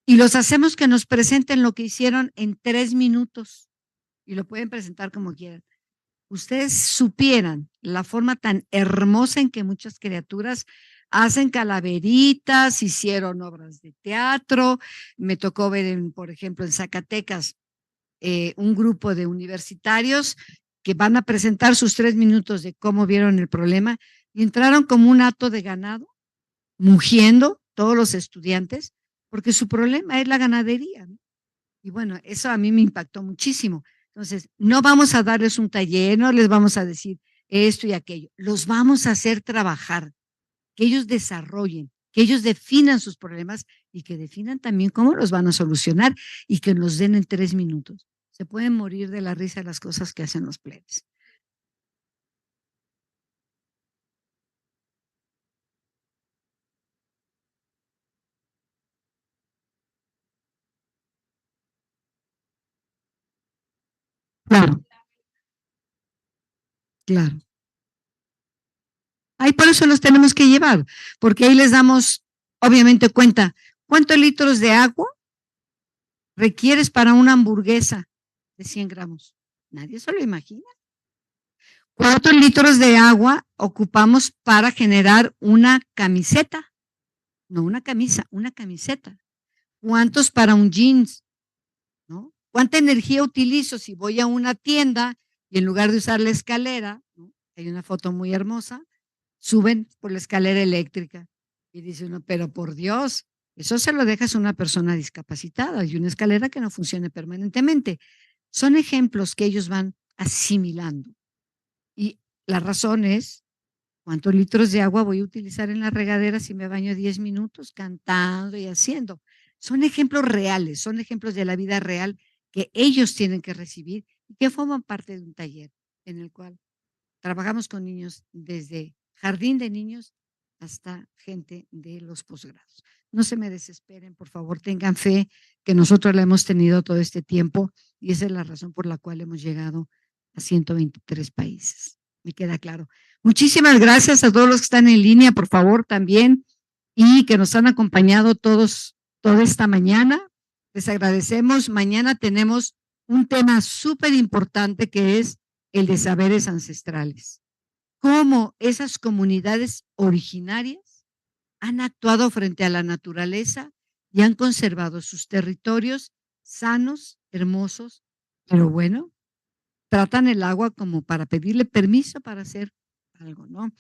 [SPEAKER 1] Y los hacemos que nos presenten lo que hicieron en 3 minutos y lo pueden presentar como quieran. Ustedes supieran la forma tan hermosa en que muchas criaturas hacen calaveritas, hicieron obras de teatro. Me tocó ver, por ejemplo, en Zacatecas, un grupo de universitarios que van a presentar sus 3 minutos de cómo vieron el problema y entraron como un hato de ganado, mugiendo todos los estudiantes, porque su problema es la ganadería, ¿no? Y bueno, eso a mí me impactó muchísimo. Entonces, no vamos a darles un taller, no les vamos a decir esto y aquello, los vamos a hacer trabajar, que ellos desarrollen, que ellos definan sus problemas y que definan también cómo los van a solucionar y que nos den en 3 minutos. Se pueden morir de la risa de las cosas que hacen los plebes. Claro. Claro. Ahí por eso los tenemos que llevar, porque ahí les damos, obviamente, cuenta, ¿cuántos litros de agua requieres para una hamburguesa de 100 gramos? Nadie se lo imagina. ¿Cuántos litros de agua ocupamos para generar una camiseta? No una camisa, una camiseta. ¿Cuántos para un jeans? ¿No? ¿Cuánta energía utilizo si voy a una tienda y en lugar de usar la escalera, ¿no? Hay una foto muy hermosa, suben por la escalera eléctrica y dice uno, pero por Dios, eso se lo dejas a una persona discapacitada y una escalera que no funcione permanentemente. Son ejemplos que ellos van asimilando. Y la razón es, ¿cuántos litros de agua voy a utilizar en la regadera si me baño 10 minutos cantando y haciendo? Son ejemplos reales, son ejemplos de la vida real que ellos tienen que recibir y que forman parte de un taller en el cual trabajamos con niños desde jardín de niños hasta gente de los posgrados. No se me desesperen, por favor, tengan fe que nosotros la hemos tenido todo este tiempo y esa es la razón por la cual hemos llegado a 123 países. Me queda claro. Muchísimas gracias a todos los que están en línea, por favor, también, y que nos han acompañado todos toda esta mañana. Les agradecemos. Mañana tenemos un tema súper importante que es el de saberes ancestrales. Cómo esas comunidades originarias han actuado frente a la naturaleza y han conservado sus territorios sanos, hermosos, pero bueno, tratan el agua como para pedirle permiso para hacer algo, ¿no?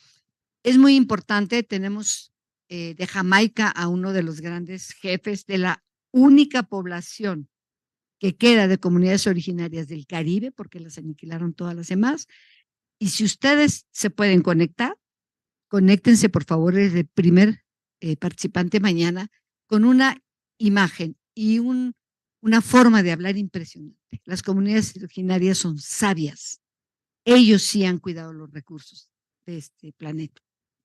[SPEAKER 1] Es muy importante, tenemos de Jamaica a uno de los grandes jefes de la única población que queda de comunidades originarias del Caribe, porque las aniquilaron todas las demás. Y si ustedes se pueden conectar, conéctense por favor desde el primer participante mañana con una imagen y una forma de hablar impresionante. Las comunidades originarias son sabias. Ellos sí han cuidado los recursos de este planeta.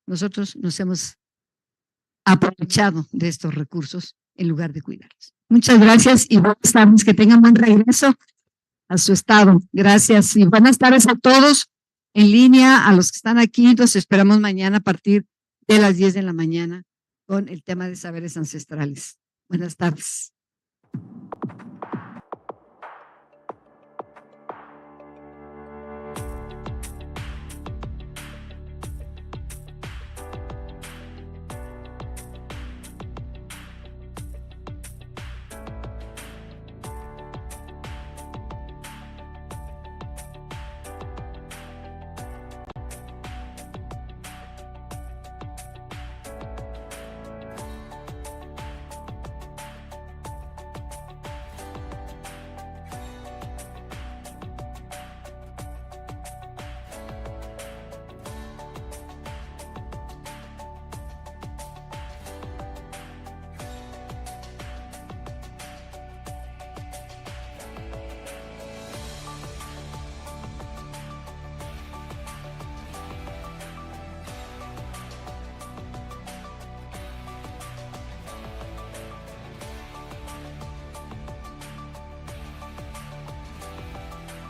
[SPEAKER 1] Nosotros nos hemos aprovechado de estos recursos en lugar de cuidarlos. Muchas gracias y buenas tardes. Que tengan buen regreso a su estado. Gracias y buenas tardes a todos en línea, a los que están aquí. Nos esperamos mañana a partir de las 10 de la mañana con el tema de saberes ancestrales. Buenas tardes.